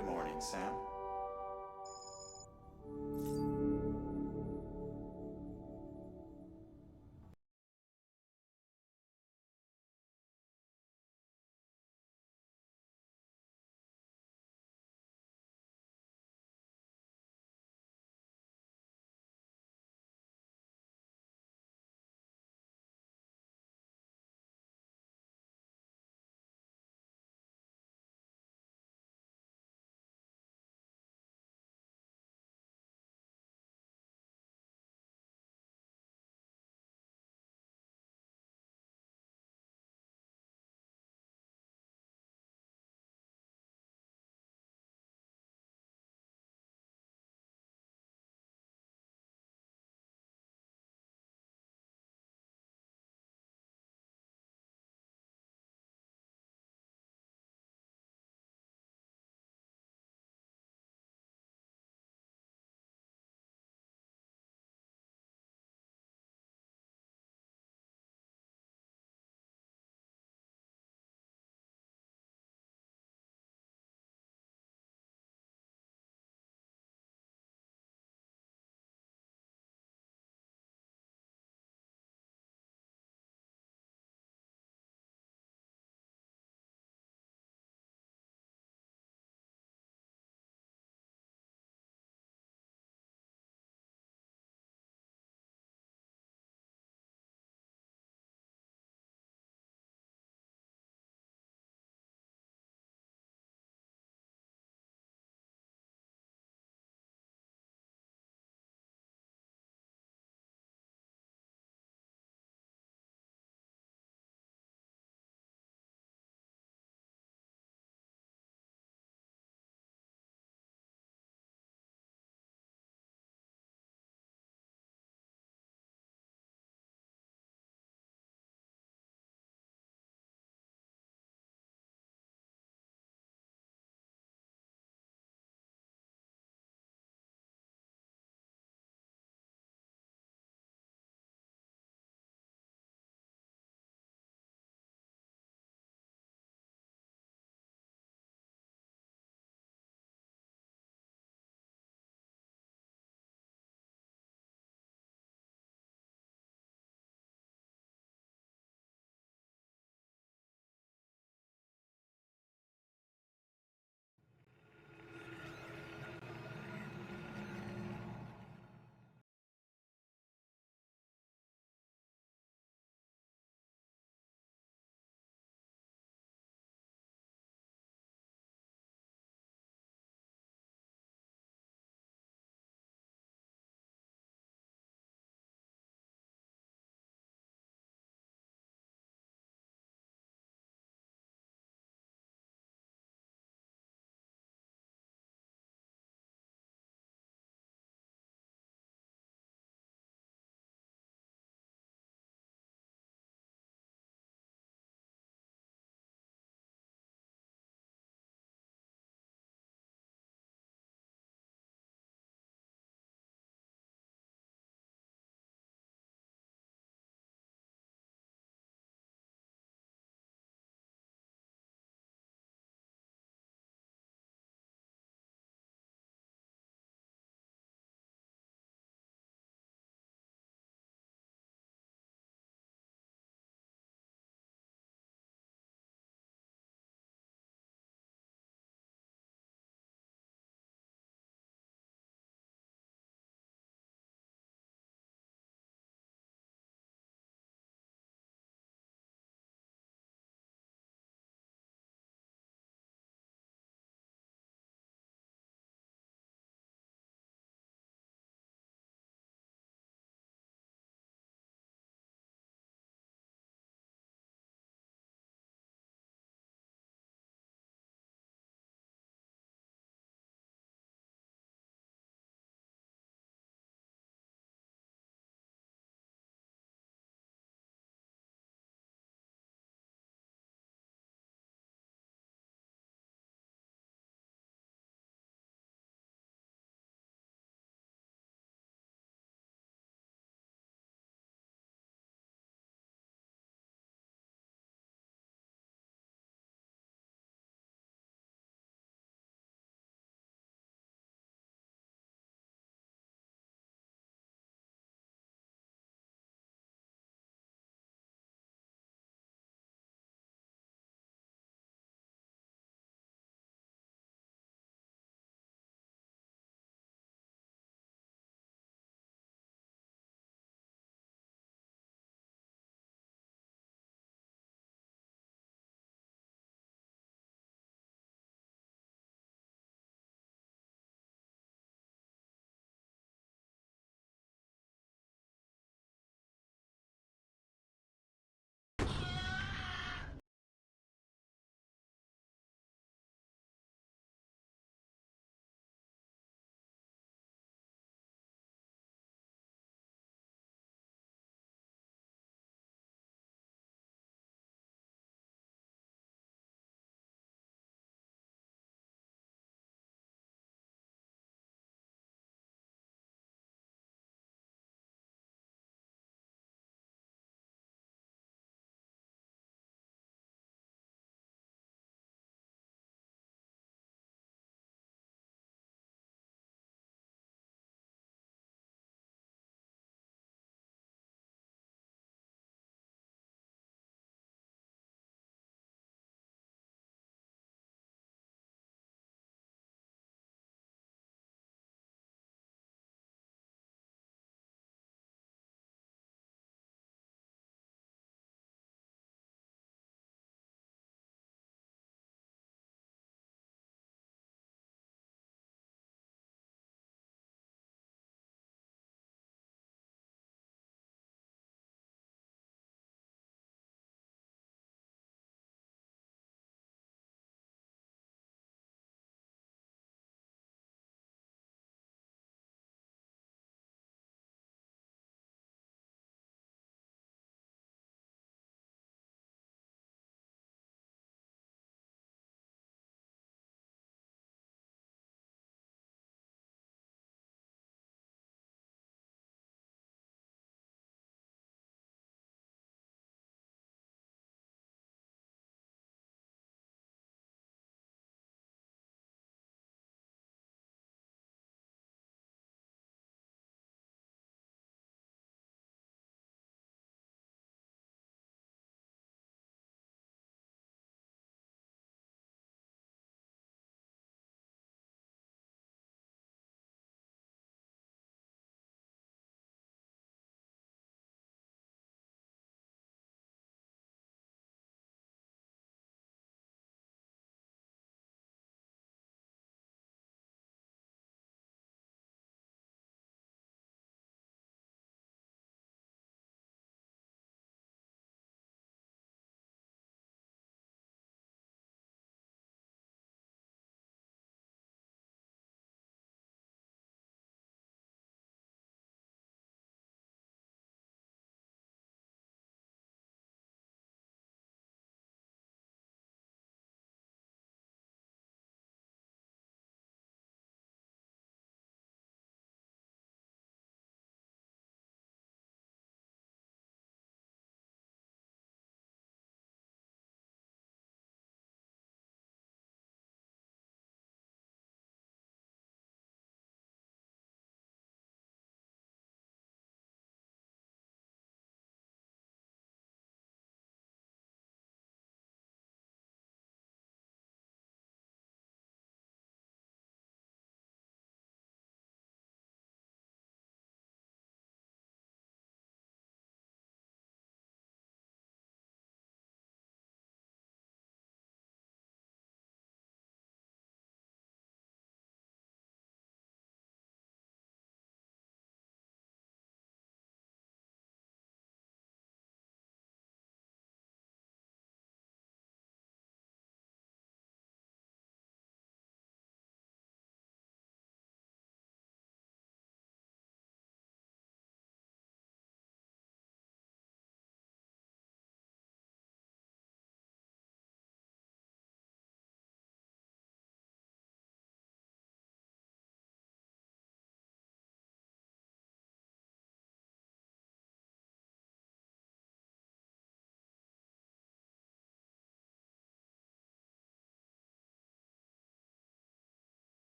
Good morning, Sam.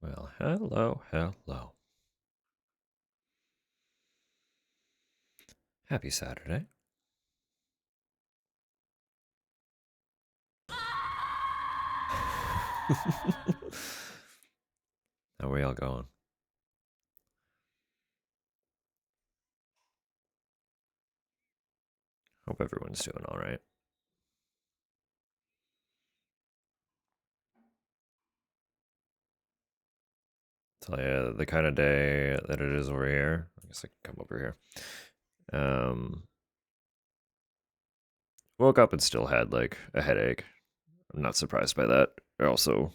Well, hello, hello. Happy Saturday. How are we all going? Hope everyone's doing all right. Tell you the kind of day that it is over here. I guess I can come over here. Woke up and still had like a headache. I'm not surprised by that. I also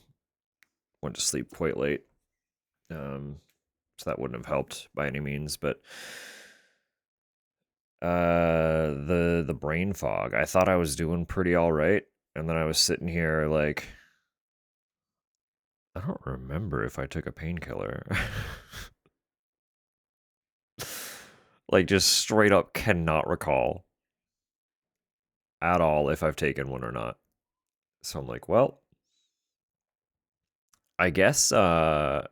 went to sleep quite late. So that wouldn't have helped by any means, but the brain fog. I thought I was doing pretty all right, and then I was sitting here like I don't remember if I took a painkiller. Like, just straight up cannot recall at all if I've taken one or not. So I'm like, well, I guess I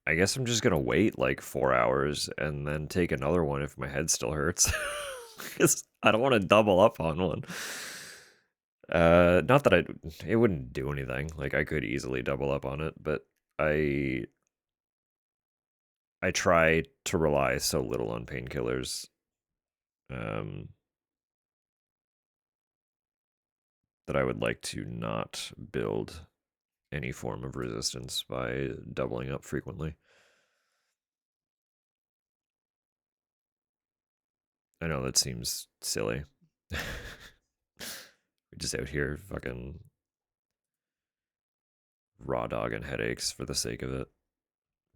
guess I'm just gonna wait like 4 hours and then take another one if my head still hurts. Because I don't want to double up on one. Not that it wouldn't do anything. Like I could easily double up on it, but I I try to rely so little on painkillers. Um, that I would like to not build any form of resistance by doubling up frequently. I know that seems silly. We're just out here fucking raw dog and headaches for the sake of it.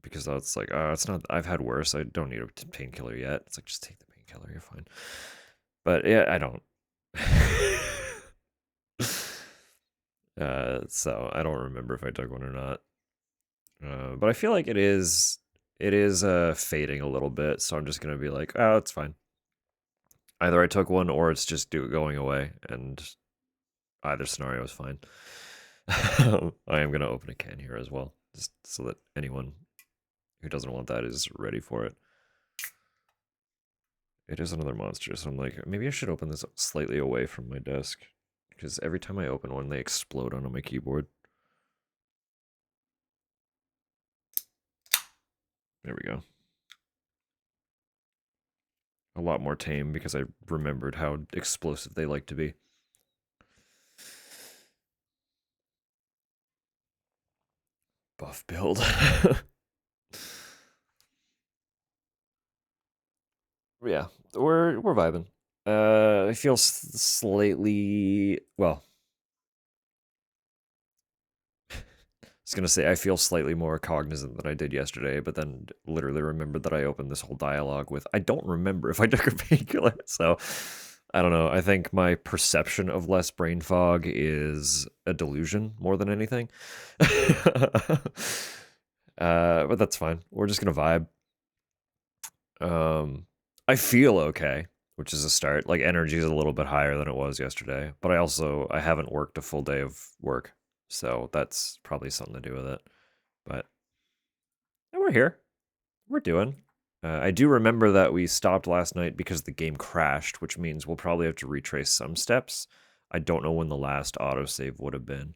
Because that's like, it's not, I've had worse. I don't need a painkiller yet. It's like, just take the painkiller, you're fine. But yeah, I don't. So I don't remember if I took one or not. But I feel like it is fading a little bit. So I'm just going to be like, oh, it's fine. Either I took one or it's just going away, and either scenario is fine. I am going to open a can here as well, just so that anyone who doesn't want that is ready for it. It is another monster, so I'm like, maybe I should open this slightly away from my desk, because every time I open one, they explode onto my keyboard. There we go. A lot more tame because I remembered how explosive they like to be. Buff build. Yeah, we're vibing. I feel slightly well. I was gonna say I feel slightly more cognizant than I did yesterday, but then literally remembered that I opened this whole dialogue with I don't remember if I took a painkiller. So I don't know. I think my perception of less brain fog is a delusion more than anything. But that's fine. We're just gonna vibe. I feel okay, which is a start. Like energy is a little bit higher than it was yesterday, but I haven't worked a full day of work, so that's probably something to do with it. But yeah, we're here. We're doing. I do remember that we stopped last night because the game crashed, which means we'll probably have to retrace some steps. I don't know when the last autosave would have been,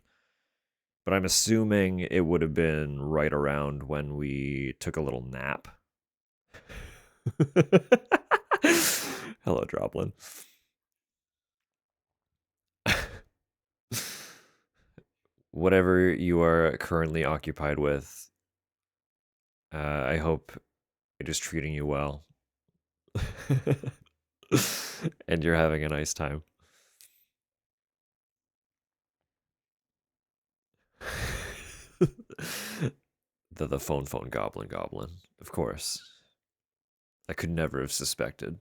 but I'm assuming it would have been right around when we took a little nap. Hello, Droplin. Whatever you are currently occupied with, I hope it is treating you well. And you're having a nice time. The phone goblin, of course. I could never have suspected.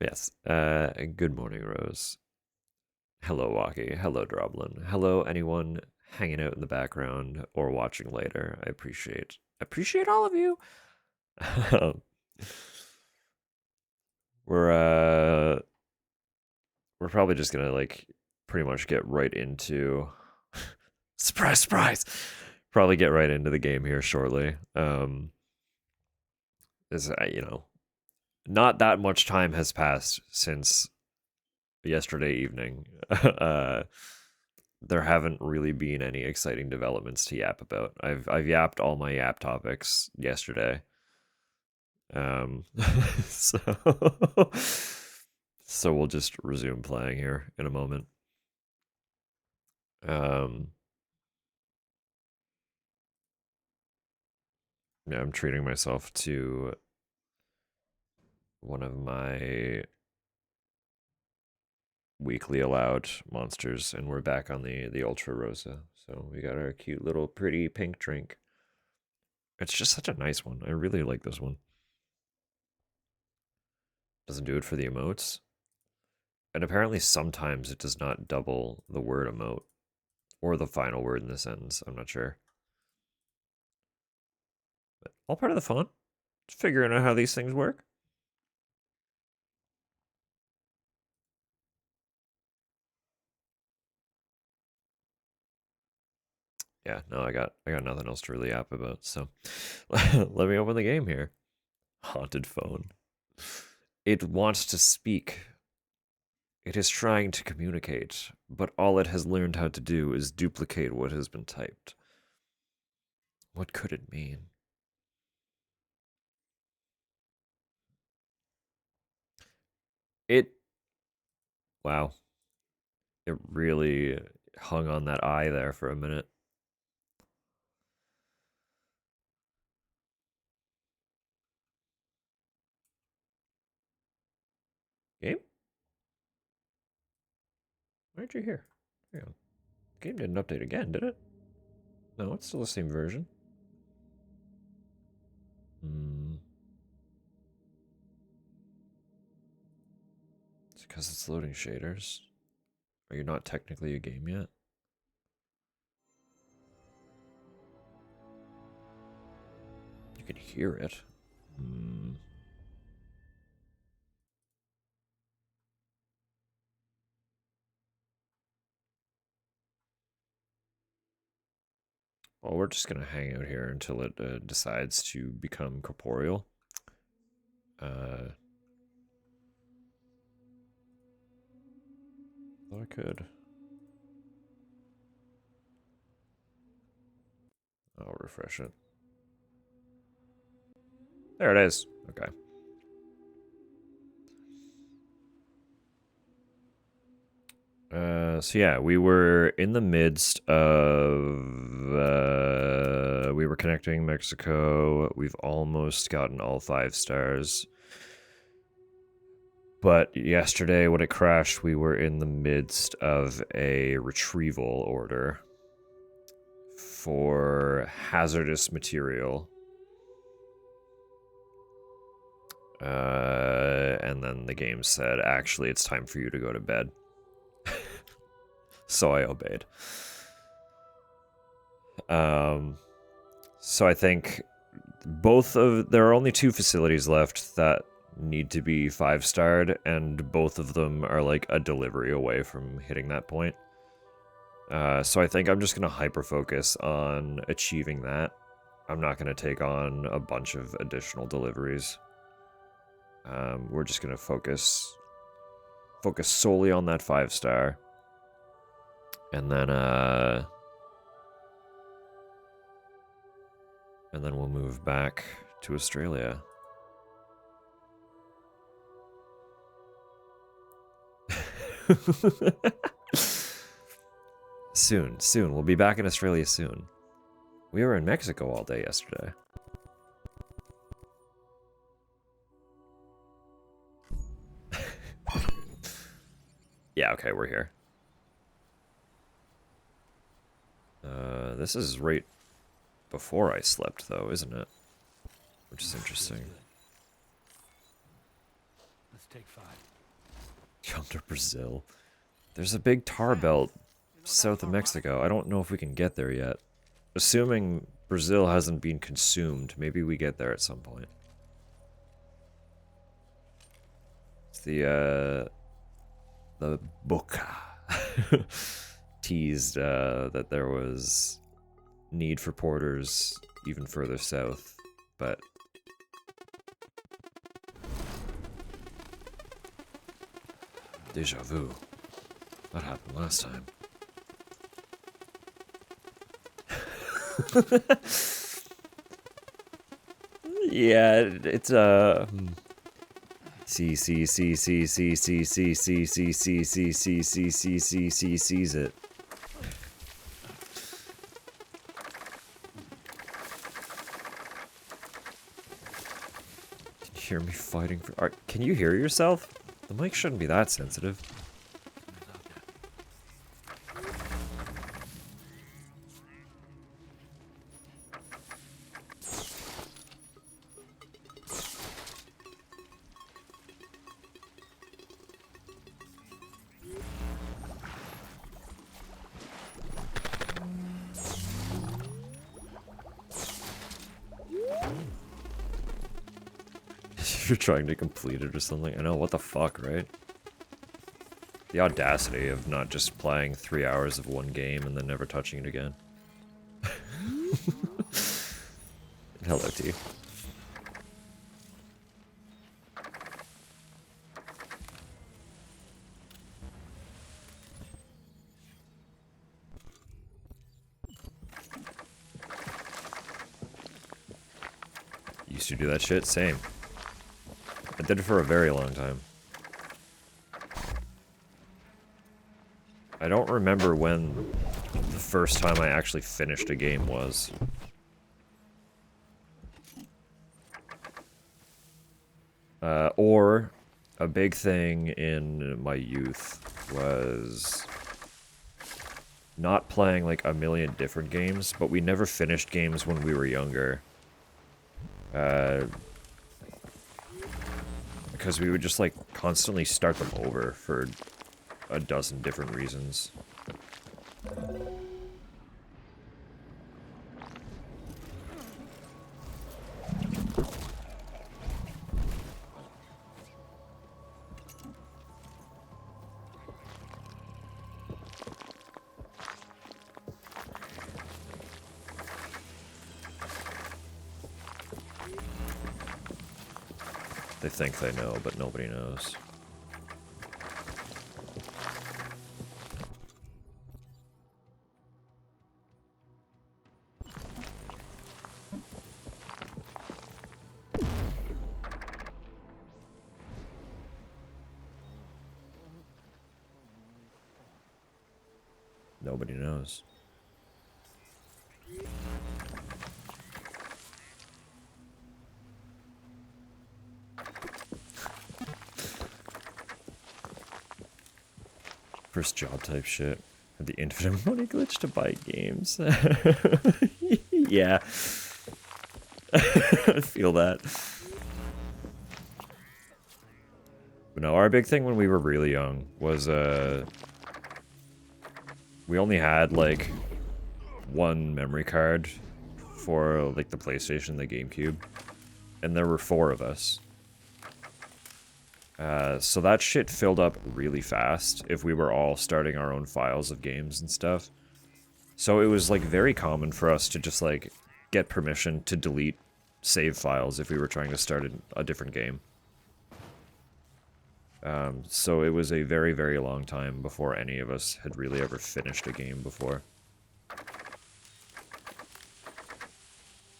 Yes. Good morning, Rose. Hello, Walkie. Hello, Droblin. Hello, anyone hanging out in the background or watching later. I appreciate all of you. we're uh we're probably just gonna like pretty much get right into surprise, surprise. Probably get right into the game here shortly. Is you know, not that much time has passed since yesterday evening. There haven't really been any exciting developments to yap about. I've yapped all my yap topics yesterday. So so we'll just resume playing here in a moment. Yeah, I'm treating myself to one of my weekly allowed monsters, and we're back on the Ultra Rosa. So we got our cute little pretty pink drink. It's just such a nice one. I really like this one. Doesn't do it for the emotes. And apparently sometimes it does not double the word emote or the final word in the sentence. I'm not sure. But all part of the fun. Just figuring out how these things work. Yeah, no, I got nothing else to really yap about. So let me open the game here. Haunted phone. It wants to speak. It is trying to communicate, but all it has learned how to do is duplicate what has been typed. What could it mean? It. Wow. It really hung on that eye there for a minute. Game? Why aren't you here? Hang on. Game didn't update again, did it? No, it's still the same version. It's because it's loading shaders. Are you not technically a game yet? You can hear it. Well, we're just gonna hang out here until it decides to become corporeal. Thought I could. I'll refresh it. There it is. Okay. So yeah, we were in the midst of we were connecting Mexico. We've almost gotten all 5 stars. But yesterday when it crashed, we were in the midst of a retrieval order for hazardous material. And then the game said, actually, it's time for you to go to bed. So I obeyed. So I think there are only 2 facilities left that need to be 5-starred, and both of them are like a delivery away from hitting that point. So I think I'm just going to hyper-focus on achieving that. I'm not going to take on a bunch of additional deliveries. We're just going to focus solely on that 5-star. And then we'll move back to Australia. Soon. We'll be back in Australia soon. We were in Mexico all day yesterday. Yeah, okay, we're here. This is right before I slept, though, isn't it? Which is interesting. Let's take 5. Jump to Brazil. There's a big tar belt south of Mexico. I don't know if we can get there yet. Assuming Brazil hasn't been consumed, maybe we get there at some point. It's the Boca. teased that there was need for porters even further south, but deja vu. What happened last time? Yeah, it's sees it. Can you hear me fighting for art? Can you hear yourself? The mic shouldn't be that sensitive. You're trying to complete it or something. I know, what the fuck, right? The audacity of not just playing 3 hours of one game and then never touching it again. Hello to you. Used to do that shit? Same. I did it for a very long time. I don't remember when the first time I actually finished a game was. Or a big thing in my youth was not playing like a million different games, but we never finished games when we were younger. Because we would just like constantly start them over for a dozen different reasons. They think they know, but nobody knows. Nobody knows. First job type shit. Had the infinite money glitch to buy games. Yeah. I feel that. But no, our big thing when we were really young was, we only had, like, one memory card for, like, the PlayStation, the GameCube. And there were 4 of us. So that shit filled up really fast if we were all starting our own files of games and stuff. So it was, like, very common for us to just, like, get permission to delete save files if we were trying to start a different game. So it was a very, very long time before any of us had really ever finished a game before.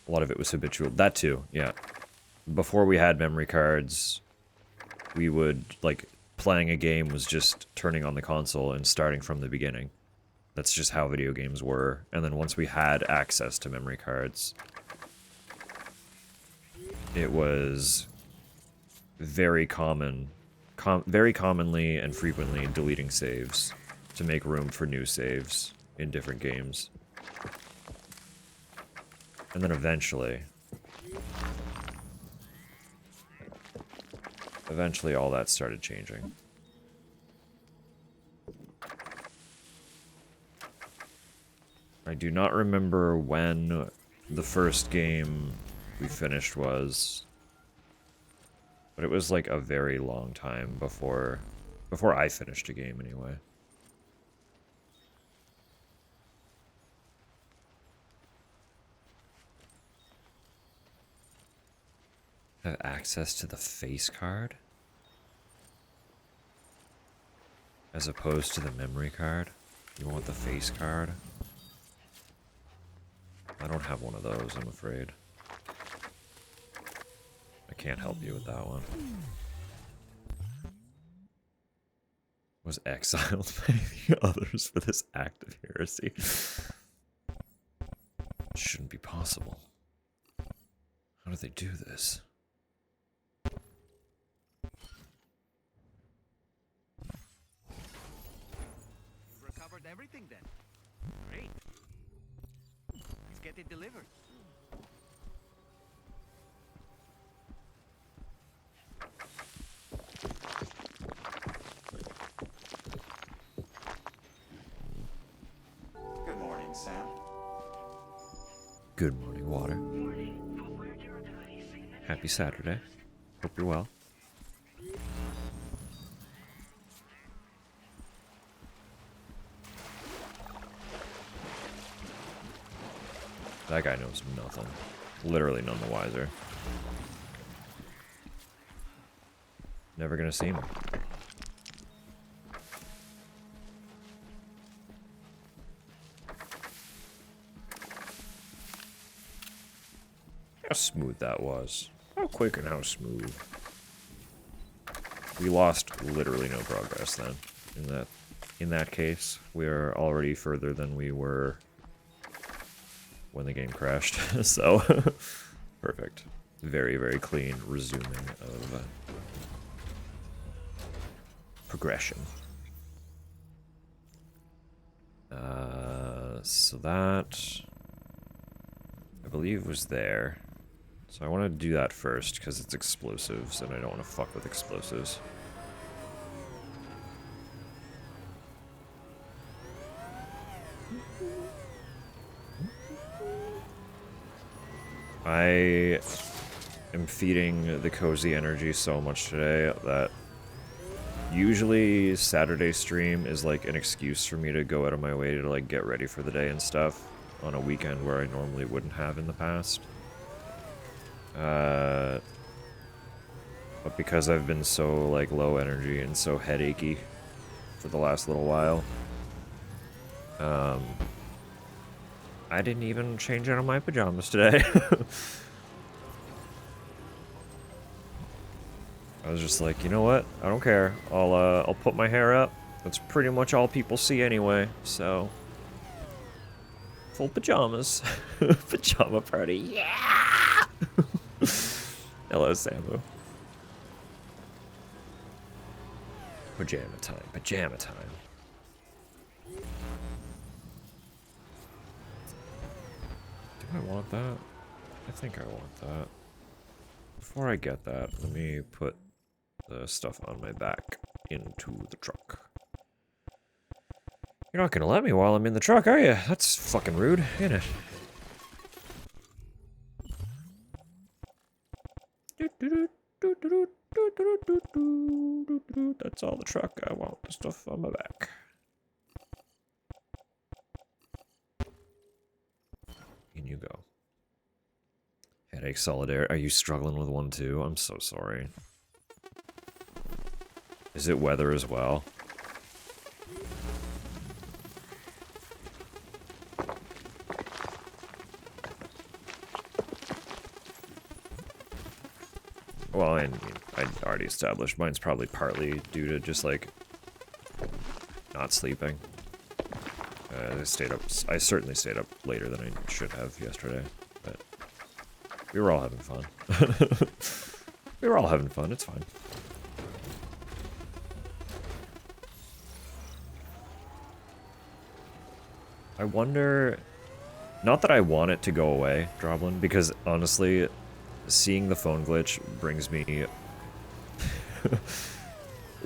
A lot of it was habitual. That too, yeah. Before we had memory cards, we would, like, playing a game was just turning on the console and starting from the beginning. That's just how video games were. And then once we had access to memory cards, it was very common, very commonly and frequently deleting saves to make room for new saves in different games. And then eventually all that started changing. I do not remember when the first game we finished was, but it was like a very long time before I finished a game anyway. Have access to the face card? As opposed to the memory card? You want the face card? I don't have one of those, I'm afraid. I can't help you with that one. Was exiled by the others for this act of heresy. It shouldn't be possible. How do they do this? Recovered everything then. Great. Let's get it delivered. Good morning, Sam. Good morning, Water. Happy Saturday. Hope you're well. That guy knows nothing. Literally none the wiser. Never gonna see him. How smooth that was. How quick and how smooth. We lost literally no progress then. In that case, we are already further than we were when the game crashed. So perfect. Very, very clean resuming of progression. So that I believe was there. So I want to do that first because it's explosives and I don't want to fuck with explosives. I am feeding the cozy energy so much today that usually Saturday stream is like an excuse for me to go out of my way to like get ready for the day and stuff on a weekend where I normally wouldn't have in the past. But because I've been so like low energy and so headachy for the last little while, I didn't even change out of my pajamas today. I was just like, you know what? I don't care. I'll put my hair up. That's pretty much all people see anyway. So, full pajamas, pajama party. Yeah. Hello, Samu. Pajama time. Pajama time. Do I want that? I think I want that. Before I get that, let me put the stuff on my back into the truck. You're not gonna let me while I'm in the truck, are you? That's fucking rude, ain't it? That's all the truck. I want the stuff on my back. In you go. Headache solidarity. Are you struggling with one too? I'm so sorry. Is it weather as well? Well, I mean, I already established mine's probably partly due to just like not sleeping. I certainly stayed up later than I should have yesterday, but we were all having fun. We were all having fun, it's fine. I wonder, not that I want it to go away, Droblin, because honestly, seeing the phone glitch brings me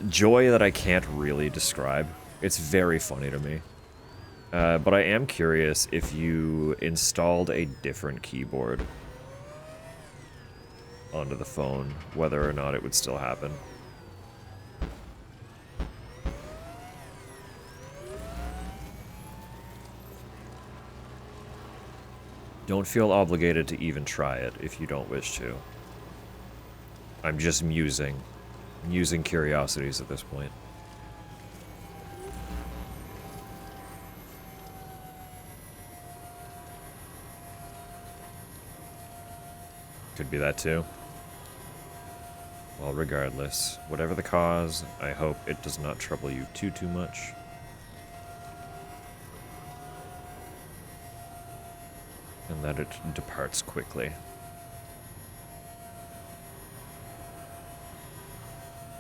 joy that I can't really describe. It's very funny to me. But I am curious if you installed a different keyboard onto the phone, whether or not it would still happen. Don't feel obligated to even try it if you don't wish to. I'm just musing curiosities at this point. Could be that too. Well, regardless, whatever the cause, I hope it does not trouble you too much. And that it departs quickly.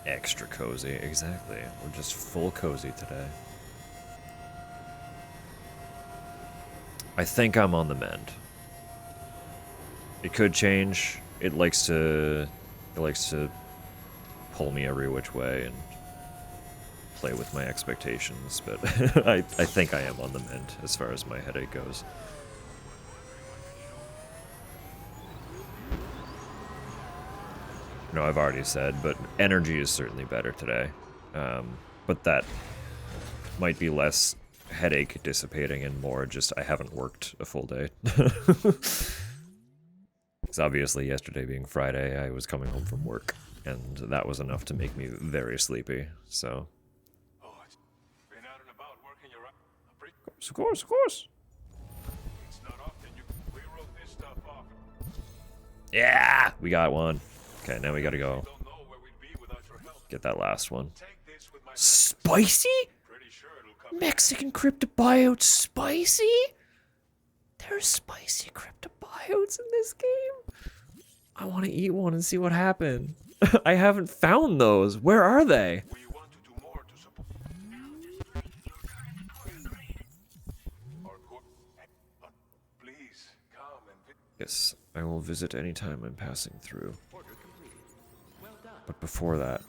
Extra cozy, exactly. We're just full cozy today. I think I'm on the mend. It could change. It likes to pull me every which way and play with my expectations, but I think I am on the mend as far as my headache goes. No, I've already said, but energy is certainly better today. But that might be less headache dissipating and more just I haven't worked a full day. Because obviously yesterday being Friday, I was coming home from work, and that was enough to make me very sleepy, so... Been out and about working your... Of course, of course. It's not often we wrote this stuff off. Yeah! We got one. Okay, now we gotta go Don't know where we'd be without your help. get that last one. Take this with my... Spicy? Pretty sure it'll come... Mexican cryptobiotes spicy? There's spicy cryptobiotes in this game? I want to eat one and see what happened. I haven't found those. Where are they? We want to do more to support... Please, come and... Yes, I will visit anytime I'm passing through. Order completed. Well done. But before that,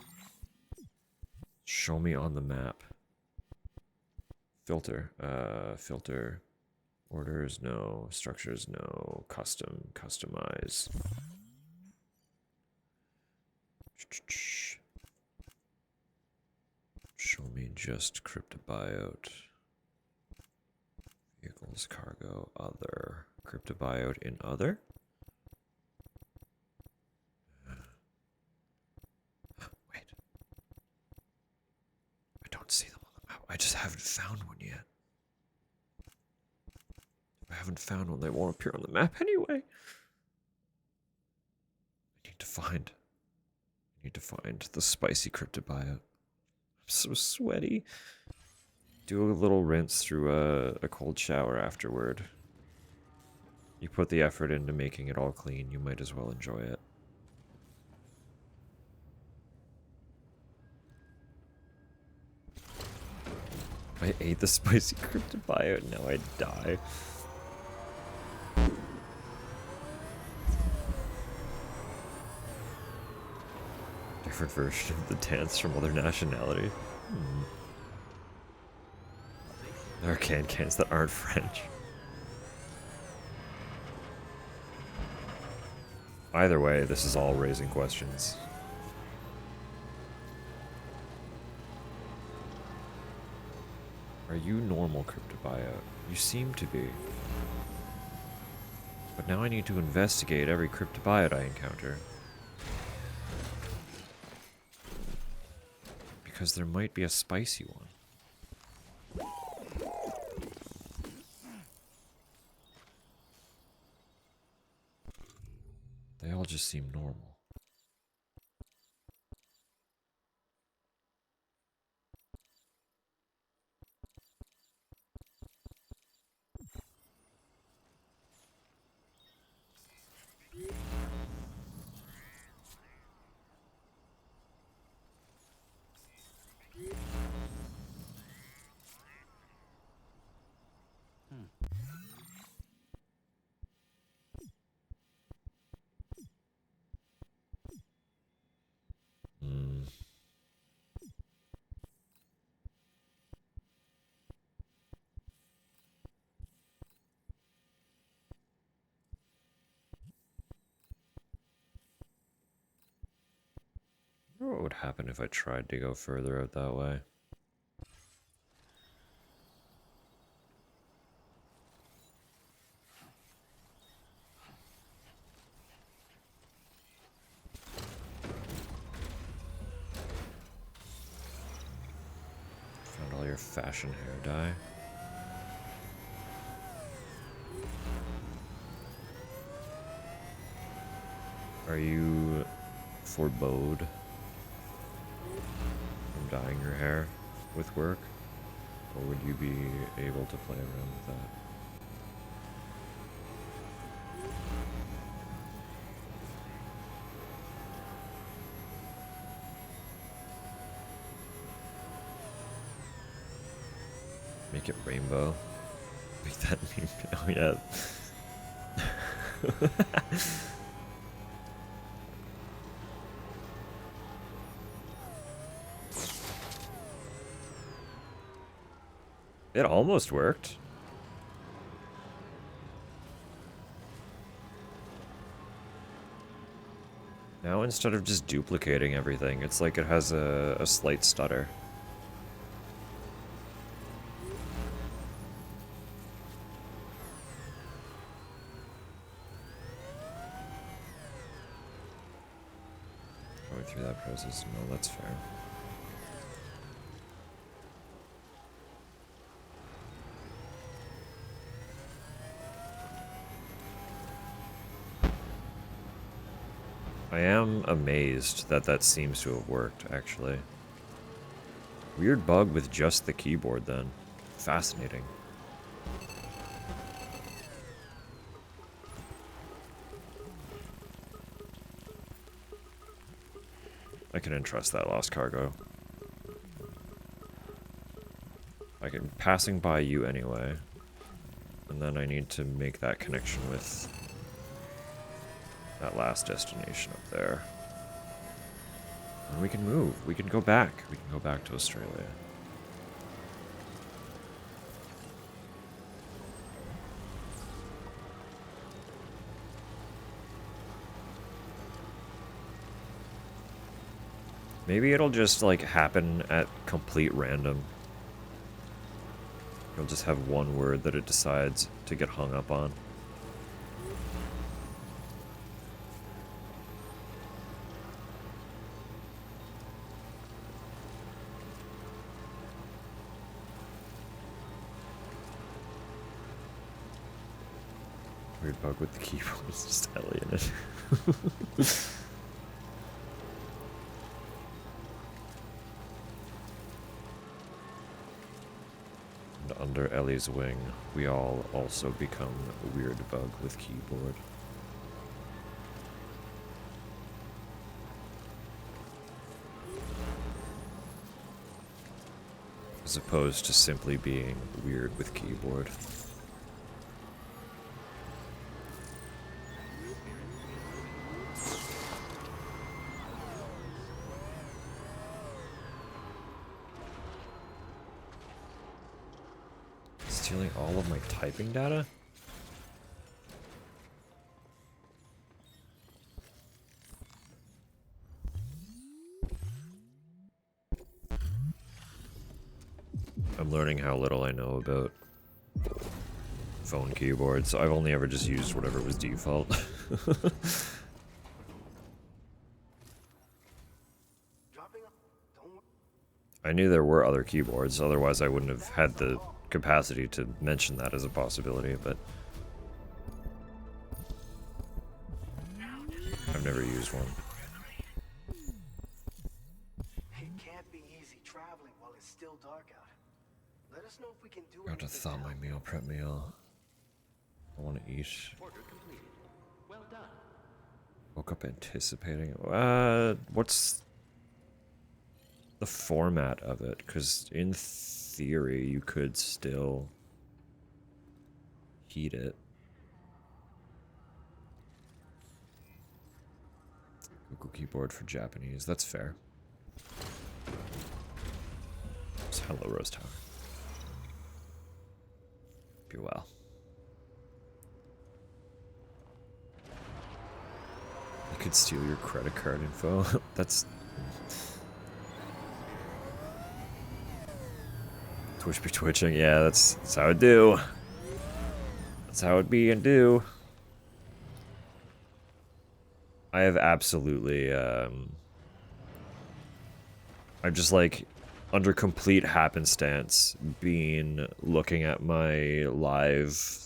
show me on the map. Filter. Filter. Orders, no. Structures, no. Custom. Customize. Show me just cryptobiote. Vehicles, cargo, other. Cryptobiote in other? Wait. I don't see them on the map. I just haven't found one yet. If I haven't found one, they won't appear on the map anyway. I need to find the spicy cryptobiote. I'm so sweaty. Do a little rinse through a cold shower afterward. You put the effort into making it all clean, you might as well enjoy it. I ate the spicy cryptobiote, now I die. Different version of the dance from other nationality. There are cans that aren't French. Either way, this is all raising questions. Are you normal cryptobiote? You seem to be. But now I need to investigate every cryptobiote I encounter. Because there might be a spicy one. They all just seem normal. I wonder what would happen if I tried to go further out that way. your fashion hair dye. Are you forebode from dyeing your hair with work? Or would you be able to play around with that? Make it rainbow. Make that meme. Oh yeah. It almost worked. Now instead of just duplicating everything, it's like it has a slight stutter. Going through that process, no, that's fair. I am amazed that that seems to have worked, actually. Weird bug with just the keyboard, then. Fascinating. I can entrust that lost cargo. I can passing by you anyway. And then I need to make that connection with that last destination up there. And we can move. We can go back. We can go back to Australia. Maybe it'll just, like, happen at complete random. You'll just have one word that it decides to get hung up on. Weird bug with the keyboard. It's just Ellie in it. And under Ellie's wing, we all also become a weird bug with keyboard. As opposed to simply being weird with keyboard. Stealing all of my typing data? I'm learning how little I know about phone keyboards. I've only ever just used whatever was default. I knew there were other keyboards, otherwise I wouldn't have had the capacity to mention that as a possibility, but I've never used one. It can't be easy traveling while it's still dark out. Let us know if we can do Got to thaw my meal prep meal. I want to eat. Order completed. Well done. Woke up anticipating. What's the format of it? Because in theory, you could still heat it. Google keyboard for Japanese. That's fair. It's hello, Rose Tower. Be well. I could steal your credit card info. That's... Twitch be twitching. Yeah, that's how it do. That's how it be and do. I have absolutely, I'm just like, under complete happenstance, looking at my live,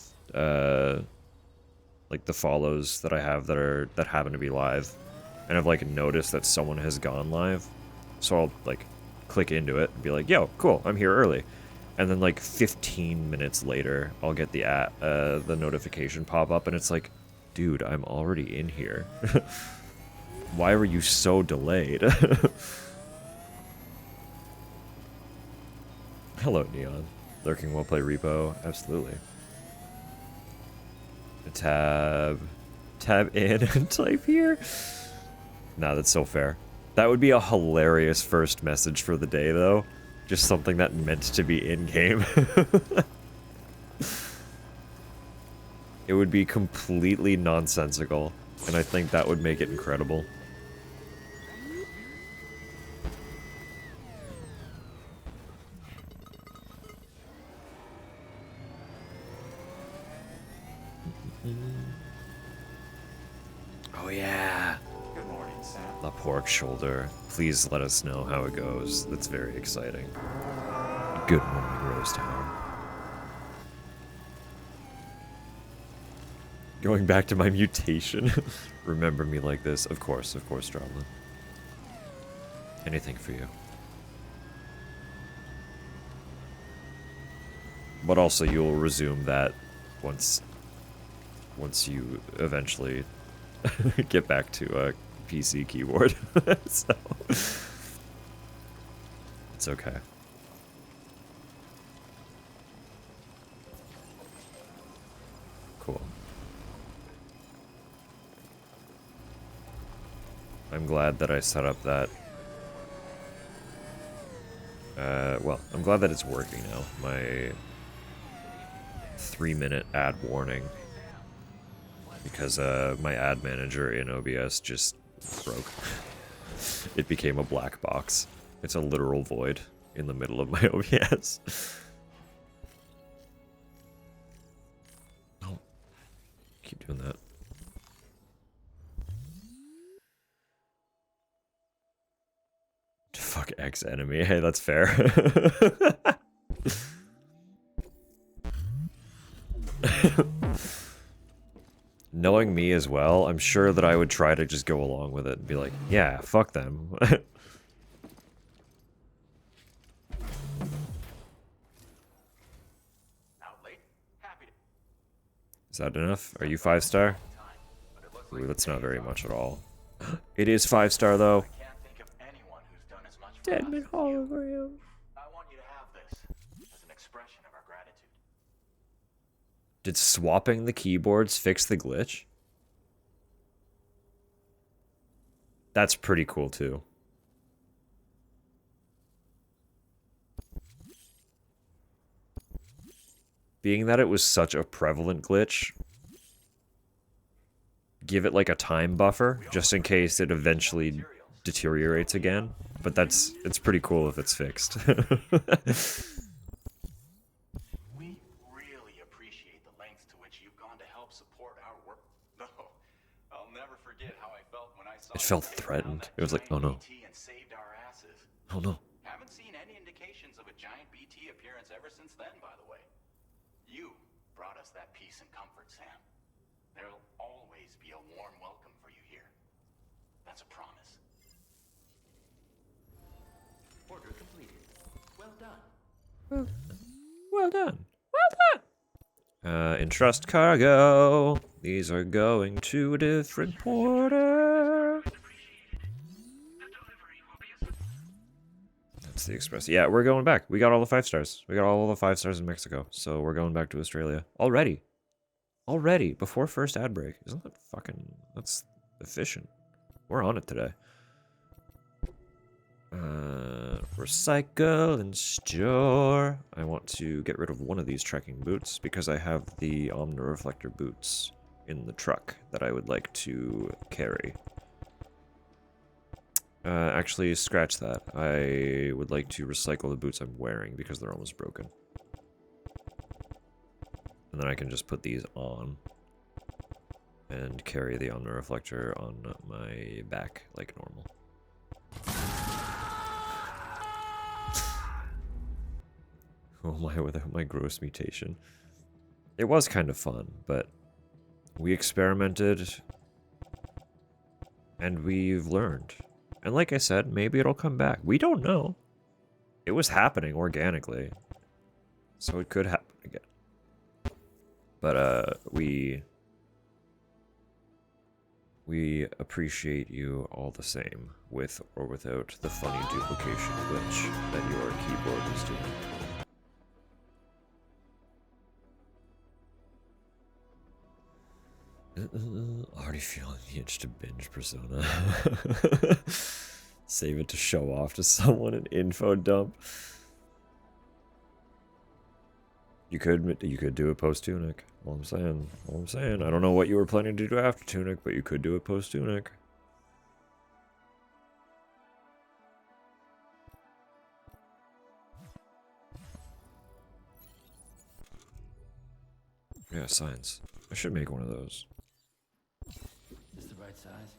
like the follows that I have that happen to be live, and I've like noticed that someone has gone live, so I'll like click into it and be like, "Yo, cool, I'm here early," and then like 15 minutes later, I'll get the notification pop up, and it's like, "Dude, I'm already in here. Why were you so delayed?" Hello, Neon. Lurking while play repo. Absolutely. Tab in and type here. Nah, that's so fair. That would be a hilarious first message for the day, though. Just something that meant to be in-game. It would be completely nonsensical, and I think that would make it incredible. Oh yeah! Good morning, Sam. The pork shoulder. Please let us know how it goes. That's very exciting. Good morning, Roast Hour. Going back to my mutation. Remember me like this. Of course, Droblin. Anything for you. But also you'll resume that once you eventually get back to a PC keyboard. So it's okay. Cool. I'm glad that I set up that. Well, I'm glad that it's working now. My 3-minute ad warning. Because my ad manager in OBS just broke. It became a black box. It's a literal void in the middle of my OBS. Oh, keep doing that. Fuck X enemy. Hey, that's fair. Knowing me as well, I'm sure that I would try to just go along with it and be like, yeah, fuck them. Is that enough? Are you 5-star? Ooh, that's not very much at all. It is 5-star though. Deadman hologram. I want you to have this as an expression of our gratitude. Did swapping the keyboards fix the glitch? That's pretty cool too. Being that it was such a prevalent glitch, give it like a time buffer just in case it eventually deteriorates again. But it's pretty cool if it's fixed. We really appreciate the lengths to which you've gone to help support our work. No, I'll never forget how I felt when I saw It felt threatened. It was like, oh no. BT and saved our asses. Oh no. Haven't seen any indications of a giant BT appearance ever since then, by the way. You brought us that peace and comfort, Sam. There'll always be a warm welcome for you here. That's a promise. Order completed. Well done. Well done. Well done. Entrust cargo. These are going to a different porter. That's the express. Yeah, we're going back. We got all the 5-stars. We got all the 5-stars in Mexico. So we're going back to Australia. Already. Already. Before first ad break. Isn't that fucking... That's efficient. We're on it today. Recycle and store. I want to get rid of one of these trekking boots because I have the Omni-Reflector boots in the truck that I would like to carry. Actually, scratch that. I would like to recycle the boots I'm wearing because they're almost broken. And then I can just put these on and carry the Omni-Reflector on my back like normal. Who am I without my gross mutation? It was kind of fun, but we experimented and we've learned. And like I said, maybe it'll come back. We don't know. It was happening organically. So it could happen again. But we appreciate you all the same, with or without the funny duplication glitch that your keyboard is doing. Already feeling the itch to binge Persona. Save it to show off to someone an info dump. You could do it post Tunic. All I'm saying. All I'm saying. I don't know what you were planning to do after Tunic, but you could do it post Tunic. Yeah, science. I should make one of those. Is this the right size?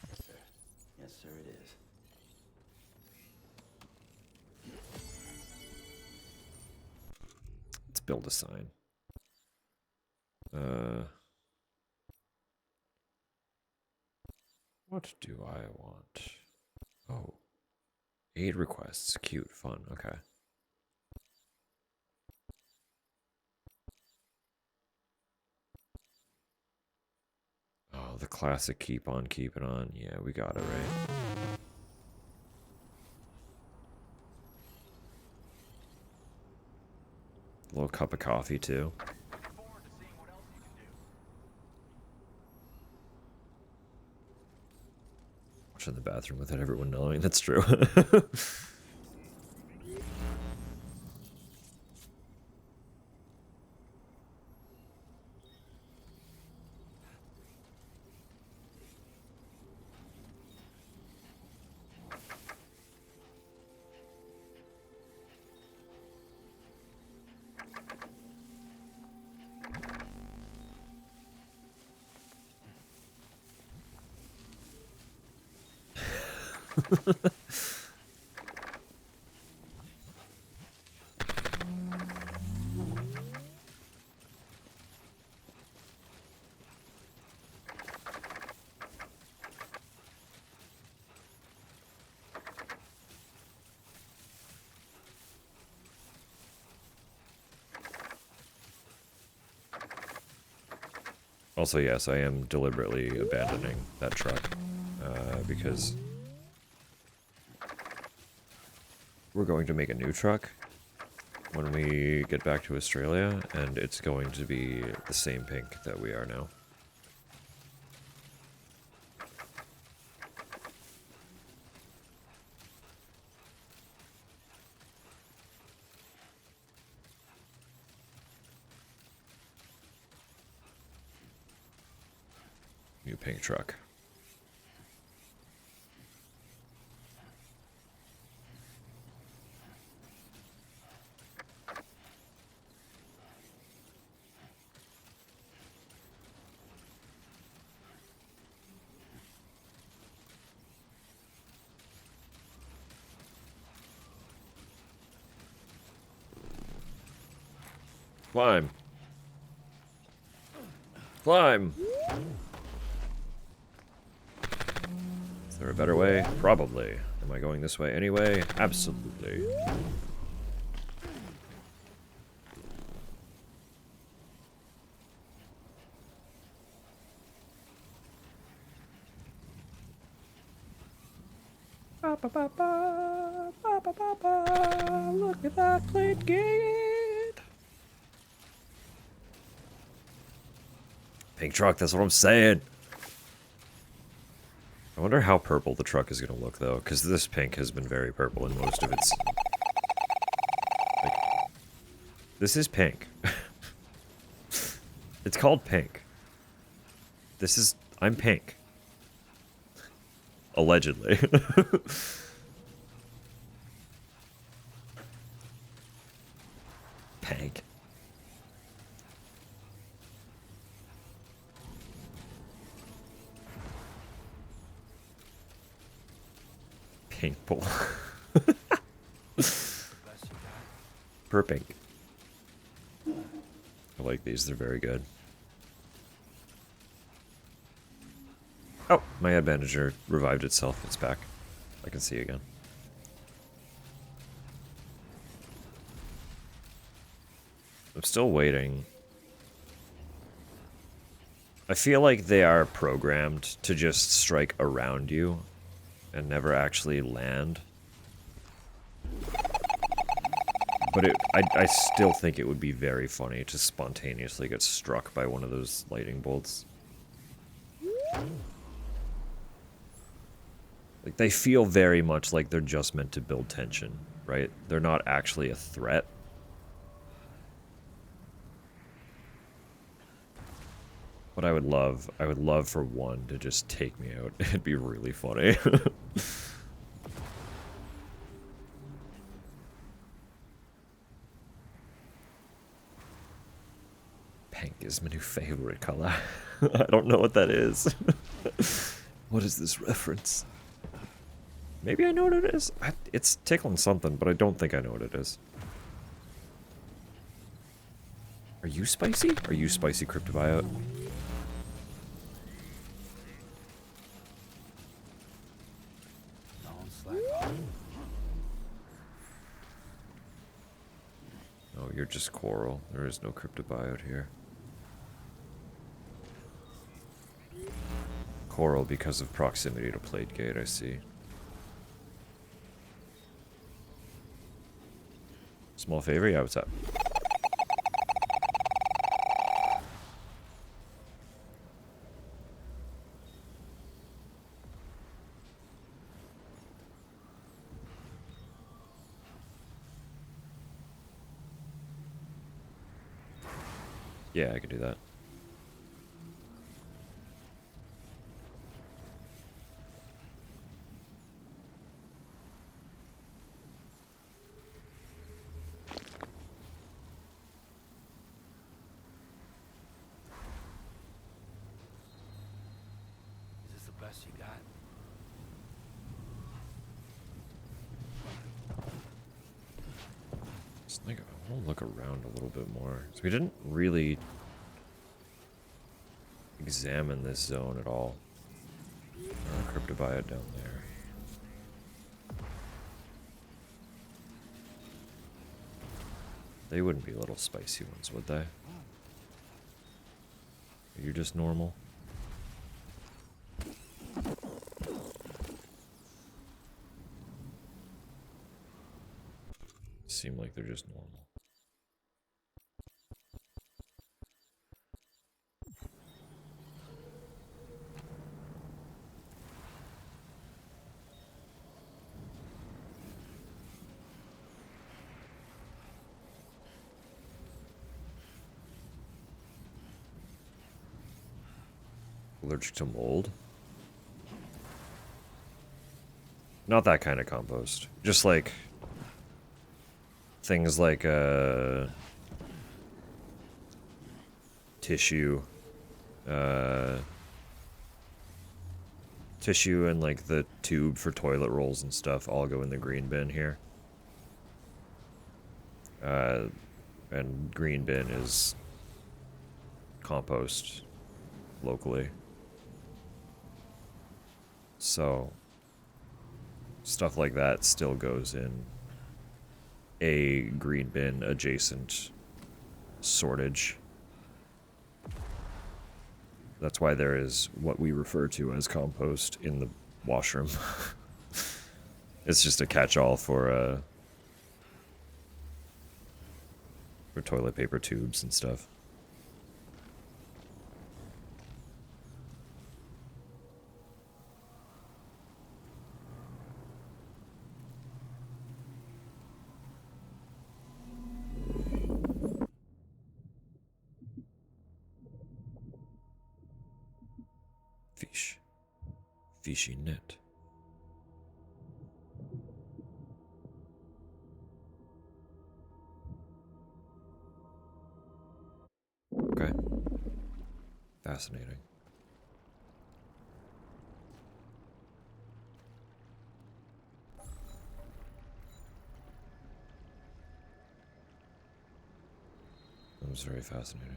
Yes, sir. Yes, sir, it is. Let's build a sign. What do I want? Oh. 8 requests. Cute. Fun. Okay. Oh, the classic keep on keeping on. Yeah, we got it right. A little cup of coffee, too. Looking forward to seeing what else you can do. Watch in the bathroom without everyone knowing. That's true. Also, yes, I am deliberately abandoning that truck because we're going to make a new truck when we get back to Australia, and it's going to be the same pink that we are now. New pink truck. Climb. Climb. Is there a better way? Probably. Am I going this way anyway? Absolutely. Ba, ba, ba, ba, ba, ba, ba, ba. Look at that plate gate. Pink truck, that's what I'm saying. I wonder how purple the truck is going to look, though, because this pink has been very purple in most of its... Like, this is pink. It's called pink. This is... I'm pink. Allegedly. Pink. Paintball. Best you got? Purpink. I like these, they're very good. Oh, my head bandager revived itself. It's back. I can see again. I'm still waiting. I feel like they are programmed to just strike around you and never actually land. But I still think it would be very funny to spontaneously get struck by one of those lightning bolts. Like, they feel very much like they're just meant to build tension, right? They're not actually a threat. But I would love for one to just take me out. It'd be really funny. Pink is my new favorite color. I don't know what that is. What is this reference? Maybe I know what it is. It's tickling something, but I don't think I know what it is. Are you spicy? Are you spicy, Cryptobiote? Don't slack off. Oh, you're just coral. There is no Cryptobiote here. Coral because of proximity to Plate Gate, I see. Small favor? Yeah, what's up? Yeah, I could do that. Is this the best you got? Just think, I want to look around a little bit more. So we didn't really examine this zone at all. Cryptobiote down there. They wouldn't be little spicy ones, would they? Are you just normal? Seem like they're just normal. Allergic to mold? Not that kind of compost. Just like things like tissue, tissue and like the tube for toilet rolls and stuff all go in the green bin here. And green bin is compost locally. So stuff like that still goes in a green bin adjacent sortage. That's why there is what we refer to as compost in the washroom. It's just a catch-all for toilet paper tubes and stuff. Fish. Fishy net. Okay. Fascinating. seems very fascinating.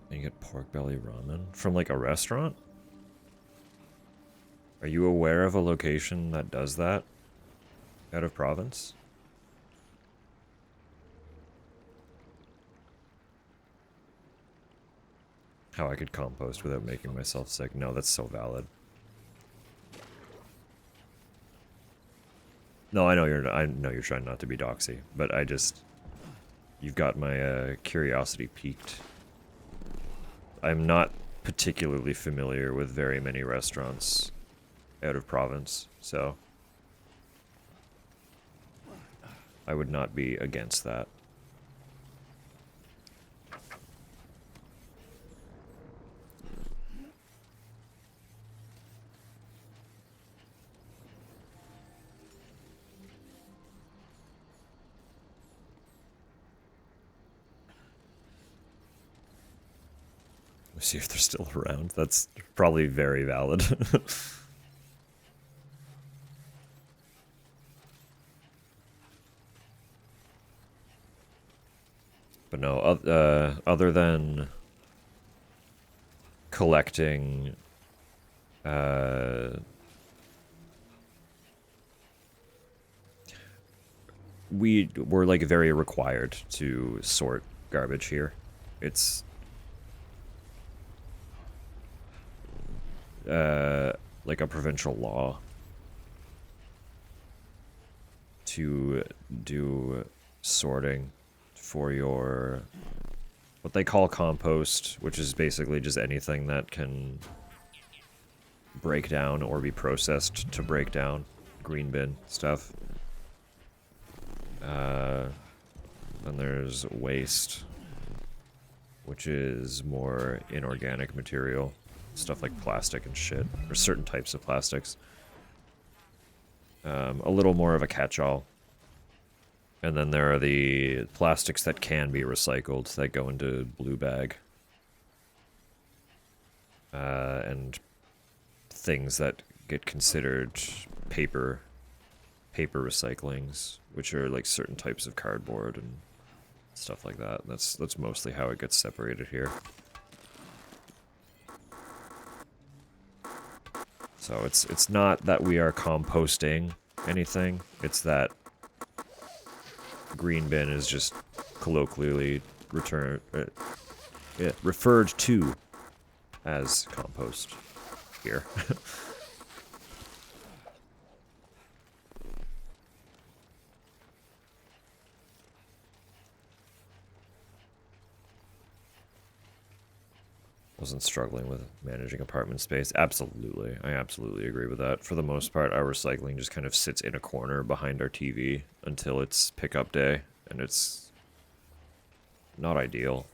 And you get pork belly ramen from like a restaurant? Are you aware of a location that does that out of province? How I could compost without making myself sick. No, that's so valid. No, I know you're trying not to be doxy, but you've got my curiosity piqued. I'm not particularly familiar with very many restaurants out of province, so I would not be against that. Let's see if they're still around. That's probably very valid. But no, other than collecting, we're like very required to sort garbage here. It's like a provincial law to do sorting for your what they call compost, which is basically just anything that can break down or be processed to break down. Green bin stuff. Then there's waste, which is more inorganic material. Stuff like plastic and shit, or certain types of plastics. A little more of a catch-all. And then there are the plastics that can be recycled that go into blue bag. And things that get considered paper recyclings, which are like certain types of cardboard and stuff like that. That's mostly how it gets separated here. So it's not that we are composting anything, it's that green bin is just colloquially referred to as compost here. Wasn't struggling with managing apartment space. Absolutely. I absolutely agree with that. For the most part, our recycling just kind of sits in a corner behind our TV until it's pickup day, and it's not ideal.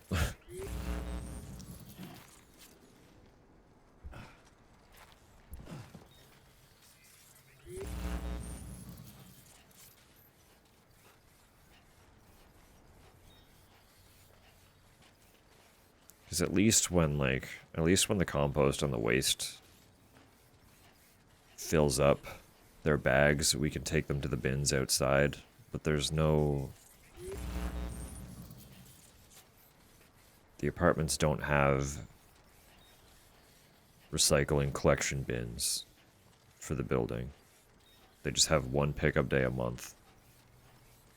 Because at least when the compost and the waste fills up their bags, we can take them to the bins outside. But there's no... The apartments don't have recycling collection bins for the building. They just have one pickup day a month.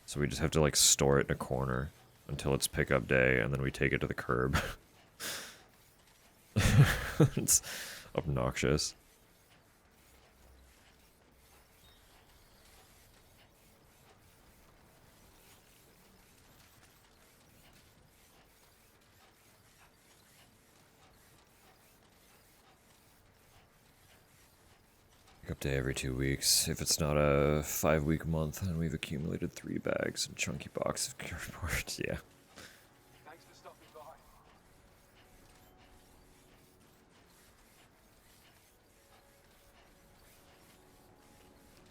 So we just have to like store it in a corner until it's pickup day, and then we take it to the curb. It's obnoxious. Up to every 2 weeks. If it's not a 5-week month, then we've accumulated 3 bags and chunky box of cardboard. Yeah. Thanks for stopping by.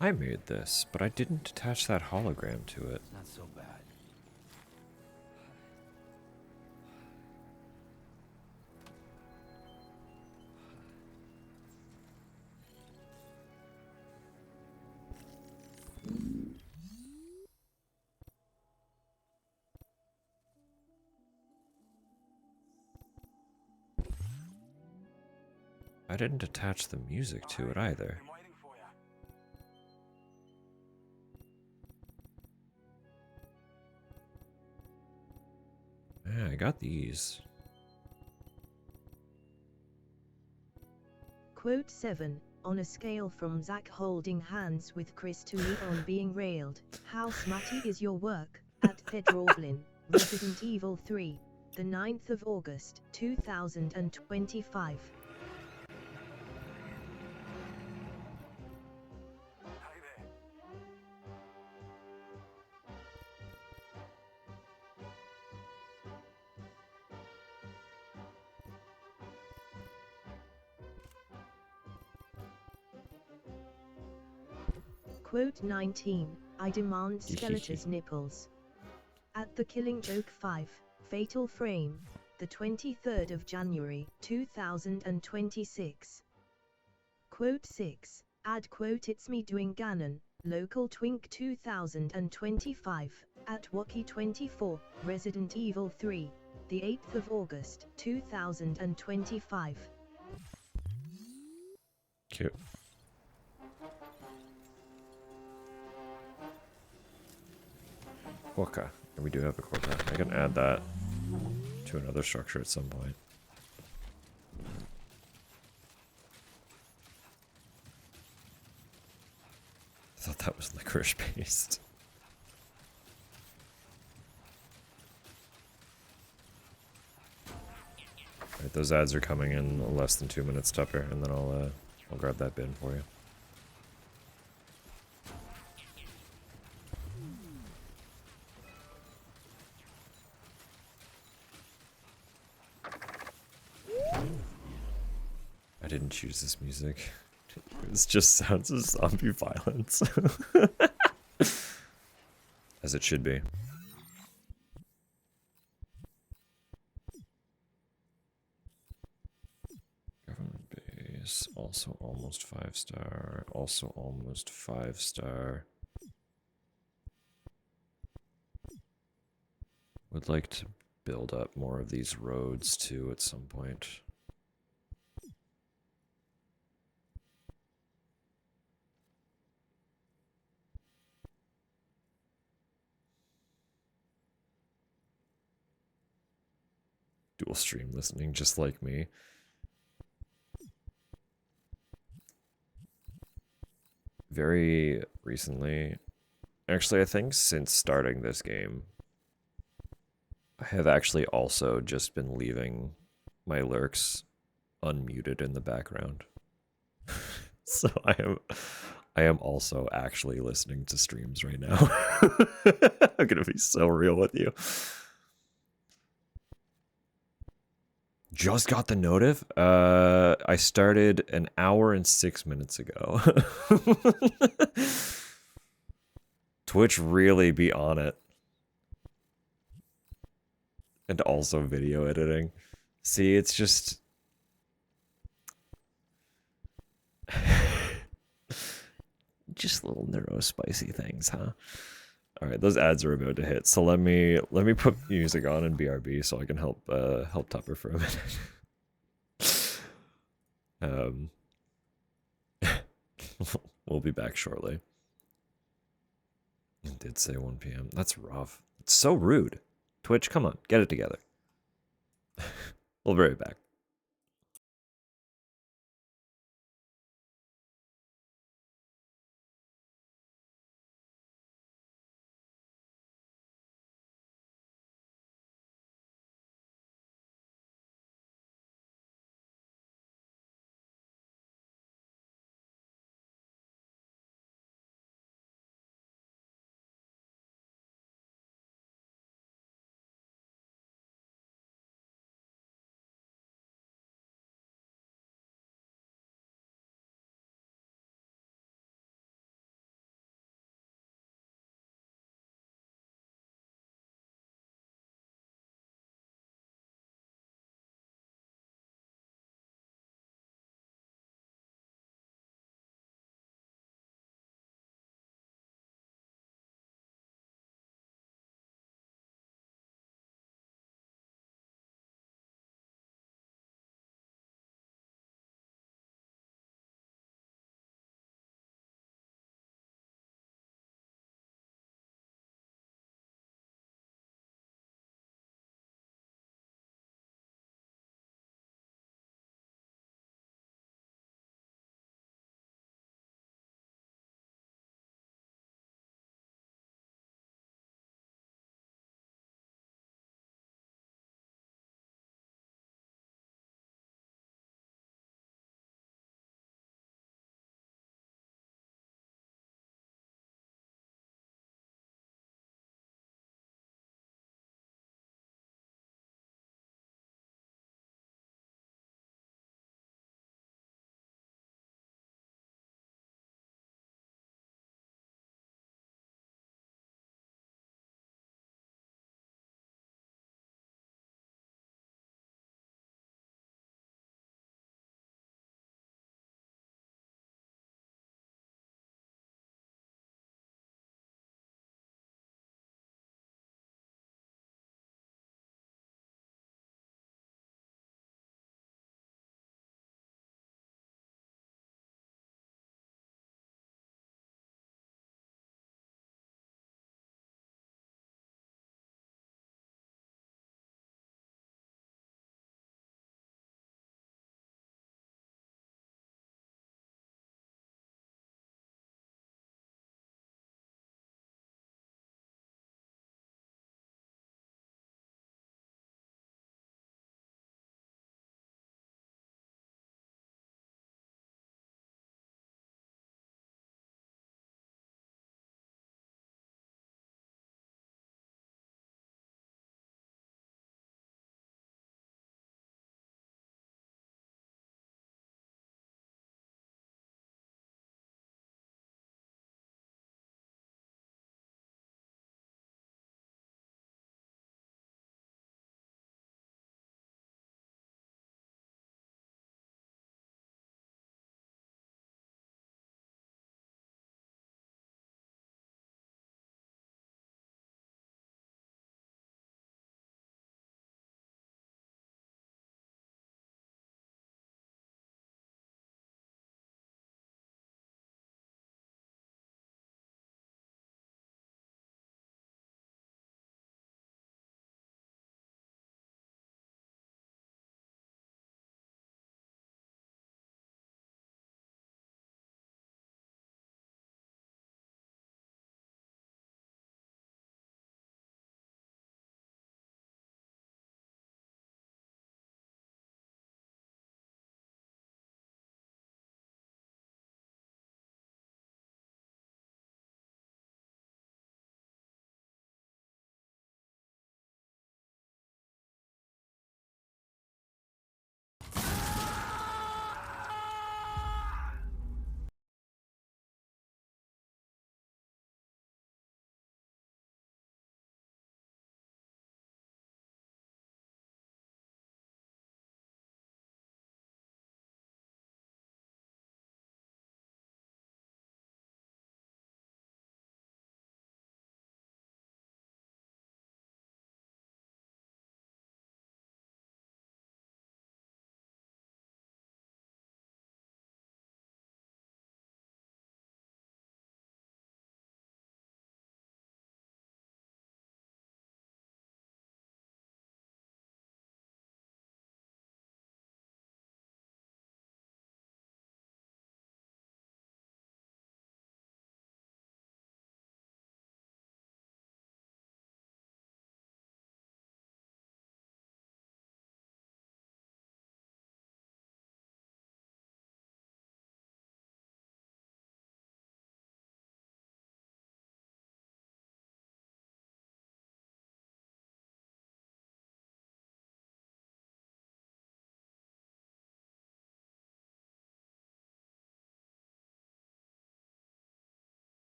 I made this, but I didn't attach that hologram to it. Not so bad. I didn't attach the music to it either. I'm waiting for you. Yeah, I got these. Quote 7. On a scale from Zach holding hands with Chris to Leon being railed, how smutty is your work? At Pedroblin, Resident Evil 3, the 9th of August, 2025. Hi there. Quote 19. I demand Skeletor's nipples. At The Killing Joke 5, Fatal Frame, the 23rd of January, 2026. Quote 6. Add quote it's me doing Ganon, local twink 2025, at Waki24, Resident Evil 3, the 8th of August, 2025. Cute. Okay, and we do have a core pack. I can add that to another structure at some point. I thought that was licorice paste. Alright, those ads are coming in less than 2 minutes, Tupper, and then I'll grab that bin for you. I didn't choose this music. It just sounds of zombie violence. As it should be. Government base, also almost 5-star, also almost 5-star. Would like to build up more of these roads too at some point. Dual stream listening just like me. Very recently, actually I think since starting this game, I have actually also just been leaving my lurks unmuted in the background. So I am also actually listening to streams right now. I'm gonna be so real with you. Just got the notif. I started an hour and 6 minutes ago. Twitch really be on it. And also video editing. See, it's just... just little neurospicy things, huh? Alright, those ads are about to hit, so let me put music on in BRB so I can help Tupper for a minute. We'll be back shortly. It did say 1 p.m. That's rough. It's so rude. Twitch, come on, get it together. We'll be right back.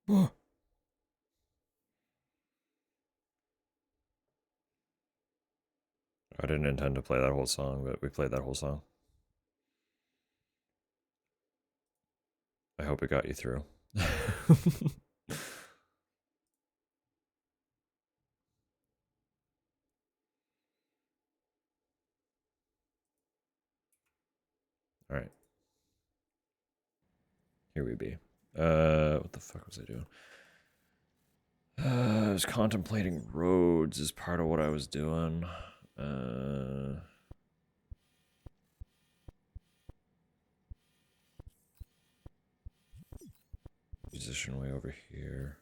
I didn't intend to play that whole song, but we played that whole song. I hope it got you through. All right. Here we be. What the fuck was I doing? I was contemplating roads as part of what I was doing. Musician way over here.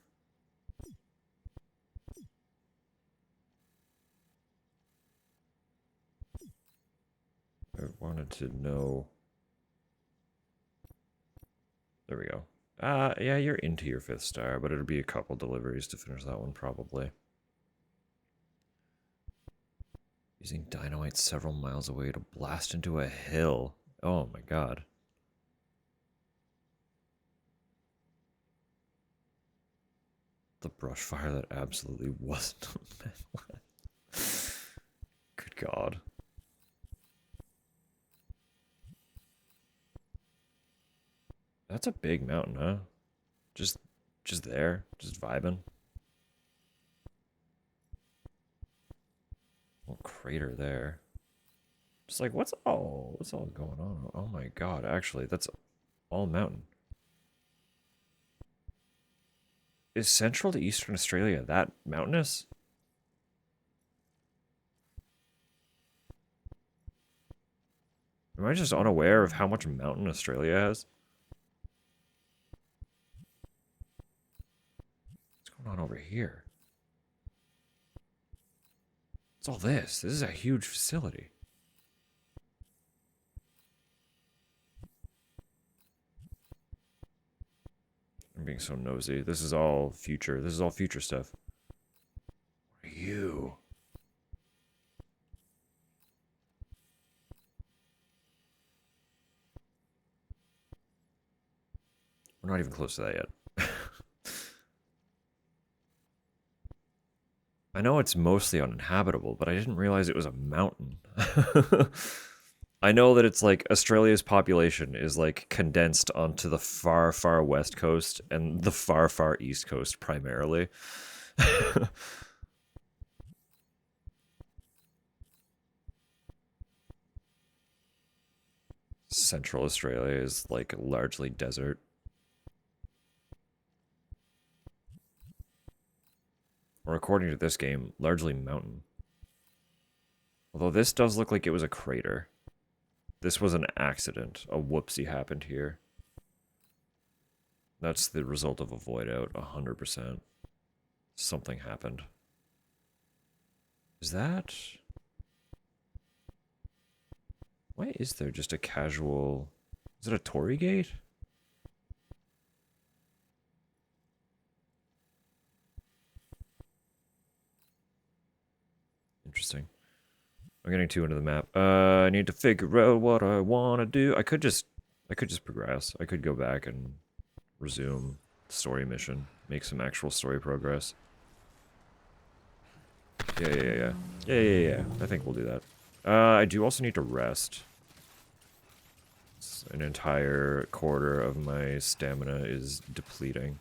I wanted to know. There we go. Yeah, you're into your 5th star, but it'll be a couple deliveries to finish that one, probably. Using dynamite several miles away to blast into a hill. Oh my god. The brush fire that absolutely wasn't. Good god. That's a big mountain, huh? Just there, just vibing. Little crater there. Just like, what's all going on? Oh my god, actually, that's all mountain. Is Central to Eastern Australia that mountainous? Am I just unaware of how much mountain Australia has? What's going on over here? What's all this? This is a huge facility. I'm being so nosy. This is all future. This is all future stuff. What are you? We're not even close to that yet. I know it's mostly uninhabitable, but I didn't realize it was a mountain. I know that it's like Australia's population is like condensed onto the far, far west coast and the far, far east coast primarily. Central Australia is like largely desert. Or according to this game, largely mountain. Although this does look like it was a crater. This was an accident. A whoopsie happened here. That's the result of a void out, 100%. Something happened. Is that... Why is there just a casual... Is it a Tory gate? Interesting. I'm getting too into the map. I need to figure out what I want to do. I could just progress. I could go back and resume the story mission, make some actual story progress. Yeah. I think we'll do that. I do also need to rest. An entire quarter of my stamina is depleting.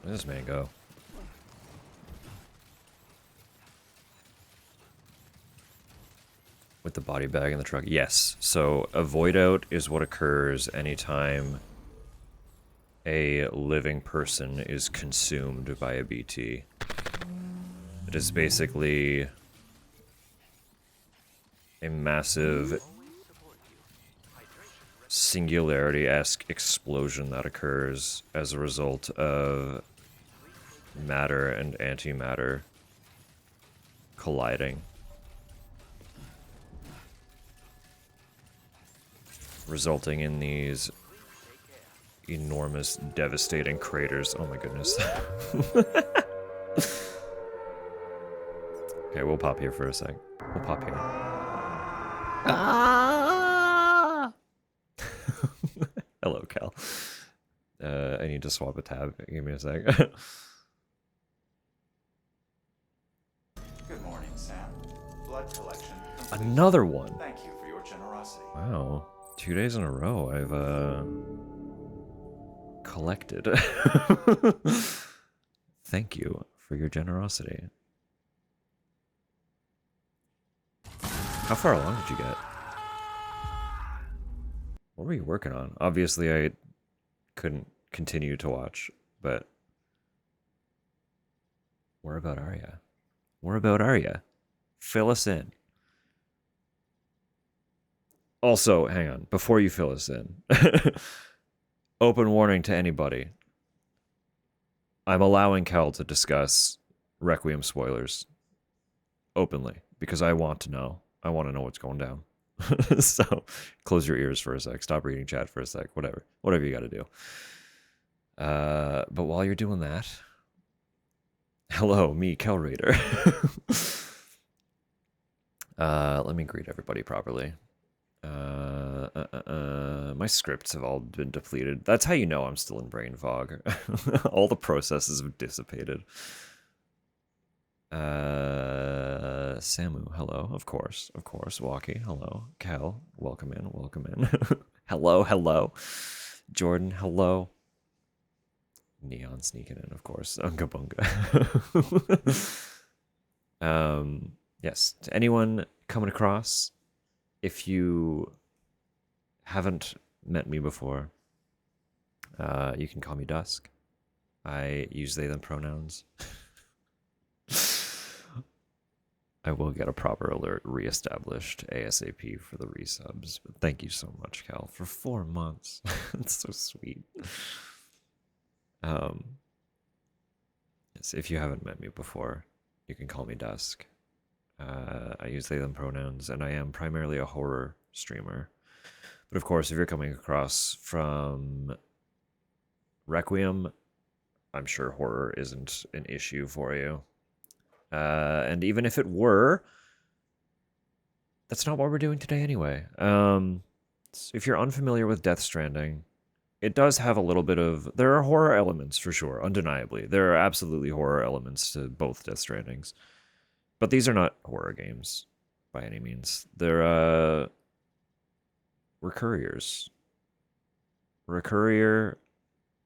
Where does this man go? With the body bag in the truck? Yes. So a void out is what occurs anytime a living person is consumed by a BT. It is basically a massive singularity-esque explosion that occurs as a result of matter and antimatter colliding, resulting in these enormous, devastating craters. Oh my goodness. Okay, we'll pop here for a sec. We'll pop here. Ah! Hello, Cal. I need to swap a tab. Give me a sec. Good morning, Sam. Blood collection complete. Another one. Thank you for your generosity. Wow. 2 days in a row I've collected. Thank you for your generosity. How far along did you get? What were you working on? Obviously I couldn't continue to watch, but where about are ya? Where about are ya? Fill us in. Also, hang on, before you fill us in. Open warning to anybody. I'm allowing Cal to discuss Requiem spoilers openly because I want to know. I want to know what's going down. So close your ears for a sec. Stop reading chat for a sec. Whatever you got to do. But while you're doing that, hello, me, Kel Raider. Let me greet everybody properly. My scripts have all been depleted. That's how you know I'm still in brain fog. All the processes have dissipated. Samu, hello, of course. Walkie, hello. Cal, welcome in. Hello. Jordan, hello. Neon sneaking in, of course. Unga bunga. Yes, to anyone coming across, if you haven't met me before, you can call me Dusk. I use they, them pronouns. I will get a proper alert reestablished ASAP for the resubs. But thank you so much, Cal, for 4 months. It's so sweet. Yes, if you haven't met me before, you can call me Dusk. I use they, them pronouns, and I am primarily a horror streamer. But of course, if you're coming across from Requiem, I'm sure horror isn't an issue for you. And even if it were, that's not what we're doing today anyway. If you're unfamiliar with Death Stranding, it does have a little bit of... There are horror elements, for sure, undeniably. There are absolutely horror elements to both Death Strandings. But these are not horror games, by any means. They're, we're couriers. We're a courier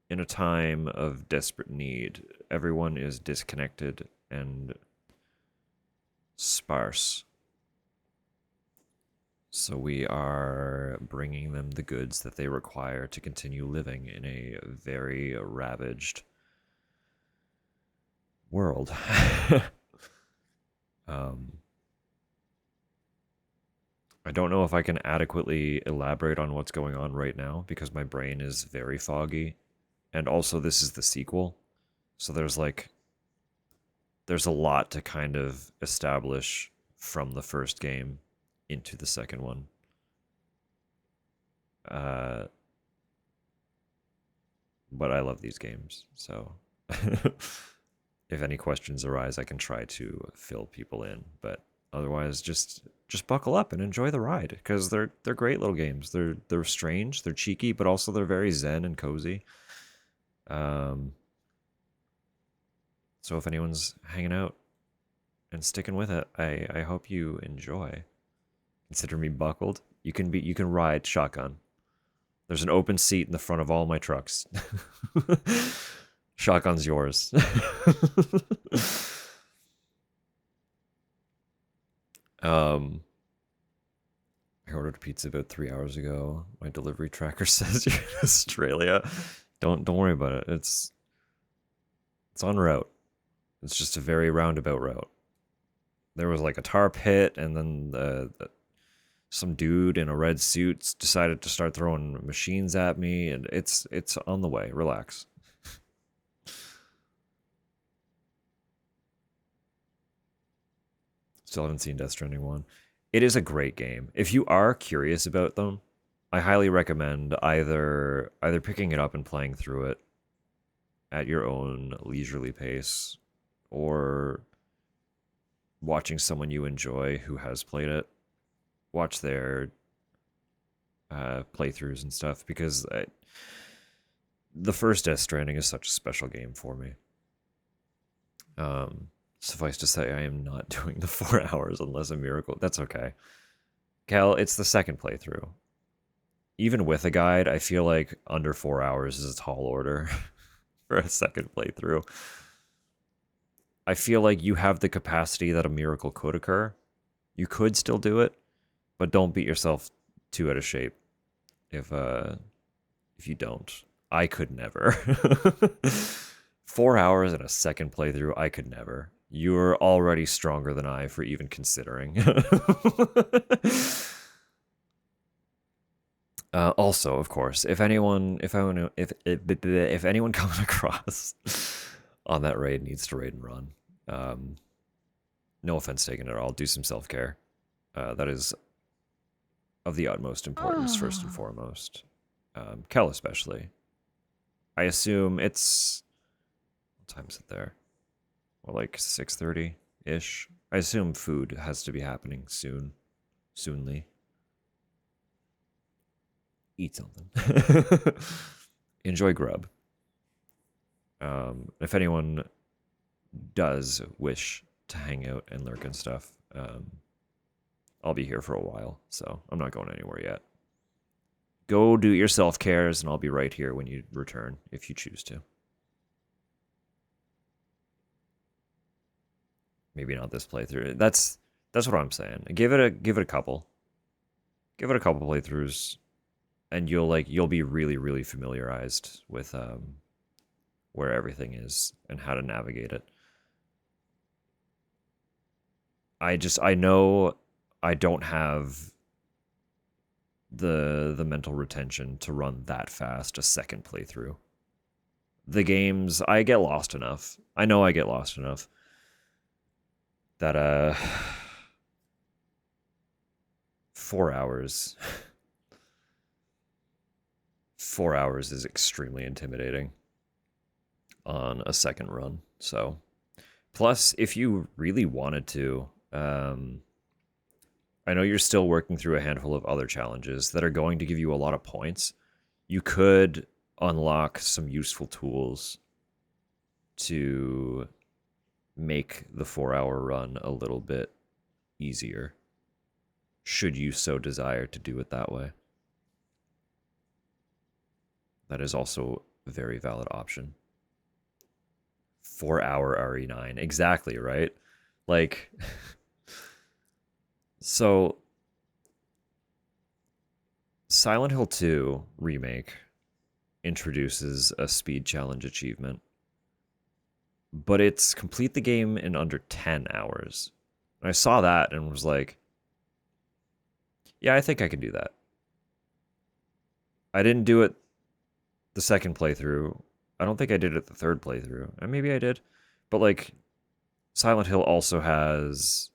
in a time of desperate need. Everyone is disconnected and sparse. So we are bringing them the goods that they require to continue living in a very ravaged world. I don't know if I can adequately elaborate on what's going on right now because my brain is very foggy. And also this is the sequel. So there's a lot to kind of establish from the first game into the second one. But I love these games, so if any questions arise, I can try to fill people in. But otherwise, just buckle up and enjoy the ride because they're great little games. They're strange, they're cheeky, but also they're very zen and cozy. So if anyone's hanging out and sticking with it, I hope you enjoy. Consider me buckled. You can ride shotgun. There's an open seat in the front of all my trucks. Shotgun's yours. I ordered a pizza about 3 hours ago. My delivery tracker says you're in Australia. Don't worry about it. It's en route. It's just a very roundabout route. There was like a tar pit, and then some dude in a red suit decided to start throwing machines at me, and it's on the way. Relax. Still haven't seen Death Stranding 1. It is a great game. If you are curious about them, I highly recommend either picking it up and playing through it at your own leisurely pace, or watching someone you enjoy who has played it, watch their playthroughs and stuff, because the first Death Stranding is such a special game for me. Suffice to say, I am not doing the 4 hours unless a miracle. That's okay. Cal, it's the second playthrough. Even with a guide, I feel like under 4 hours is a tall order for a second playthrough. I feel like you have the capacity that a miracle could occur. You could still do it, but don't beat yourself too out of shape if you don't. I could never. 4 hours and a second playthrough, I could never. You're already stronger than I for even considering. Also, of course, if anyone comes across on that raid needs to raid and run, no offense taken at all. Do some self-care. That is of the utmost importance, first and foremost. Kel especially. I assume it's... What time is it there? Well, like 6:30-ish. I assume food has to be happening soon. Soonly. Eat something. Enjoy grub. If anyone does wish to hang out and lurk and stuff, I'll be here for a while, so I'm not going anywhere yet. Go do your self-cares, and I'll be right here when you return, if you choose to. Maybe not this playthrough. That's what I'm saying. Give it a couple. Give it a couple playthroughs, and you'll be really, really familiarized with where everything is and how to navigate it. I know I don't have the mental retention to run that fast a second playthrough. The games, I get lost enough. I know I get lost enough that 4 hours 4 hours is extremely intimidating on a second run. So plus, if you really wanted to, I know you're still working through a handful of other challenges that are going to give you a lot of points. You could unlock some useful tools to make the 4-hour run a little bit easier, should you so desire to do it that way. That is also a very valid option. 4-hour RE9. Exactly, right? Like, so Silent Hill 2 Remake introduces a speed challenge achievement, but it's complete the game in under 10 hours. And I saw that and was like, yeah, I think I can do that. I didn't do it the second playthrough. I don't think I did it the third playthrough. And maybe I did. But like, Silent Hill also has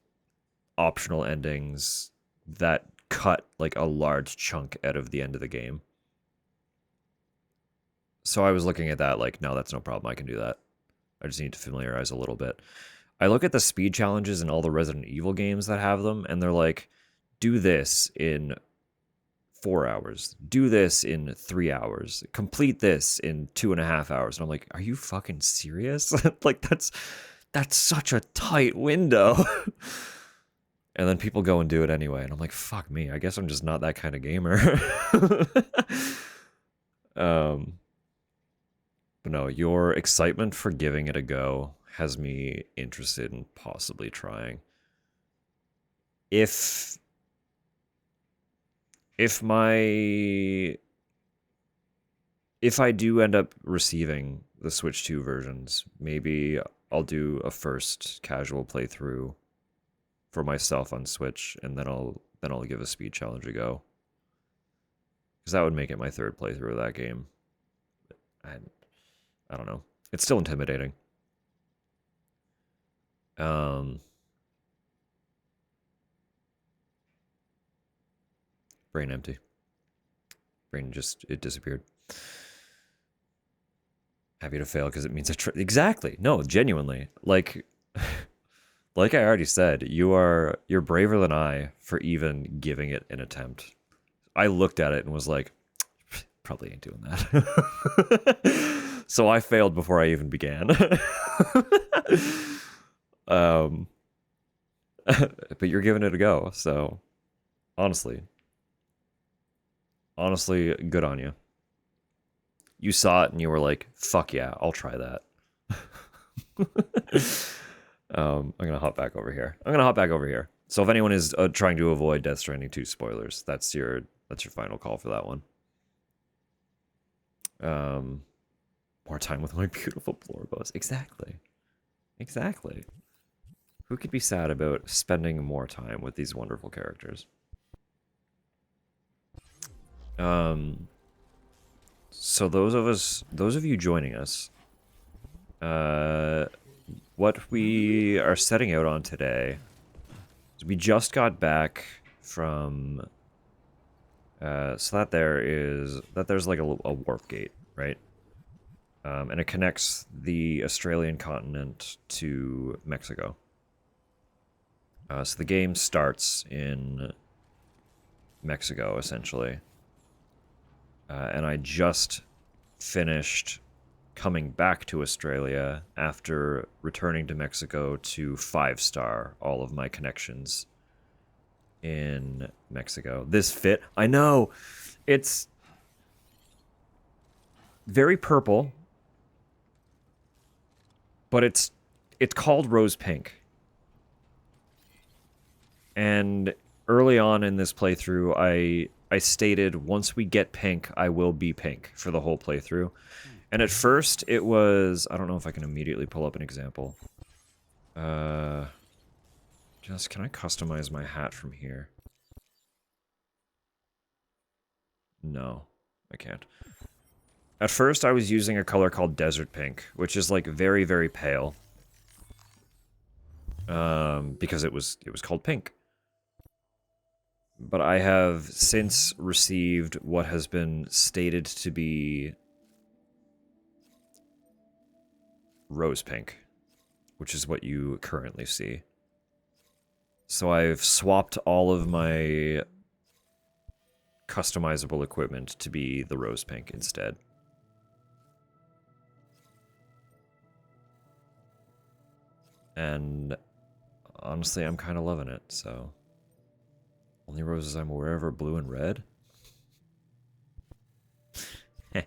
optional endings that cut like a large chunk out of the end of the game. So I was looking at that like, no, that's no problem. I can do that. I just need to familiarize a little bit. I look at the speed challenges in all the Resident Evil games that have them, and they're like, do this in 4 hours. Do this in 3 hours. Complete this in 2.5 hours. And I'm like, are you fucking serious? Like, that's such a tight window. And then people go and do it anyway. And I'm like, fuck me. I guess I'm just not that kind of gamer. But no, your excitement for giving it a go has me interested in possibly trying. If I do end up receiving the Switch 2 versions, maybe I'll do a first casual playthrough for myself on Switch, and then I'll give a speed challenge a go. Because that would make it my third playthrough of that game. I don't know. It's still intimidating. Brain empty. Brain it disappeared. Happy to fail because it means exactly. No, genuinely. Like, Like I already said, you're braver than I for even giving it an attempt. I looked at it and was like, probably ain't doing that. So I failed before I even began. um, but you're giving it a go, so honestly, good on you. You saw it and you were like, fuck yeah, I'll try that. I'm gonna hop back over here. So if anyone is trying to avoid Death Stranding 2 spoilers, that's your final call for that one. More time with my beautiful Plorbos. Exactly. Who could be sad about spending more time with these wonderful characters? So those of you joining us, what we are setting out on today is we just got back from, so there's like a warp gate, right? And it connects the Australian continent to Mexico. So the game starts in Mexico, essentially. And I just finished coming back to Australia after returning to Mexico to 5-star all of my connections in Mexico. This fit, I know, it's very purple, but it's called rose pink. And early on in this playthrough, I stated once we get pink, I will be pink for the whole playthrough. And at first, it was... I don't know if I can immediately pull up an example. Can I customize my hat from here? No, I can't. At first, I was using a color called Desert Pink, which is, like, very, very pale. Because it was called pink. But I have since received what has been stated to be rose pink, which is what you currently see. So I've swapped all of my customizable equipment to be the rose pink instead. And honestly, I'm kind of loving it, so... Only roses I'm aware of are blue and red. What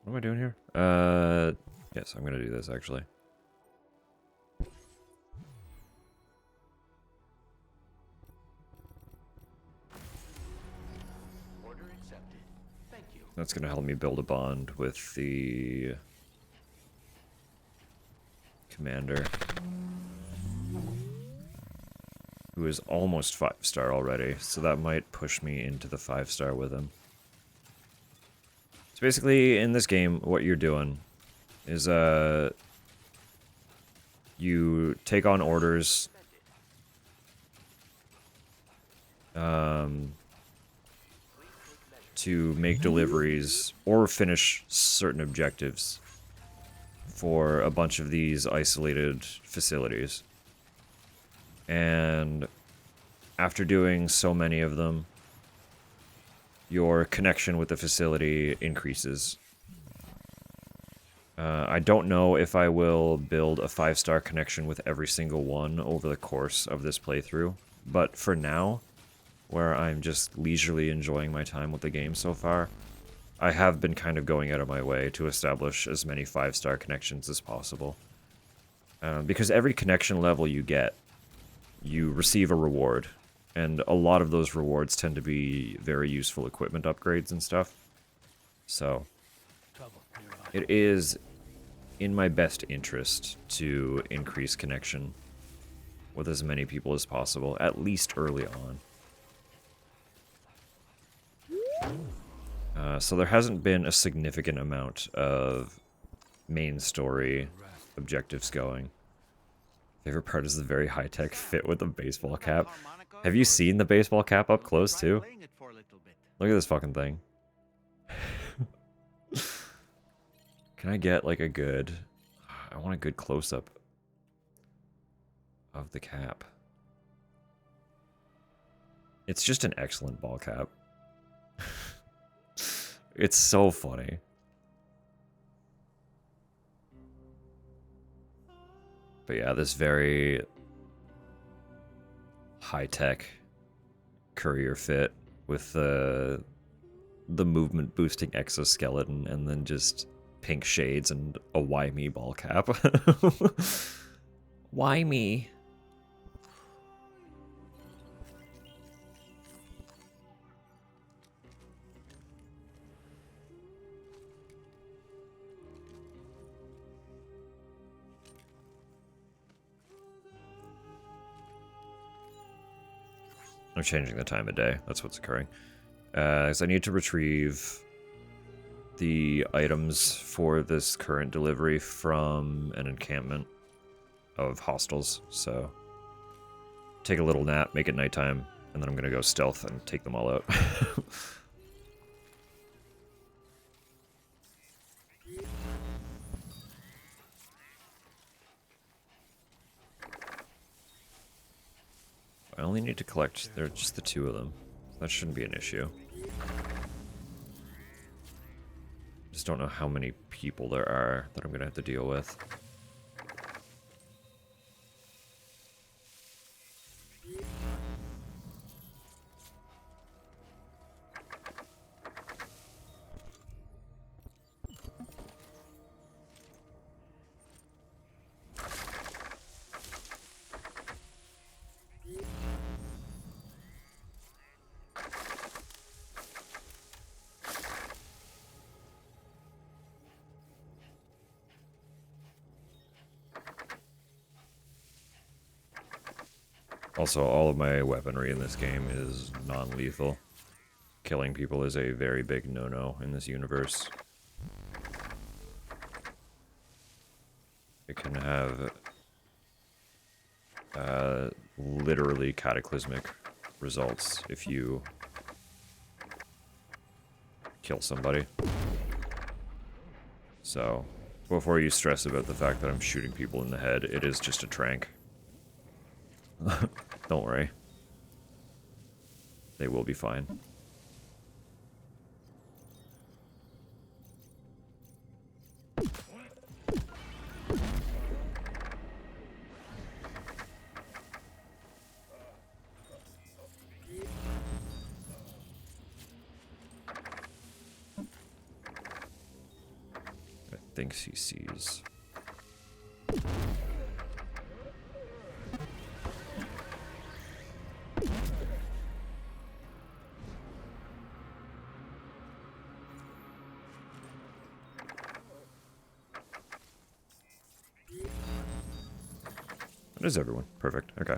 am I doing here? Yes, I'm gonna do this, actually. Order accepted. Thank you. That's gonna help me build a bond with the commander, who is almost 5-star already, so that might push me into the 5-star with him. So basically, in this game, what you're doing is, you take on orders, to make deliveries or finish certain objectives for a bunch of these isolated facilities. And after doing so many of them, your connection with the facility increases. I don't know if I will build a 5-star connection with every single one over the course of this playthrough, but for now, where I'm just leisurely enjoying my time with the game so far, I have been kind of going out of my way to establish as many 5-star connections as possible. Because every connection level you get, you receive a reward, and a lot of those rewards tend to be very useful equipment upgrades and stuff. So, Trouble nearby. it is in my best interest to increase connection with as many people as possible, at least early on. So there hasn't been a significant amount of main story objectives going. Favorite part is the very high-tech fit with the baseball cap. Have you seen the baseball cap up close too? Look at this fucking thing. Can I get like a good... I want a good close-up of the cap. It's just an excellent ball cap. It's so funny. But yeah, this very high-tech courier fit with the movement boosting exoskeleton and then just pink shades and a why me ball cap. Why me? I'm changing the time of day. That's what's occurring. So I need to retrieve the items for this current delivery from an encampment of hostiles. So take a little nap, make it nighttime, and then I'm gonna go stealth and take them all out. I only need to collect, they're just the 2 of them. That shouldn't be an issue. Just don't know how many people there are that I'm gonna have to deal with. Also, all of my weaponry in this game is non-lethal. Killing people is a very big no-no in this universe. It can have literally cataclysmic results if you kill somebody. So, before you stress about the fact that I'm shooting people in the head, it is just a trank. Don't worry. They will be fine. Thinks he sees. That is everyone. Perfect. Okay.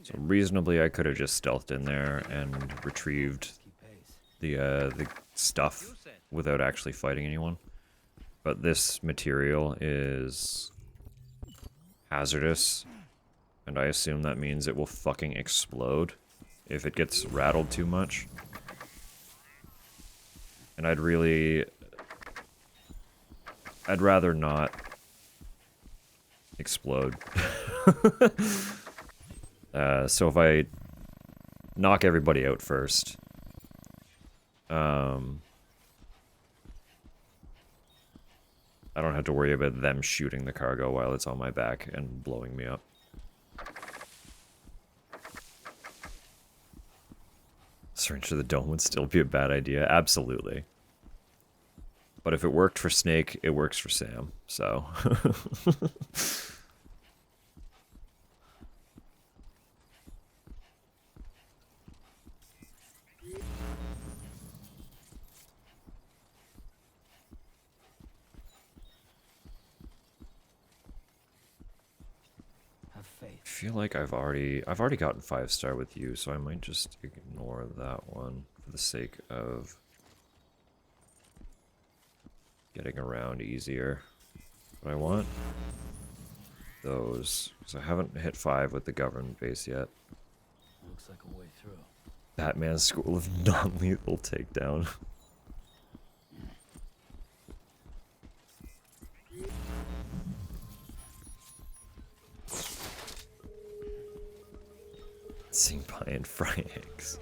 So reasonably, I could have just stealthed in there and retrieved the stuff without actually fighting anyone. But this material is hazardous, and I assume that means it will fucking explode if it gets rattled too much. And I'd rather not explode. So if I knock everybody out first, I don't have to worry about them shooting the cargo while it's on my back and blowing me up. Syringe to the dome would still be a bad idea, absolutely. But if it worked for Snake, it works for Sam, so... Have faith. I feel like I've already gotten 5-star with you, so I might just ignore that one for the sake of getting around easier. But I want those, because I haven't hit 5 with the government base yet. Looks like a way through. Batman's School of Non-Lethal Takedown. Sing pie and fry eggs.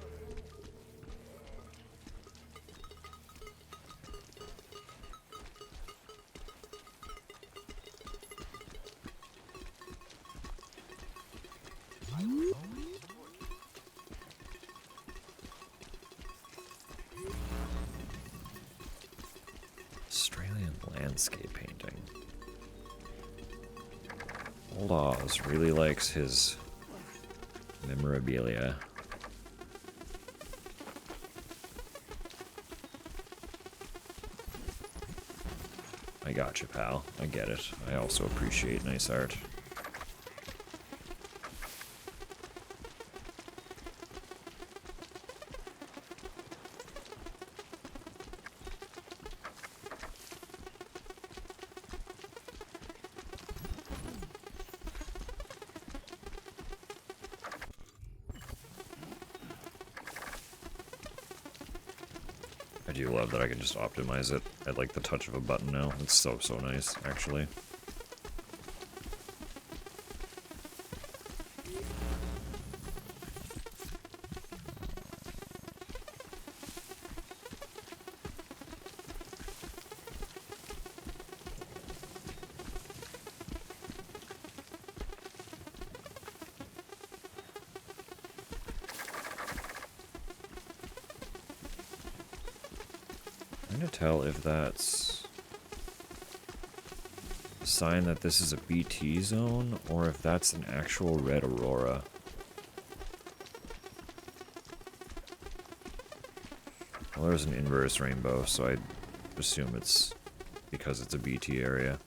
Australian landscape painting. Old Oz really likes his memorabilia. I got you, pal. I get it. I also appreciate nice art. I do love that I can just optimize it at like the touch of a button now. It's so nice, actually. I'm trying to tell if that's a sign that this is a BT zone or if that's an actual red aurora. Well, there's an inverse rainbow, so I assume it's because it's a BT area.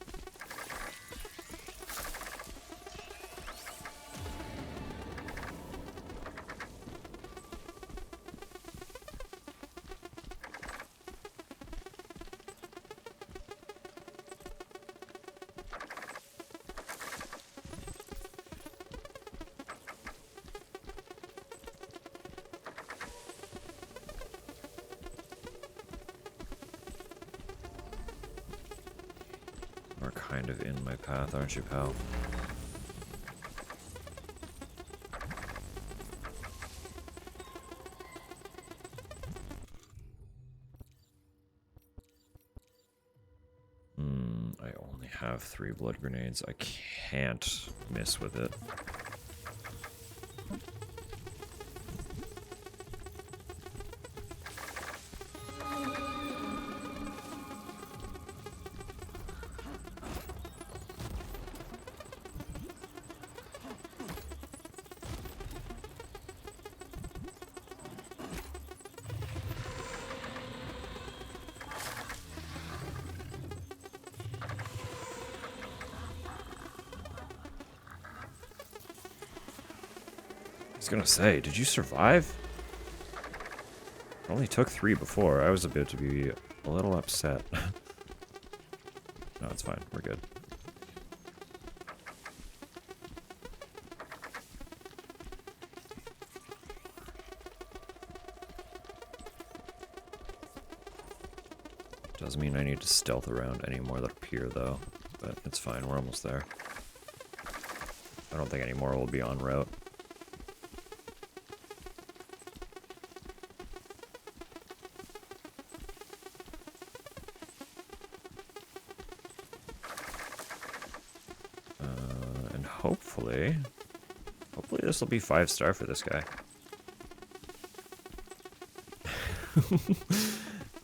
Are kind of in my path, aren't you, pal? I only have 3 blood grenades. I can't miss with it. I was gonna say, did you survive? I only took 3 before. I was about to be a little upset. No, it's fine. We're good. Doesn't mean I need to stealth around any more that appear, though. But it's fine. We're almost there. I don't think any more will be en route. And hopefully this will be 5-star for this guy.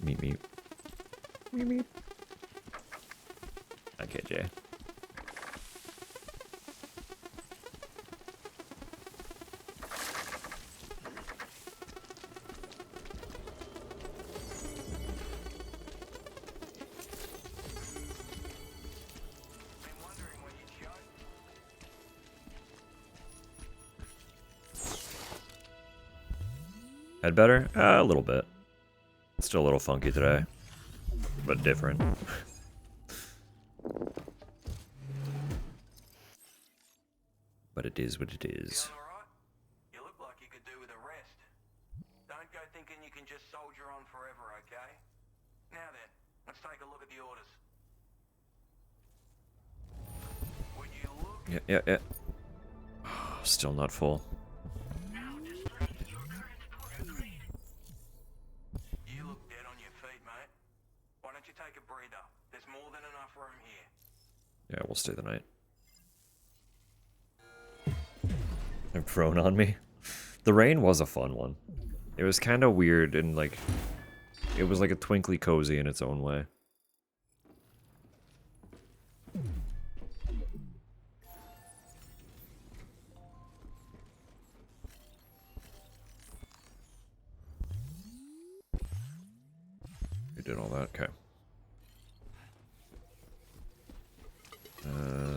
Meep meep. Meep meep. Okay, Jay. Head better? A little bit. Still a little funky today, but different. But it is what it is. Feeling alright? You look like you could do with a rest. Don't go thinking you can just soldier on forever, okay? Now then, let's take a look at the orders. Would you look? Yeah. Still not full. You look dead on your feet, mate. Why don't you take a breather? There's more than enough room here. Yeah, we'll stay the night. They're prone on me. The rain was a fun one. It was kind of weird and like, it was like a twinkly cozy in its own way. We did all that, okay.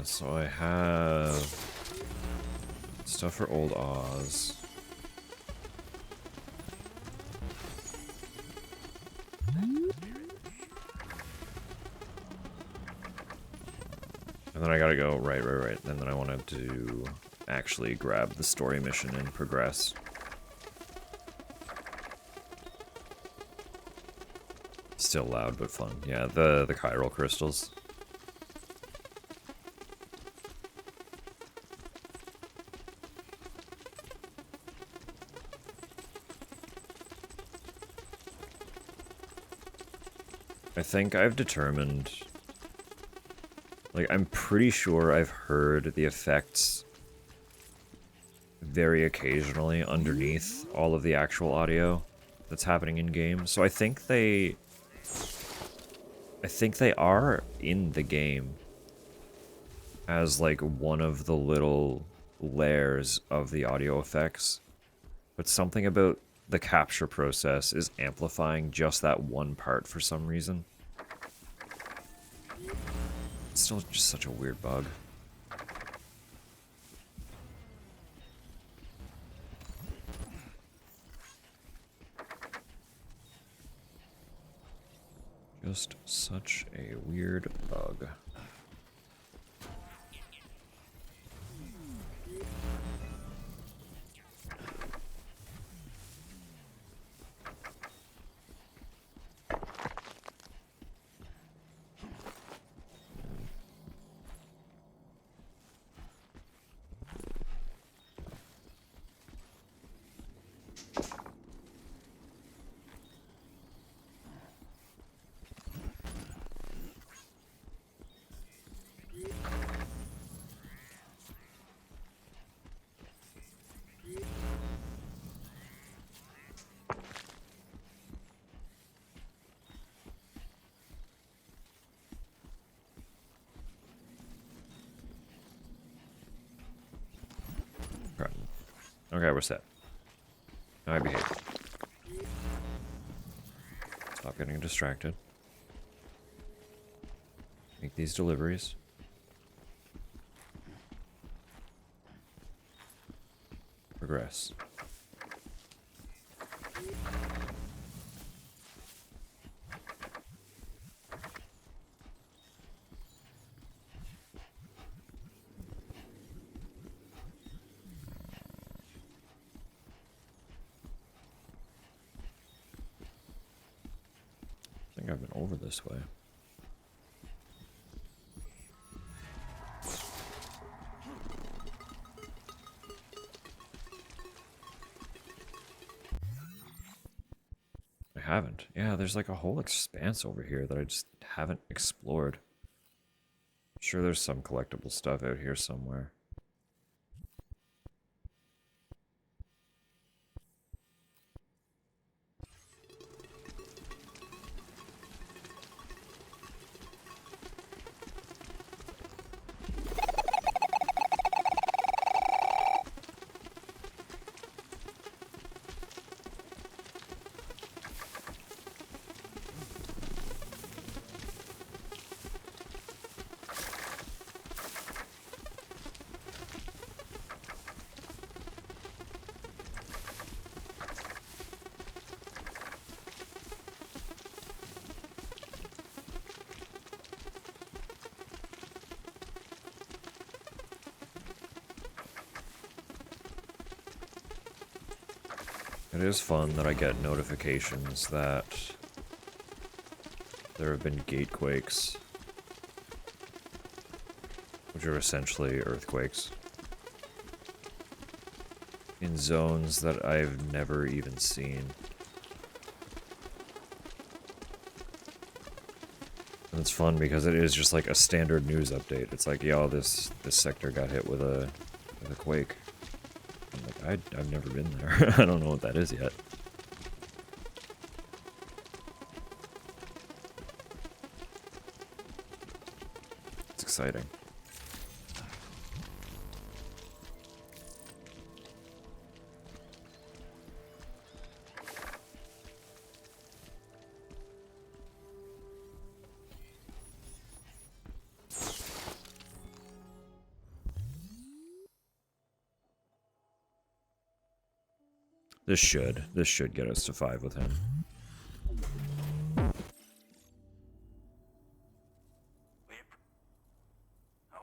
So I have stuff for Old Oz. And then I gotta go, right. And then I wanted to actually grab the story mission and progress. Still loud, but fun. Yeah, the chiral crystals. I think I've determined, like, I'm pretty sure I've heard the effects very occasionally underneath all of the actual audio that's happening in game. So I think they are in the game as like one of the little layers of the audio effects, but something about the capture process is amplifying just that one part for some reason. It's still just such a weird bug. Just such a weird bug. Okay, we're set. Now I behave. Stop getting distracted. Make these deliveries. Progress. I think I've been over this way. I haven't. Yeah, there's like a whole expanse over here that I just haven't explored. I'm sure there's some collectible stuff out here somewhere. It is fun that I get notifications that there have been gatequakes, which are essentially earthquakes, in zones that I've never even seen. And it's fun because it is just like a standard news update. It's like, yo, this sector got hit with a quake. I'm like, I've never been there. I don't know what that is yet. It's exciting. This should get us to 5 with him. I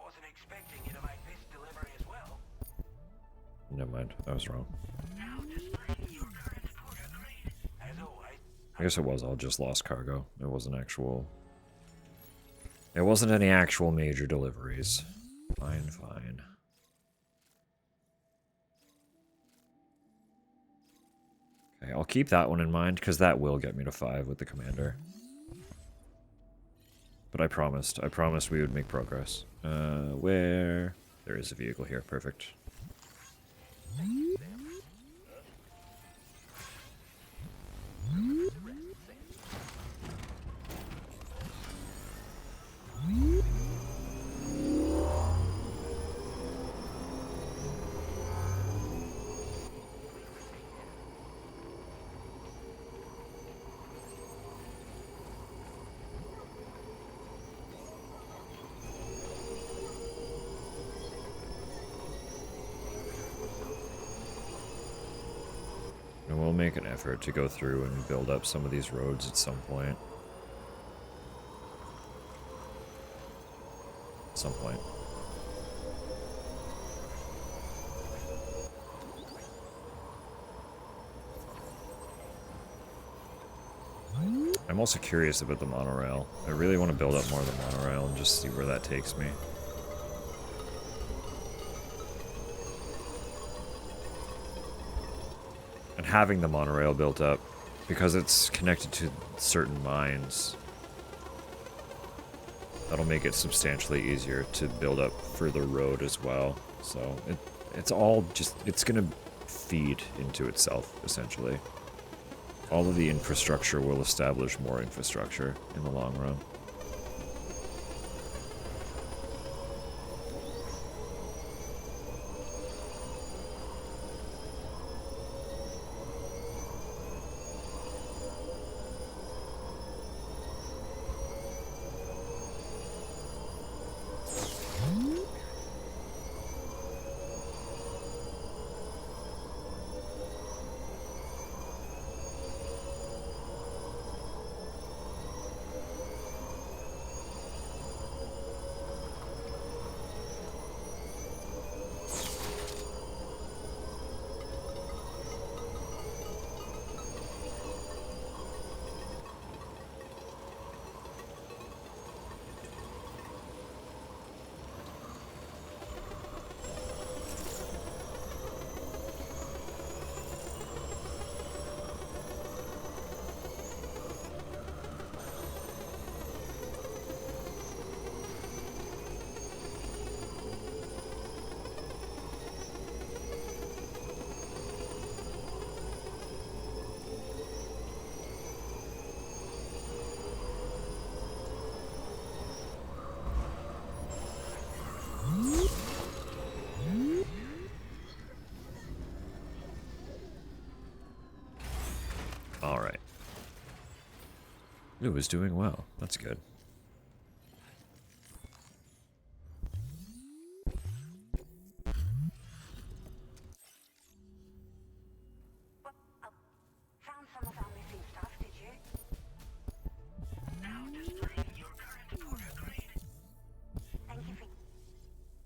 wasn't expecting you to make this delivery as well. Never mind, I was wrong. As always, I guess it was all just lost cargo. It wasn't actual... There wasn't any actual major deliveries. Fine, fine. Okay, I'll keep that one in mind, because that will get me to 5 with the commander. But I promised we would make progress. Where? There is a vehicle here, perfect. And we'll make an effort to go through and build up some of these roads at some point. At some point. I'm also curious about the monorail. I really want to build up more of the monorail and just see where that takes me. And having the monorail built up, because it's connected to certain mines, that'll make it substantially easier to build up for the road as well. So it's all just, it's gonna feed into itself, essentially. All of the infrastructure will establish more infrastructure in the long run. Alright. Lou is doing well. That's good. Found some of our missing stuff, did you? now displaying your current order grade. Thank you for...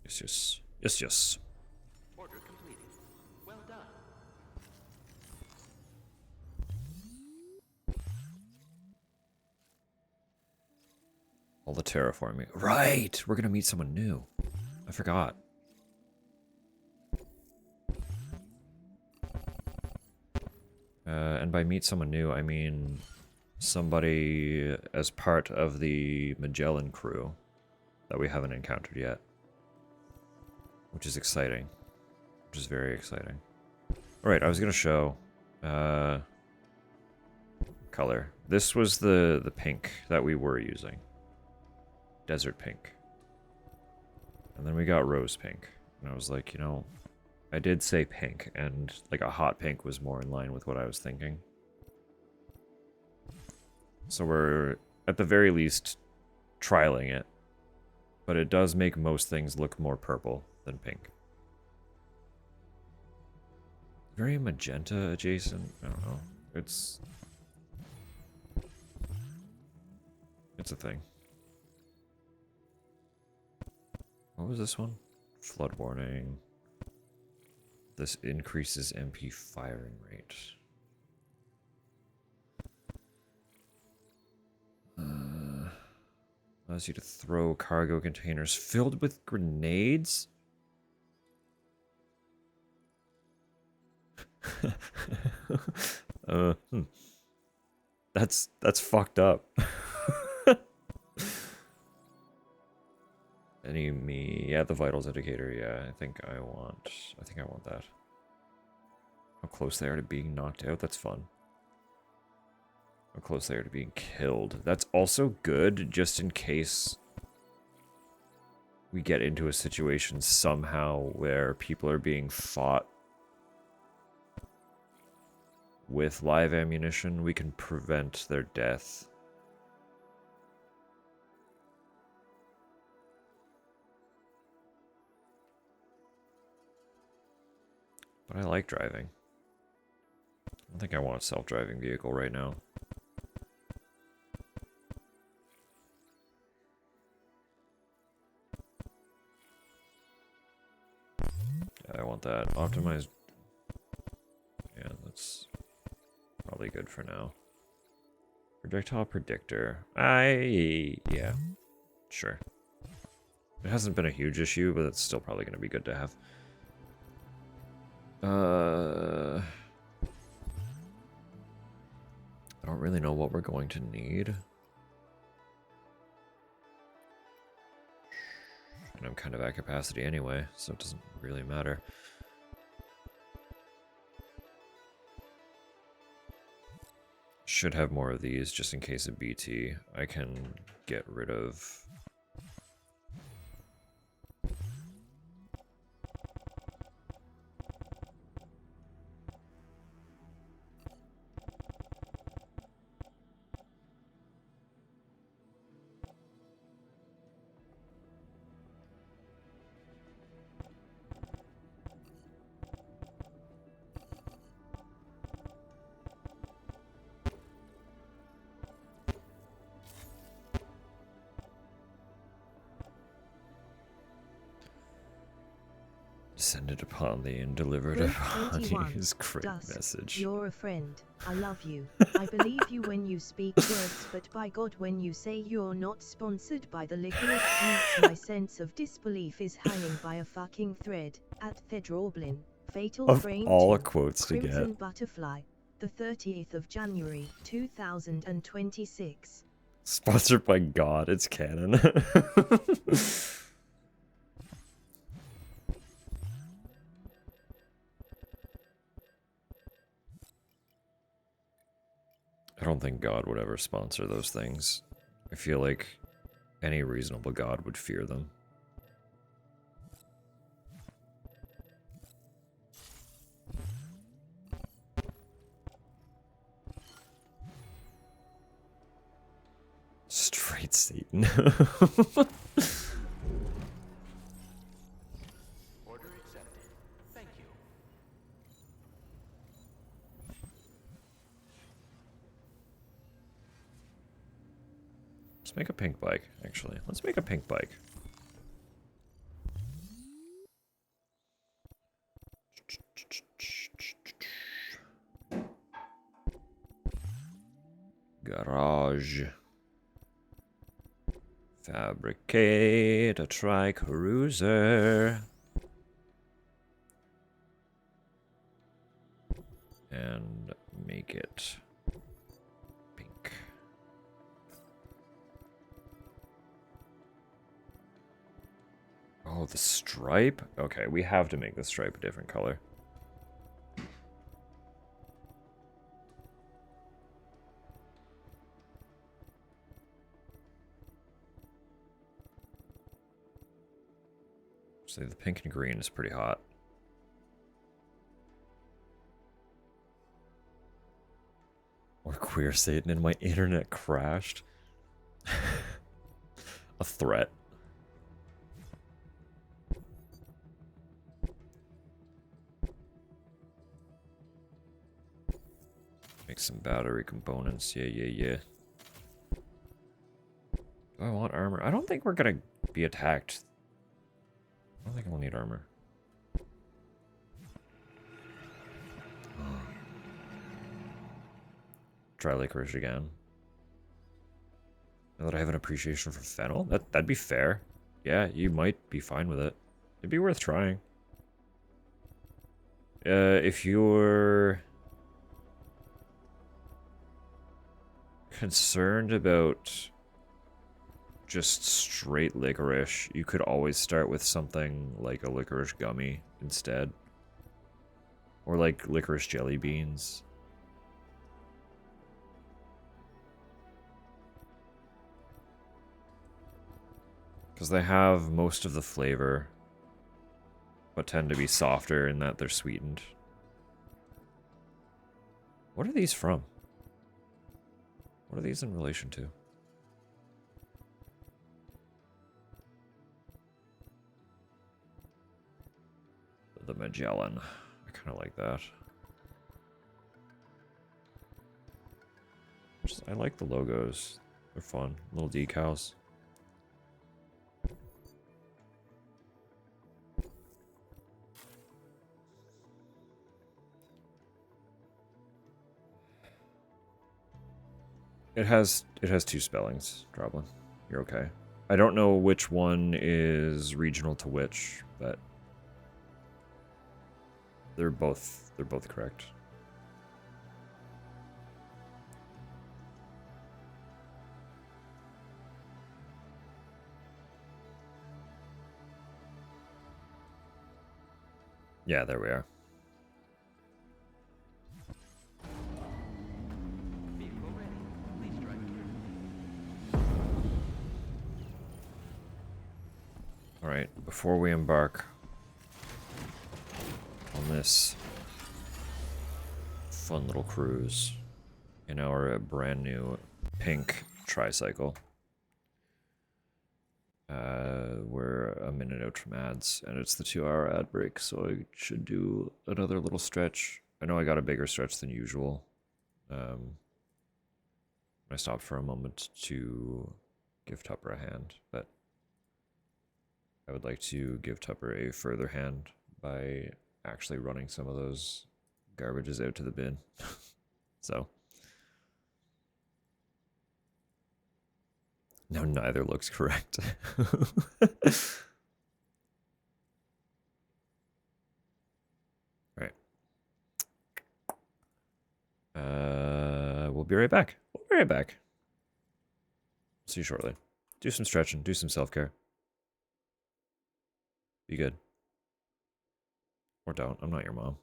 Yes, yes. Yes, yes. Order completed. Well done. All the terraforming. Right! We're gonna meet someone new. I forgot. And by meet someone new, I mean somebody as part of the Magellan crew that we haven't encountered yet. Which is exciting. Which is very exciting. Alright, I was gonna show color. This was the pink that we were using. Desert pink. And then we got rose pink. And I was like, you know, I did say pink, and like a hot pink was more in line with what I was thinking. So we're, at the very least, trialing it. But it does make most things look more purple than pink. Very magenta adjacent. I don't know. It's a thing. What was this one? Flood warning. This increases MP firing rate. Allows you to throw cargo containers filled with grenades? That's fucked up. Yeah, the vitals indicator, yeah, I think I want that. How close they are to being knocked out, that's fun. How close they are to being killed. That's also good, just in case we get into a situation somehow where people are being fought with live ammunition, we can prevent their death. But I like driving. I don't think I want a self-driving vehicle right now. Yeah, I want that. Optimized. Yeah, that's probably good for now. Projectile predictor. Yeah. Sure. It hasn't been a huge issue, but it's still probably going to be good to have. I don't really know what we're going to need. And I'm kind of at capacity anyway, so it doesn't really matter. Should have more of these just in case of BT. I can get rid of... Descended upon thee and delivered Quote upon 21. his great Dusk, message. You're a friend. I love you. I believe you when you speak words, but by God, when you say you're not sponsored by the licorice juice, my sense of disbelief is hanging by a fucking thread. At Fedroblin, Fatal Of Frame all 2, quotes to Crimson get. Butterfly, the 30th of January, 2026. Sponsored by God, it's canon. I don't think God would ever sponsor those things. I feel like any reasonable God would fear them. Straight Satan. Order accepted. Thank you. Let's make a pink bike, actually. Let's make a pink bike. Garage. Fabricate a tri-cruiser. And make it pink. Oh, the stripe? Okay, we have to make the stripe a different color. So the pink and green is pretty hot. Or queer Satan and my internet crashed. A threat. Make some battery components. Yeah, yeah, yeah. Do I want armor? I don't think we're gonna be attacked. I don't think we'll need armor. Try licorice again. Now that I have an appreciation for fennel, that'd be fair. Yeah, you might be fine with it. It'd be worth trying. If you're concerned about just straight licorice, you could always start with something like a licorice gummy instead. Or like licorice jelly beans. Because they have most of the flavor, but tend to be softer in that they're sweetened. What are these from? What are these in relation to? The Magellan. I kind of like that. I like the logos. They're fun. Little decals. It has two spellings, Droblin. You're okay. I don't know which one is regional to which, but they're both correct. Yeah, there we are. Alright, before we embark on this fun little cruise in our brand new pink tricycle, we're a minute out from ads, and it's the 2-hour ad break, so I should do another little stretch. I know I got a bigger stretch than usual. I stopped for a moment to give Tupper a hand, but I would like to give Tupper a further hand by actually running some of those garbages out to the bin. So no, neither looks correct. All right. We'll be right back. We'll be right back. See you shortly. Do some stretching. Do some self-care. Be good. Or don't. I'm not your mom.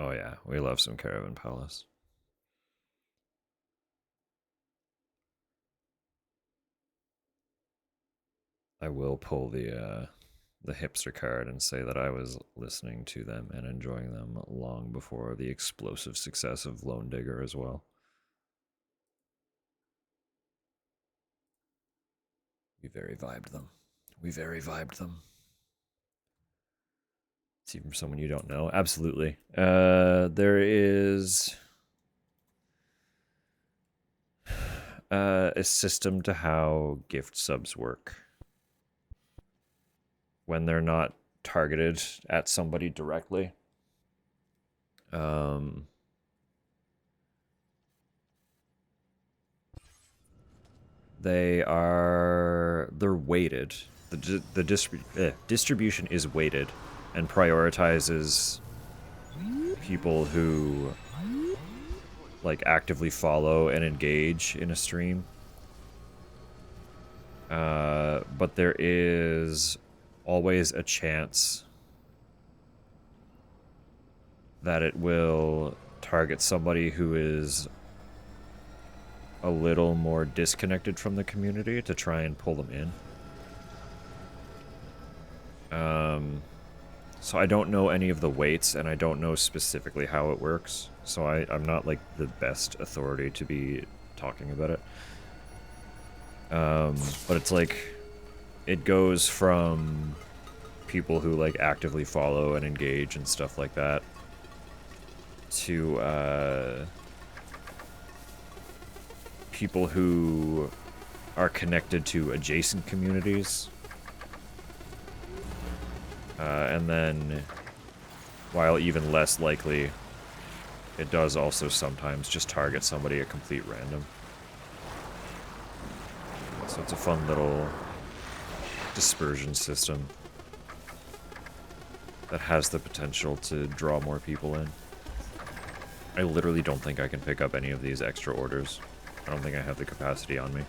Oh yeah, we love some Caravan Palace. I will pull the hipster card and say that I was listening to them and enjoying them long before the explosive success of Lone Digger as well. We very vibed them. We very vibed them. See from someone you don't know. Absolutely. There is a system to how gift subs work when they're not targeted at somebody directly. They're weighted. The distribution is weighted and prioritizes people who like actively follow and engage in a stream. But there is always a chance that it will target somebody who is a little more disconnected from the community to try and pull them in. So I don't know any of the weights, and I don't know specifically how it works. So I'm not like the best authority to be talking about it. But it's like it goes from people who like actively follow and engage and stuff like that to people who are connected to adjacent communities. And then, while even less likely, it does also sometimes just target somebody at complete random. So it's a fun little dispersion system that has the potential to draw more people in. I literally don't think I can pick up any of these extra orders. I don't think I have the capacity on me.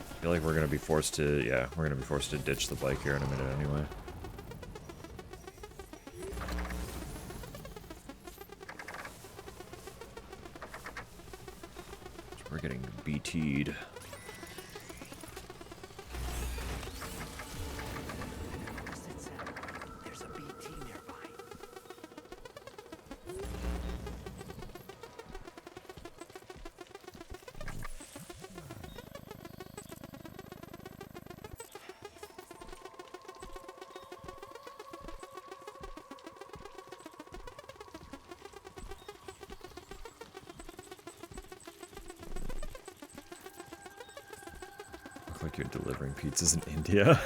I feel like we're gonna be forced to, yeah, we're gonna be forced to ditch the bike here in a minute anyway. So we're getting BT'd. There's a BT nearby. Look like you're delivering pizzas in India.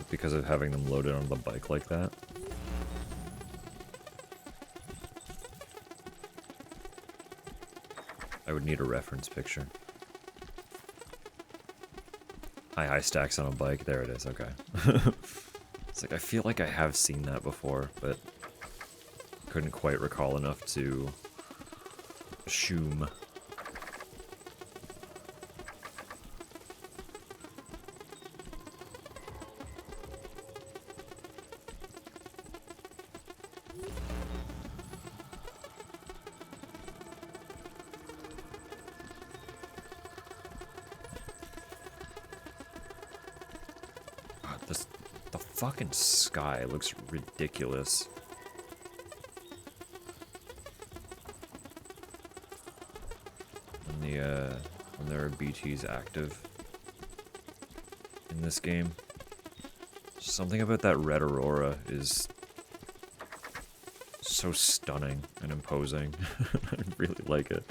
Because of having them loaded on the bike like that. I would need a reference picture. High stacks on a bike. There it is. Okay. It's like I feel like I have seen that before, but couldn't quite recall enough to assume. The fucking sky looks ridiculous. When there are BTs active in this game. Something about that red aurora is so stunning and imposing. I really like it.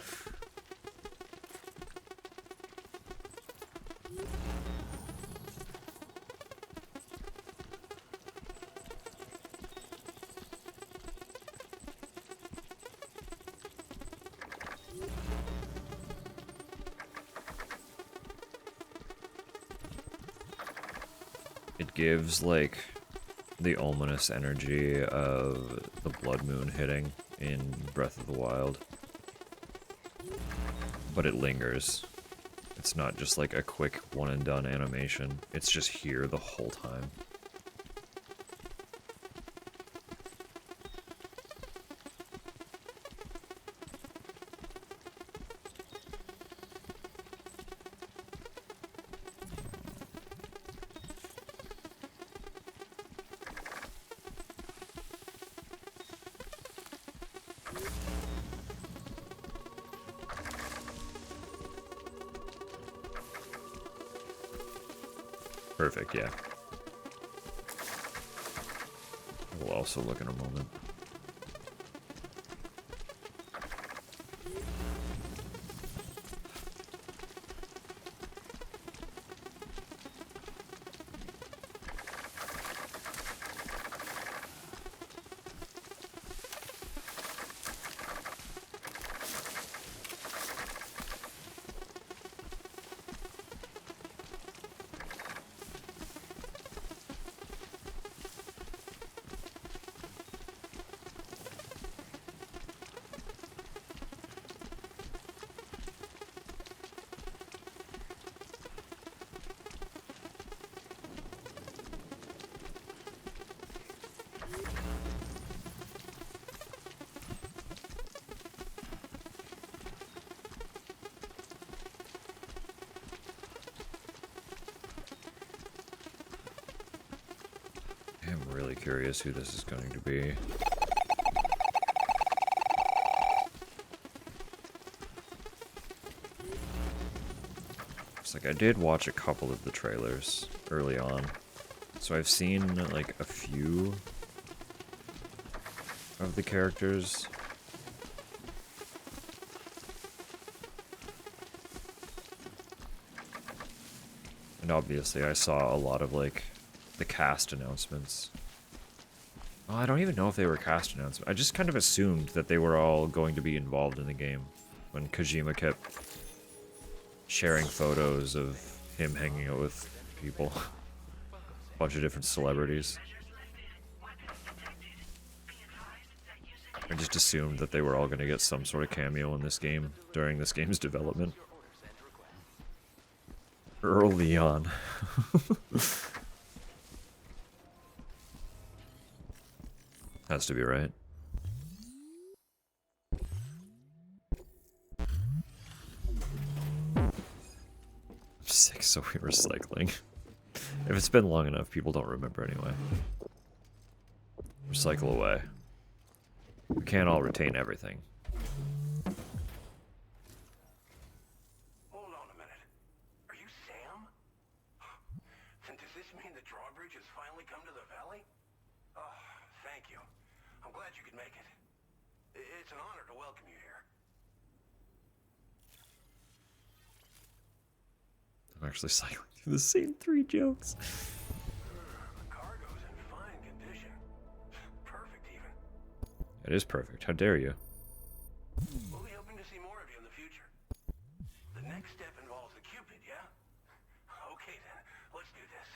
It gives, like, the ominous energy of the blood moon hitting in Breath of the Wild. But it lingers. It's not just like a quick one and done animation. It's just here the whole time. Perfect, yeah. We'll also look in a moment. I'm really curious who this is going to be. It's like I did watch a couple of the trailers early on, so I've seen like a few of the characters. And obviously I saw a lot of like the cast announcements. Well, I don't even know if they were cast announcements. I just kind of assumed that they were all going to be involved in the game when Kojima kept sharing photos of him hanging out with people. A bunch of different celebrities. I just assumed that they were all going to get some sort of cameo in this game during this game's development. Early on. Has to be right. I'm sick, so we're recycling. If it's been long enough, people don't remember anyway. Recycle away. We can't all retain everything. Hold on a minute. Are you Sam? Then does this mean the drawbridge has finally come to the valley? Oh, thank you. I'm glad you could make it. It's an honor to welcome you here. I'm actually cycling through the same 3 jokes. The cargo's in fine condition. Perfect, even. It is perfect. How dare you? We'll be hoping to see more of you in the future. The next step involves the Cupid, yeah? Okay then, let's do this.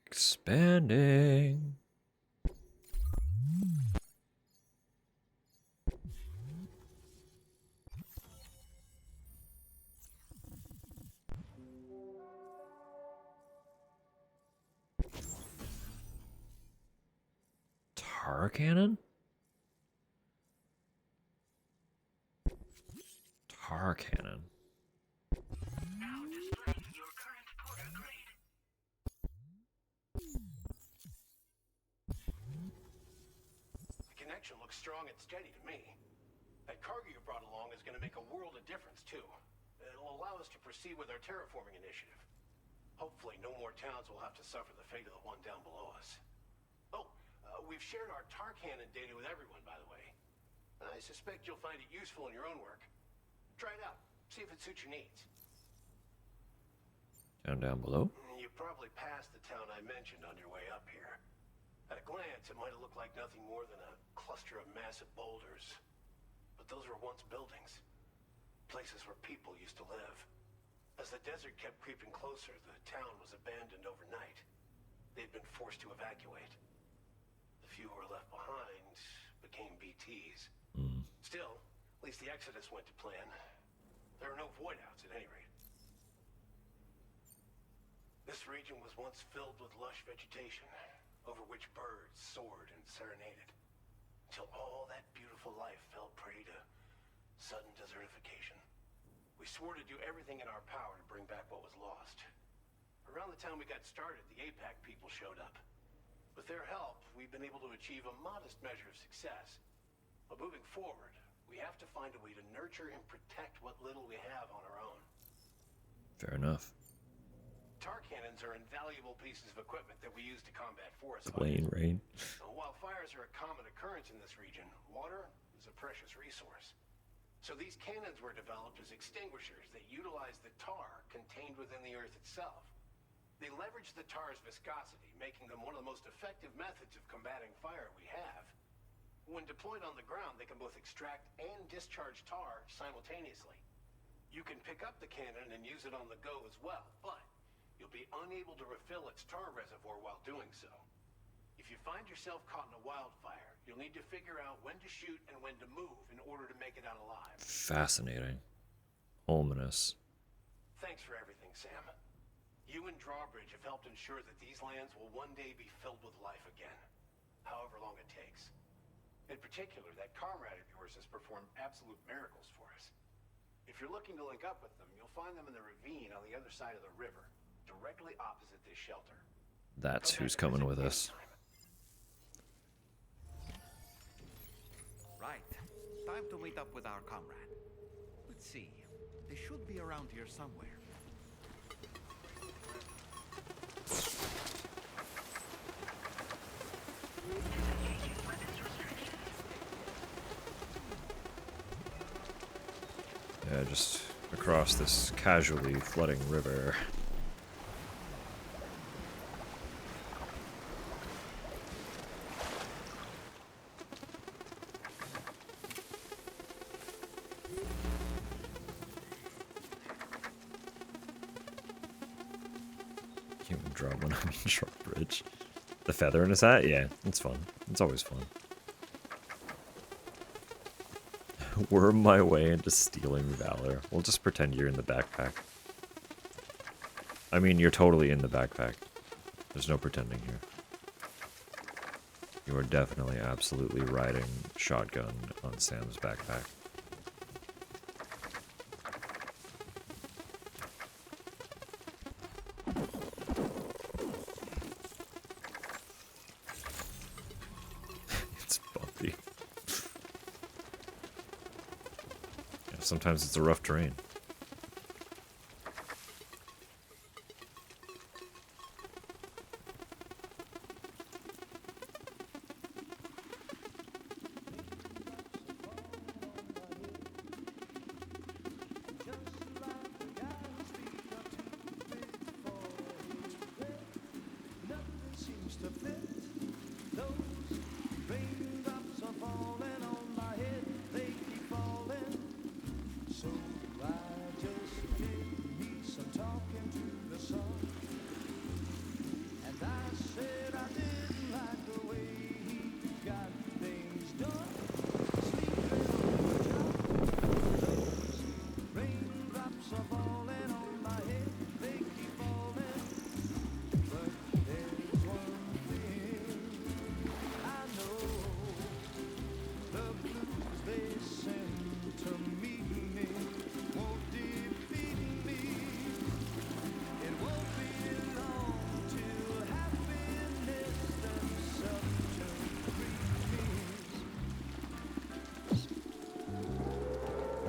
Expanding. Tar cannon? Tar cannon. Now displaying your current porter grade. The connection looks strong and steady to me. That cargo you brought along is going to make a world of difference, too. It'll allow us to proceed with our terraforming initiative. Hopefully, no more towns will have to suffer the fate of the one down below us. Oh, we've shared our tar cannon data with everyone, by the way. I suspect you'll find it useful in your own work. Try it out. See if it suits your needs. Down below. You probably passed the town I mentioned on your way up here. At a glance, it might have looked like nothing more than a cluster of massive boulders. But those were once buildings. Places where people used to live. As the desert kept creeping closer, the town was abandoned overnight. They'd been forced to evacuate. The few who were left behind became BTs. Still, at least the exodus went to plan. There are no void-outs at any rate. This region was once filled with lush vegetation, over which birds soared and serenaded, until all that beautiful life fell prey to sudden desertification. We swore to do everything in our power to bring back what was lost. Around the time we got started, the APAC people showed up. With their help, we've been able to achieve a modest measure of success. But moving forward, we have to find a way to nurture and protect what little we have on our own. Fair enough. Tar cannons are invaluable pieces of equipment that we use to combat forest Dwayne fires. Rain. While fires are a common occurrence in this region, water is a precious resource. So these cannons were developed as extinguishers that utilize the tar contained within the earth itself. They leverage the tar's viscosity, making them one of the most effective methods of combating fire we have. When deployed on the ground, they can both extract and discharge tar simultaneously. You can pick up the cannon and use it on the go as well, but you'll be unable to refill its tar reservoir while doing so. If you find yourself caught in a wildfire, you'll need to figure out when to shoot and when to move in order to make it out alive. Fascinating. Ominous. Thanks for everything, Sam. You and Drawbridge have helped ensure that these lands will one day be filled with life again, however long it takes. In particular, that comrade of yours has performed absolute miracles for us. If you're looking to link up with them, you'll find them in the ravine on the other side of the river, directly opposite this shelter. That's who's coming with us. Right. Time to meet up with our comrade. Let's see. They should be around here somewhere. Yeah, just across this casually flooding river. Can't even draw one on Drawbridge. The feather in his hat? Yeah, it's fun. It's always fun. Worm my way into stealing Valor. We'll just pretend you're in the backpack. I mean, you're totally in the backpack. There's no pretending here. You are definitely, absolutely riding shotgun on Sam's backpack. It's bumpy. Yeah, sometimes it's a rough terrain.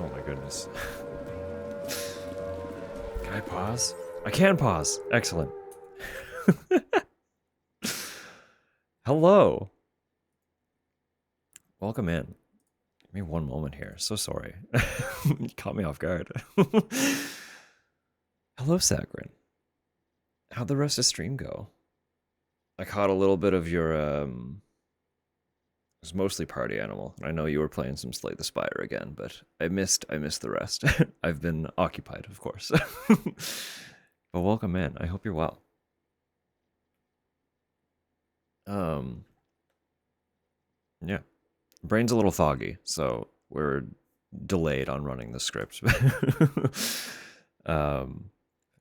Oh my goodness. Can I pause? I can pause. Excellent. Hello. Welcome in. Give me one moment here. So sorry. You caught me off guard. Hello, Saccharin. How'd the rest of stream go? I caught a little bit of your it was mostly Party Animal. I know you were playing some Slay the Spire again, but I missed the rest. I've been occupied, of course. But welcome in. I hope you're well. Yeah. Brain's a little foggy, so we're delayed on running the script.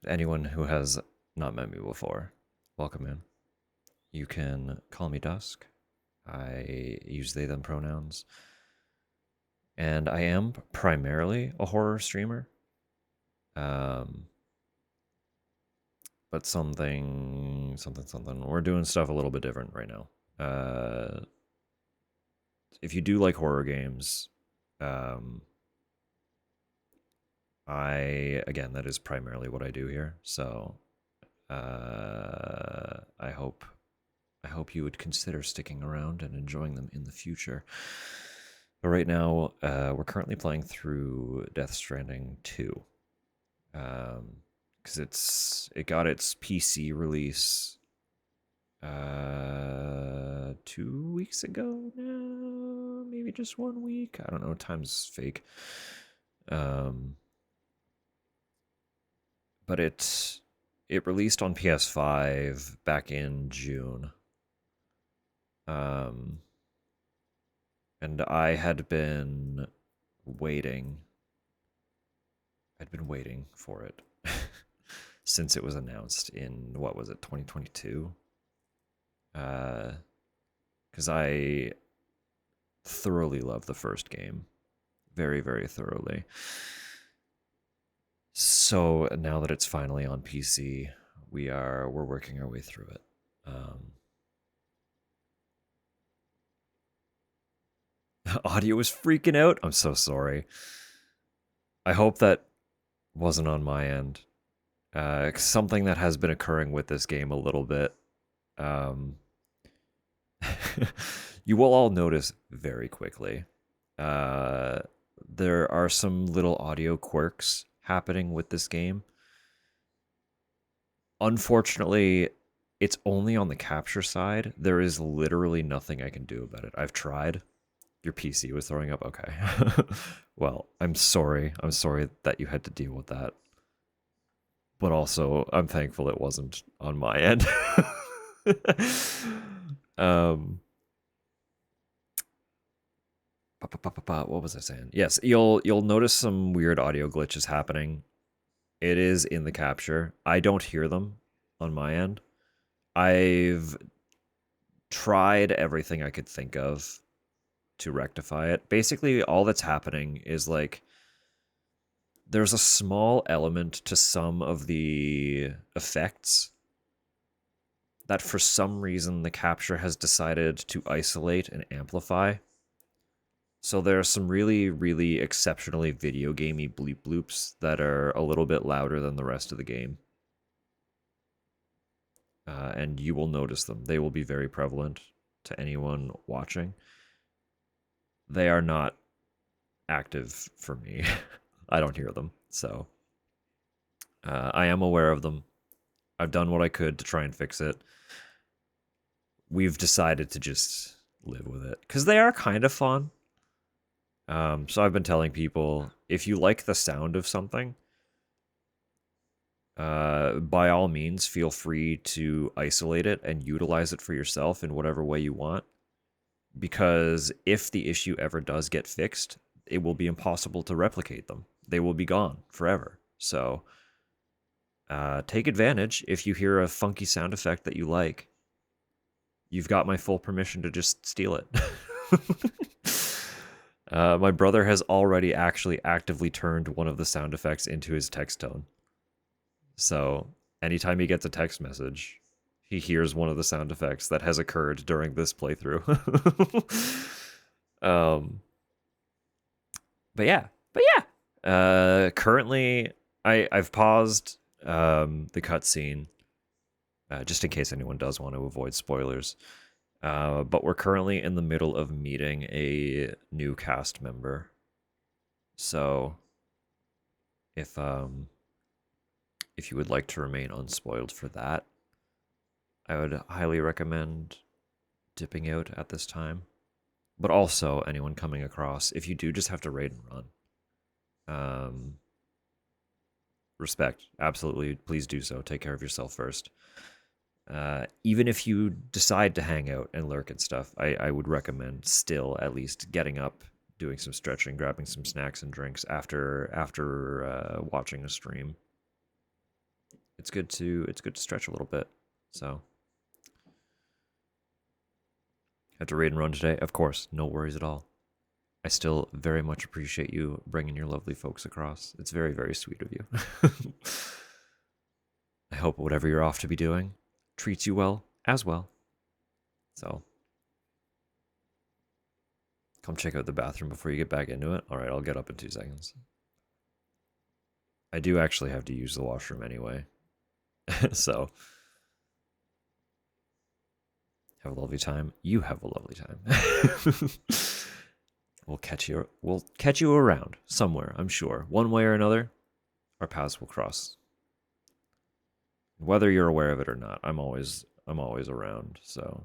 Anyone who has not met me before, welcome in. You can call me Dusk. I use they, them pronouns. And I am primarily a horror streamer. But something. We're doing stuff a little bit different right now. If you do like horror games, again, that is primarily what I do here. So, I hope you would consider sticking around and enjoying them in the future. But right now, we're currently playing through Death Stranding 2. Because it got its PC release 2 weeks ago now, maybe just 1 week. I don't know. Time's fake. But it released on PS5 back in June. And I had been waiting. I'd been waiting for it since it was announced in, what was it, 2022? Because I thoroughly love the first game. Very, very thoroughly. So now that it's finally on PC, we're working our way through it. Audio was freaking out. I'm so sorry. I hope that wasn't on my end. Something that has been occurring with this game a little bit. You will all notice very quickly. There are some little audio quirks happening with this game. Unfortunately, it's only on the capture side. There is literally nothing I can do about it. I've tried. Your PC was throwing up? Okay. Well, I'm sorry. I'm sorry that you had to deal with that. But also, I'm thankful it wasn't on my end. What was I saying? Yes, you'll notice some weird audio glitches happening. It is in the capture. I don't hear them on my end. I've tried everything I could think of to rectify it. Basically, all that's happening is like there's a small element to some of the effects that for some reason the capture has decided to isolate and amplify. So there are some really, really exceptionally video gamey bleep bloops that are a little bit louder than the rest of the game. And you will notice them. They will be very prevalent to anyone watching. They are not active for me. I don't hear them. So I am aware of them. I've done what I could to try and fix it. We've decided to just live with it because they are kind of fun. So I've been telling people, if you like the sound of something, by all means, feel free to isolate it and utilize it for yourself in whatever way you want. Because if the issue ever does get fixed, it will be impossible to replicate them. They will be gone forever. So take advantage. If you hear a funky sound effect that you like, you've got my full permission to just steal it. My brother has already actually actively turned one of the sound effects into his text tone. So anytime he gets a text message, he hears one of the sound effects that has occurred during this playthrough. But yeah. Currently, I've paused. the cutscene, just in case anyone does want to avoid spoilers. But we're currently in the middle of meeting a new cast member. So if you would like to remain unspoiled for that, I would highly recommend dipping out at this time. But also anyone coming across, if you do just have to raid and run, respect, absolutely, please do so. Take care of yourself first. Even if you decide to hang out and lurk and stuff, I would recommend still at least getting up, doing some stretching, grabbing some snacks and drinks after watching a stream. It's good to stretch a little bit. So, had to raid and run today, of course, no worries at all. I still very much appreciate you bringing your lovely folks across. It's very, very sweet of you. I hope whatever you're off to be doing treats you well as well. So, come check out the bathroom before you get back into it. All right, I'll get up in 2 seconds. I do actually have to use the washroom anyway. So, have a lovely time. You have a lovely time. We'll catch you around somewhere, I'm sure. One way or another, our paths will cross. Whether you're aware of it or not, I'm always around. So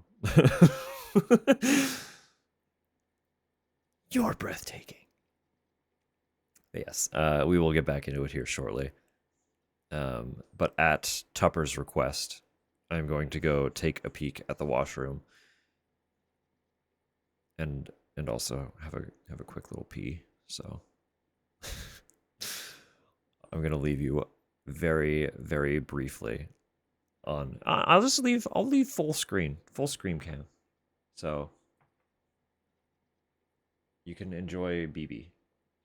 you're breathtaking. But yes, we will get back into it here shortly. But at Tupper's request, I'm going to go take a peek at the washroom and also have a quick little pee. So I'm gonna leave you very, very briefly on. I'll leave full screen cam, so you can enjoy BB,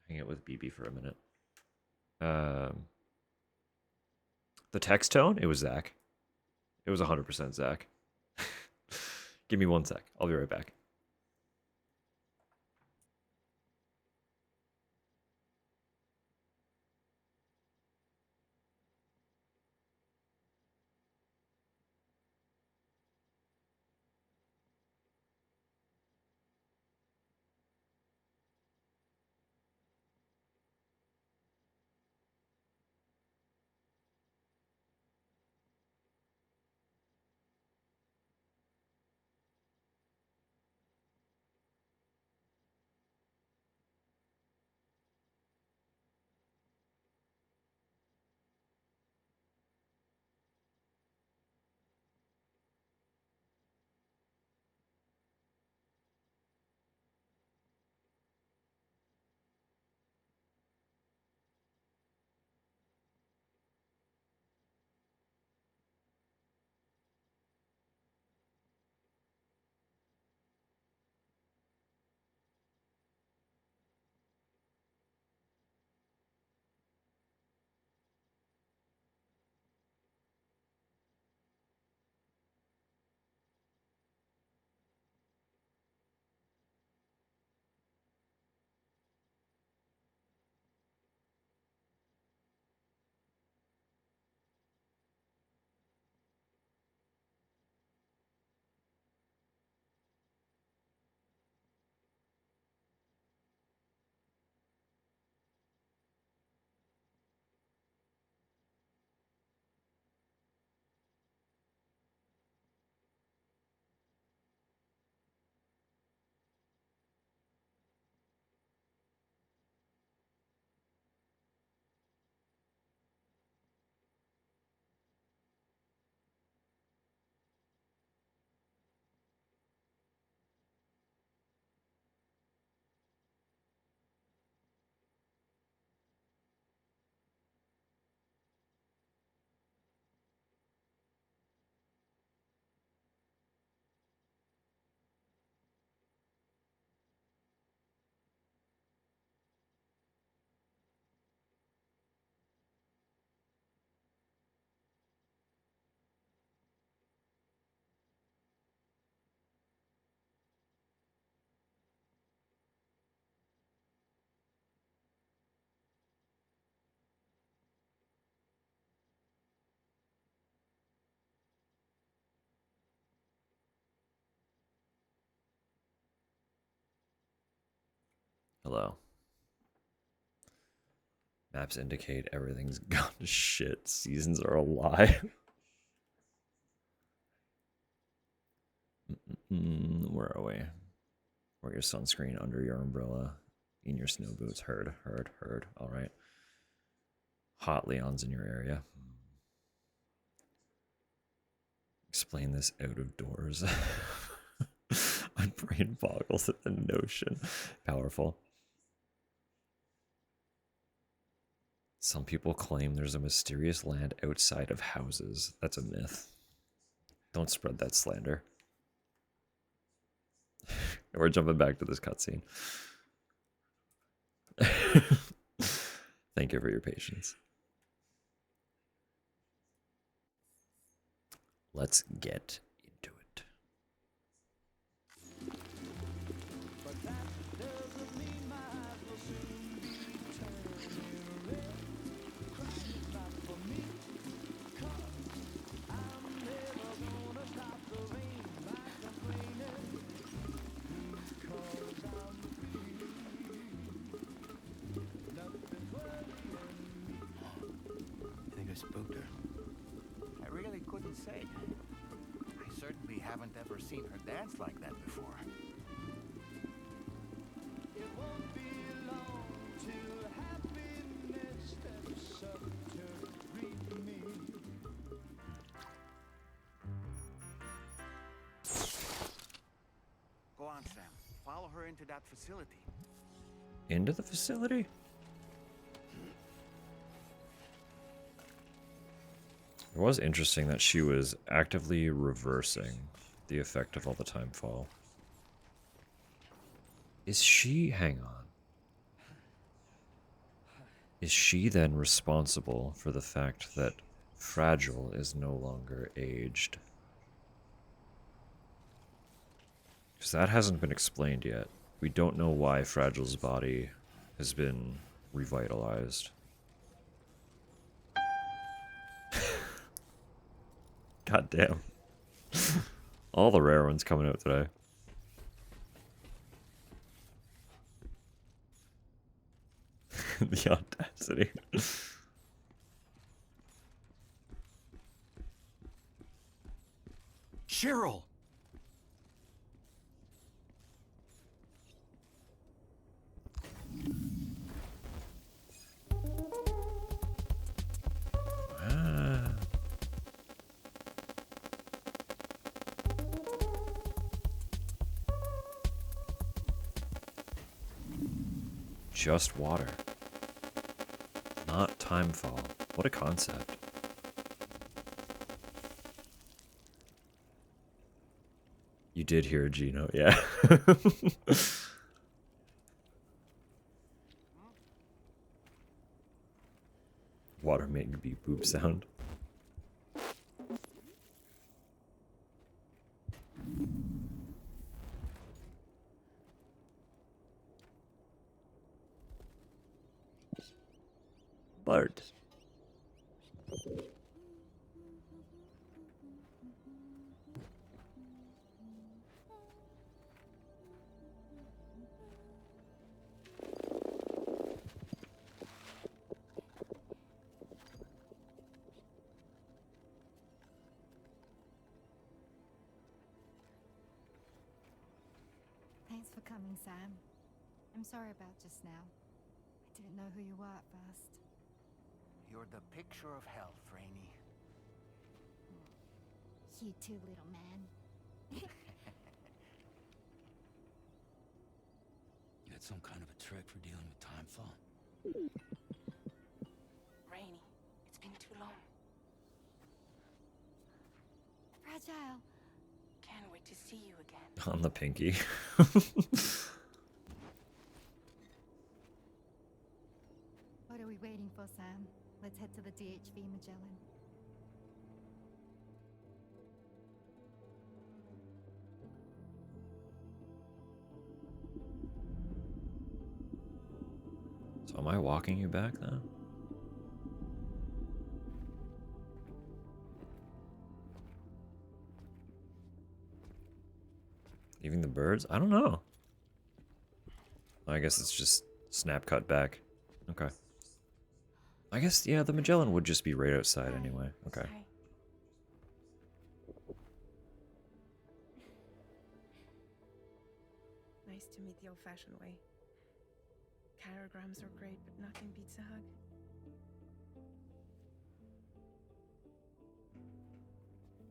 hang out with BB for a minute. The text tone, it was Zach. It was 100% Zach. Give me 1 sec. I'll be right back. Hello. Maps indicate everything's gone to shit. Seasons are a lie. Where are we? Wear your sunscreen under your umbrella. In your snow boots. Heard. Alright. Hot Leon's in your area. Explain this out of doors. My brain boggles at the notion. Powerful. Some people claim there's a mysterious land outside of houses. That's a myth. Don't spread that slander. We're jumping back to this cutscene. Thank you for your patience. Let's get into it. Think I spooked her? I really couldn't say. I certainly haven't ever seen her dance like that before. It won't be long till happiness steps up to greet me. Go on, Sam. Follow her into that facility. Into the facility? It was interesting that she was actively reversing the effect of all the time fall. Is she... hang on. Is she then responsible for the fact that Fragile is no longer aged? Because that hasn't been explained yet. We don't know why Fragile's body has been revitalized. God damn. All the rare ones coming out today. The audacity. Cheryl! Ah. Just water. Not timefall. What a concept. You did hear a G note, yeah. Water making beep boop sound. Bird. Thanks for coming, Sam. I'm sorry about just now. I didn't know who you were at first. You're the picture of health, Rainey. You too, little man. You had some kind of a trick for dealing with timefall? Rainy, it's been too long. Fragile. Can't wait to see you again. On the pinky. What are we waiting for, Sam? Let's head to the DHV Magellan. So am I walking you back now? Leaving the birds? I don't know. I guess it's just snap cut back. Okay. I guess, yeah, the Magellan would just be right outside anyway. Okay. Sorry. Nice to meet the old-fashioned way. Carograms are great, but nothing beats a hug.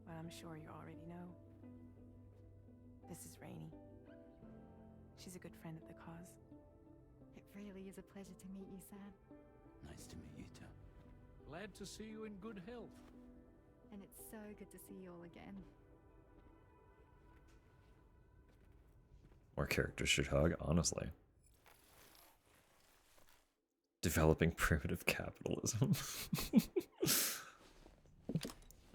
Well, I'm sure you already know. This is Rainey. She's a good friend of the cause. It really is a pleasure to meet you, Sam. Nice to meet you too. Glad to see you in good health. And it's so good to see you all again. More characters should hug, honestly. Developing primitive capitalism.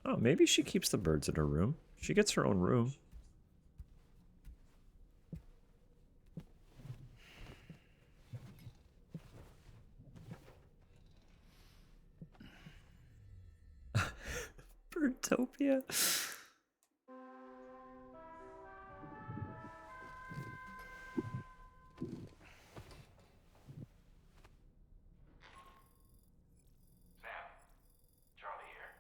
Oh, maybe she keeps the birds in her room. She gets her own room. Birdtopia. Sam, Charlie here.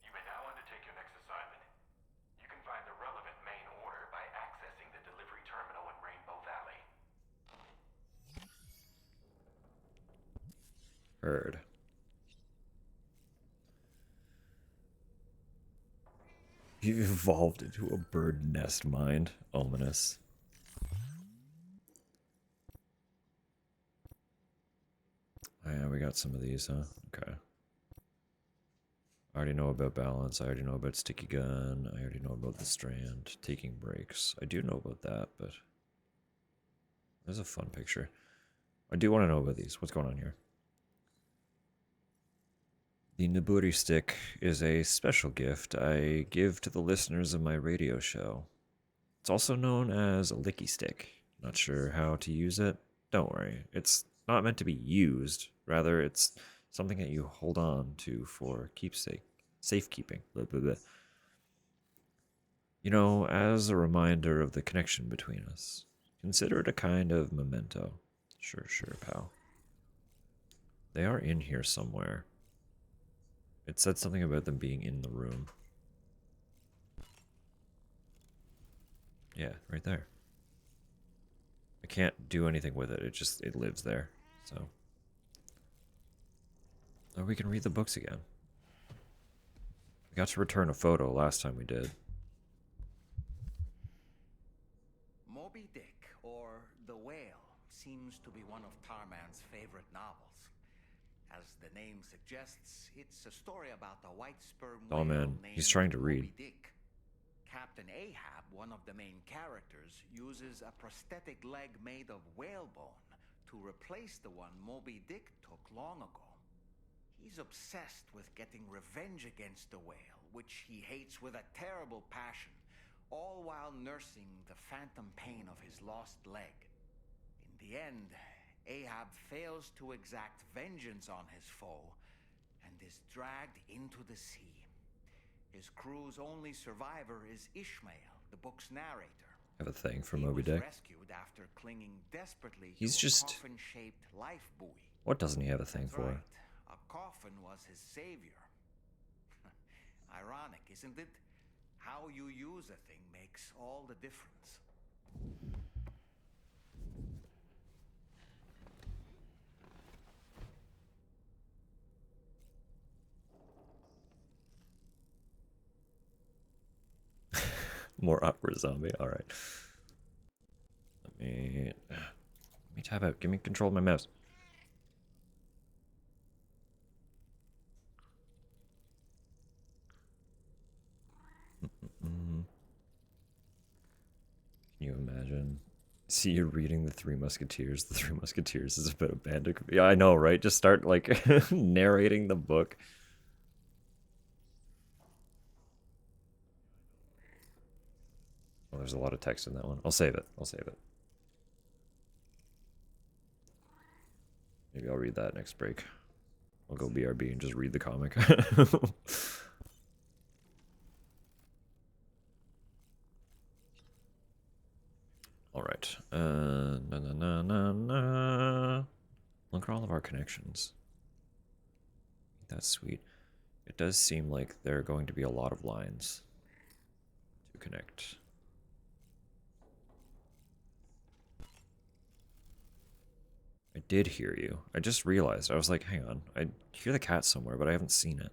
You may now undertake your next assignment. You can find the relevant main order by accessing the delivery terminal in Rainbow Valley. Heard. You've evolved into a bird nest mind. Ominous. Oh, yeah, we got some of these, huh? Okay. I already know about balance. I already know about sticky gun. I already know about the strand. Taking breaks. I do know about that, but there's a fun picture. I do want to know about these. What's going on here? The Naburi stick is a special gift I give to the listeners of my radio show. It's also known as a licky stick. Not sure how to use it? Don't worry. It's not meant to be used. Rather, it's something that you hold on to for keepsake, safekeeping. Blah, blah, blah. You know, as a reminder of the connection between us. Consider it a kind of memento. Sure, sure, pal. They are in here somewhere. It said something about them being in the room. Yeah, right there. I can't do anything with it. It lives there. So. Oh, we can read the books again. We got to return a photo last time we did. Moby Dick, or The Whale, seems to be one of Tarman's favorite novels. As the name suggests, it's a story about a white sperm whale Oh man, he's named trying to read. Moby Dick. Captain Ahab, one of the main characters, uses a prosthetic leg made of whalebone to replace the one Moby Dick took long ago. He's obsessed with getting revenge against the whale, which he hates with a terrible passion, all while nursing the phantom pain of his lost leg. In the end, Ahab fails to exact vengeance on his foe and is dragged into the sea. His crew's only survivor is Ishmael, the book's narrator. I have a thing for He Moby was Dick. rescued after clinging desperately He's to just- a coffin-shaped life buoy. What doesn't he have a thing That's for? right. A coffin was his savior. Ironic, isn't it? How you use a thing makes all the difference. More upward zombie. All right. Let me tap out. Give me control of my mouse. Can you imagine? See you reading the Three Musketeers. The Three Musketeers is about a band of... Yeah, I know, right? Just start, like, narrating the book. Oh, there's a lot of text in that one. I'll save it. I'll save it. Maybe I'll read that next break. I'll go BRB and just read the comic. All right. Na na na. Na-na-na. Look at all of our connections. That's sweet. It does seem like there are going to be a lot of lines to connect. I did hear you. I just realized. I was like, hang on. I hear the cat somewhere, but I haven't seen it.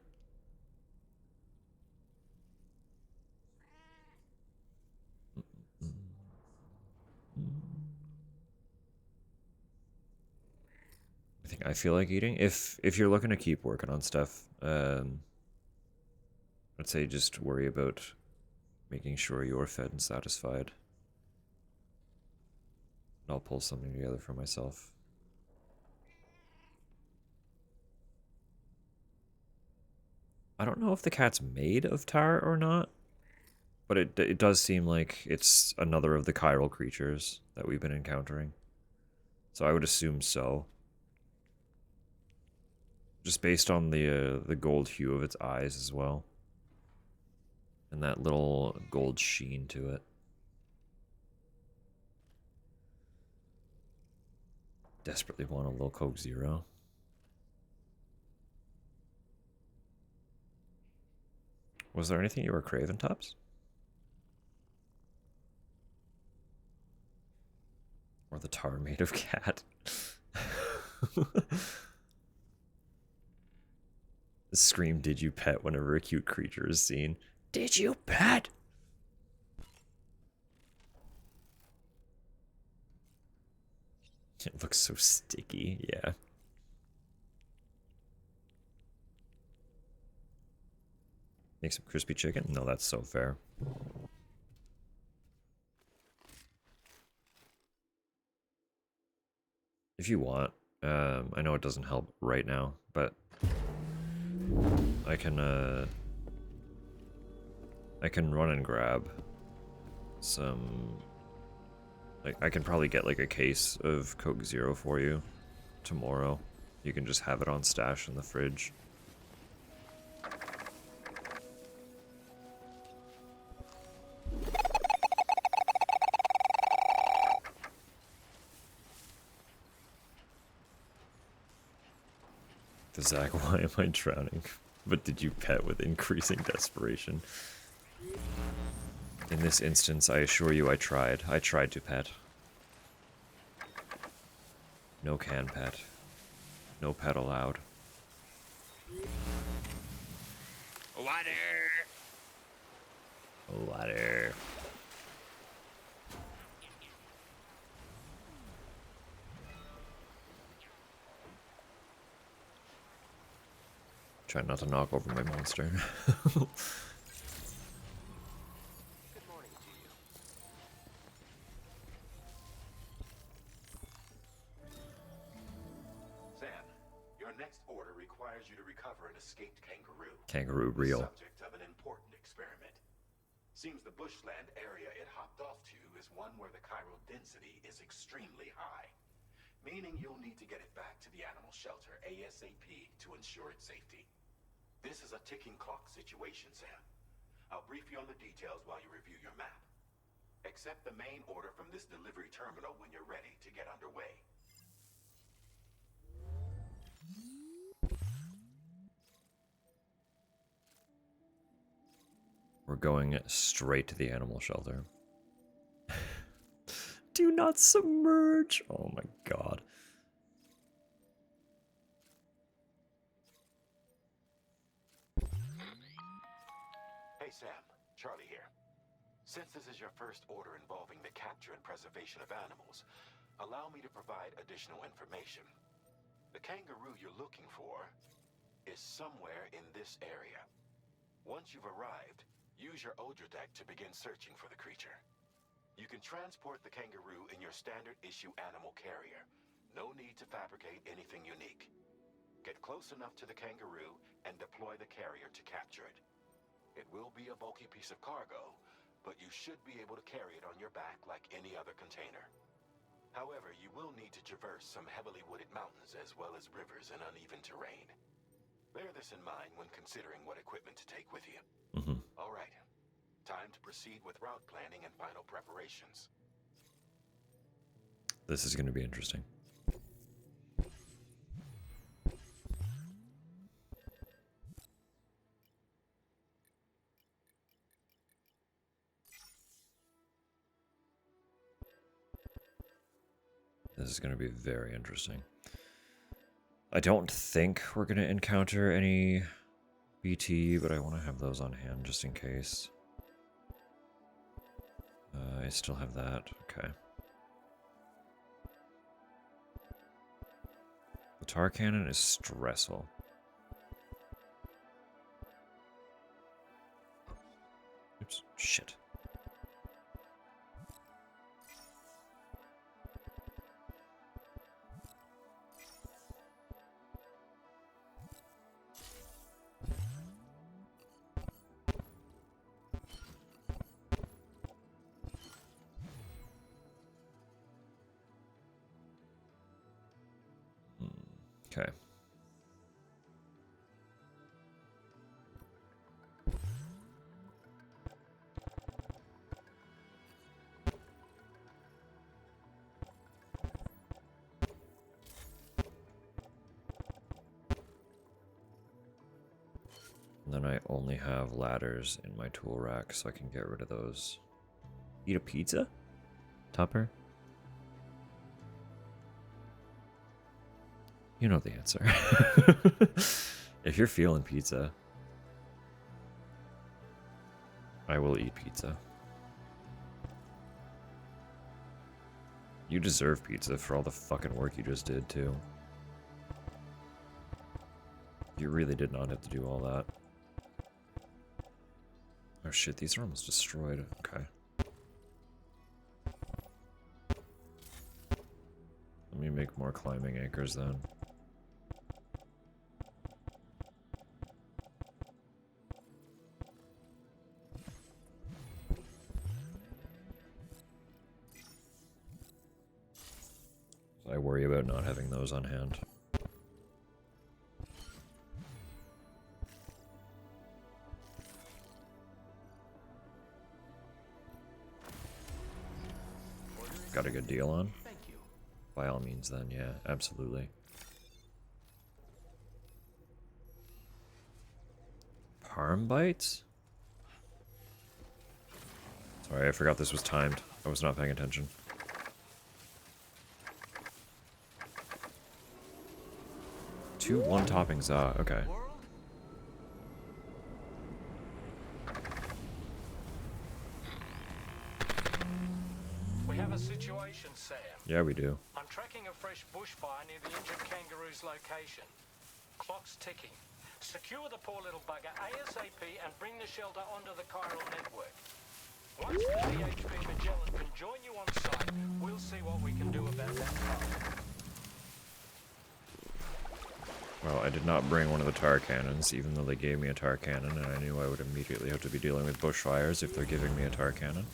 I feel like eating. If you're looking to keep working on stuff, I'd say just worry about making sure you're fed and satisfied. And I'll pull something together for myself. I don't know if the cat's made of tar or not, but it does seem like it's another of the chiral creatures that we've been encountering. So I would assume so. Just based on the gold hue of its eyes as well. And that little gold sheen to it. Desperately want a little Coke Zero. Was there anything you were craving, Tubbs? Or the tar made of cat? Scream, did you pet whenever a cute creature is seen? Did you pet? It looks so sticky, yeah. Make some crispy chicken? No, that's so fair. If you want, I know it doesn't help right now, but I can run and grab some. Like, I can probably get like a case of Coke Zero for you tomorrow. You can just have it on stash in the fridge. Zach, why am I drowning? But did you pet with increasing desperation? In this instance, I assure you I tried. I tried to pet. No can pet. No pet allowed. Water! Water. Try not to knock over my monster. Kangaroo real. Subject of an important experiment. Seems the bushland area it hopped off to is one where the chiral density is extremely high, meaning you'll need to get it back to the animal shelter ASAP to ensure its safety. This is a ticking clock situation, Sam. I'll brief you on the details while you review your map. Accept the main order from this delivery terminal when you're ready to get underway. We're going straight to the animal shelter. Do not submerge! Oh my god. Hey Sam, Charlie here. Since this is your first order involving the capture and preservation of animals, allow me to provide additional information. The kangaroo you're looking for is somewhere in this area. Once you've arrived, use your Odra deck to begin searching for the creature. You can transport the kangaroo in your standard issue animal carrier. No need to fabricate anything unique. Get close enough to the kangaroo and deploy the carrier to capture it. It will be a bulky piece of cargo, but you should be able to carry it on your back like any other container. However, you will need to traverse some heavily wooded mountains as well as rivers and uneven terrain. Bear this in mind when considering what equipment to take with you. All right, time to proceed with route planning and final preparations. This is going to be interesting. This is going to be very interesting. I don't think we're going to encounter any BT, but I want to have those on hand just in case. I still have that. Okay. The tar cannon is stressful. Oops. Shit. Okay. And then I only have ladders in my tool rack, so I can get rid of those. Eat a pizza? Tupper? You know the answer. If you're feeling pizza, I will eat pizza. You deserve pizza for all the fucking work you just did, too. You really did not have to do all that. Oh shit, these are almost destroyed. Okay. Let me make more climbing anchors then. I worry about not having those on hand. Got a good deal on? Thank you. By all means then, yeah, absolutely. Parm bites? Sorry, I forgot this was timed. I was not paying attention. Two one toppings, okay. We have a situation, Sam. Yeah, we do. I'm tracking a fresh bushfire near the injured kangaroo's location. Clock's ticking. Secure the poor little bugger ASAP and bring the shelter onto the chiral network. Once the DHB Magellan can join you on site, we'll see what we can do about that problem. Well, I did not bring one of the tar cannons, even though they gave me a tar cannon, and I knew I would immediately have to be dealing with bushfires if they're giving me a tar cannon.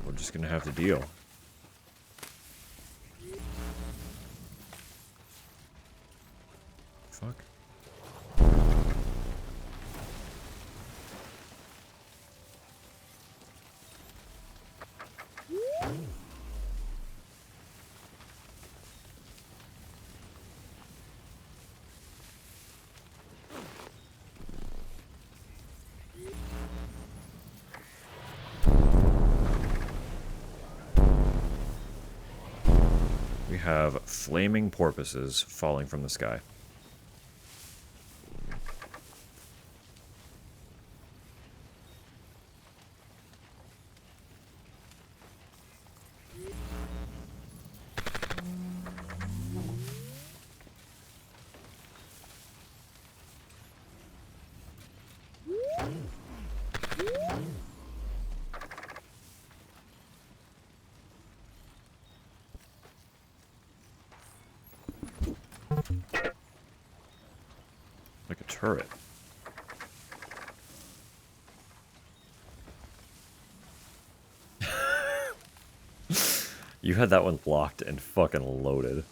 We're just gonna have to deal. Fuck. We have flaming porpoises falling from the sky. Like a turret. You had that one locked and fucking loaded.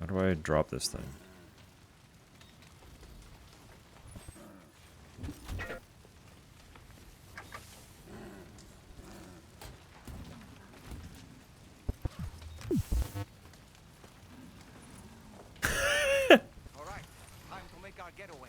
do I drop this thing? All right, time to make our getaway.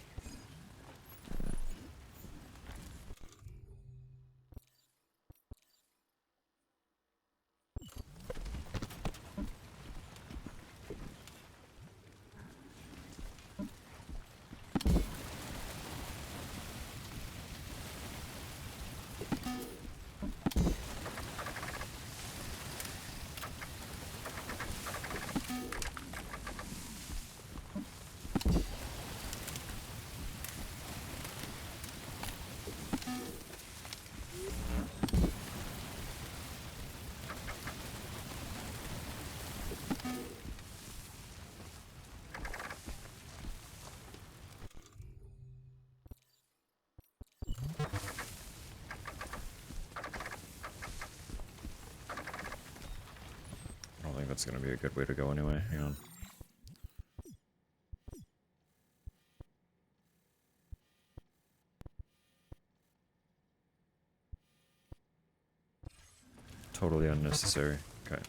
I don't think that's gonna be a good way to go anyway. Hang on. Totally unnecessary. Okay.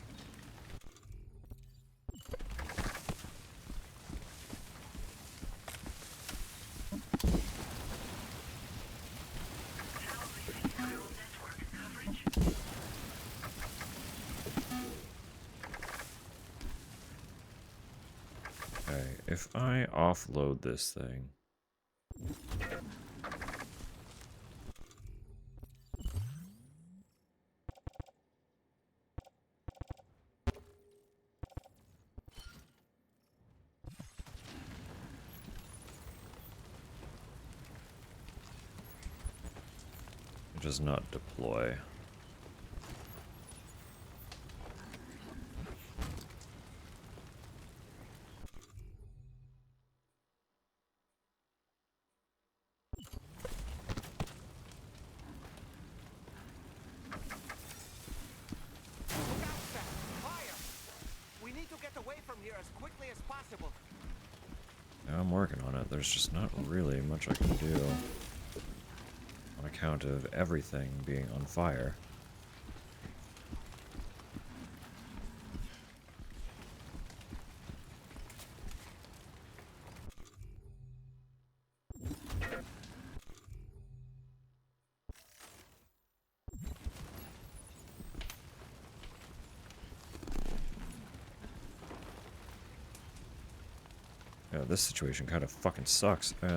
Okay, if I offload this thing. It does not deploy. Look out, Sam! Fire! We need to get away from here as quickly as possible. Yeah, I'm working on it. There's just not really much I can do on account of everything being on fire. Yeah, this situation kind of fucking sucks. This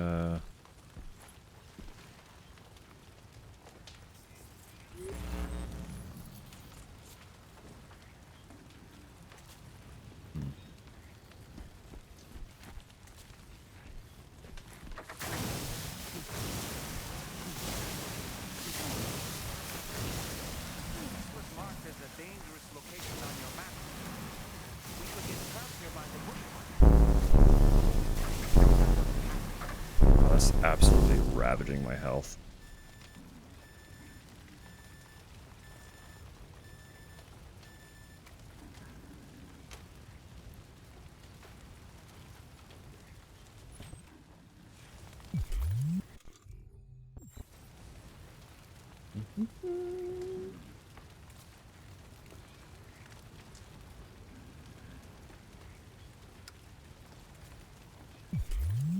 was marked as a dangerous location on your map. We could get trapped here by the bushfire. Oh, that's absolutely ravaging my health.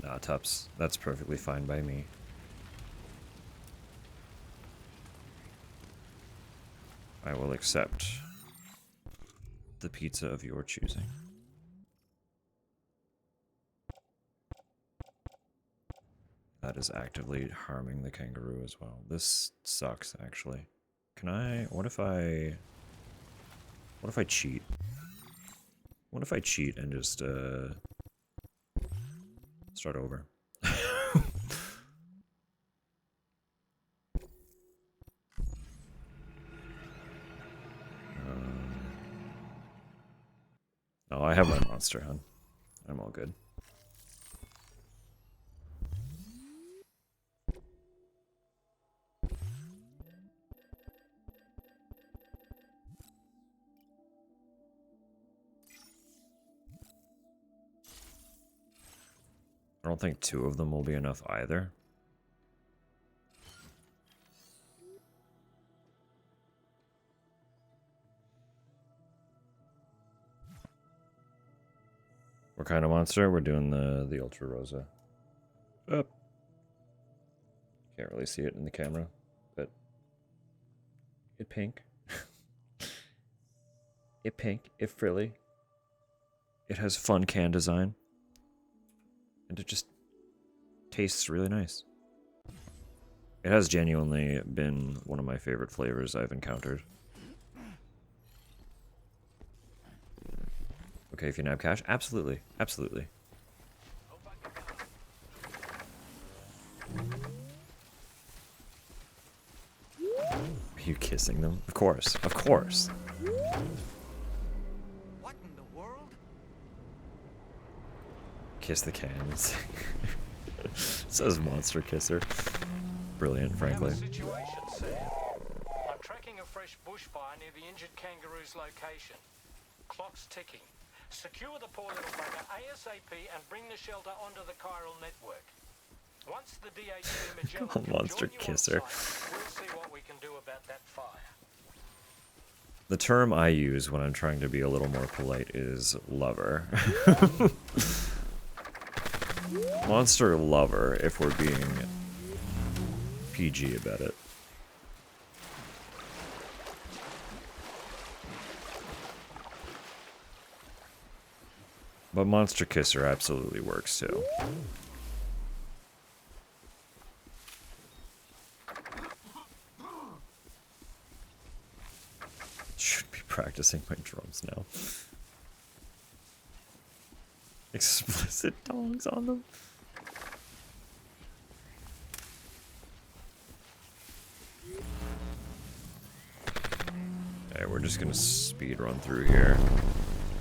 Nah, Tups. That's perfectly fine by me. I will accept the pizza of your choosing. That is actively harming the kangaroo as well. This sucks, actually. Can I... What if I cheat? What if I cheat and just, start over? Oh, I have my monster, hun. I'm all good. I don't think 2 of them will be enough either. What kind of monster? We're doing the Ultra Rosa. Up. Can't really see it in the camera, but it pink. It pink. It frilly. It has fun can design. And it just tastes really nice. It has genuinely been one of my favorite flavors I've encountered. Okay, if you nab cash, absolutely, absolutely. Are you kissing them? Of course, of course. What in the world? Kiss the cans. Says Monster Kisser. Brilliant, frankly. Situation, Sam. I'm tracking a fresh bushfire near the injured kangaroo's location. Clock's ticking. Secure the poor little bugger ASAP and bring the shelter onto the chiral network. Once the DHC Magellan can Monster join you on Kisser. site, we'll see what we can do about that fire. The term I use when I'm trying to be a little more polite is lover. Monster lover, if we're being PG about it. But Monster Kisser absolutely works too. Should be practicing my drums now. Explicit dongs on them. Okay, we're just gonna speed run through here.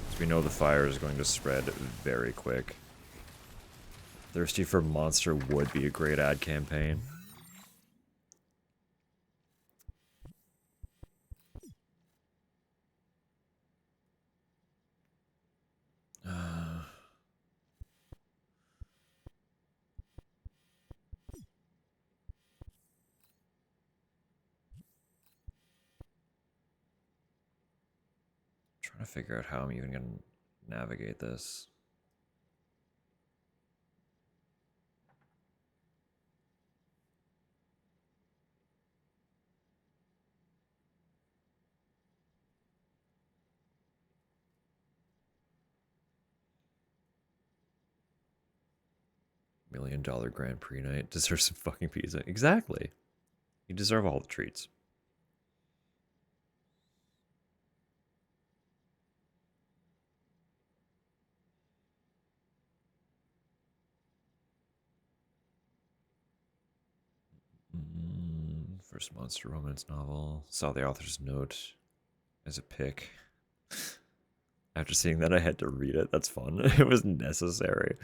Because we know the fire is going to spread very quick. Thirsty for Monster would be a great ad campaign. Trying to figure out how I'm even going to navigate this. $1 Million Grand Prix night. Deserves some fucking pizza. Exactly. You deserve all the treats. First monster romance novel. Saw the author's note as a pick. After seeing that, I had to read it. That's fun. It was necessary.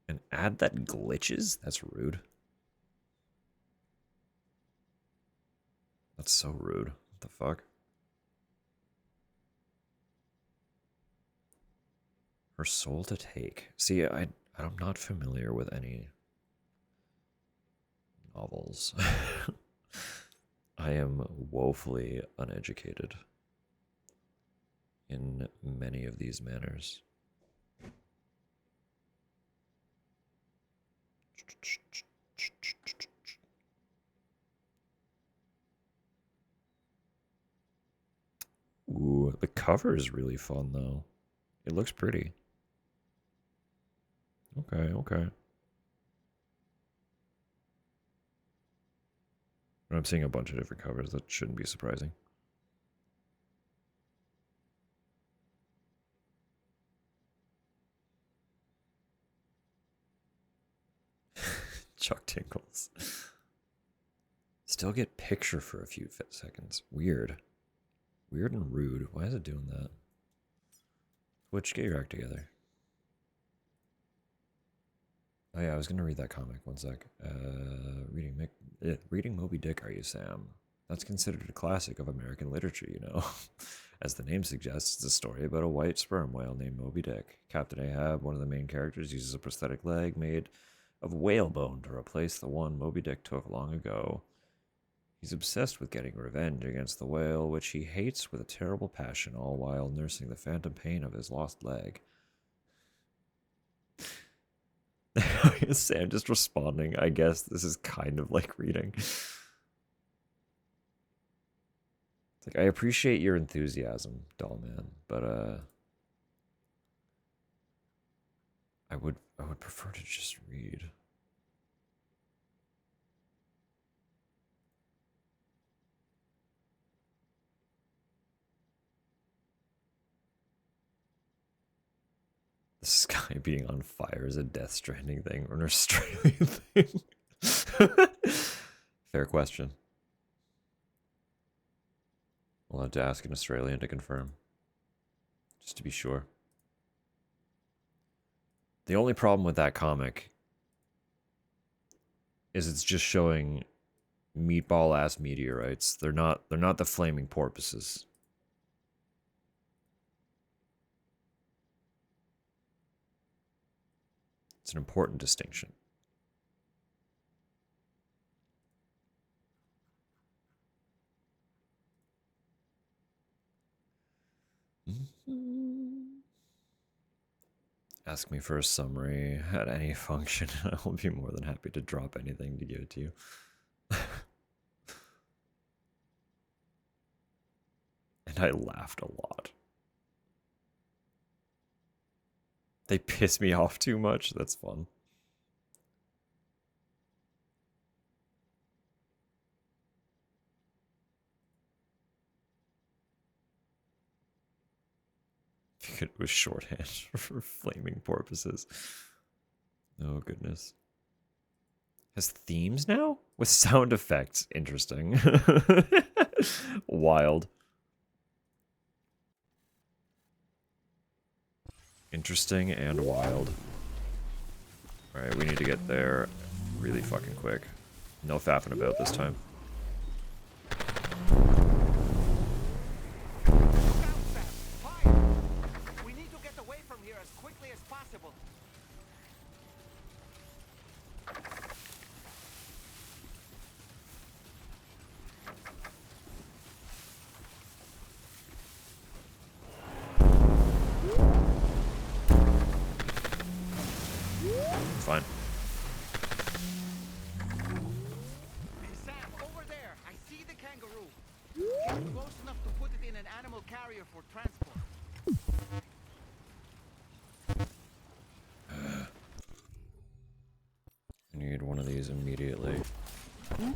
An ad that glitches? That's rude. That's so rude. What the fuck? Her soul to take. See, I'm not familiar with any novels. I am woefully uneducated in many of these manners. Ooh, the cover is really fun though. It looks pretty. Okay, okay. I'm seeing a bunch of different covers. That shouldn't be surprising. Chuck Tinkles. Still get picture for a few seconds. Weird. Weird and rude. Why is it doing that? Twitch, get your act together. Oh yeah, I was gonna read that comic. One sec. Reading Moby Dick, are you, Sam? That's considered a classic of American literature, you know. As the name suggests, it's a story about a white sperm whale named Moby Dick. Captain Ahab, one of the main characters, uses a prosthetic leg made of whalebone to replace the one Moby Dick took long ago. He's obsessed with getting revenge against the whale, which he hates with a terrible passion, all while nursing the phantom pain of his lost leg. Sam just responding, I guess this is kind of like reading. It's like, I appreciate your enthusiasm, doll man, but I would prefer to just read. The sky being on fire is a Death Stranding thing or an Australian thing. Fair question. We'll have to ask an Australian to confirm. Just to be sure. The only problem with that comic is it's just showing meatball ass meteorites. They're not the flaming porpoises. It's an important distinction. Ask me for a summary at any function, and I will be more than happy to drop anything to give it to you. And I laughed a lot. They piss me off too much. That's fun. It was shorthand for flaming porpoises. Oh, goodness. Has themes now? With sound effects. Interesting. Wild. Interesting and wild. Alright, we need to get there really fucking quick. No faffing about this time. We need to get away from here as quickly as possible. Fine. Hey, Sam, over there. I see the kangaroo. Get close enough to put it in an animal carrier for transport. I need one of these immediately. I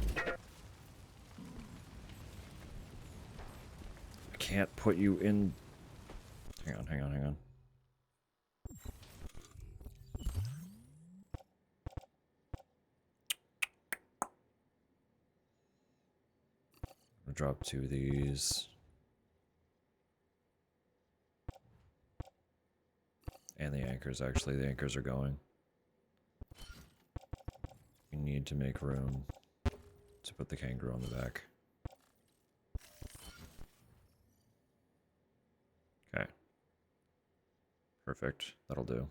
can't put you in... Hang on, hang on, hang on. I'll drop 2 of these. And the anchors, actually. The anchors are going. We need to make room to put the kangaroo on the back. Okay. Perfect. That'll do.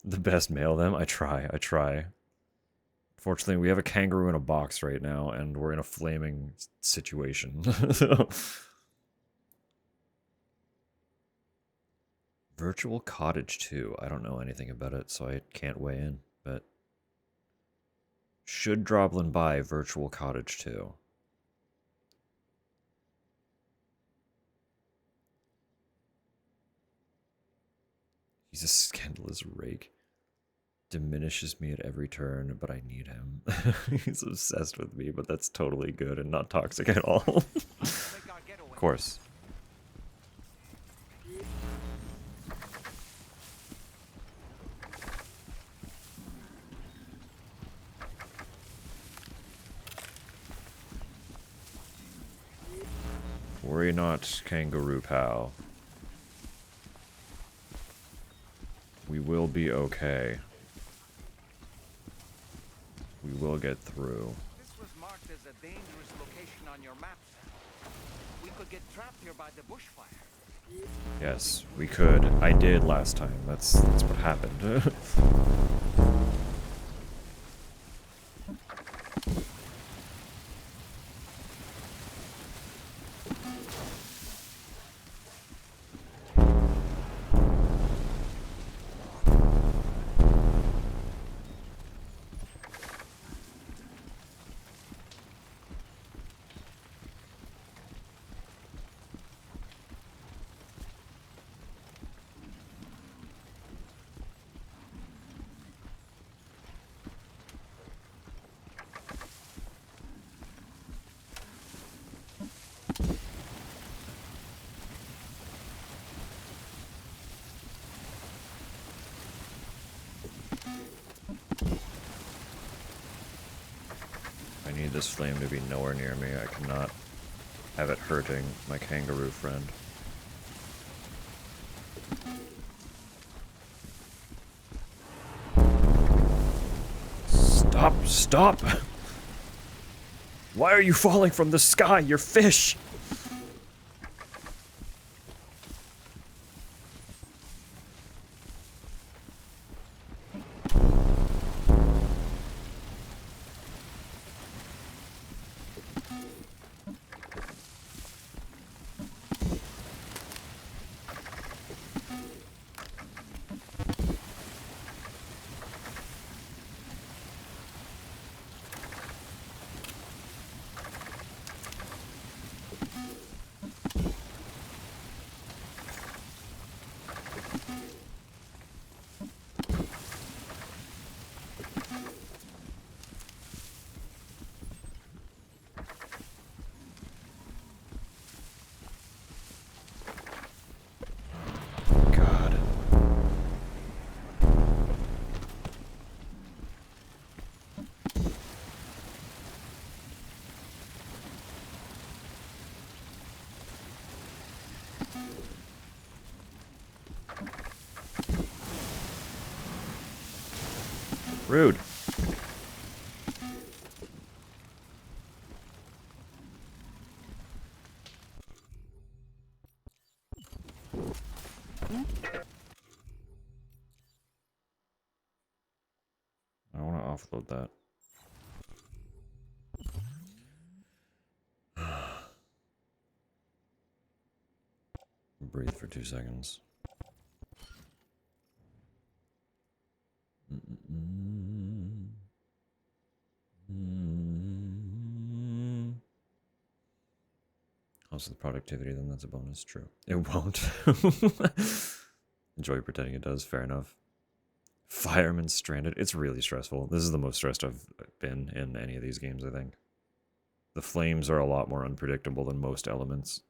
The best mail them? I try. Fortunately, we have a kangaroo in a box right now, and we're in a flaming situation. So. Virtual Cottage 2. I don't know anything about it, so I can't weigh in, but... Should Droblin buy Virtual Cottage 2? He's a scandalous rake. Diminishes me at every turn, but I need him. He's obsessed with me, but that's totally good and not toxic at all. Of course. Worry not, kangaroo pal. We will be okay. We will get through. This was marked as a dangerous location on your map. We could get trapped here by the bushfire. Yes, we could. I did last time. That's what happened. I need this flame to be nowhere near me. I cannot have it hurting my kangaroo friend. Stop! Stop! Why are you falling from the sky? You're fish! God. Rude. I want to offload that. Breathe for 2 seconds. Also, the productivity, then that's a bonus. True. It won't. Enjoy pretending it does. Fair enough. Fireman stranded. It's really stressful. This is the most stressed I've been in any of these games, I think. The flames are a lot more unpredictable than most elements.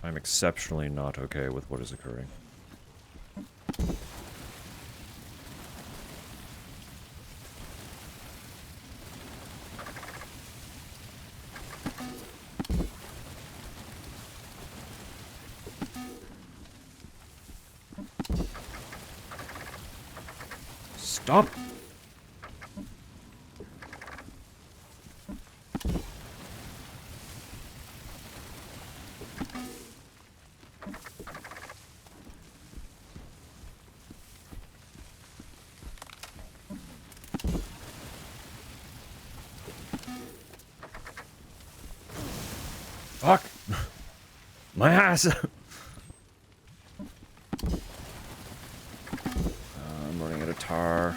I'm exceptionally not okay with what is occurring. Stop! Fuck! My ass! I'm running out of tar.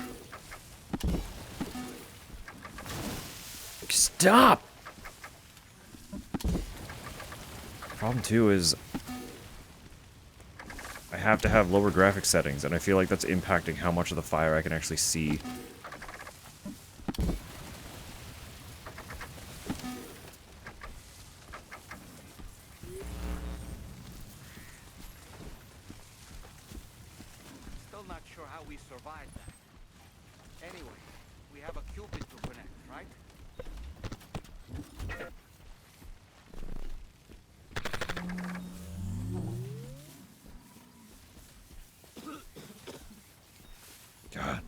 Stop! Problem 2 is I have to have lower graphic settings, and I feel like that's impacting how much of the fire I can actually see. how we survived that. Anyway, we have a Cupid to connect, right? God.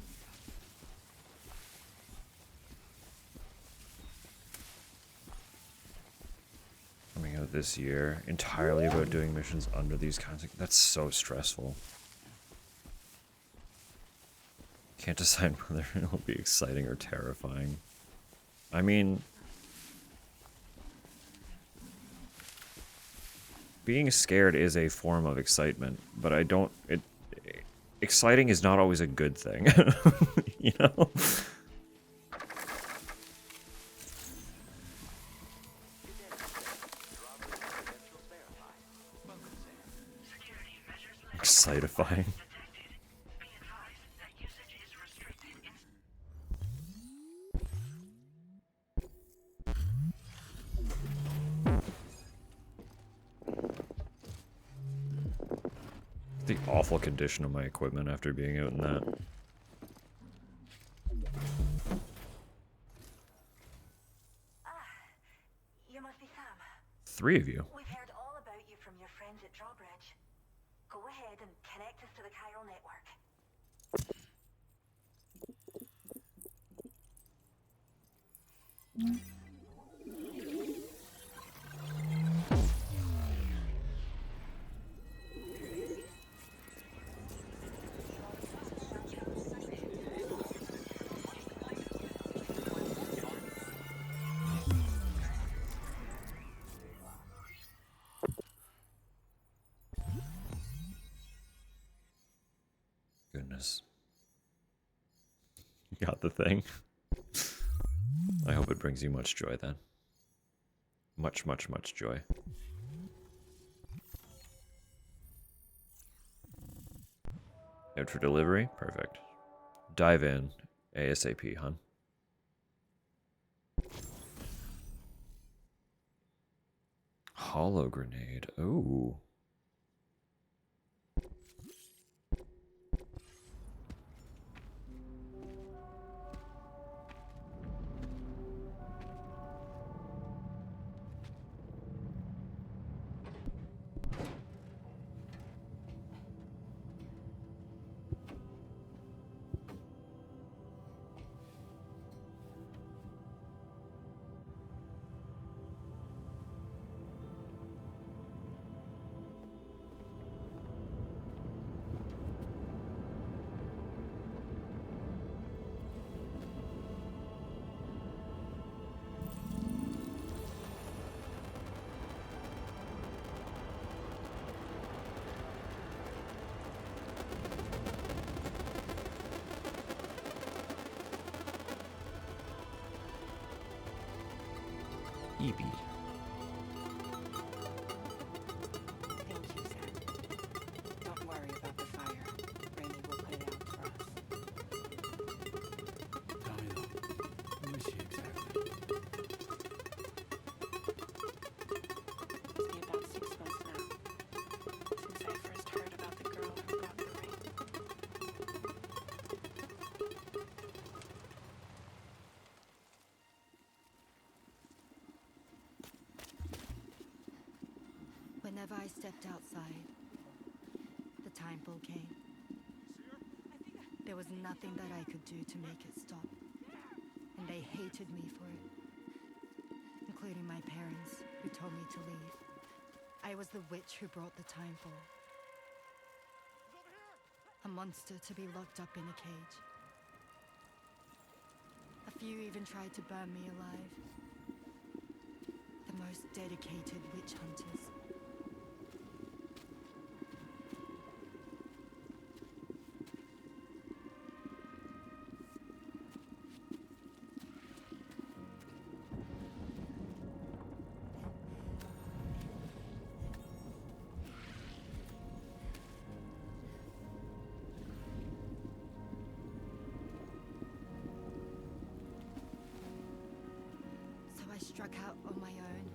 Coming out this year, entirely about doing missions under these kinds of... That's so stressful. Can't decide whether it'll be exciting or terrifying. I mean... being scared is a form of excitement, but I don't... exciting is not always a good thing. You know? Excitifying. The awful condition of my equipment after being out in that. You must be Sam. 3 of you. We've heard all about you from your friends at Drawbridge. Go ahead and connect us to the chiral network. Goodness. You got the thing. I hope it brings you much joy then. Much, much, much joy. Out for delivery? Perfect. Dive in. ASAP, hun. Hollow grenade. Ooh. Eepy. Thank you, Sam. Don't worry about the fire. Rainy will put it out for us. Tell me though, who is she exactly? It's been about 6 months now since I first heard about the girl who brought the rain. Whenever I stepped outside, the time pull came. There was nothing that I could do to make it stop, and they hated me for it, including my parents, who told me to leave. I was the witch who brought the time fall. A monster to be locked up in a cage. A few even tried to burn me alive. The most dedicated witch hunters. So I struck out on my own.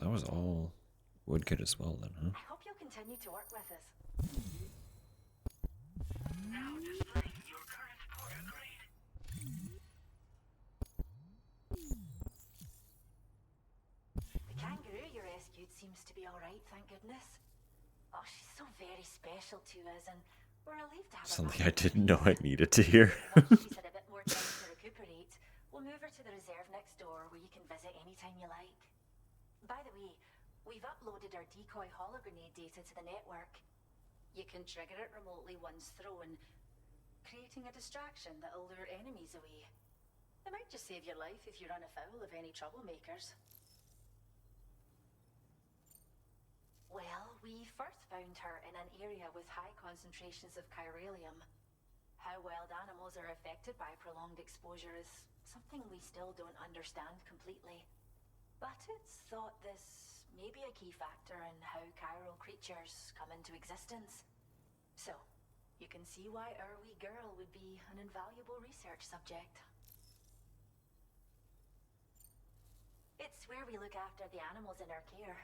That was all woodkit as well, then, huh? I hope you'll continue to work with us. Now displaying your current porter grade. The kangaroo you rescued seems to be alright, thank goodness. Oh, she's so very special to us, and we're relieved to have her Something I back. didn't know I needed to hear. Once she's had a bit more time to recuperate, we'll move her to the reserve next door where you can visit anytime you like. By the way, we've uploaded our decoy hologrenade data to the network. You can trigger it remotely once thrown, creating a distraction that'll lure enemies away. It might just save your life if you run afoul of any troublemakers. Well, we first found her in an area with high concentrations of chiralium. How wild animals are affected by prolonged exposure is something we still don't understand completely. But it's thought this may be a key factor in how chiral creatures come into existence. So, you can see why our wee girl would be an invaluable research subject. It's where we look after the animals in our care.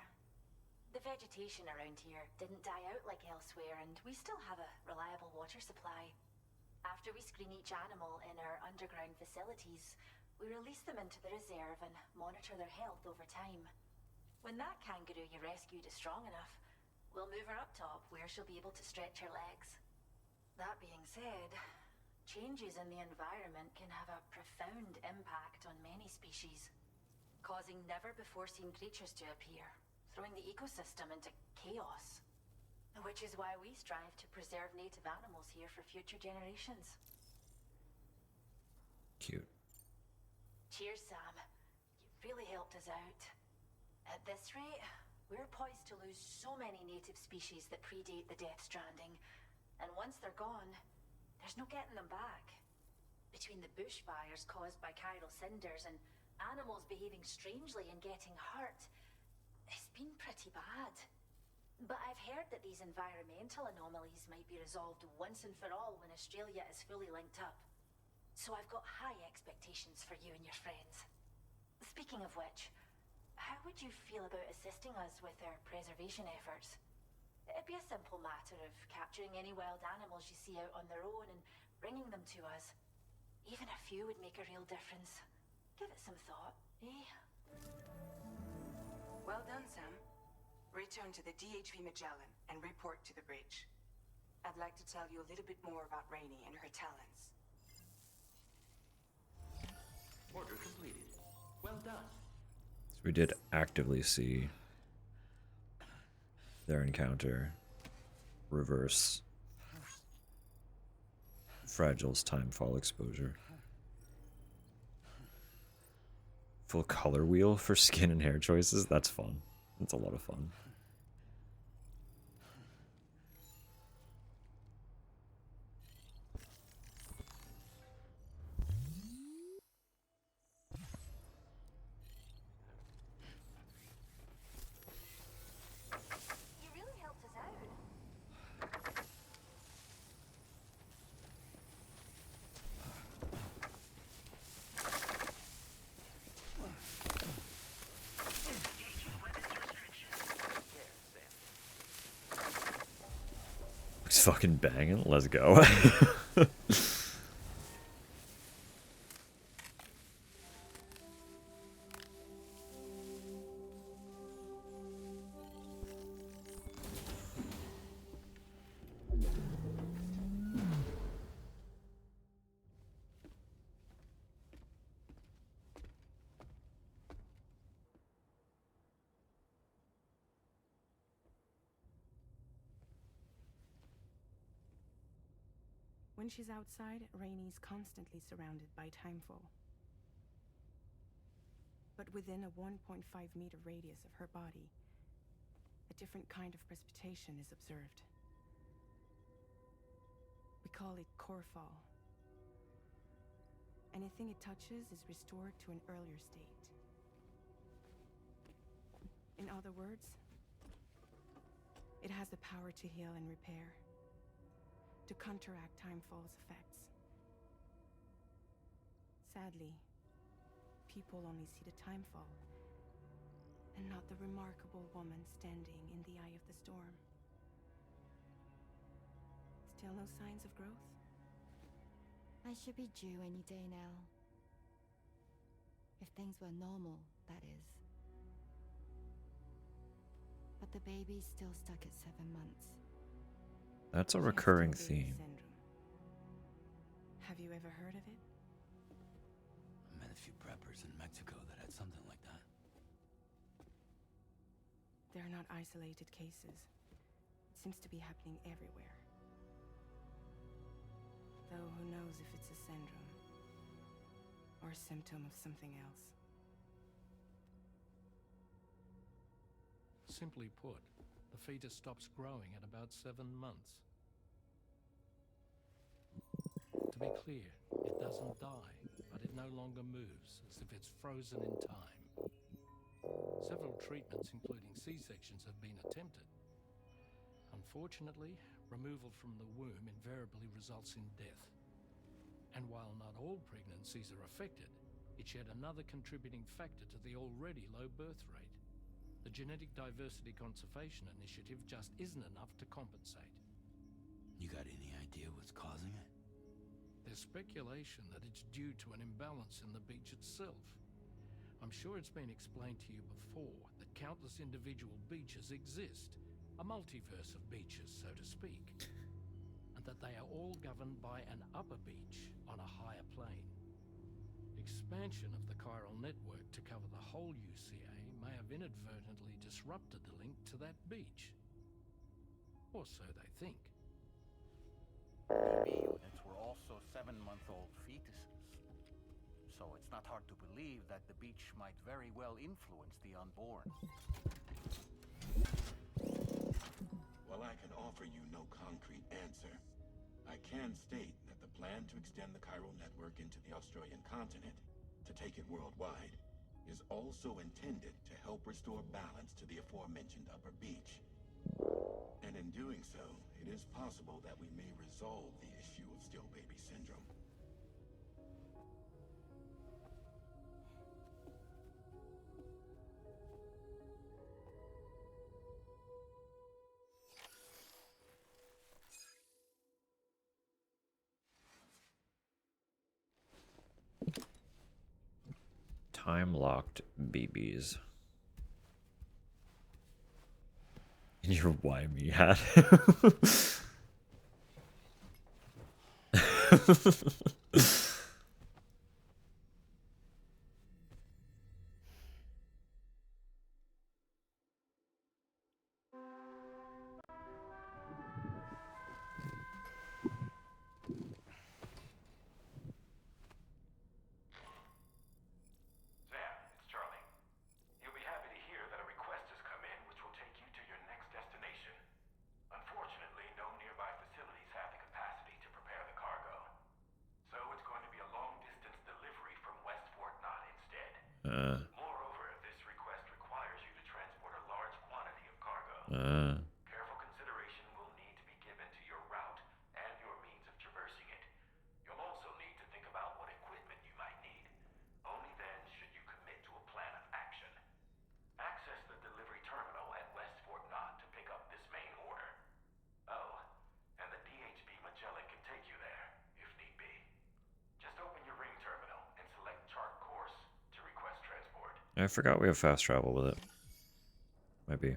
The vegetation around here didn't die out like elsewhere, and we still have a reliable water supply. After we screen each animal in our underground facilities, we release them into the reserve and monitor their health over time. When that kangaroo you rescued is strong enough, we'll move her up top where she'll be able to stretch her legs. That being said, changes in the environment can have a profound impact on many species, causing never-before-seen creatures to appear, throwing the ecosystem into chaos. Which is why we strive to preserve native animals here for future generations. Cute. Cheers, Sam. You really helped us out. At this rate, we're poised to lose so many native species that predate the Death Stranding. And once they're gone, there's no getting them back. Between the bushfires caused by chiral cinders and animals behaving strangely and getting hurt, it's been pretty bad. But I've heard that these environmental anomalies might be resolved once and for all when Australia is fully linked up. So I've got high expectations for you and your friends. Speaking of which, how would you feel about assisting us with our preservation efforts? It'd be a simple matter of capturing any wild animals you see out on their own and bringing them to us. Even a few would make a real difference. Give it some thought, eh? Well done, Sam. Return to the DHV Magellan and report to the bridge. I'd like to tell you a little bit more about Rainey and her talents. Order completed. Well done. So we did actively see their encounter reverse Fragile's time fall exposure. Full color wheel for skin and hair choices. That's fun. That's a lot of fun. You really helped us out. He's fucking banging. Let's go. When she's outside, Rainey's constantly surrounded by timefall. But within a 1.5-meter radius of her body, a different kind of precipitation is observed. We call it core fall. Anything it touches is restored to an earlier state. In other words, it has the power to heal and repair, to counteract timefall's effects. Sadly, people only see the timefall and not the remarkable woman standing in the eye of the storm. Still no signs of growth? I should be due any day now. If things were normal, that is. But the baby's still stuck at 7 months. That's a She has recurring still baby theme. syndrome. Have you ever heard of it? I met a few preppers in Mexico that had something like that. They're not isolated cases. It seems to be happening everywhere. Though who knows if it's a syndrome or a symptom of something else. Simply put, the fetus stops growing at about 7 months. To be clear, it doesn't die, but it no longer moves, as if it's frozen in time. Several treatments, including C-sections, have been attempted. Unfortunately, removal from the womb invariably results in death. And while not all pregnancies are affected, it's yet another contributing factor to the already low birth rate. The Genetic Diversity Conservation Initiative just isn't enough to compensate. You got any idea what's causing it? There's speculation that it's due to an imbalance in the beach itself. I'm sure it's been explained to you before that countless individual beaches exist, a multiverse of beaches, so to speak, and that they are all governed by an upper beach on a higher plane. Expansion of the chiral network to cover the whole UCA may have inadvertently disrupted the link to that beach. Or so they think. Baby units were also 7-month-old fetuses. So it's not hard to believe that the beach might very well influence the unborn. While I can offer you no concrete answer, I can state that the plan to extend the chiral network into the Australian continent, to take it worldwide, is also intended to help restore balance to the aforementioned upper beach. And in doing so, it is possible that we may resolve the issue of still baby syndrome. Time-locked babies. In your why me hat. Sam, it's Charlie. You'll be happy to hear that a request has come in which will take you to your next destination. Unfortunately, no nearby facilities have the capacity to prepare the cargo. So it's going to be a long-distance delivery from West Fort Knott instead. Moreover, this request requires you to transport a large quantity of cargo. Careful consideration will need to be given to your route and your means of traversing it. You'll also need to think about what equipment you might need. Only then should you commit to a plan of action. Access the delivery terminal at West Fort Knott to pick up this main order. Oh, and the DHB Magellan can take you there, if need be. Just open your ring terminal and select chart course to request transport. I forgot we have fast travel with it. Might be.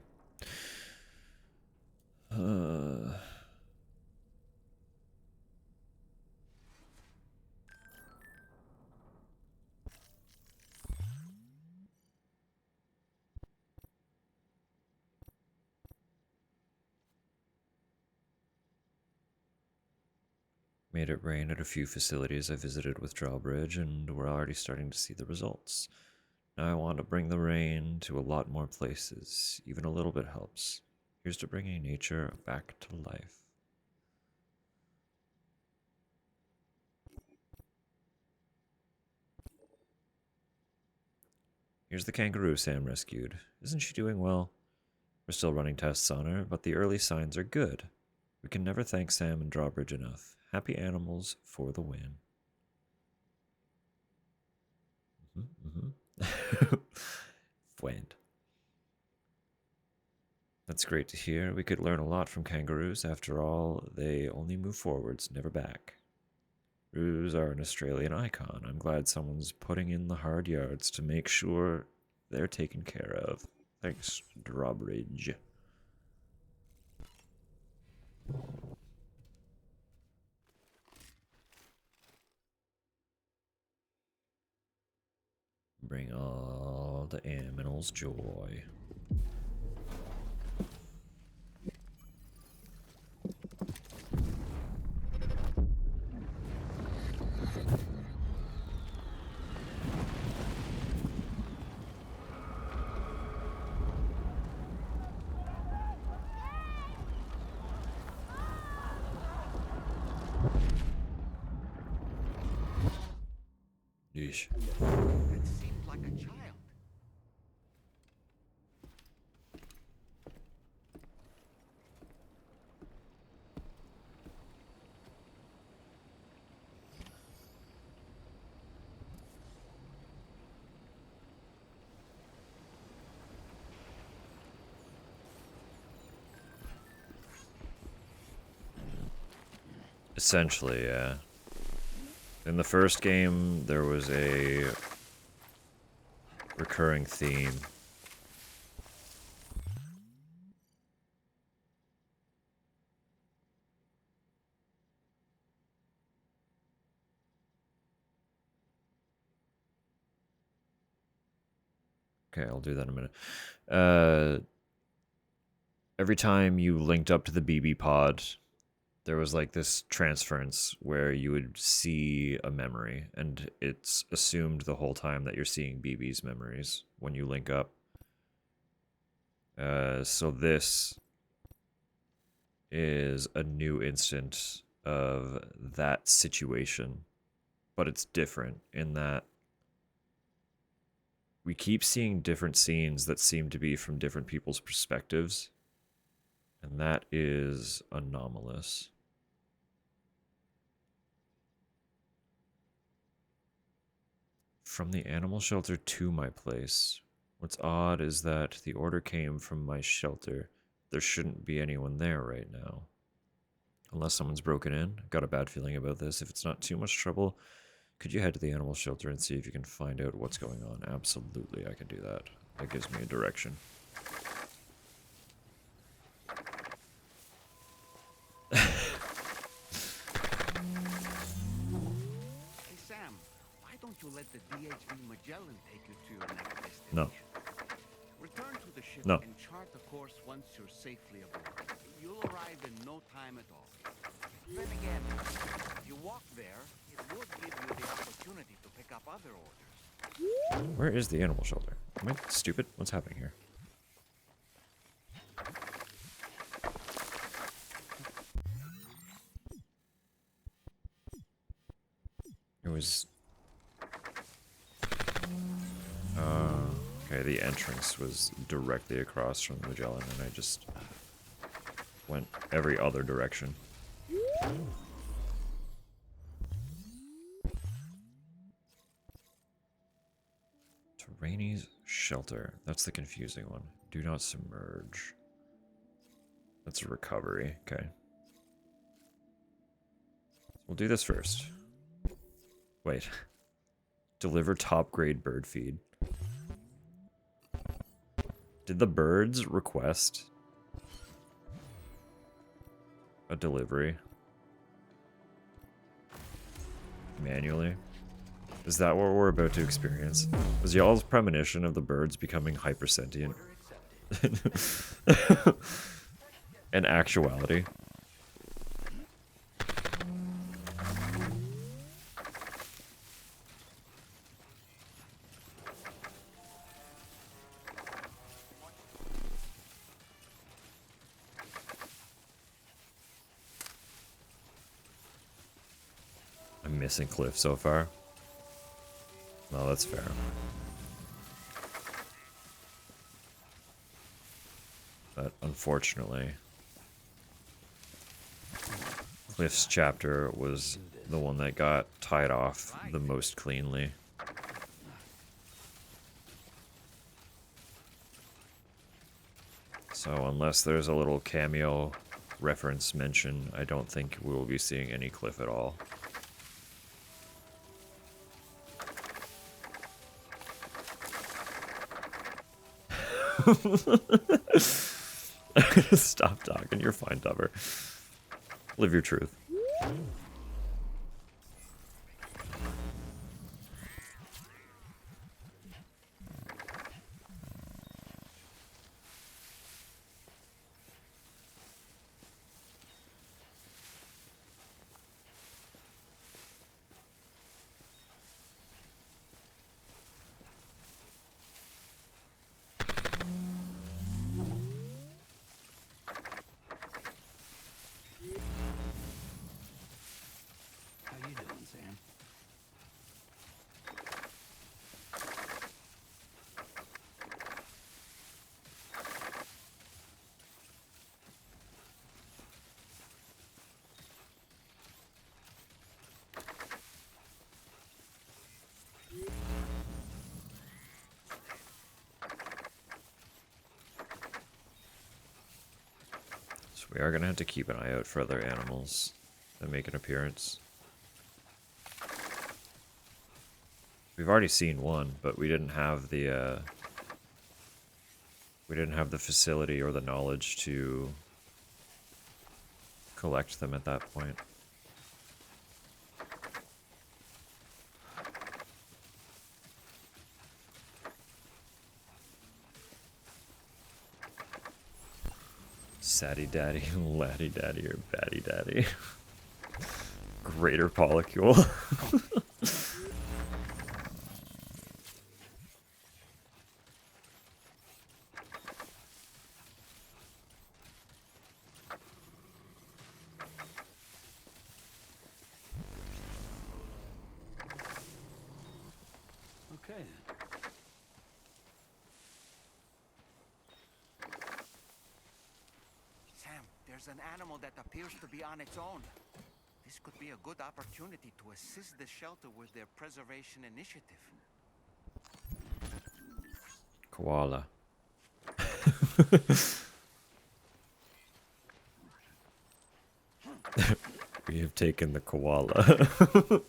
Made it rain at a few facilities I visited with Drawbridge, and we're already starting to see the results. Now I want to bring the rain to a lot more places. Even a little bit helps. Here's to bringing nature back to life. Here's the kangaroo Sam rescued. Isn't she doing well? We're still running tests on her, but the early signs are good. We can never thank Sam and Drawbridge enough. Happy animals for the win. Friend. That's great to hear. We could learn a lot from kangaroos. After all, they only move forwards, never back. Kangaroos are an Australian icon. I'm glad someone's putting in the hard yards to make sure they're taken care of. Thanks, Drawbridge. Bring all the aminals joy. Yeesh. It seemed like a child. Essentially, yeah. In the first game, there was a recurring theme. Okay, I'll do that in a minute. Every time you linked up to the BB pod, there was like this transference where you would see a memory, and it's assumed the whole time that you're seeing BB's memories when you link up. So this is a new instance of that situation, but it's different in that we keep seeing different scenes that seem to be from different people's perspectives, and that is anomalous. From the animal shelter to my place. What's odd is that the order came from my shelter. There shouldn't be anyone there right now. Unless someone's broken in. I've got a bad feeling about this. If it's not too much trouble, could you head to the animal shelter and see if you can find out what's going on? Absolutely, I can do that. That gives me a direction. Hey Sam, why don't you let the DHV Magellan take you to your next destination? No. Return to the ship No. and chart the course once you're safely aboard. You'll arrive in no time at all. Then again, if you walk there, it would give you the opportunity to pick up other orders. Where is the animal shelter? Am I stupid? What's happening here? It was... okay, the entrance was directly across from the Magellan, and I just went every other direction. Rainey's shelter. That's the confusing one. Do not submerge. That's a recovery. Okay. We'll do this first. Wait. Deliver top grade bird feed. Did the birds request a delivery manually? Is that what we're about to experience? Was y'all's premonition of the birds becoming hypersentient an actuality? I'm missing Cliff so far. No, that's fair. But unfortunately, Cliff's chapter was the one that got tied off the most cleanly. So unless there's a little cameo reference mention, I don't think we will be seeing any cliff at all. Stop talking, you're fine, Dubber. Live your truth. How you doing, Sam? So we are gonna have to keep an eye out for other animals that make an appearance. We've already seen one, but we didn't have the facility or the knowledge to collect them at that point. Saddy daddy, laddie daddy, or batty daddy. Greater polycule. Okay. Sam, there's an animal that appears to be on its own. This could be a good opportunity to assist the shelter with their preservation initiative. Koala. We have taken the koala.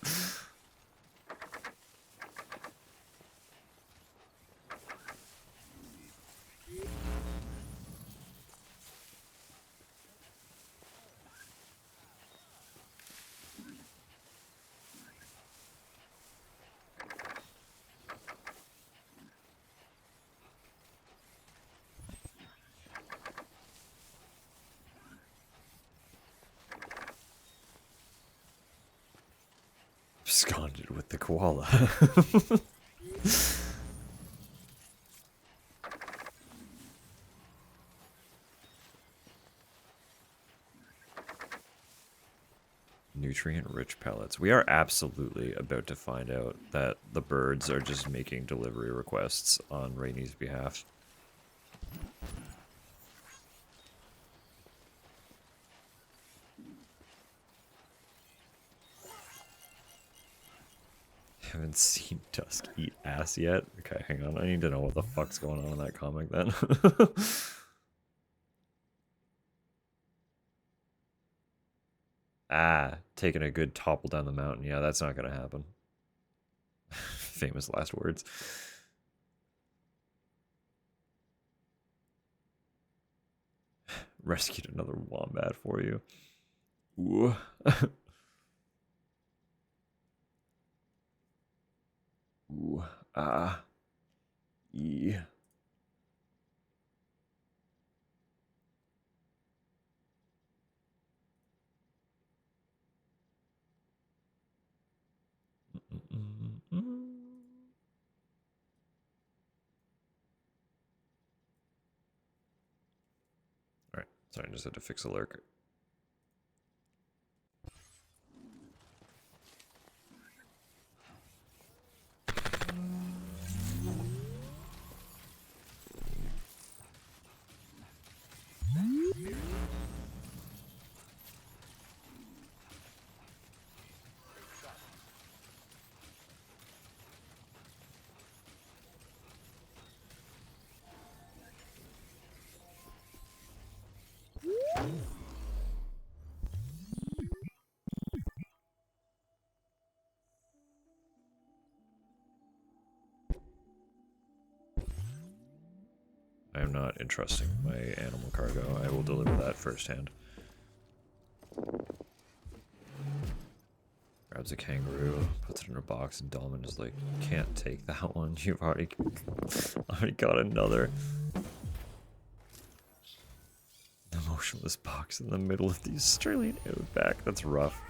Absconded with the koala. Nutrient-rich pellets. We are absolutely about to find out that the birds are just making delivery requests on Rainy's behalf. Haven't seen Dusk eat ass yet? Okay, hang on. I need to know what the fuck's going on in that comic then. Ah, taking a good topple down the mountain. Yeah, that's not gonna happen. Famous last words. Rescued another wombat for you. Ooh. Ooh. Ah. Yeah. Alright, sorry, I just had to fix a lurk. I am not entrusting my animal cargo. I will deliver that firsthand. Grabs a kangaroo, puts it in a box, and Dolman is like, "You can't take that one. You've already got another." The motionless box in the middle of the Australian outback. That's rough.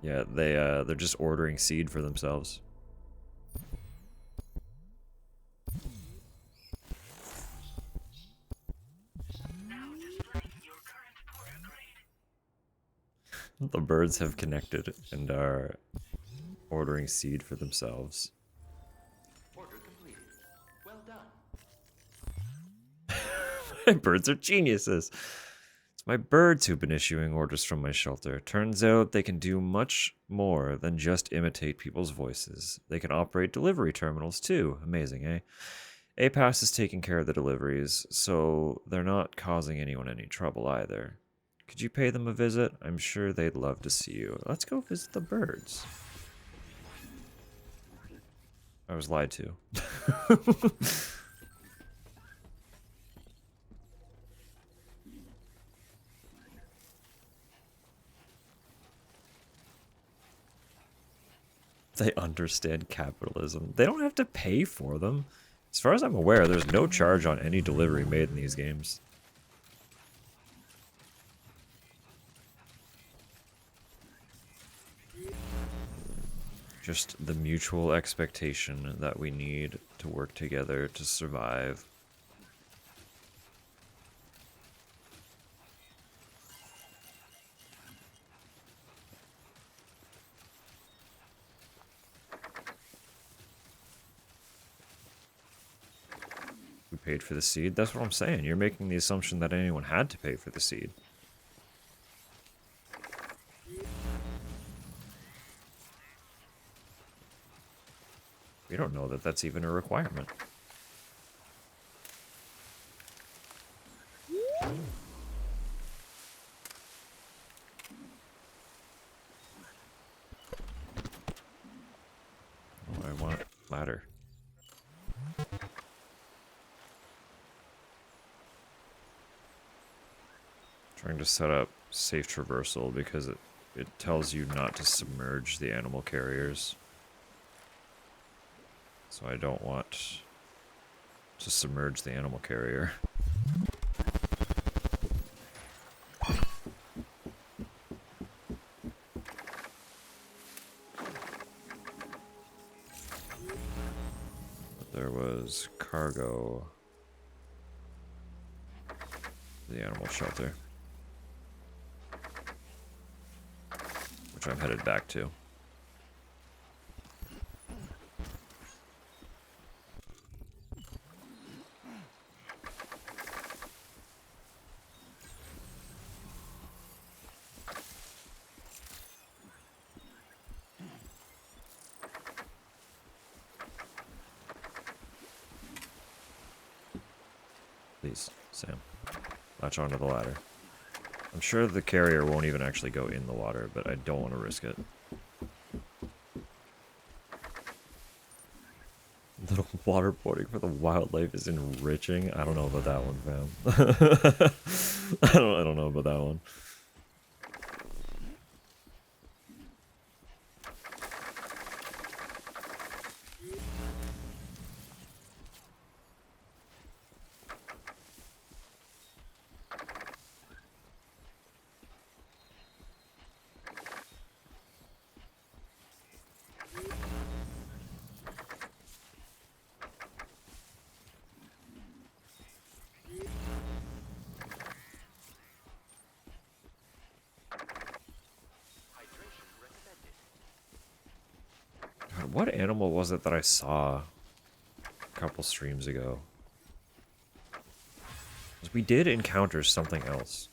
Yeah, they're just ordering seed for themselves. The birds have connected and are ordering seed for themselves. Order completed. Well done. My birds are geniuses. It's my birds who've been issuing orders from my shelter. Turns out they can do much more than just imitate people's voices. They can operate delivery terminals too. Amazing, eh? APAS is taking care of the deliveries, so they're not causing anyone any trouble either. Could you pay them a visit? I'm sure they'd love to see you. Let's go visit the birds. I was lied to. They understand capitalism. They don't have to pay for them. As far as I'm aware, there's no charge on any delivery made in these games. Just the mutual expectation that we need to work together to survive. We paid for the seed? That's what I'm saying. You're making the assumption that anyone had to pay for the seed. We don't know that that's even a requirement. Oh, I want ladder. Trying to set up safe traversal because it tells you not to submerge the animal carriers. So I don't want to submerge the animal carrier. But there was cargo. The animal shelter. Which I'm headed back to. Please, Sam. Latch onto the ladder. I'm sure the carrier won't even actually go in the water, but I don't want to risk it. Little waterboarding for the wildlife is enriching. I don't know about that one, fam. I don't know about that one. God, what animal was it that I saw a couple streams ago? 'Cause we did encounter something else.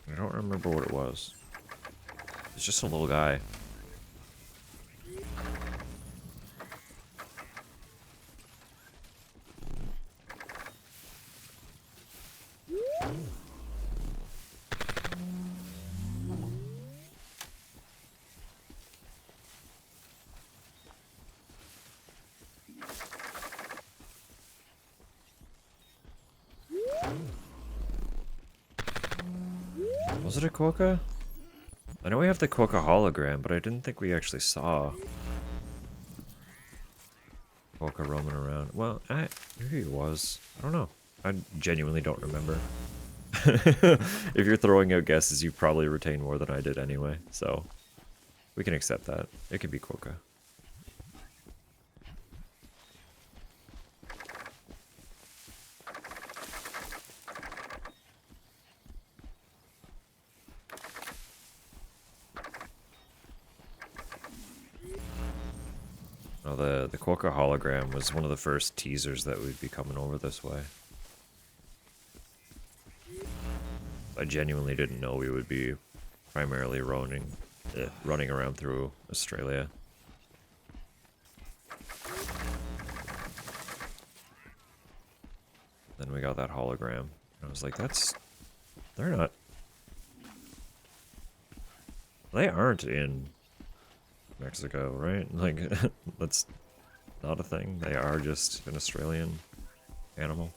I don't remember what it was. It's just a little guy. Was it a quokka? I know we have the quokka hologram, but I didn't think we actually saw quokka roaming around. Well, maybe it was. I don't know. I genuinely don't remember. If you're throwing out guesses, you probably retain more than I did anyway, so we can accept that. It could be quokka. Oh, the quokka hologram was one of the first teasers that we'd be coming over this way. I genuinely didn't know we would be primarily running around through Australia. Then we got that hologram. I was like, they're not... They aren't in Mexico, right? Like, that's not a thing. They are just an Australian animal.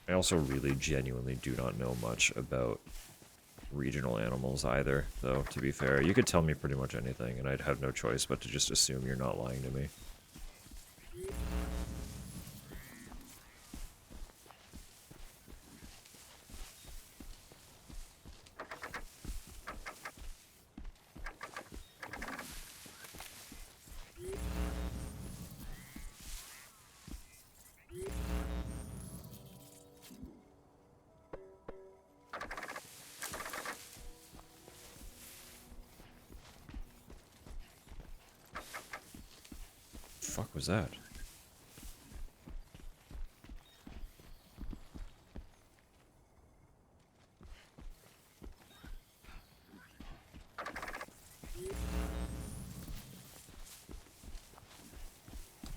I also really genuinely do not know much about regional animals either, though, to be fair. You could tell me pretty much anything, and I'd have no choice but to just assume you're not lying to me. Fuck was that?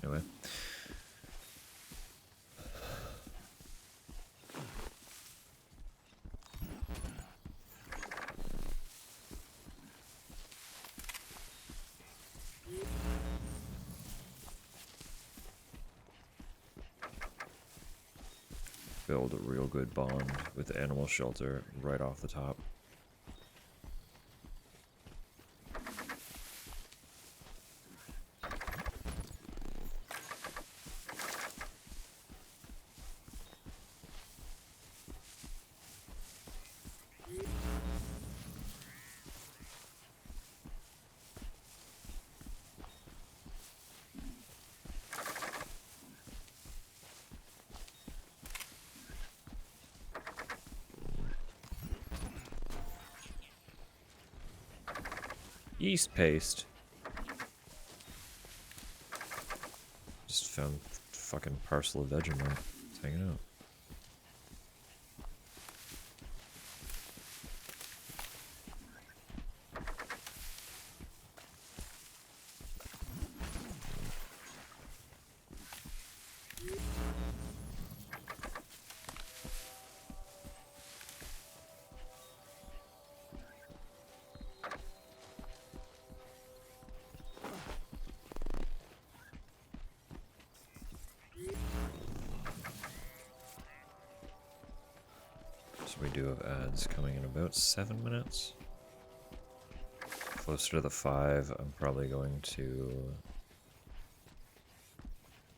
Anyway. Build a real good bond with the animal shelter right off the top. Yeast paste. Just found a fucking parcel of Vegemite. It's hanging out. So we do have ads coming in about 7 minutes. Closer to the 5, I'm probably going to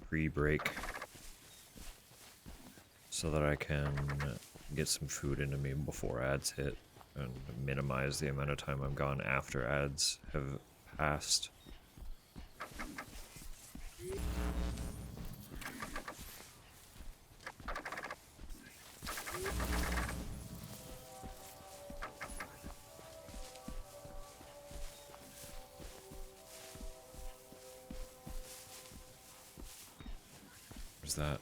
pre-break so that I can get some food into me before ads hit and minimize the amount of time I'm gone after ads have passed. Where's that?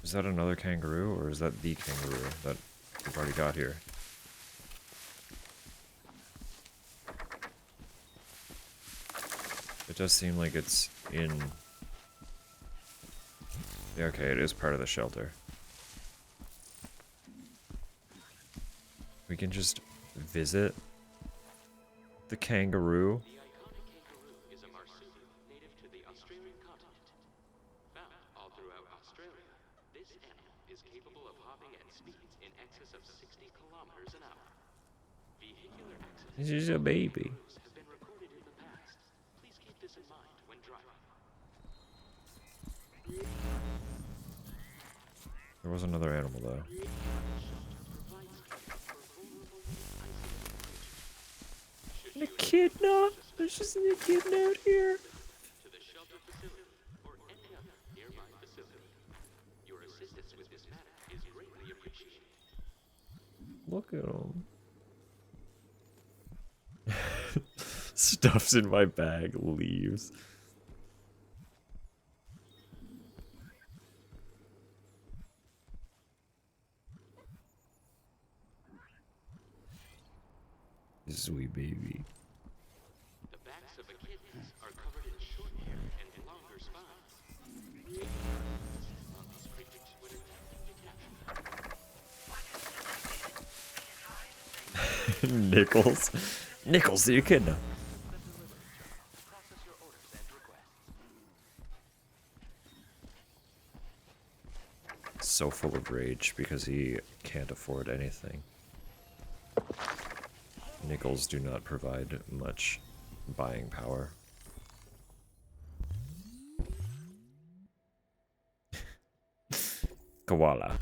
Is that another kangaroo, or is that the kangaroo that we've already got here? It does seem like it's in... Yeah, okay, it is part of the shelter. We can just visit the kangaroo. The iconic kangaroo is This is a baby. Have been recorded in the past. Please keep this in mind when driving. There was another animal though. An echidna? There's just an echidna out here. To the shelter facility or any other nearby facility. Your assistance with this matter is greatly appreciated. Look at him. Stuff's in my bag, leaves. Sweet baby. The backs of echidnas are covered in short hair and longer spines. On these creatures when attempting to capture them. Nichols. Nichols the echidna. Process your orders and requests. So full of rage because he can't afford anything. Nickels do not provide much buying power. Koala.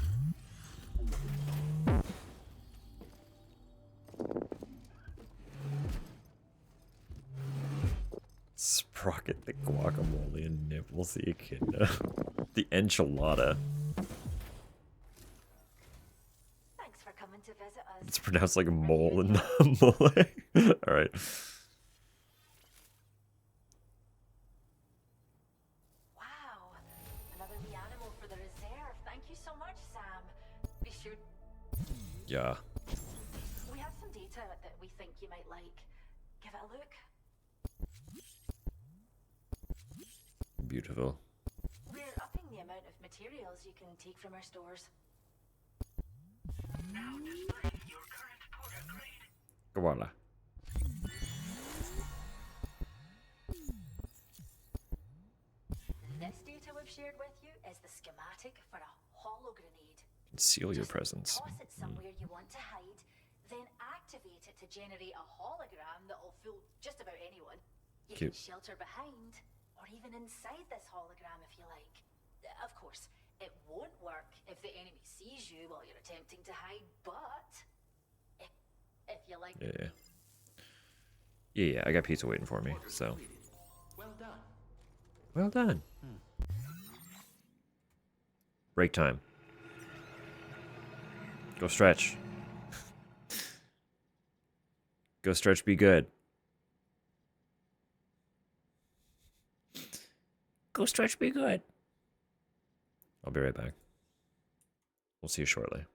Sprocket the guacamole and Nibbles the echidna. The enchilada. Thanks for coming to visit us. It's pronounced like mole in the Malay. Alright. Wow, another wee animal for the reserve. Thank you so much, Sam. Be sure. Yeah. We have some data that we think you might like. Give it a look. Beautiful. We're upping the amount of materials you can take from our stores. Now display your current porter grade. Koala. This data we've shared with you is the schematic for a hologrenade. Conceal your Just presence. toss it somewhere you want to hide, then activate it to generate a hologram that'll fool just about anyone. You Cute. can shelter behind, or even inside this hologram if you like. Of course, it won't work if the enemy sees you while you're attempting to hide, but if you like. Yeah. Yeah, I got pizza waiting for me, so. Well done. Well done. Break time. Go stretch. Go stretch, be good. Go stretch, be good. I'll be right back. We'll see you shortly.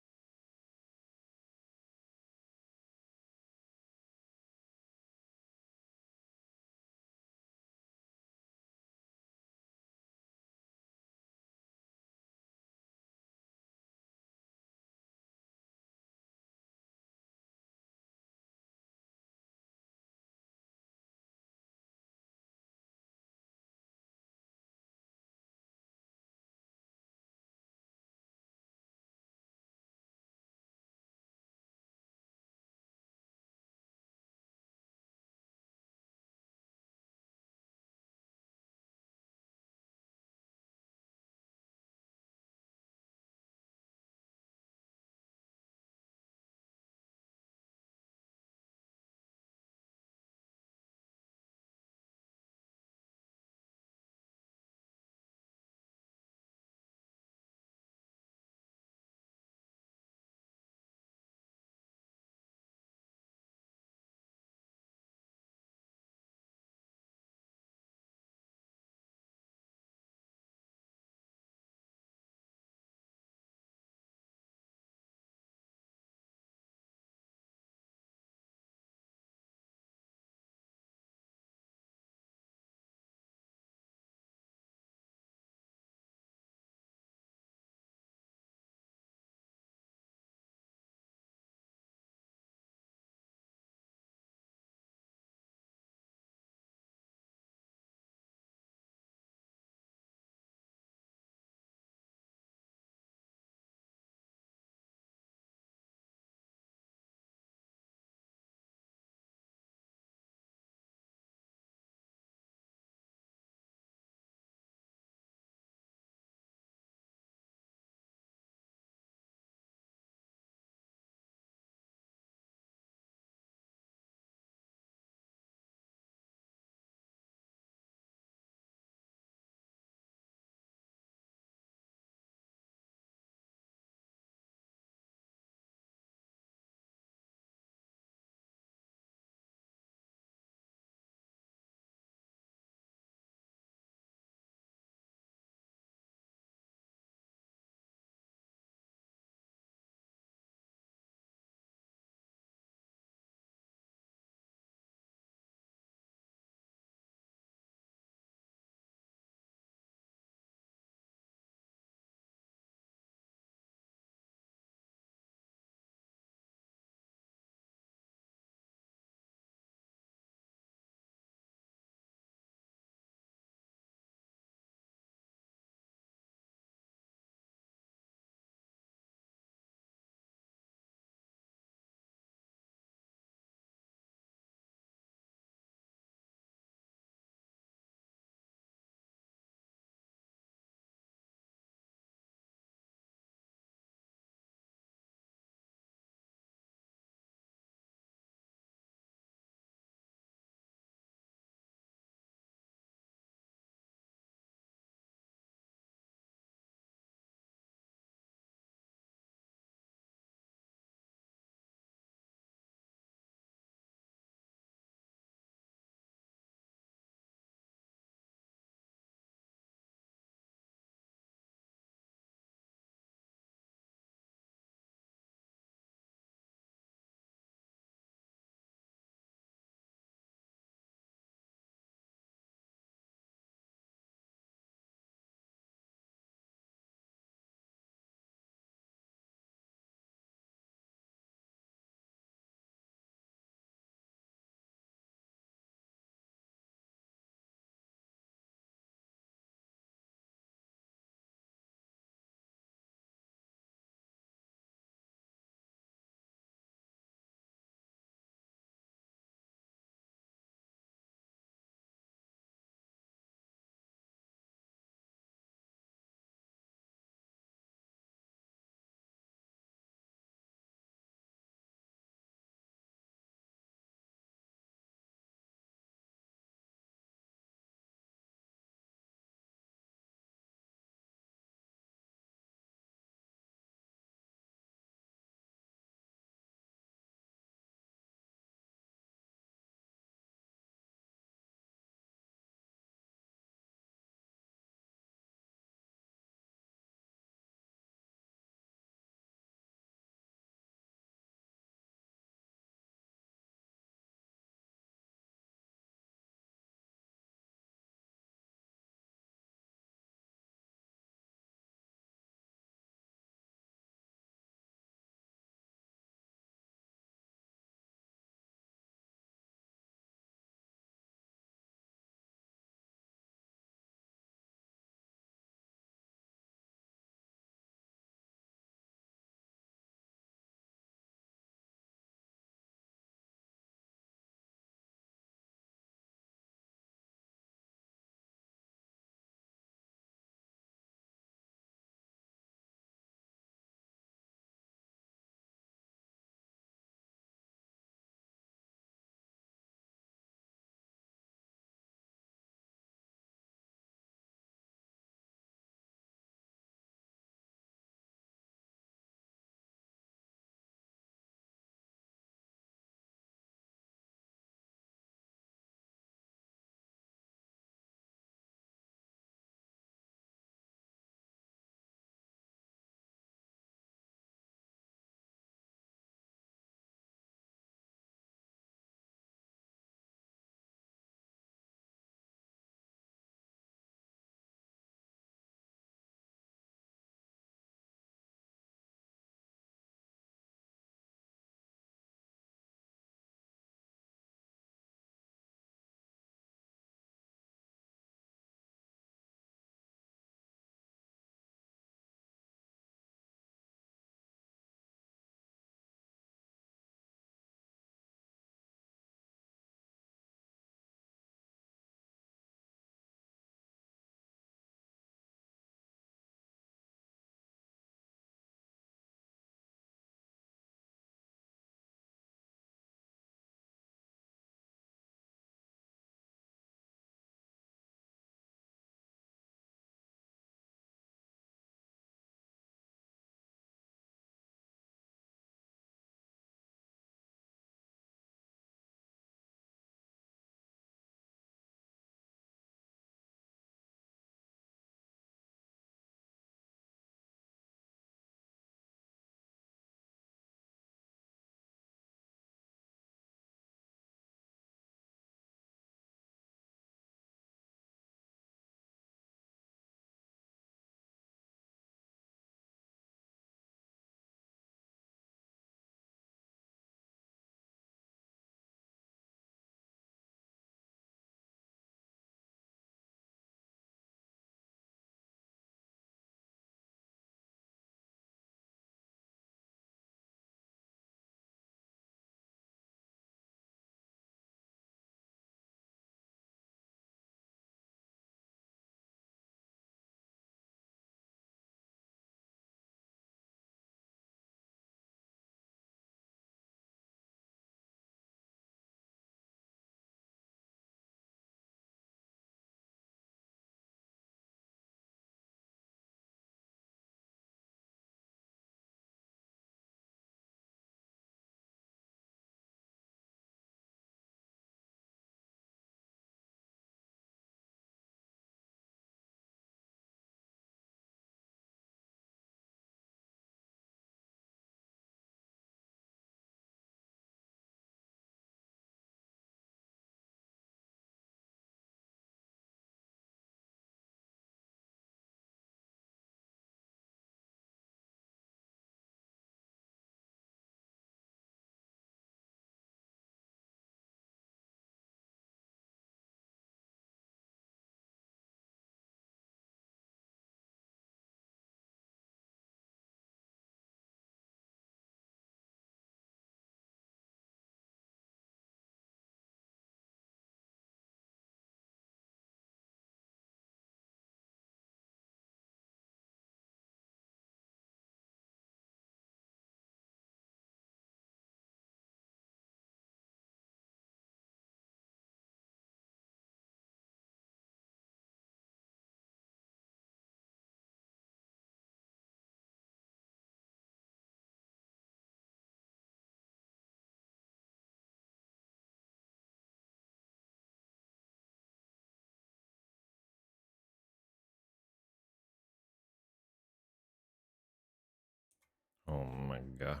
Oh my god.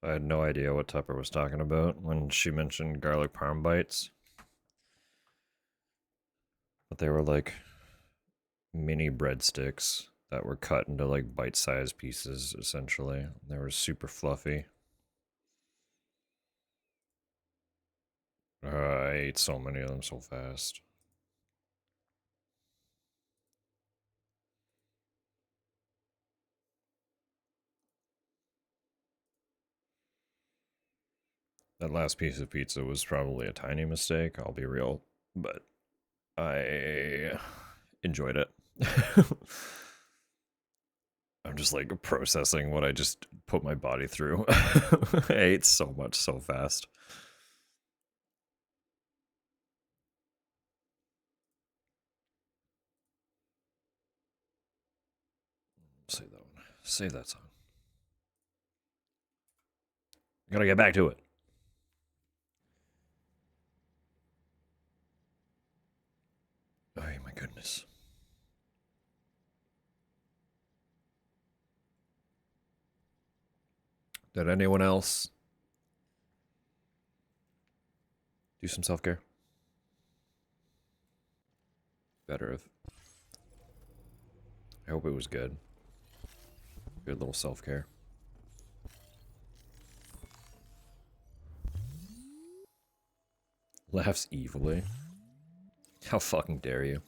I had no idea what Tupper was talking about when she mentioned garlic parm bites. But they were like mini breadsticks that were cut into like bite-sized pieces, essentially. They were super fluffy. I ate so many of them so fast. That last piece of pizza was probably a tiny mistake, I'll be real, but I enjoyed it. I'm just like processing what I just put my body through. I ate so much so fast. Save that one. Save that song. Gotta get back to it. Oh my goodness. Did anyone else do some self-care? Better if. I hope it was good. Good little self-care. Laughs evilly. How fucking dare you?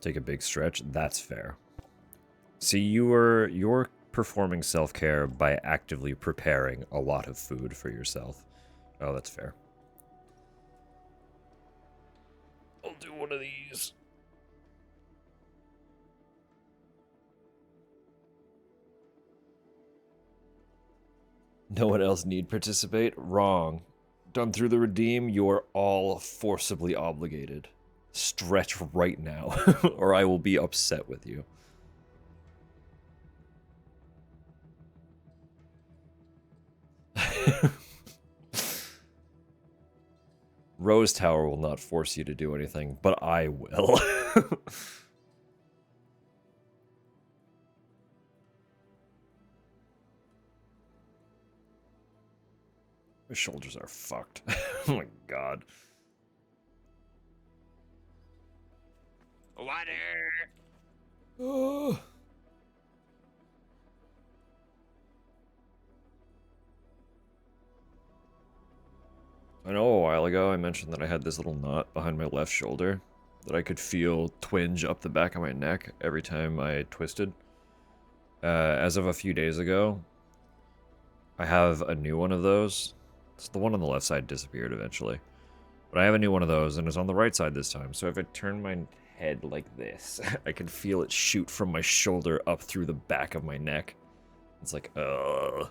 Take a big stretch. That's fair. See, you're performing self-care by actively preparing a lot of food for yourself. Oh, that's fair. I'll do one of these. No one else need participate? Wrong. Done through the redeem, you're all forcibly obligated. Stretch right now, or I will be upset with you. Rose Tower will not force you to do anything, but I will. My shoulders are fucked. Oh my god. Water! Oh. I know a while ago I mentioned that I had this little knot behind my left shoulder that I could feel twinge up the back of my neck every time I twisted. As of a few days ago, I have a new one of those. So the one on the left side disappeared eventually. But I have a new one of those, and it's on the right side this time. So if I turn my head like this, I can feel it shoot from my shoulder up through the back of my neck. It's like, ugh.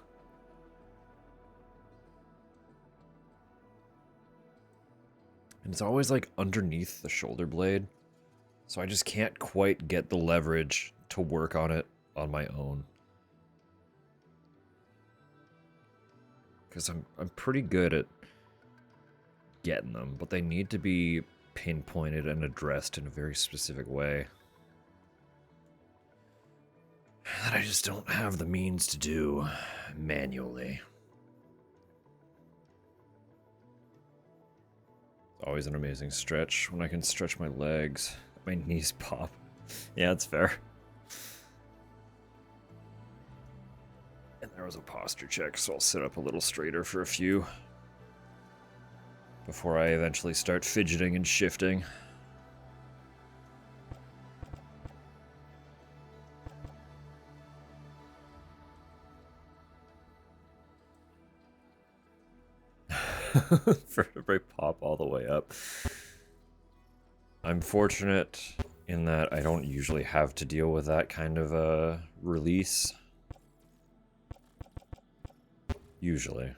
And it's always like underneath the shoulder blade. So I just can't quite get the leverage to work on it on my own. Because I'm pretty good at getting them, but they need to be pinpointed and addressed in a very specific way that I just don't have the means to do manually. It's always an amazing stretch when I can stretch my legs. My knees pop. Yeah, it's fair. And there was a posture check, so I'll sit up a little straighter for a few before I eventually start fidgeting and shifting. Vertebrae pop all the way up. I'm fortunate in that I don't usually have to deal with that kind of a release. Usually.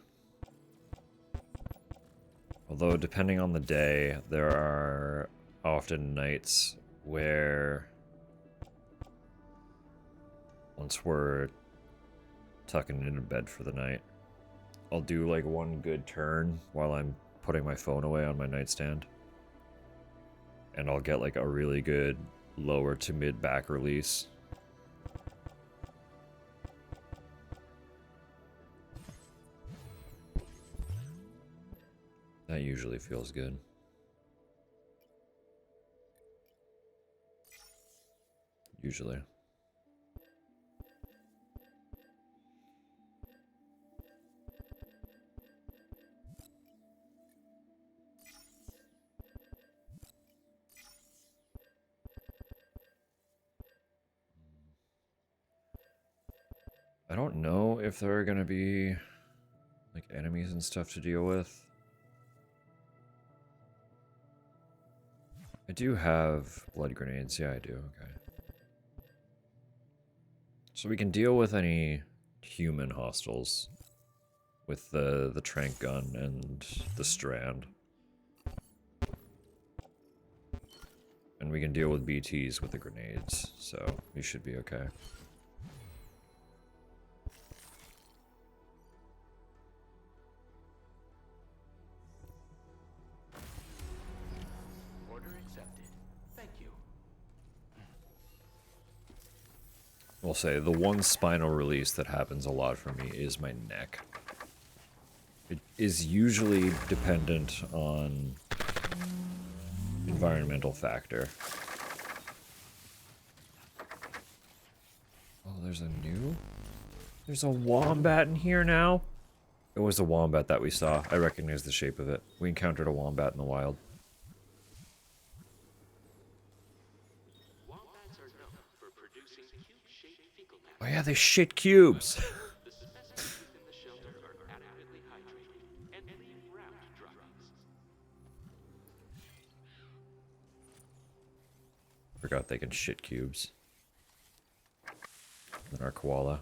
Although, depending on the day, there are often nights where, once we're tucking into bed for the night, I'll do like one good turn while I'm putting my phone away on my nightstand. And I'll get like a really good lower to mid back release. That usually feels good. Usually. I don't know if there are gonna be like enemies and stuff to deal with. I do have blood grenades. Yeah, I do. Okay. So we can deal with any human hostiles with the trank gun and the strand. And we can deal with BTs with the grenades, so we should be okay. Order accepted. Thank you. We'll say the one spinal release that happens a lot for me is my neck. It is usually dependent on environmental factor. Oh, there's a wombat in here now? It was the wombat that we saw. I recognize the shape of it. We encountered a wombat in the wild. Wombats are known for producing cube-shaped fecal matter. Oh yeah, they shit cubes! The specimens within the shelter are adequately hydrated and leave round droppings. Forgot they can shit cubes. And our koala.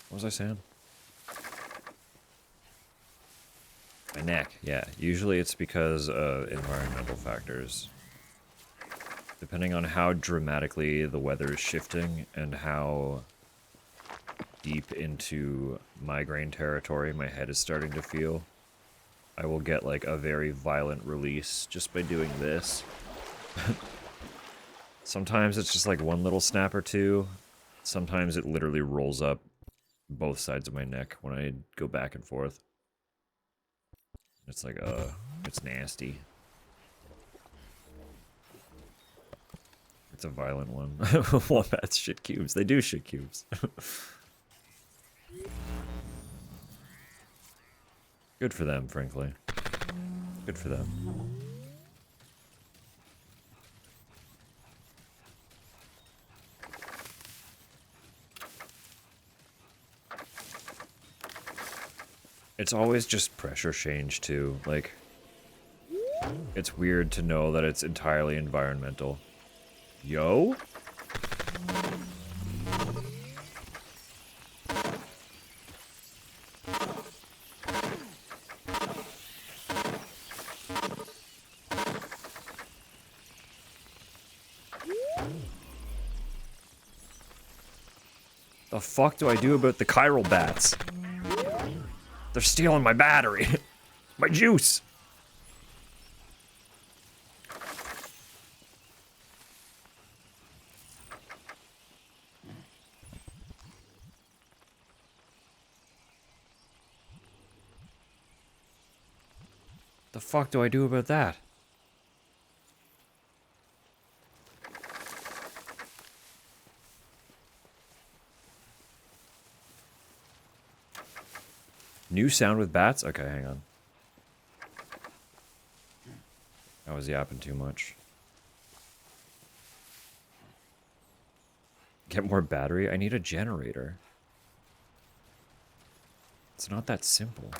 What was I saying? My neck, yeah. Usually it's because of environmental factors. Depending on how dramatically the weather is shifting and how deep into migraine territory my head is starting to feel, I will get like a very violent release just by doing this. Sometimes it's just like one little snap or two. Sometimes it literally rolls up both sides of my neck when I go back and forth. It's like, it's nasty. It's a violent one. Wombats shit cubes. They do shit cubes. Good for them, frankly. Good for them. It's always just pressure change, too. Like, it's weird to know that it's entirely environmental. Yo? The fuck do I do about the chiral bats? They're stealing my battery. My juice. The fuck do I do about that? New sound with bats? Okay, hang on. I was yapping too much. Get more battery? I need a generator. It's not that simple.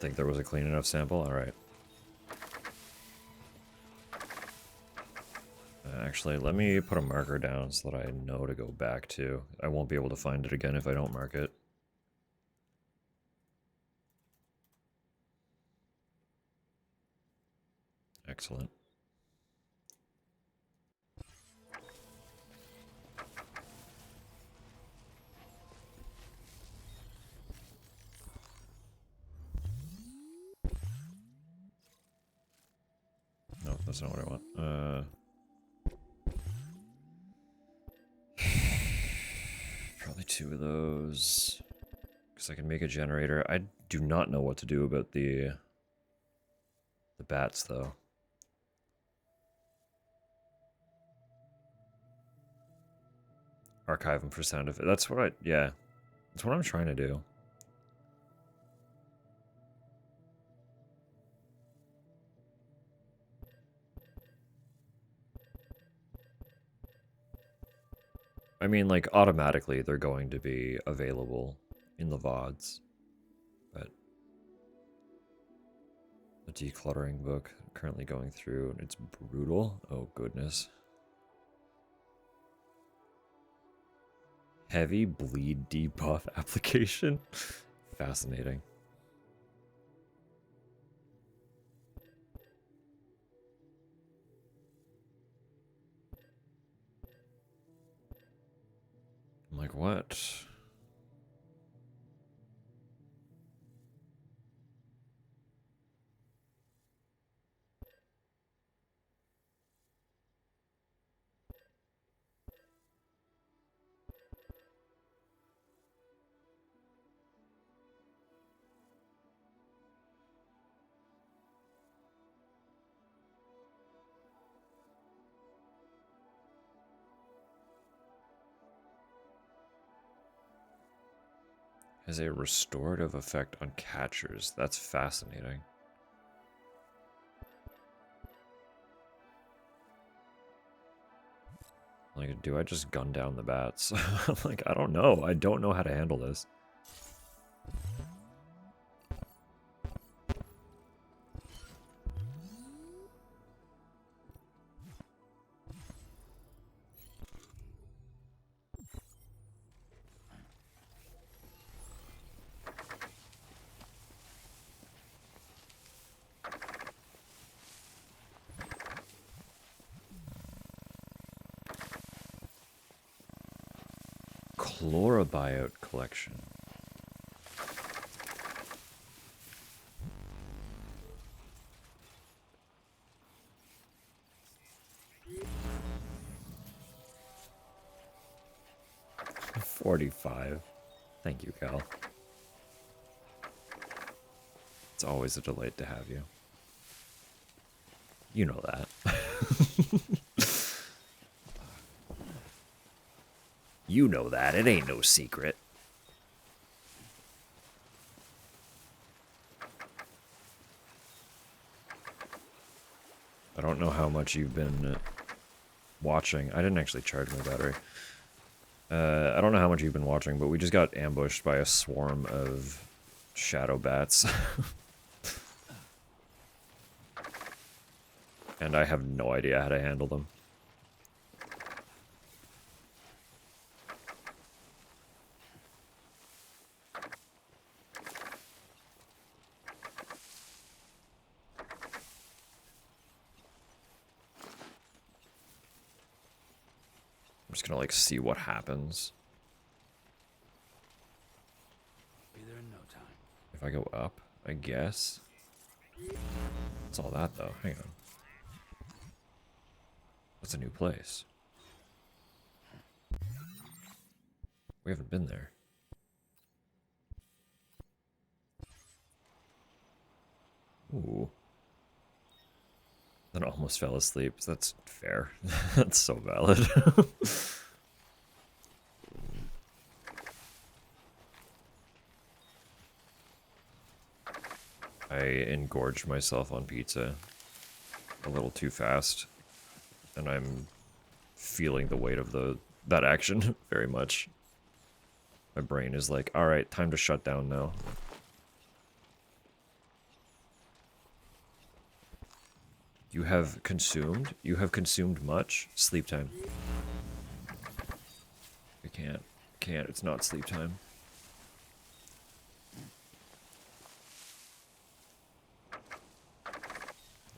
Think there was a clean enough sample? Alright. Actually, let me put a marker down so that I know to go back to. I won't be able to find it again if I don't mark it. Excellent. No, that's not what I want. Probably 2 of those. Because I can make a generator. I do not know what to do about the bats, though. Archive them for sound effects. That's what yeah. That's what I'm trying to do. I mean, like, automatically they're going to be available in the VODs. But the decluttering book, currently going through, and it's brutal. Oh, goodness. Heavy bleed debuff application? Fascinating. I'm like, what? Has a restorative effect on catchers. That's fascinating. Like, do I just gun down the bats? Like, I don't know. I don't know how to handle this. Chlorobiote collection. $45. Thank you, Cal. It's always a delight to have you. You know that. You know that. It ain't no secret. I don't know how much you've been watching. I didn't actually charge my battery. I don't know how much you've been watching, but we just got ambushed by a swarm of shadow bats. And I have no idea how to handle them. I'm just gonna, like, see what happens. Be there in no time. If I go up, I guess. What's all that, though? Hang on. That's a new place. We haven't been there. Ooh. Then almost fell asleep. That's fair. That's so valid. I engorged myself on pizza a little too fast, and I'm feeling the weight of that action very much. My brain is like, all right, time to shut down now. You have consumed? You have consumed much? Sleep time. I can't. Can't. It's not sleep time.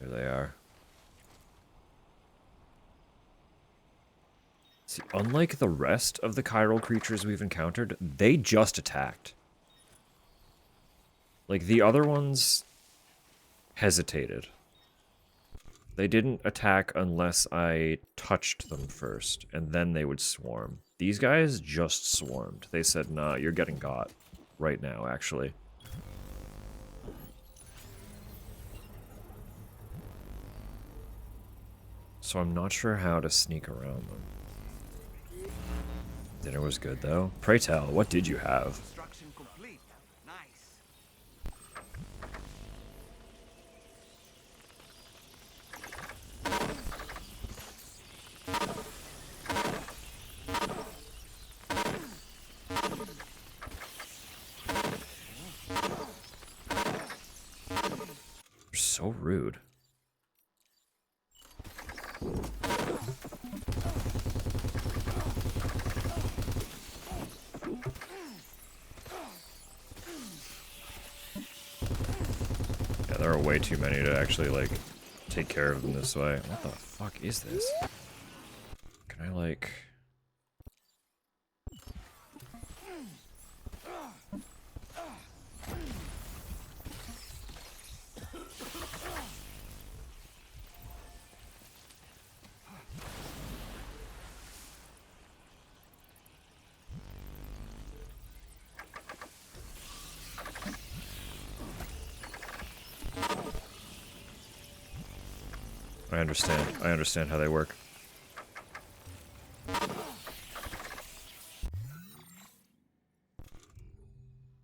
There they are. See, unlike the rest of the chiral creatures we've encountered, they just attacked. Like, the other ones hesitated. They didn't attack unless I touched them first, and then they would swarm. These guys just swarmed. They said, nah, you're getting got. Right now, actually. So I'm not sure how to sneak around them. Dinner was good, though. Pray tell, what did you have? Construction complete. Nice. You're so rude. Yeah, there are way too many to actually, like, take care of them this way. What the fuck is this? Can I, like... I understand how they work.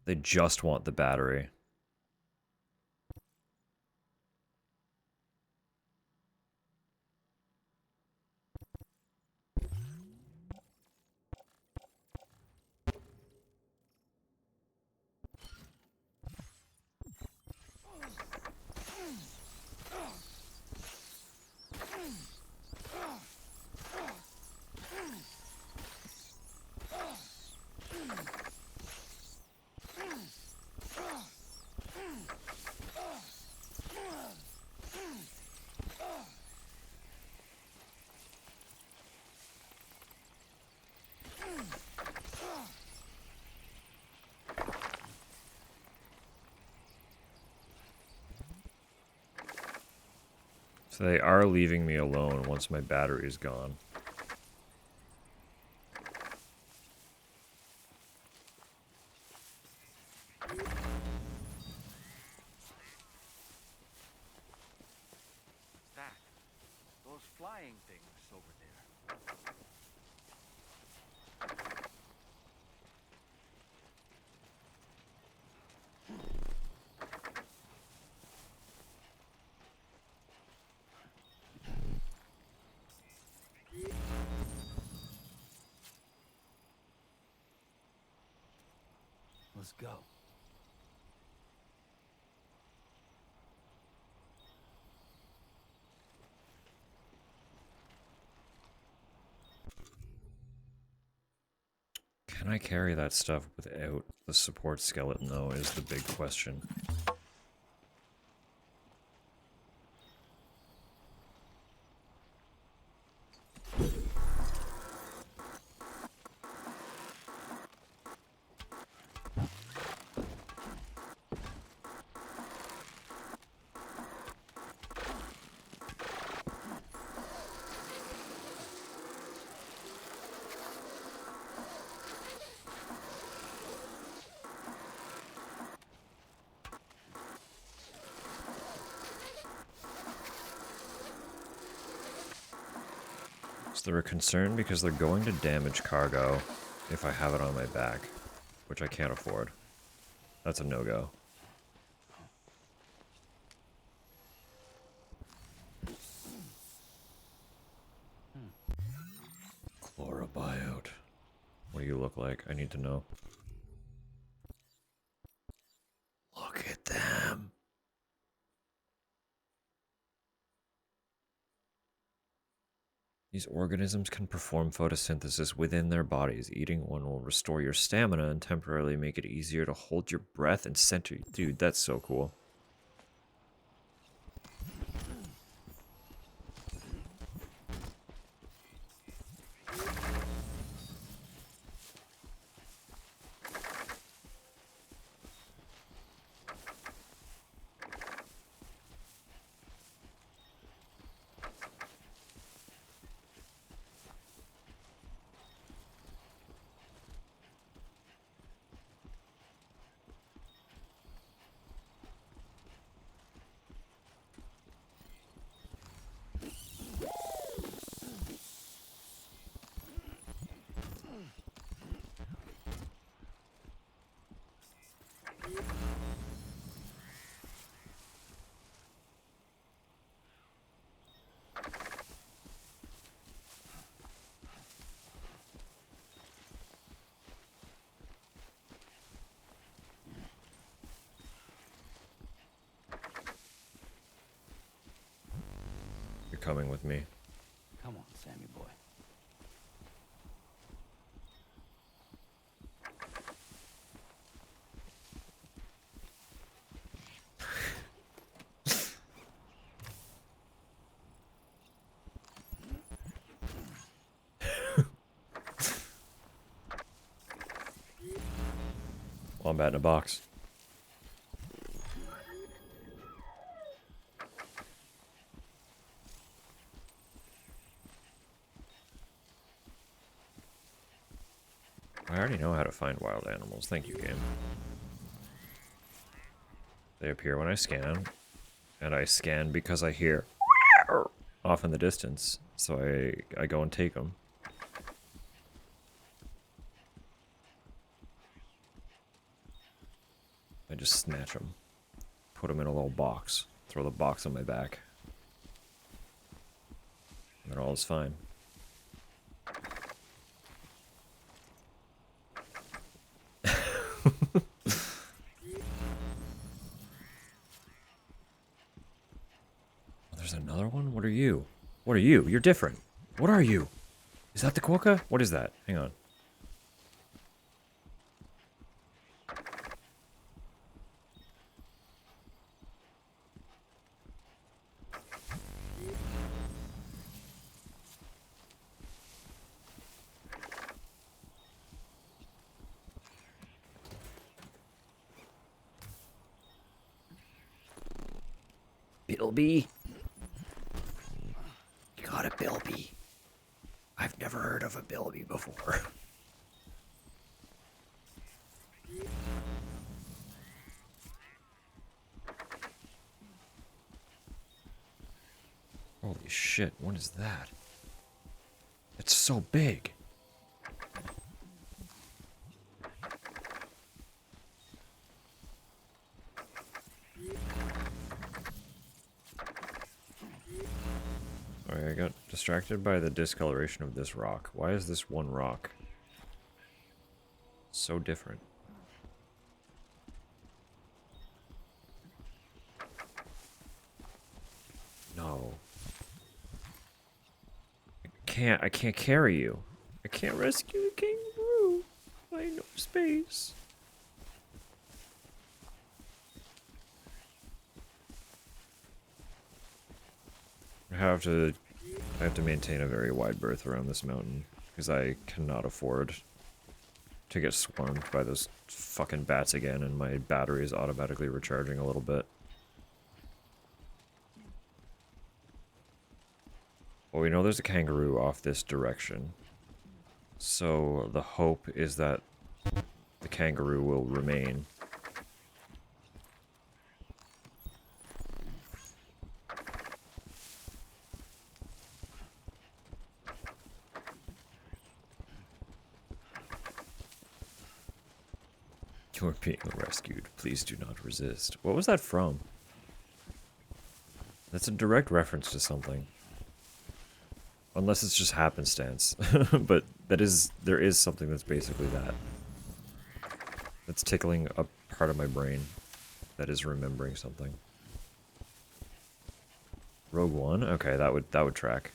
They just want the battery. So they are leaving me alone once my battery is gone. That. Those flying things over there. Let's go. Can I carry that stuff without the support skeleton, though, is the big question. they're a concern because they're going to damage cargo if I have it on my back, which I can't afford. That's a no-go. Chlorobiote. What do you look like? I need to know. Look at them. These organisms can perform photosynthesis within their bodies. Eating one will restore your stamina and temporarily make it easier to hold your breath and center. Dude, that's so cool. You're coming with me. Come on, Sammy boy. Wombat in a box. I already know how to find wild animals. Thank you, game. They appear when I scan, and I scan because I hear off in the distance, so I go and take them. I just snatch them, put them in a little box, throw the box on my back, and then all is fine. There's another one? What are you? What are you? You're different. What are you? Is that the quokka? What is that? Hang on. Bilby? You got a Bilby. I've never heard of a Bilby before. Holy shit, what is that? It's so big. Sorry, I got distracted by the discoloration of this rock. Why is this one rock so different? No. I can't carry you. I can't rescue the kangaroo. I have no space. I have to maintain a very wide berth around this mountain because I cannot afford to get swarmed by those fucking bats again, and my battery is automatically recharging a little bit. Well, we know there's a kangaroo off this direction, so the hope is that the kangaroo will remain. You are being rescued. Please do not resist. What was that from? That's a direct reference to something. Unless it's just happenstance. But there is something that's basically that. That's tickling a part of my brain that is remembering something. Rogue One? Okay, that would track.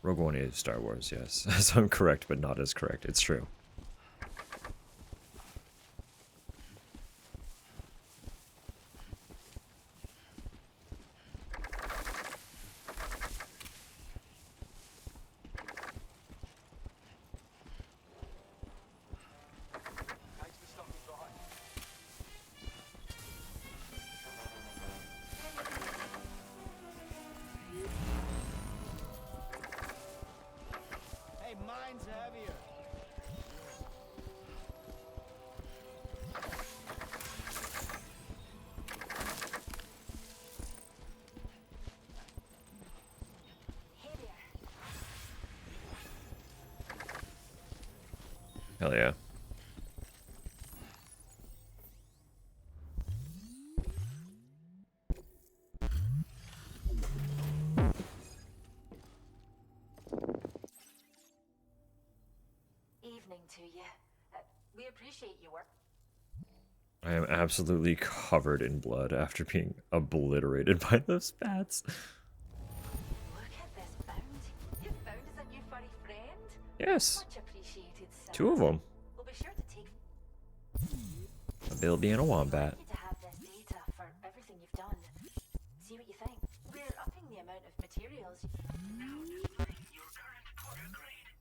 Rogue One is Star Wars, yes. So I'm correct, but not as correct. It's true. Hey, mine's heavier. Hell yeah. Evening to you. We appreciate your work. I am absolutely covered in blood after being obliterated by those bats. Look at this bound. You found us a new furry friend. Yes. Much appreciated, sir. 2 of them. We'll be sure to take A bilby and a wombat. you to have this data for everything you've done. See what you think. We're upping the amount of materials. Now displaying your current powder grade.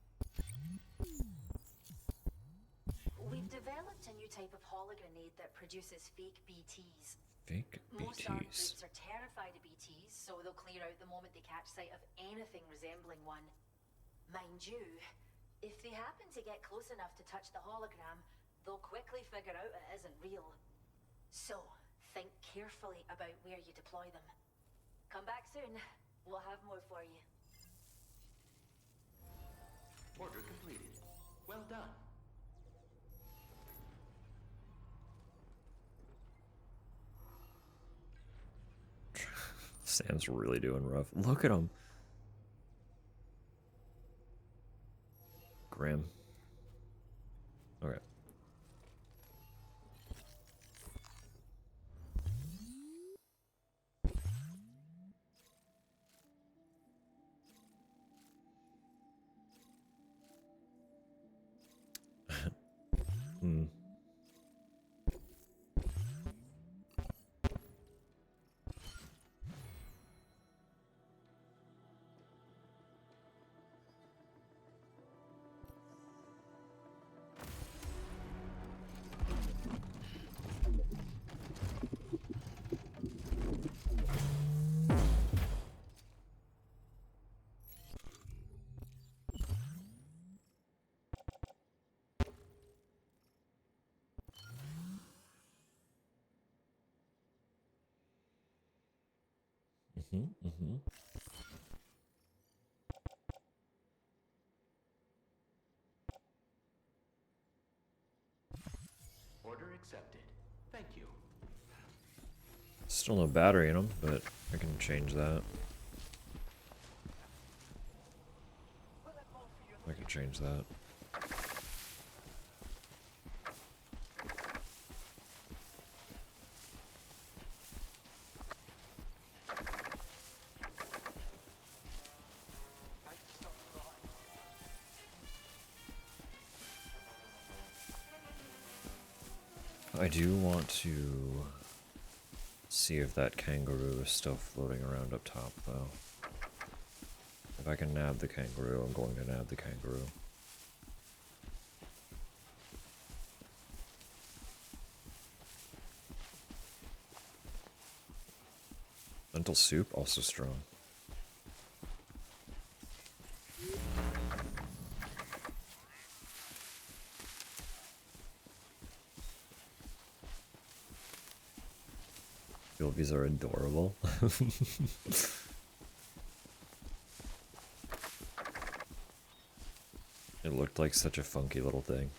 We've developed a new type of hologrenade that produces fake BTs. Fake Most armed BTs. groups are terrified of BTs, so they'll clear out the moment they catch sight of anything resembling one. Mind you, if they happen to get close enough to touch the hologram, they'll quickly figure out it isn't real. So, think carefully about where you deploy them. Come back soon. We'll have more for you. Order completed. Well done. Sam's really doing rough. Look at him. Grim. Okay. Hmm. Mm-hmm. Order accepted. Thank you. Still no battery in them, but I can change that. I can change that. I do want to see if that kangaroo is still floating around up top, though. If I can nab the kangaroo, I'm going to nab the kangaroo. Lentil soup, also strong. Gilvies are adorable. It looked like such a funky little thing.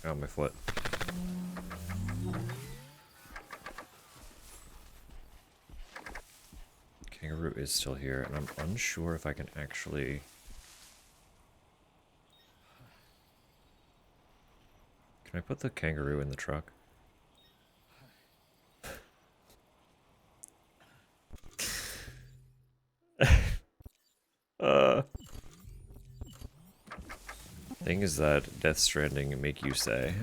Oh, my foot. Kangaroo is still here, and I'm unsure if I can actually... Can I put the kangaroo in the truck? Thing is that Death Stranding make you say.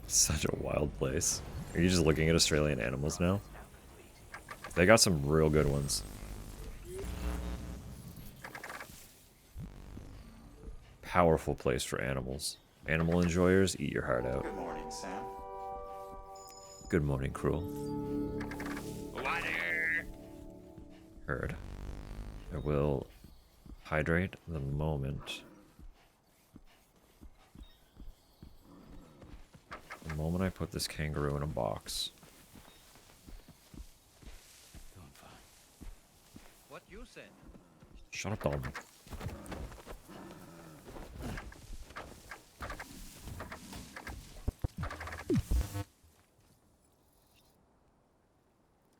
Such a wild place. Are you just looking at Australian animals now? They got some real good ones. Powerful place for animals. Animal enjoyers, eat your heart out. Good morning, Sam. Good morning, Cruel. Heard. I will hydrate the moment. The moment I put this kangaroo in a box. Doing fine. What you said? Shut up, Dalton.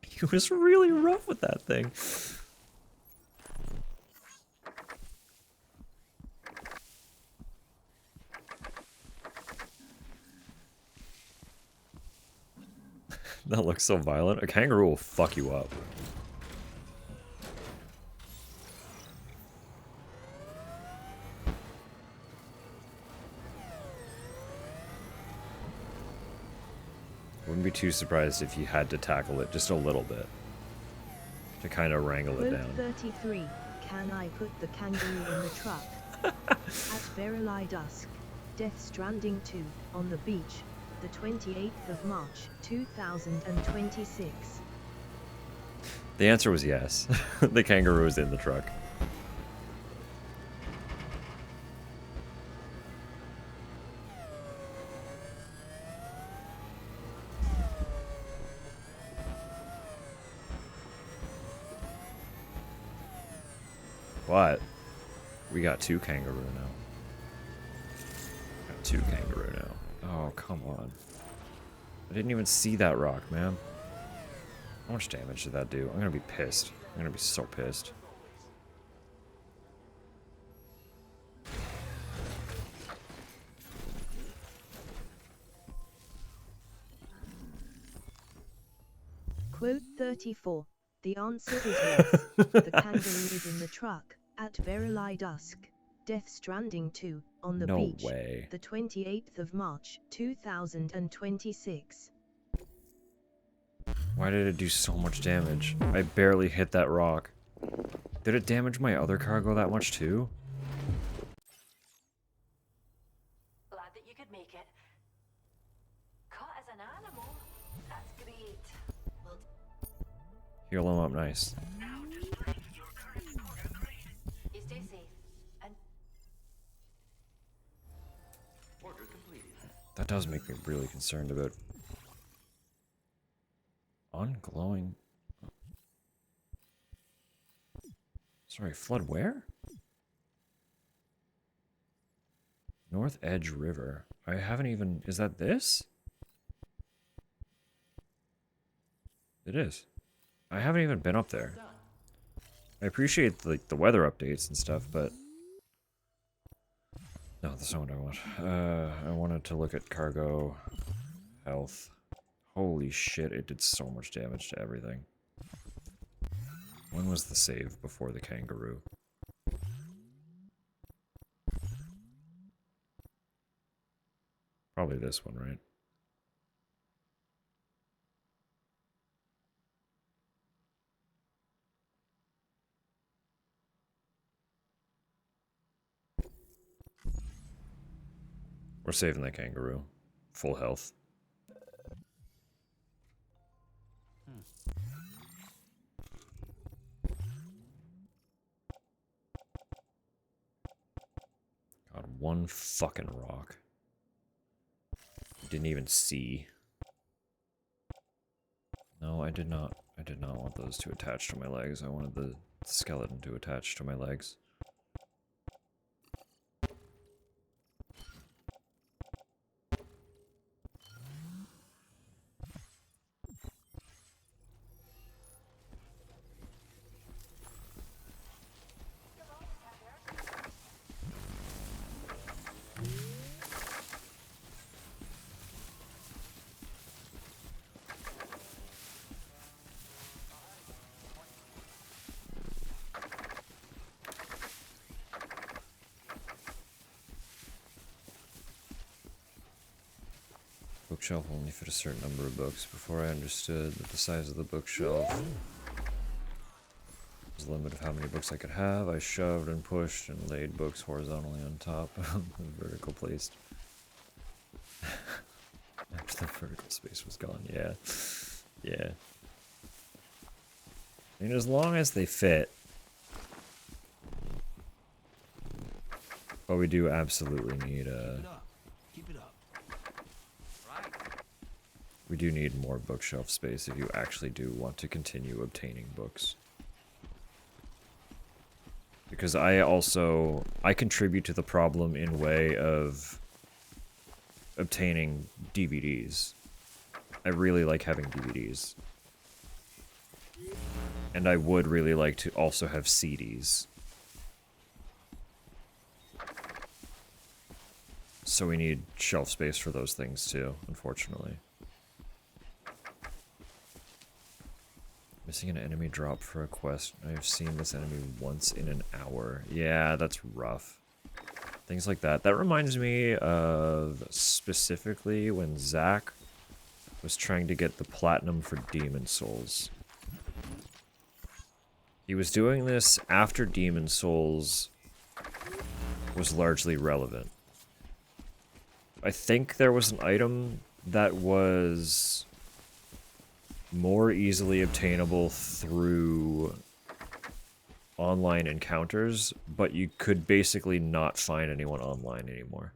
He was really rough with that thing. That looks so violent. A kangaroo will fuck you up. Wouldn't be too surprised if you had to tackle it just a little bit to kind of wrangle it down. 33. Can I put the kangaroo in the truck? At Verily Dusk. Death Stranding 2. On the beach. The 28th of March, 2026. The answer was yes. The kangaroo is in the truck. But we got two kangaroo now. Got two kangaroo now. Oh, come on. I didn't even see that rock, man. How much damage did that do? I'm gonna be pissed. I'm gonna be so pissed. Quote 34. The answer is yes. The kangaroo is in the truck. At Verily Dusk. Death Stranding 2. On the No beach. way. The 28th of March, 2026. Why did it do so much damage? I barely hit that rock. Did it damage my other cargo that much too? Glad that you could make it. Caught as an animal? That's great. Well, Heal him up nice. you stay safe. And Order completed. That does make me really concerned about onglowing. Sorry, flood where? North Edge River. I haven't even... Is that this? It is. I haven't even been up there. I appreciate the weather updates and stuff, but... No, that's not what I want. I wanted to look at cargo, health. Holy shit, it did so much damage to everything. When was the save before the kangaroo? Probably this one, right? We're saving that kangaroo. Full health. God, one fucking rock. Didn't even see. No, I did not. I did not want those to attach to my legs. I wanted the skeleton to attach to my legs. Bookshelf only fit a certain number of books. Before I understood that the size of the bookshelf was the limit of how many books I could have, I shoved and pushed and laid books horizontally on top of the vertical placed. After the vertical space was gone, yeah. Yeah. I mean, as long as they fit. But we do absolutely need Keep it up. Right. we do need more bookshelf space if you actually do want to continue obtaining books. Because I contribute to the problem in way of obtaining DVDs. I really like having DVDs. And I would really like to also have CDs. So we need shelf space for those things too, unfortunately. Missing an enemy drop for a quest. I have seen this enemy once in an hour. Yeah, that's rough. Things like that. That reminds me of specifically when Zach was trying to get the platinum for Demon Souls. He was doing this after Demon Souls was largely relevant. I think there was an item that was more easily obtainable through online encounters, but you could basically not find anyone online anymore.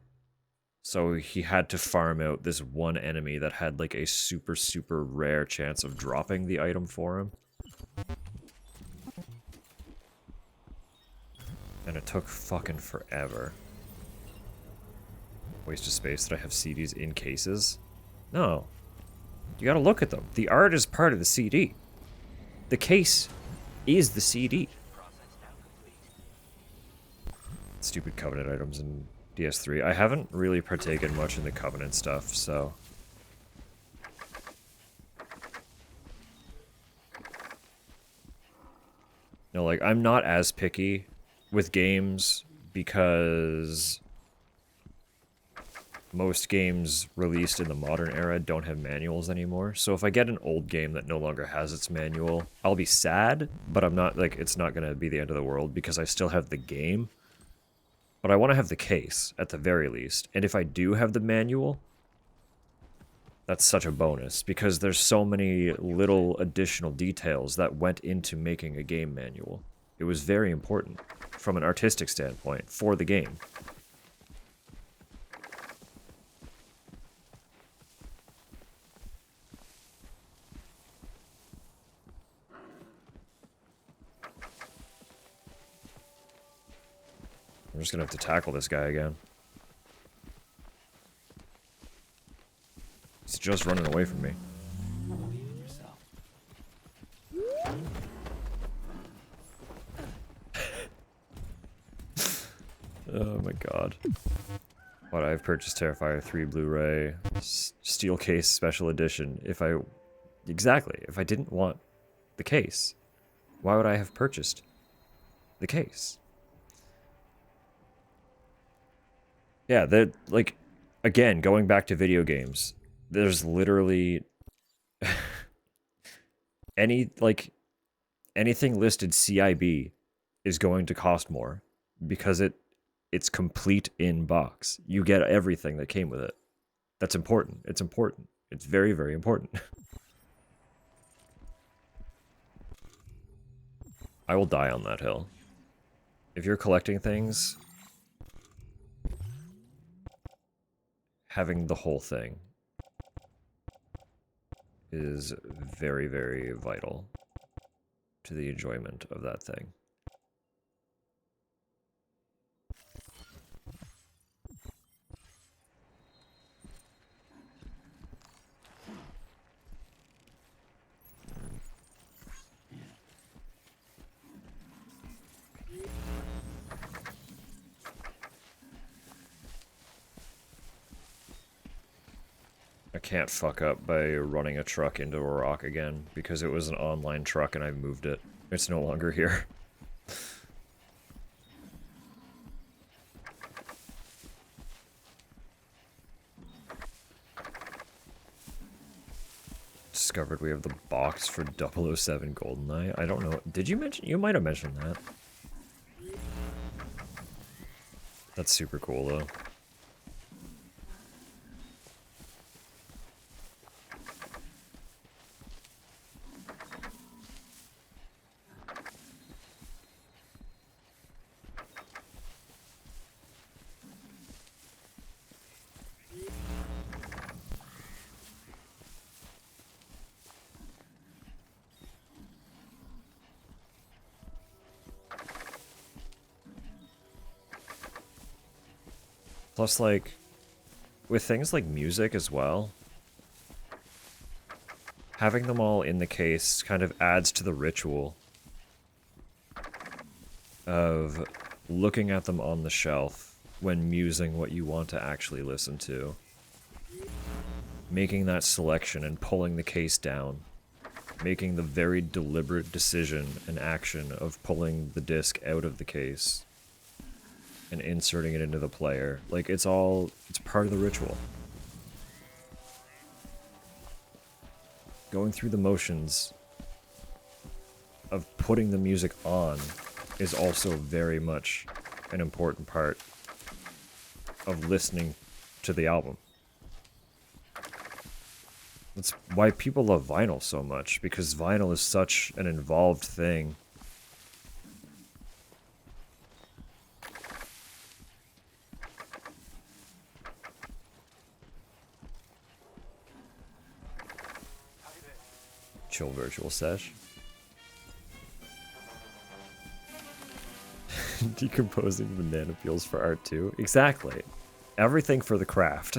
So he had to farm out this one enemy that had like a super, super rare chance of dropping the item for him. And it took fucking forever. Waste of space that I have CDs in cases? No. You gotta look at them. The art is part of the CD. The case is the CD. Stupid Covenant items in DS3. I haven't really partaken much in the Covenant stuff, so... No, like, I'm not as picky with games because most games released in the modern era don't have manuals anymore. So if I get an old game that no longer has its manual, I'll be sad, but I'm not, like, it's not gonna be the end of the world because I still have the game. But I want to have the case, at the very least. And if I do have the manual, that's such a bonus, because there's so many little additional details that went into making a game manual. It was very important, from an artistic standpoint, for the game. I'm just gonna have to tackle this guy again. He's just running away from me. Oh my god. But I've purchased Terrifier 3 Blu-ray, Steel Case Special Edition. If I didn't want the case, why would I have purchased the case? Yeah, they're like, again, going back to video games, there's literally anything listed CIB is going to cost more because it's complete in box. You get everything that came with it. That's important. It's important. It's very, very important. I will die on that hill. If you're collecting things, having the whole thing is very, very vital to the enjoyment of that thing. I can't fuck up by running a truck into a rock again because it was an online truck and I moved it. It's no longer here. Discovered we have the box for 007 GoldenEye. I don't know. Did you mention? You might have mentioned that. That's super cool though. Plus, like, with things like music as well, having them all in the case kind of adds to the ritual of looking at them on the shelf when musing what you want to actually listen to. Making that selection and pulling the case down. Making the very deliberate decision and action of pulling the disc out of the case and inserting it into the player. Like, it's part of the ritual. Going through the motions of putting the music on is also very much an important part of listening to the album. That's why people love vinyl so much, because vinyl is such an involved thing. Chill virtual sesh. Decomposing banana peels for art too. Exactly. Everything for the craft.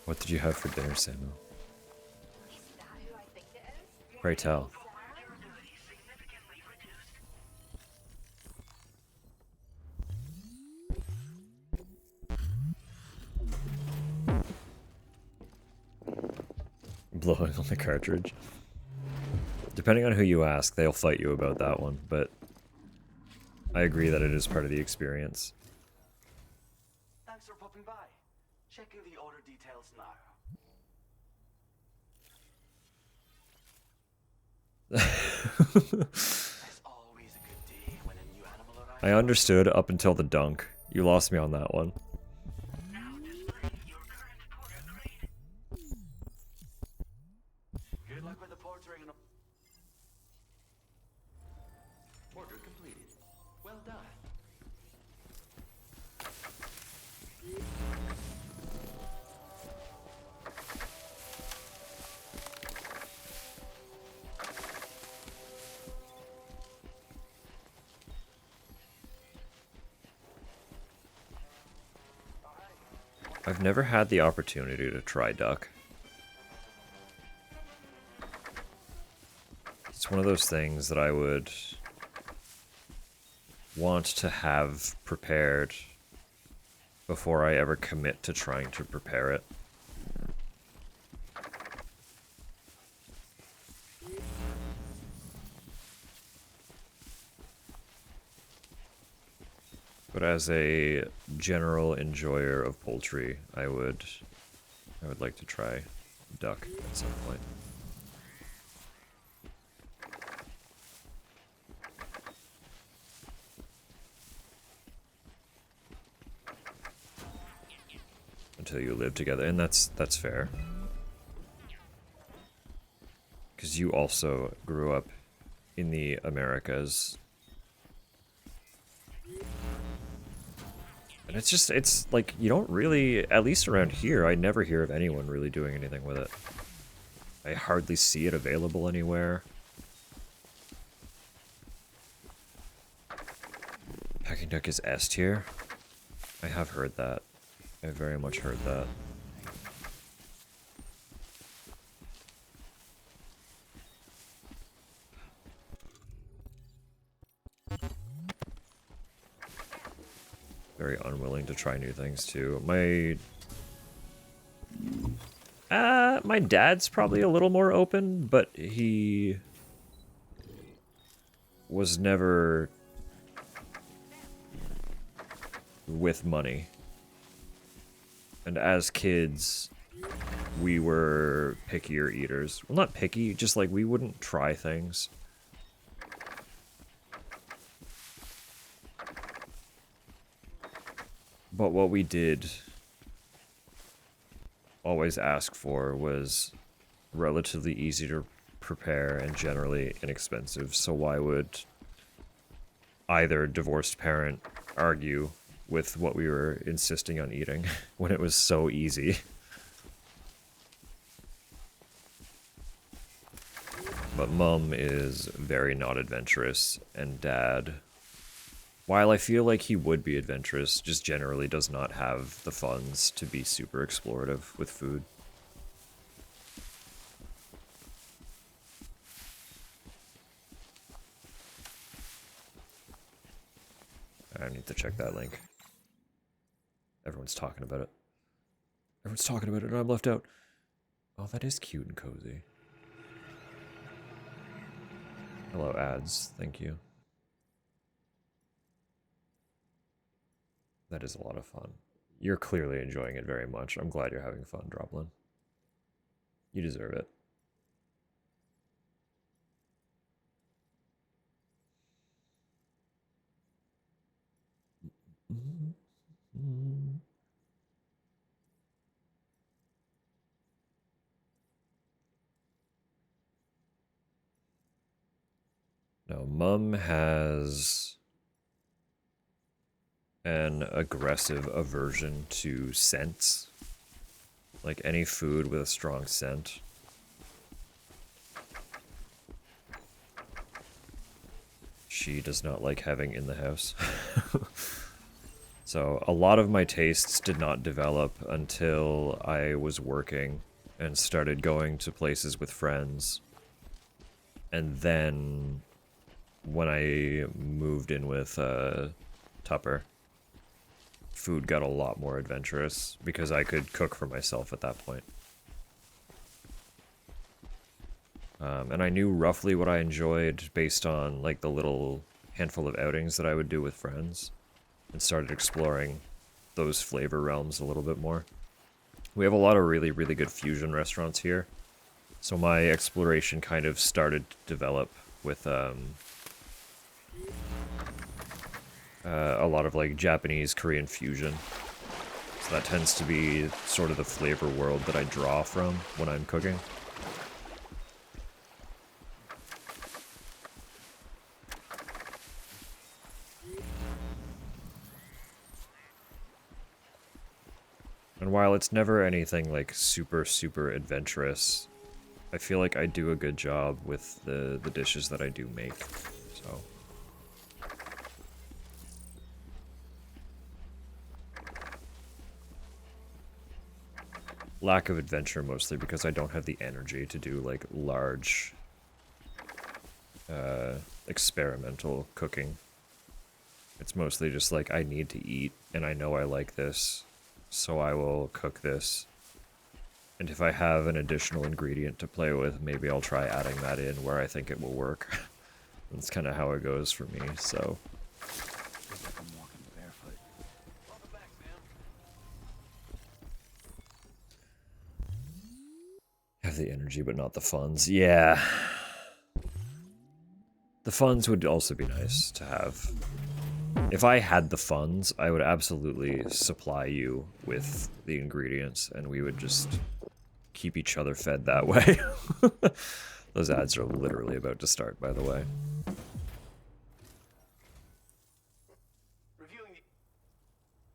What did you have for dinner, Samuel? Pray tell. Blowing on the cartridge. Depending on who you ask, they'll fight you about that one, but I agree that it is part of the experience. Thanks for popping by. Checking the order details now. There's always a good day when a new animal arrives. I understood up until the dunk. You lost me on that one. Good luck with the portering and Order completed. Well done. I've never had the opportunity to try duck. It's one of those things that I would want to have prepared before I ever commit to trying to prepare it. But as a general enjoyer of poultry, I would like to try duck at some point. Until you live together, and that's fair. Because you also grew up in the Americas. And it's like, you don't really, at least around here, I never hear of anyone really doing anything with it. I hardly see it available anywhere. Peking duck is S tier? I have heard that. I very much heard that. Very unwilling to try new things too. My dad's probably a little more open, but he was never with money. And as kids, we were pickier eaters. Well, not picky, just like we wouldn't try things. But what we did always ask for was relatively easy to prepare and generally inexpensive. So why would either divorced parent argue with what we were insisting on eating when it was so easy? But Mum is very not adventurous, and Dad, while I feel like he would be adventurous, just generally does not have the funds to be super explorative with food. I need to check that link. Everyone's talking about it. Everyone's talking about it and I'm left out. Oh, that is cute and cozy. Hello, ads. Thank you. That is a lot of fun. You're clearly enjoying it very much. I'm glad you're having fun, Droplin. You deserve it. No, Mum has an aggressive aversion to scents. Like any food with a strong scent. She does not like having in the house. So a lot of my tastes did not develop until I was working and started going to places with friends. And then when I moved in with Tupper, food got a lot more adventurous because I could cook for myself at that point. And I knew roughly what I enjoyed based on like the little handful of outings that I would do with friends, and started exploring those flavor realms a little bit more. We have a lot of really, really good fusion restaurants here, so my exploration kind of started to develop with a lot of like Japanese, Korean fusion. So that tends to be sort of the flavor world that I draw from when I'm cooking. And while it's never anything like super, super adventurous, I feel like I do a good job with the dishes that I do make, so. Lack of adventure mostly because I don't have the energy to do like large experimental cooking. It's mostly just like, I need to eat, and I know I like this, so I will cook this. And if I have an additional ingredient to play with, maybe I'll try adding that in where I think it will work. That's kind of how it goes for me, so... Feels like I'm walking barefoot. Welcome back, Sam. Have the energy, but not the funds. Yeah. The funds would also be nice to have. If I had the funds, I would absolutely supply you with the ingredients, and we would just keep each other fed that way. Those ads are literally about to start, by the way. Reviewing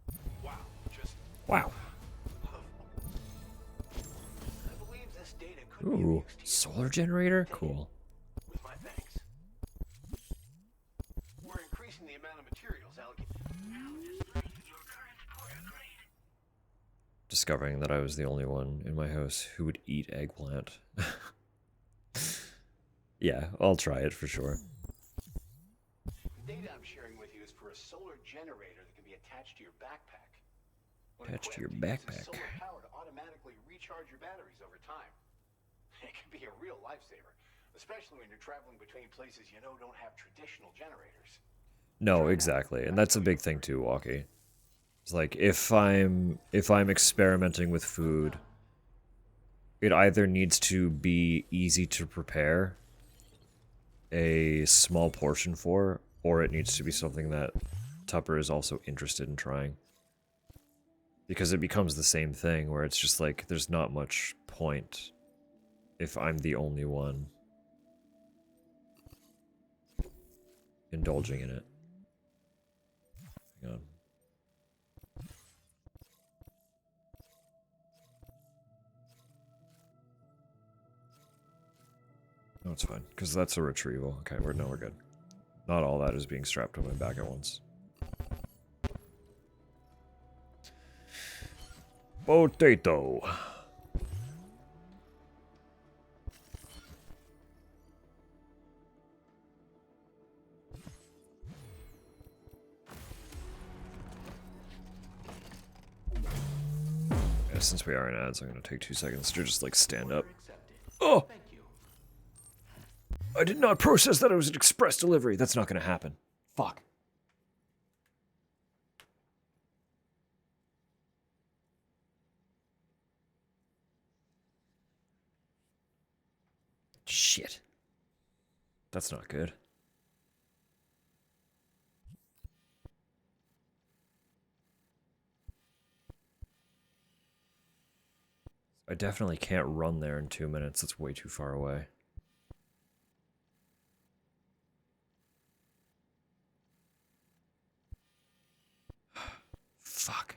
the... Wow, just... Wow. I believe this data could be Ooh, used to solar generator? Cool. with my thanks. We're increasing the amount of materials allocated. Discovering that I was the only one in my house who would eat eggplant. Yeah, I'll try it for sure. The data I'm sharing with you is for a solar generator that can be attached to your backpack. When Attached to your equipped, it backpack. uses solar power to automatically recharge your batteries over time. It can be a real lifesaver, especially when you're traveling between places you know don't have traditional generators. No, exactly. And that's a big thing too, Walkie. It's like if I'm experimenting with food, it either needs to be easy to prepare a small portion for, or it needs to be something that Tupper is also interested in trying. Because it becomes the same thing where it's just like there's not much point if I'm the only one indulging in it. Hang on. No, it's fine, because that's a retrieval. Okay, we're good. Not all that is being strapped on my back at once. Potato. Yeah, since we are in ads, I'm gonna take 2 seconds to just like stand up. Oh! I did not process that it was an express delivery. That's not gonna happen. Fuck. Shit. That's not good. I definitely can't run there in 2 minutes. It's way too far away. Fuck.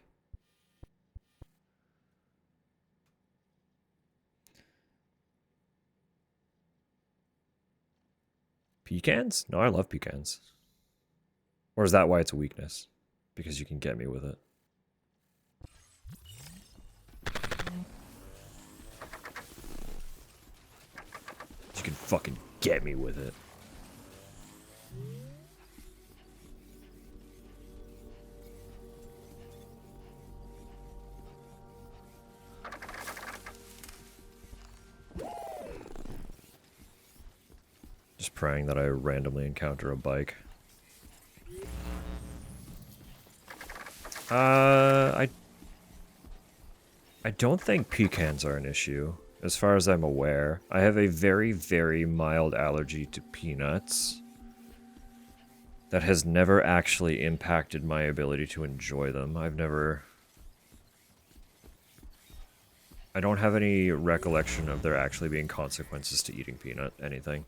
Pecans? No, I love pecans. Or is that why it's a weakness? Because you can get me with it. You can fucking get me with it. Just praying that I randomly encounter a bike. I don't think pecans are an issue, as far as I'm aware. I have a very, very mild allergy to peanuts that has never actually impacted my ability to enjoy them. I don't have any recollection of there actually being consequences to eating anything.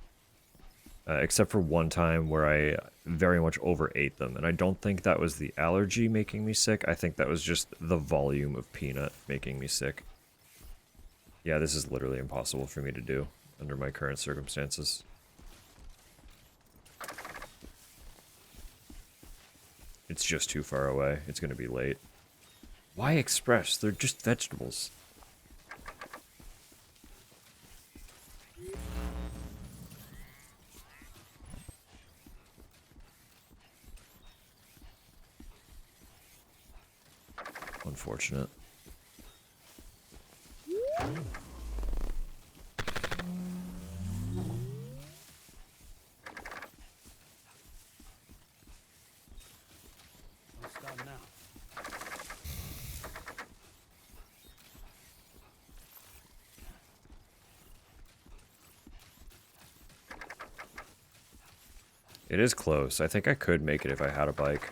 Except for one time where I very much overate them, and I don't think that was the allergy making me sick. I think that was just the volume of peanut making me sick. Yeah, this is literally impossible for me to do under my current circumstances. It's just too far away. It's going to be late. Why express? They're just vegetables. Unfortunate. Let's start now. It is close. I think I could make it if I had a bike.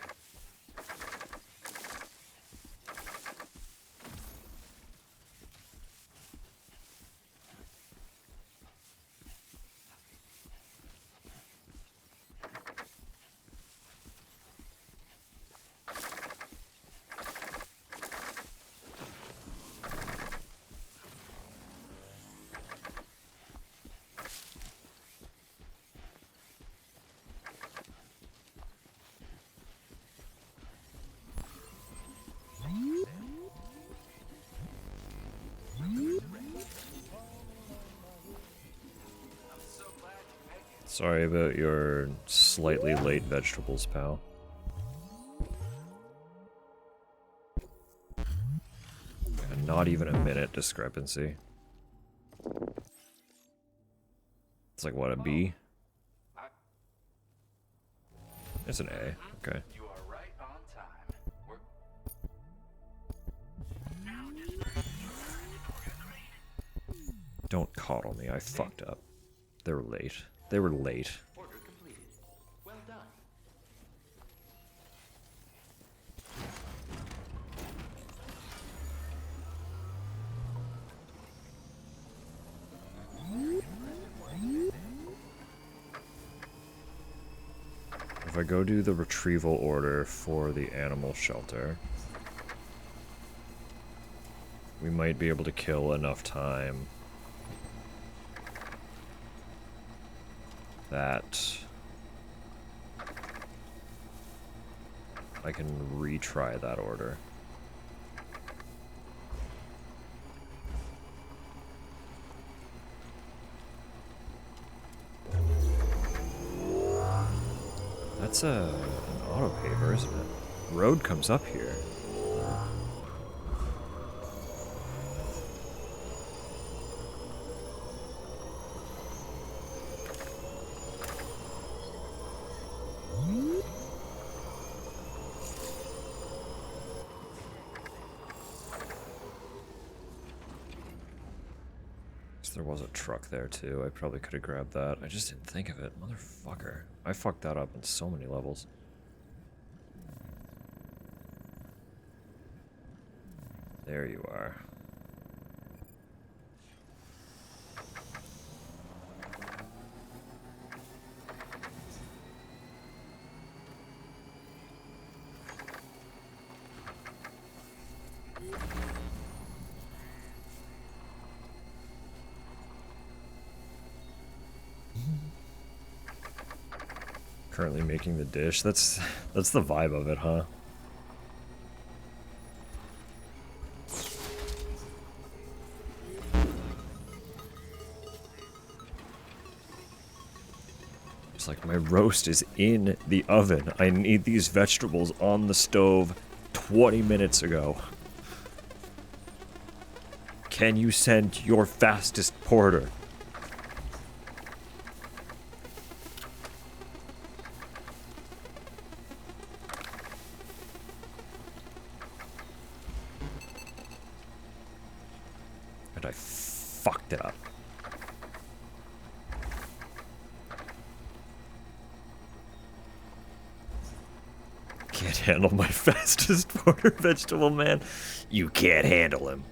Sorry about your slightly late vegetables, pal. And not even a minute discrepancy. It's like, what, a B? It's an A. Okay. You are right on time. Don't coddle me. I fucked up. They were late. They were late. Order completed. Well done. If I go do the retrieval order for the animal shelter, we might be able to kill enough time that I can retry that order. That's an auto paver, isn't it? Road comes up here. There was a truck there too. I probably could have grabbed that. I just didn't think of it. Motherfucker. I fucked that up in so many levels. There you are. Currently making the dish. That's the vibe of it, huh? It's like my roast is in the oven. I need these vegetables on the stove 20 minutes ago. Can you send your fastest porter? And I fucked it up. Can't handle my fastest porter vegetable man. You can't handle him.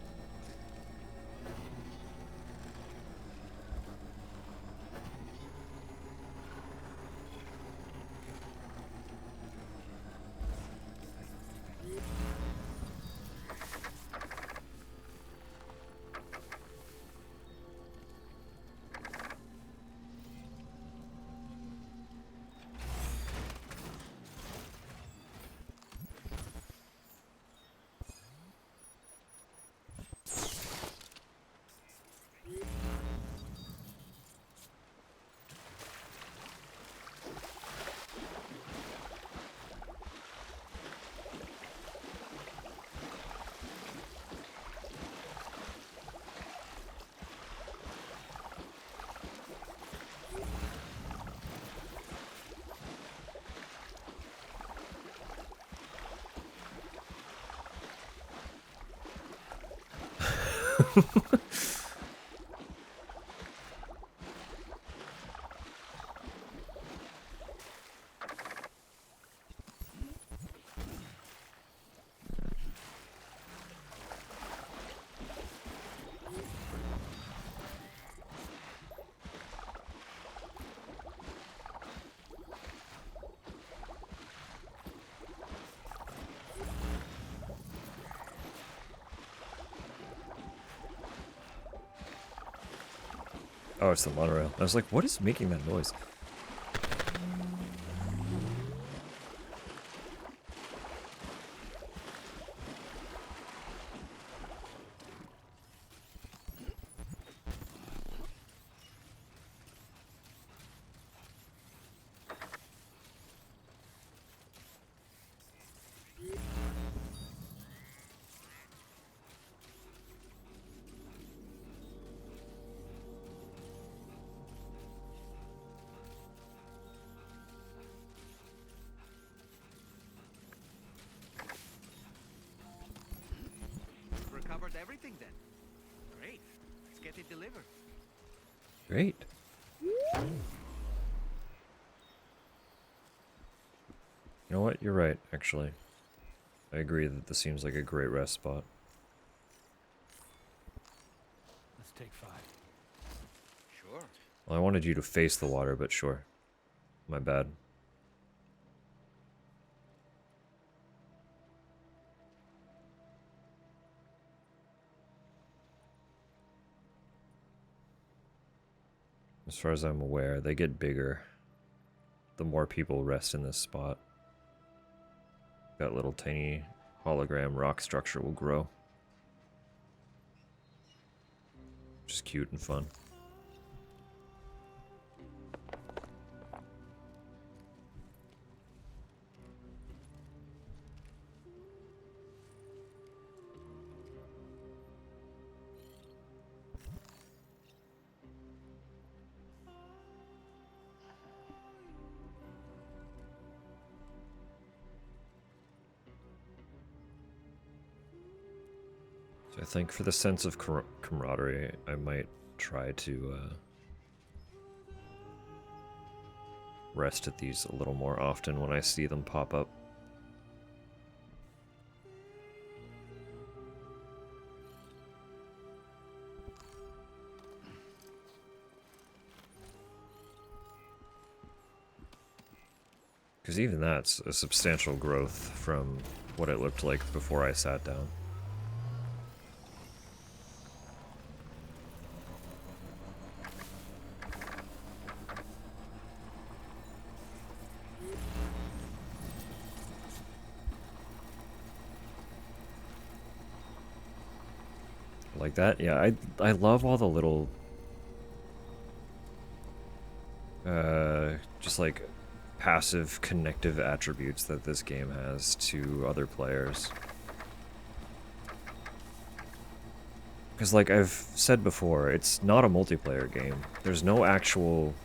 Oh, it's the monorail. I was like, what is making that noise? Recovered everything then. Great. Let's get it delivered. Great. You know what? You're right, actually. I agree that this seems like a great rest spot. Let's take 5. Sure. Well, I wanted you to face the water, but sure. My bad. As far as I'm aware, they get bigger the more people rest in this spot. That little tiny hologram rock structure will grow. Which is cute and fun. So I think for the sense of camaraderie, I might try to rest at these a little more often when I see them pop up. Because even that's a substantial growth from what it looked like before I sat down. Like that? Yeah, I love all the little just like passive connective attributes that this game has to other players. Because like I've said before, it's not a multiplayer game. There's no actual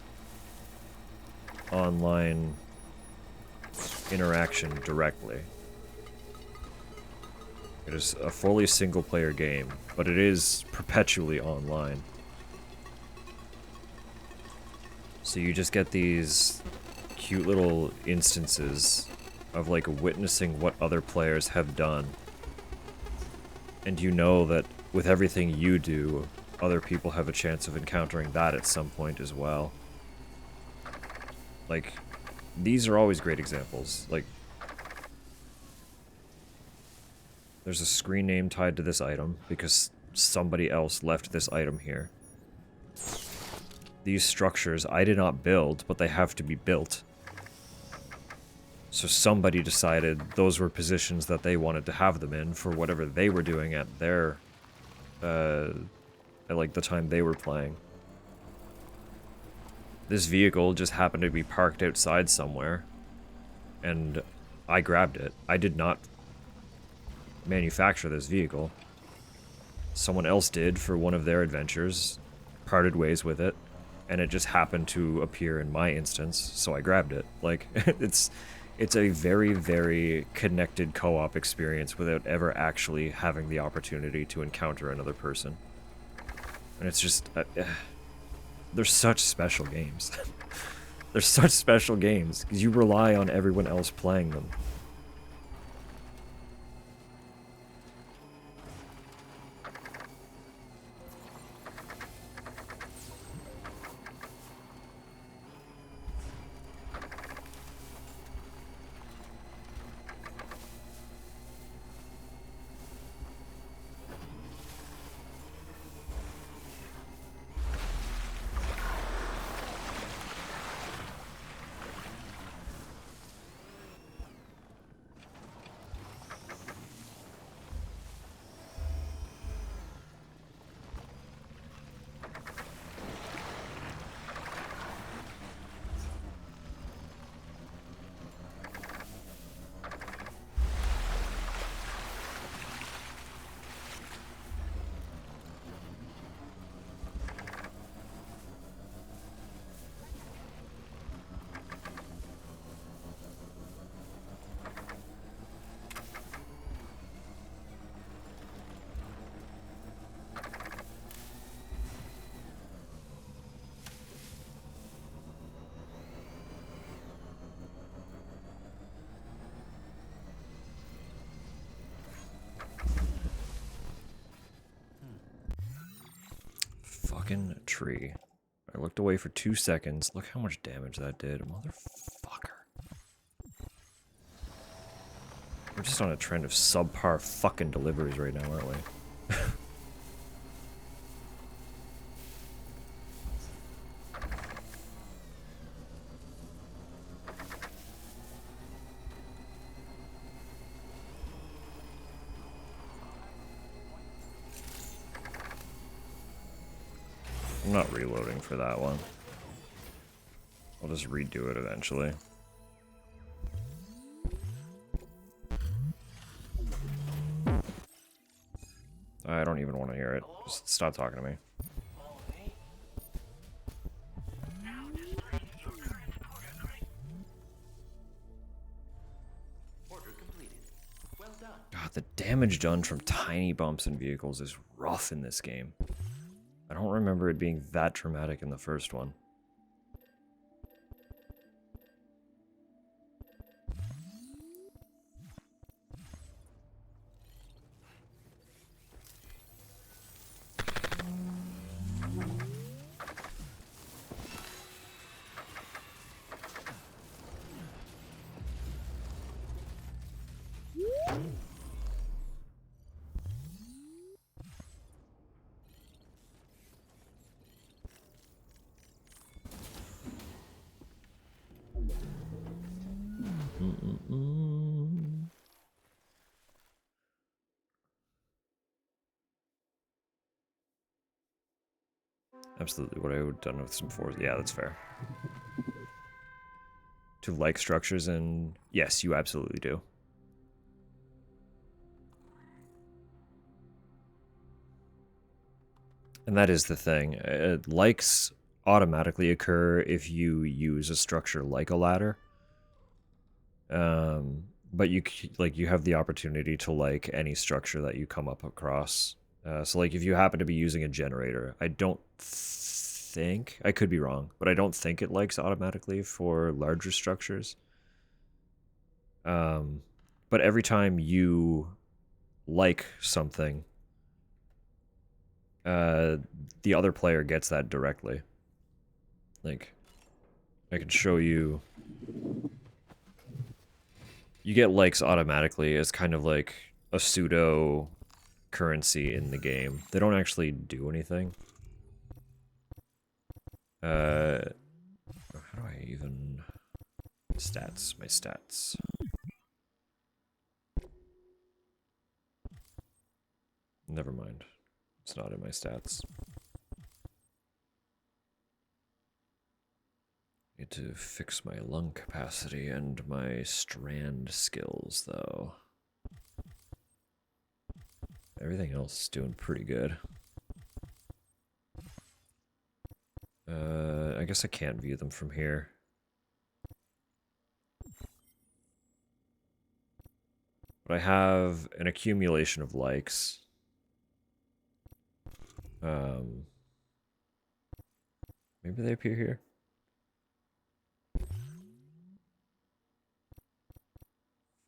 online interaction directly. It is a fully single-player game, but it is perpetually online. So you just get these cute little instances of like witnessing what other players have done. And you know that with everything you do, other people have a chance of encountering that at some point as well. Like, these are always great examples. Like, there's a screen name tied to this item because somebody else left this item here. These structures I did not build, but they have to be built. So somebody decided those were positions that they wanted to have them in for whatever they were doing at their, at like the time they were playing. This vehicle just happened to be parked outside somewhere, and I grabbed it. I did not manufacture this vehicle. Someone else did for one of their adventures, parted ways with it, and it just happened to appear in my instance, so I grabbed it. Like, it's it's a very, very connected co-op experience without ever actually having the opportunity to encounter another person. And it's just, they're such special games. They're such special games, because you rely on everyone else playing them. Fucking tree. I looked away for 2 seconds. Look how much damage that did. Motherfucker. We're just on a trend of subpar fucking deliveries right now, aren't we? I'm not reloading for that one. I'll just redo it eventually. I don't even want to hear it. Just stop talking to me. God, the damage done from tiny bumps in vehicles is rough in this game. I don't remember it being that dramatic in the first one. Absolutely what I would have done with some force. Yeah, that's fair. To like structures and yes, you absolutely do. And that is the thing. Likes automatically occur if you use a structure like a ladder. But you have the opportunity to like any structure that you come up across. So like if you happen to be using a generator, I don't think, I could be wrong, but I don't think it likes automatically for larger structures. But every time you like something, the other player gets that directly. Like, I can show you. You get likes automatically as kind of like a pseudo currency in the game. They don't actually do anything. How do I even... Stats, my stats. Never mind. It's not in my stats. Need to fix my lung capacity and my strand skills, though. Everything else is doing pretty good. I guess I can't view them from here. But I have an accumulation of likes. Maybe they appear here.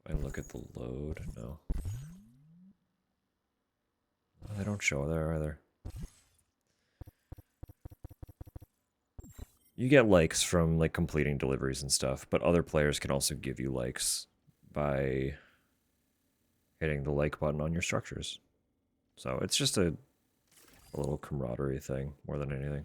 I look at the load. No. Oh, they don't show there either. You get likes from like completing deliveries and stuff, but other players can also give you likes by hitting the like button on your structures. So it's just a little camaraderie thing more than anything.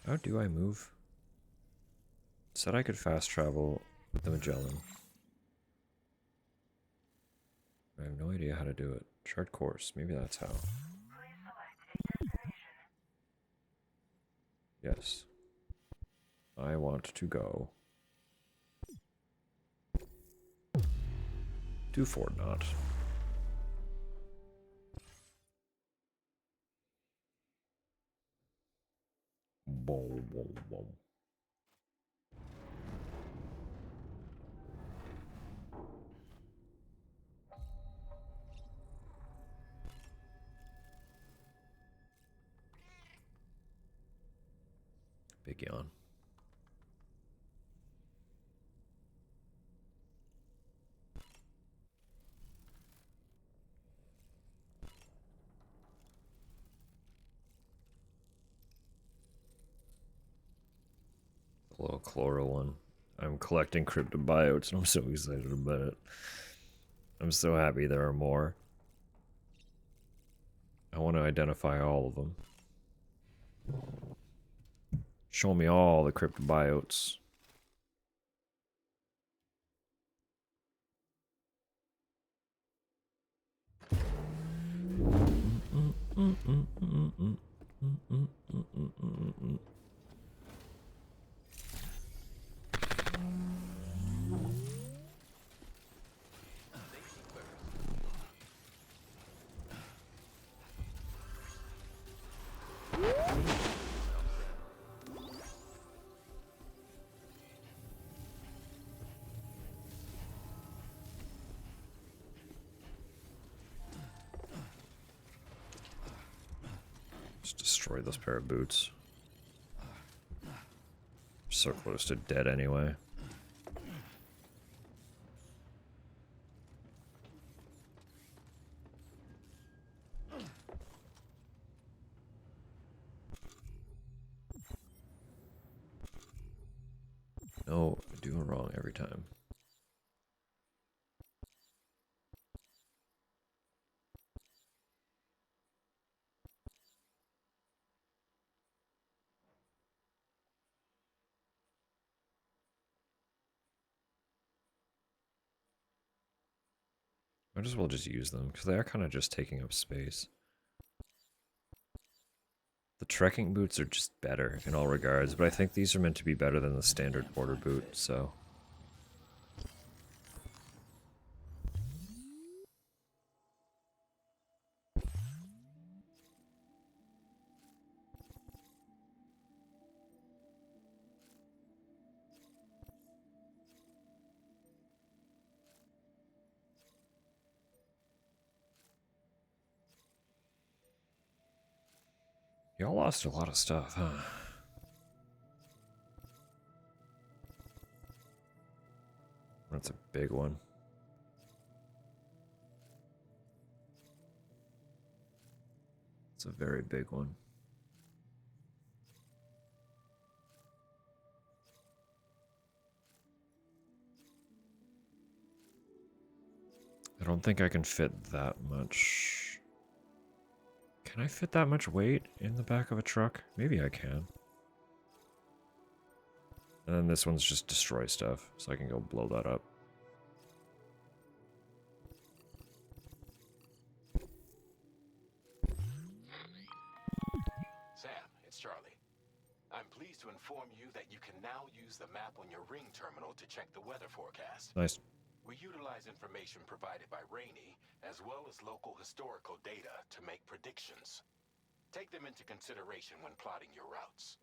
How do I move? Said I could fast travel the Magellan. I have no idea how to do it. Chart course. Maybe that's how. Yes. I want to go to Fort Knott. Boom, boom, boom. Big yawn. A little chloro one. I'm collecting cryptobiotes and I'm so excited about it. I'm so happy there are more. I want to identify all of them. Show me all the cryptobiotes. Just destroy this pair of boots. So close to dead anyway. No, I do it wrong every time. Might as well just use them, because they are kind of just taking up space. The trekking boots are just better in all regards, but I think these are meant to be better than the standard border boot, so... Y'all lost a lot of stuff, huh? That's a big one. It's a very big one. I don't think I can fit that much. Can I fit that much weight in the back of a truck? Maybe I can. And then this one's just destroy stuff, so I can go blow that up. Sam, it's Charlie. I'm pleased to inform you that you can now use the map on your ring terminal to check the weather forecast. Nice. We utilize information provided by Rainey, as well as local historical data, to make predictions. Take them into consideration when plotting your routes.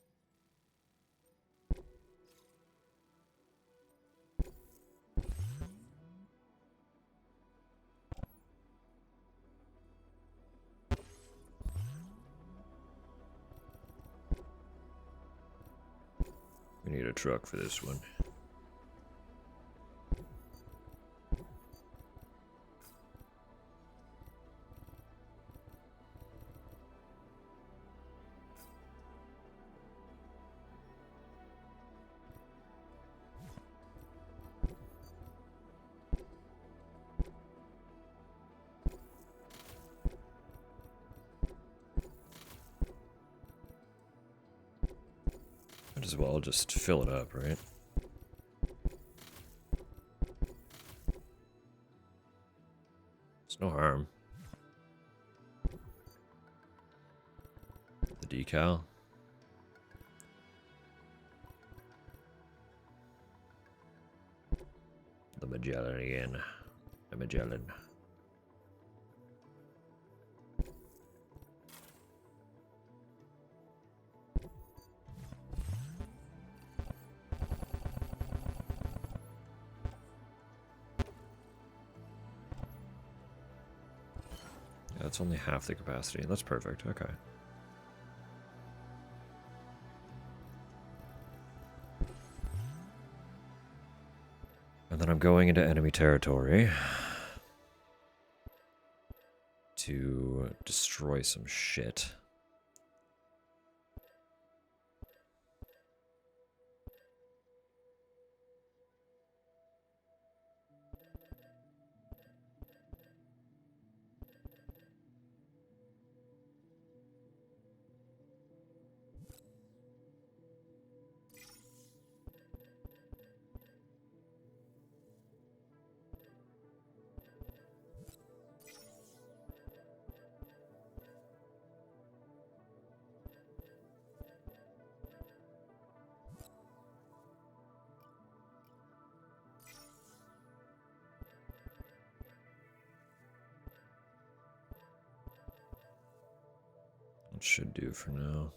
We need a truck for this one. Might as well just fill it up, right? There's no harm. The decal. The Magellan again. The Magellan. Yeah, that's only half the capacity. That's perfect. Okay. And then I'm going into enemy territory to destroy some shit. It should do for now.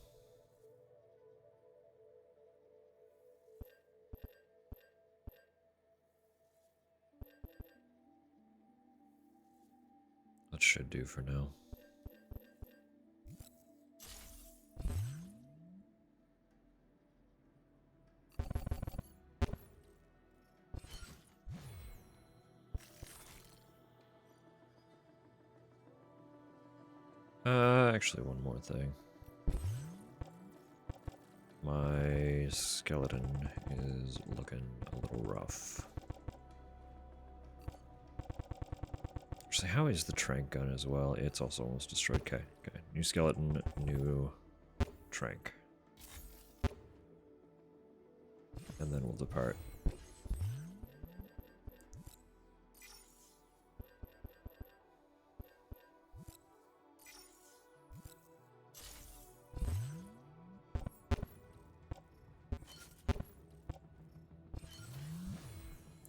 That should do for now. Actually, one more thing. My skeleton is looking a little rough. Actually, how is the trank gun as well? It's also almost destroyed. Okay, okay. New skeleton, new trank. And then we'll depart.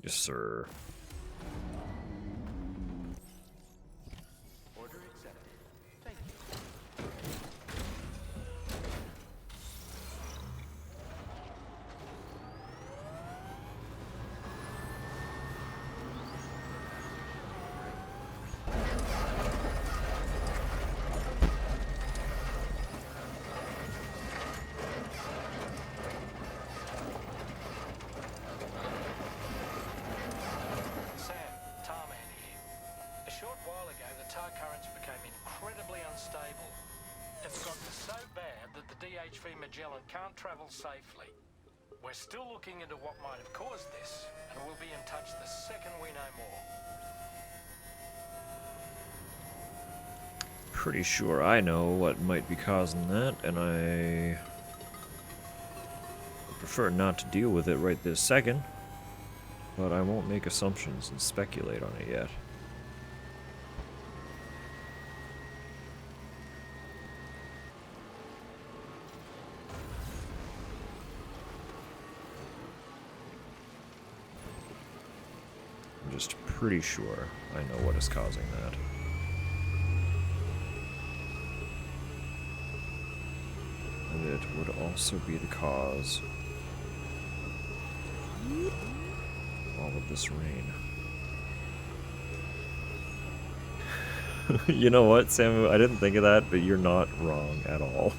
Yes, sir. Order accepted. Thank you. Sam, Tarman here. A short while ago, the tar currents became incredibly unstable. It's gotten so bad that the DHV Magellan can't travel safely. We're still looking into what might have caused this, and we'll be in touch the second we know more. Pretty sure I know what might be causing that, and I prefer not to deal with it right this second. But I won't make assumptions and speculate on it yet. I'm just pretty sure I know what is causing that. And it would also be the cause of all of this rain. You know what, Samu? I didn't think of that, but you're not wrong at all.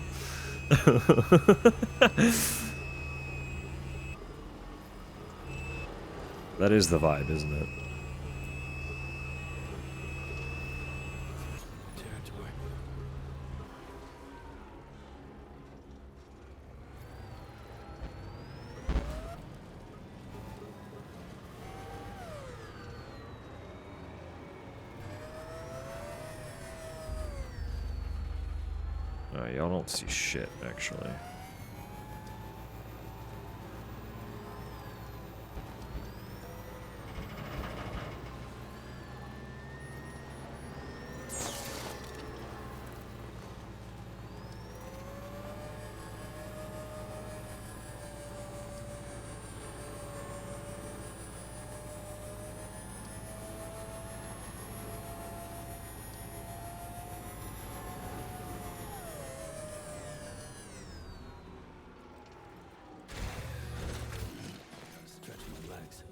That is the vibe, isn't it? Territory. Y'all don't see shit, actually. Stretch my legs.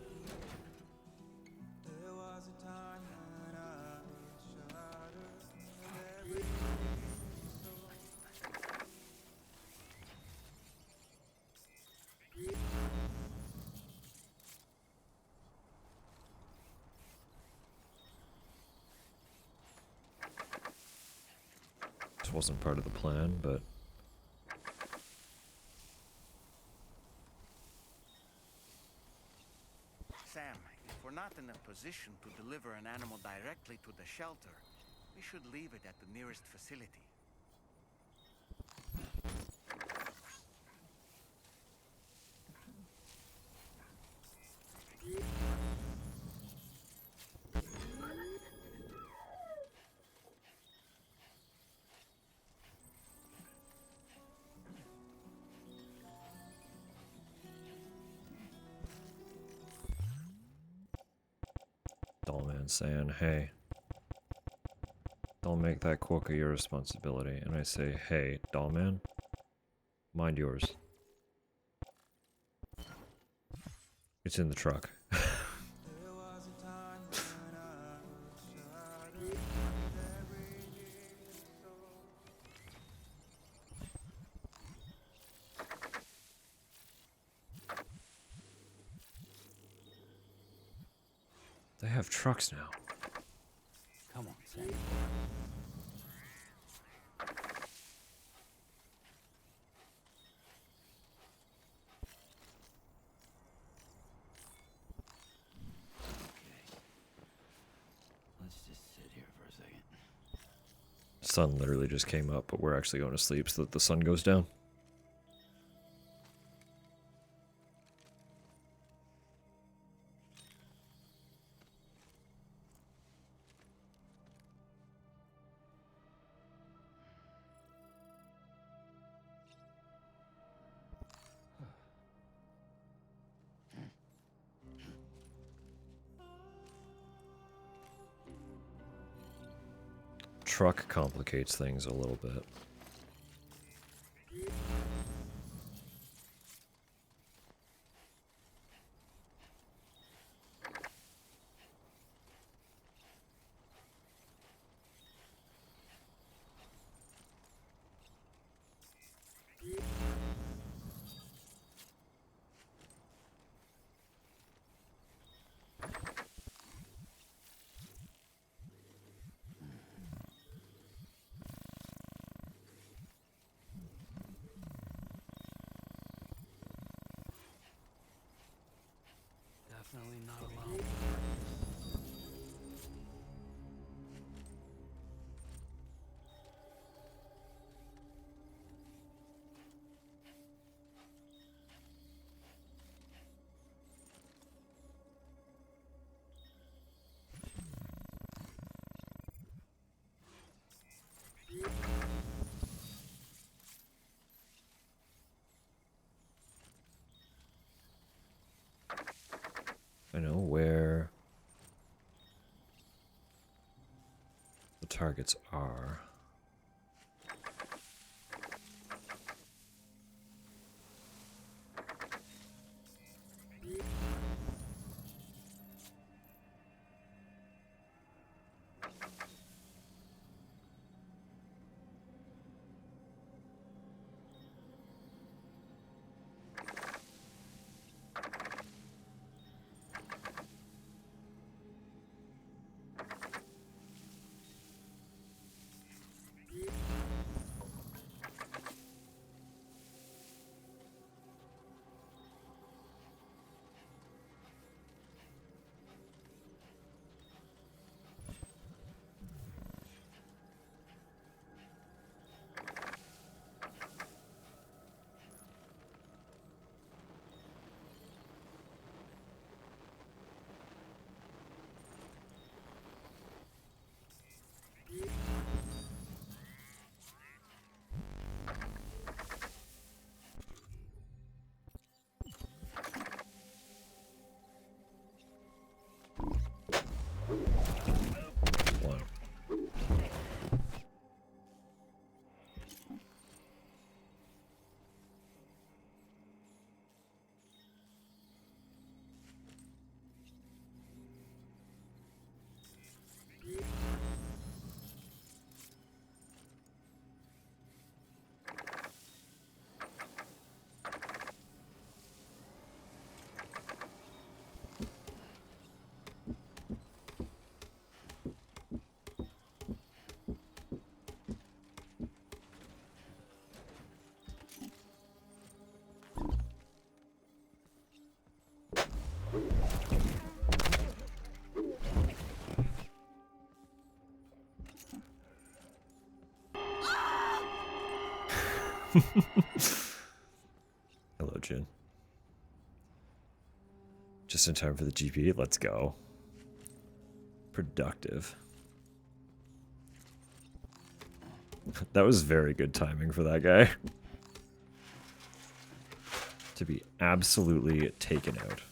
This wasn't part of the plan, but Sam, if we're not in a position to deliver an animal directly to the shelter, we should leave it at the nearest facility. Dollman saying, hey, don't make that quokka your responsibility. And I say, hey, Dollman, mind yours. It's in the truck. They have trucks now. Come on, Sam. Okay. Let's just sit here for a second. Sun literally just came up, but we're actually going to sleep so that the sun goes down. Truck complicates things a little bit. Definitely not alone. I know where targets are. One. Hello, Jin. Just in time for the GP. Let's go. Productive. That was very good timing for that guy. To be absolutely taken out.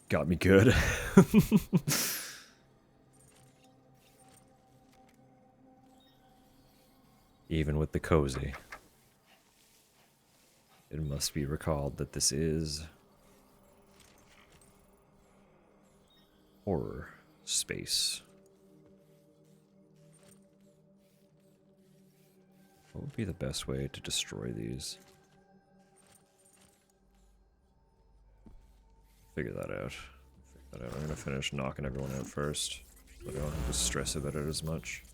Got me good. Even with the cozy. It must be recalled that this is horror space. What would be the best way to destroy these? Figure that out. I'm gonna finish knocking everyone out first, so I don't have to stress about it as much.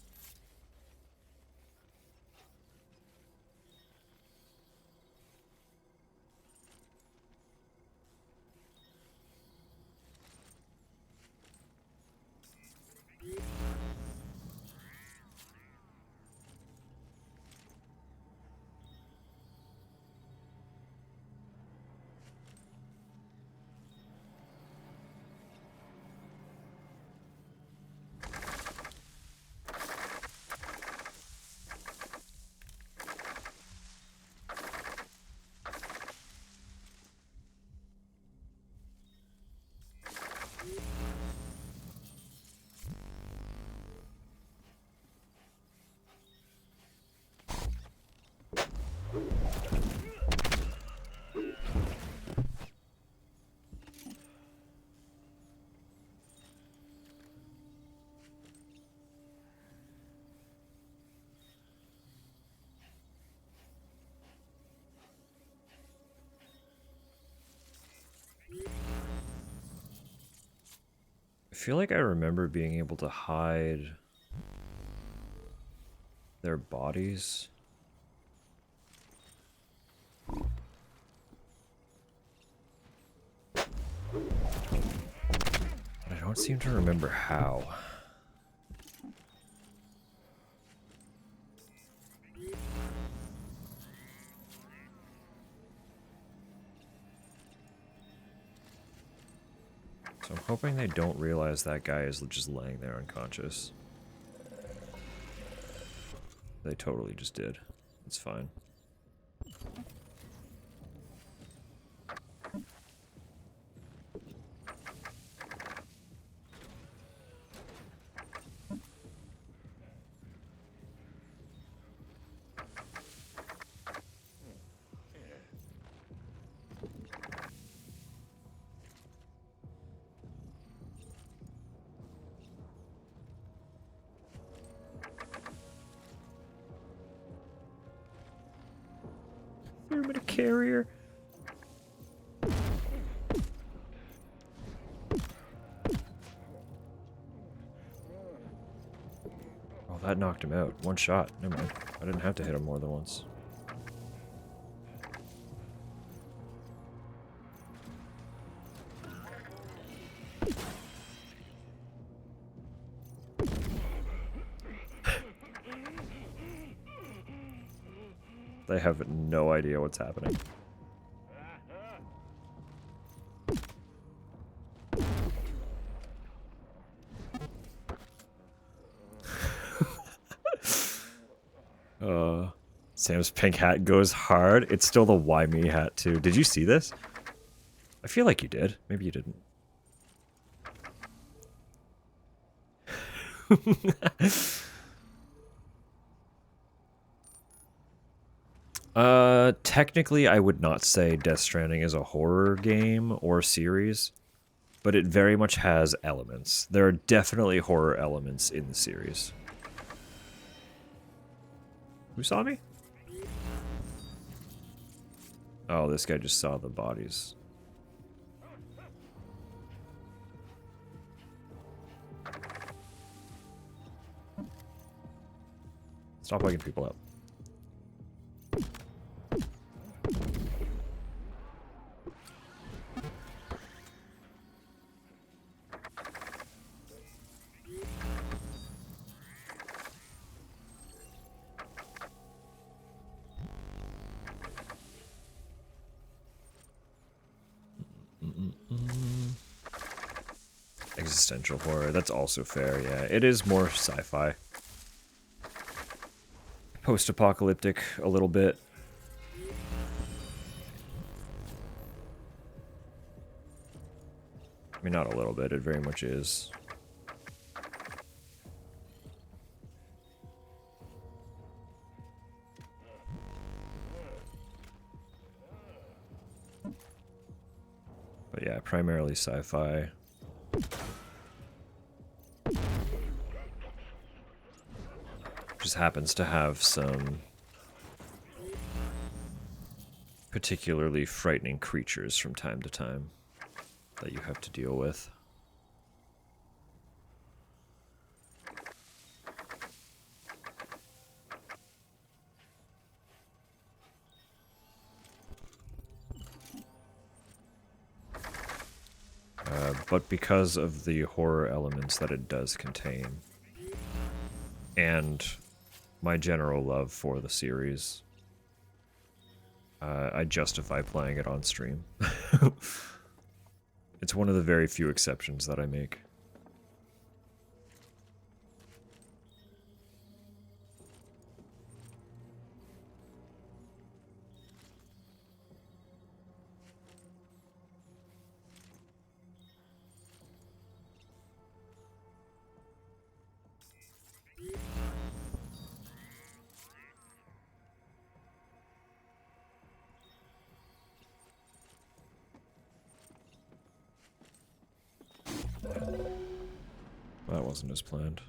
I feel like I remember being able to hide their bodies. don't seem to remember how. So I'm hoping they don't realize that guy is just laying there unconscious. They totally just did. It's fine. I'm a carrier. Oh, that knocked him out. One shot. Never mind. I didn't have to hit him more than once. They have no idea what's happening. Sam's pink hat goes hard. It's still the why me hat too. Did you see this? I feel like you did. Maybe you didn't. Technically I would not say Death Stranding is a horror game or series, but it very much has elements. There are definitely horror elements in the series. Who saw me? Oh, this guy just saw the bodies. Stop waking people up. Existential horror, that's also fair, yeah. It is more sci-fi. Post-apocalyptic a little bit. I mean, not a little bit, it very much is. But yeah, primarily sci-fi. Just happens to have some particularly frightening creatures from time to time that you have to deal with. But because of the horror elements that it does contain, and my general love for the series, I justify playing it on stream. It's one of the very few exceptions that I make. That wasn't as planned.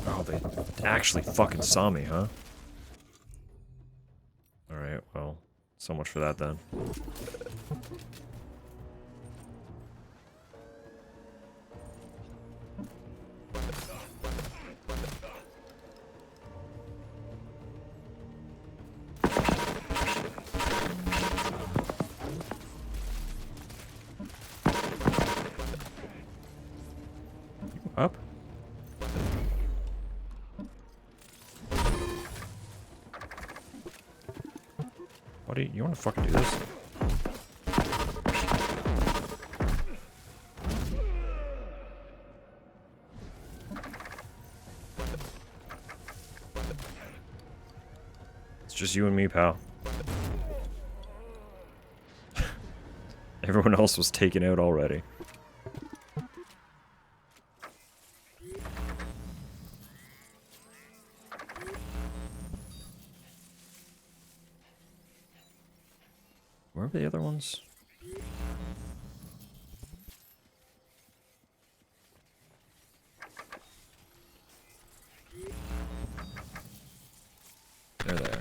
Oh, they actually fucking saw me, huh? Alright, well, so much for that then. Buddy, you wanna fucking do this? It's just you and me, pal. Everyone else was taken out already. Where are the other ones? They're there.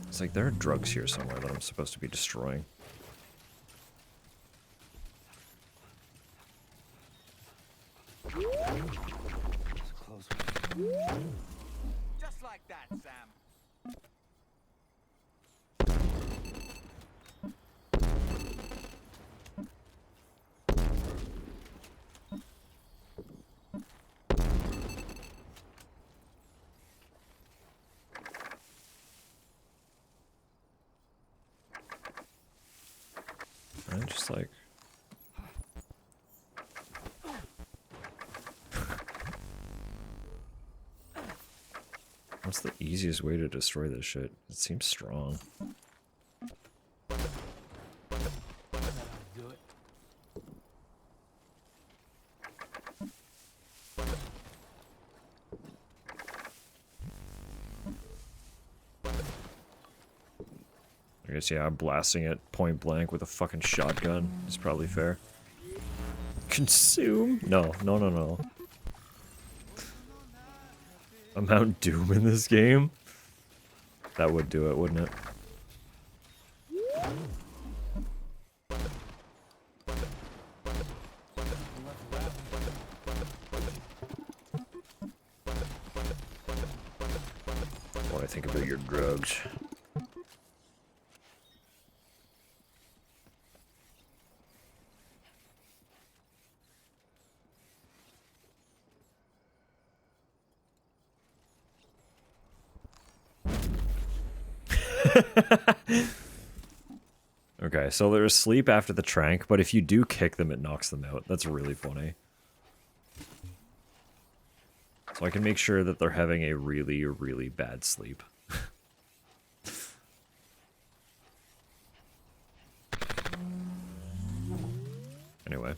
It's like there are drugs here somewhere that I'm supposed to be destroying. Just like that, Sam. And just like... What's the easiest way to destroy this shit? It seems strong. Do it. I guess, yeah, I'm blasting it point blank with a fucking shotgun. It's probably fair. Consume? No, no, no, no. A Mount Doom in this game? That would do it, wouldn't it? What do I think about your drugs? Okay, so they're asleep after the trank, but if you do kick them, it knocks them out. That's really funny. So I can make sure that they're having a really, really bad sleep. Anyway.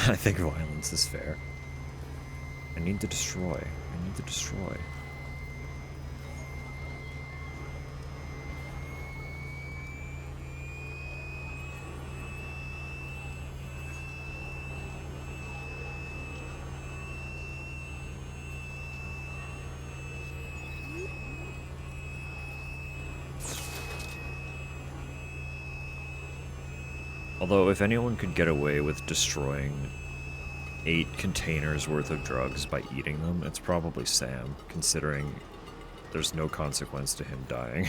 I think violence is fair. I need to destroy. I need to destroy. Although, if anyone could get away with destroying 8 containers worth of drugs by eating them, it's probably Sam, considering there's no consequence to him dying.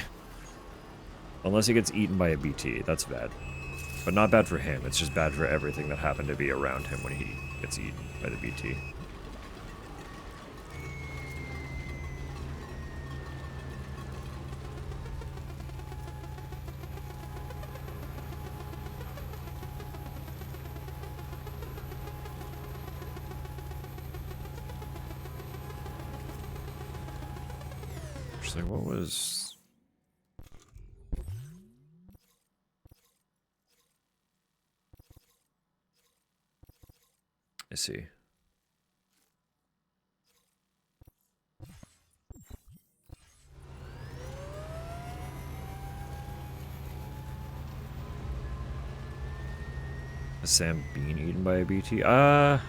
Unless he gets eaten by a BT, that's bad. But not bad for him, it's just bad for everything that happened to be around him when he gets eaten by the BT. Actually, what was... I see. Sam being eaten by a BT? I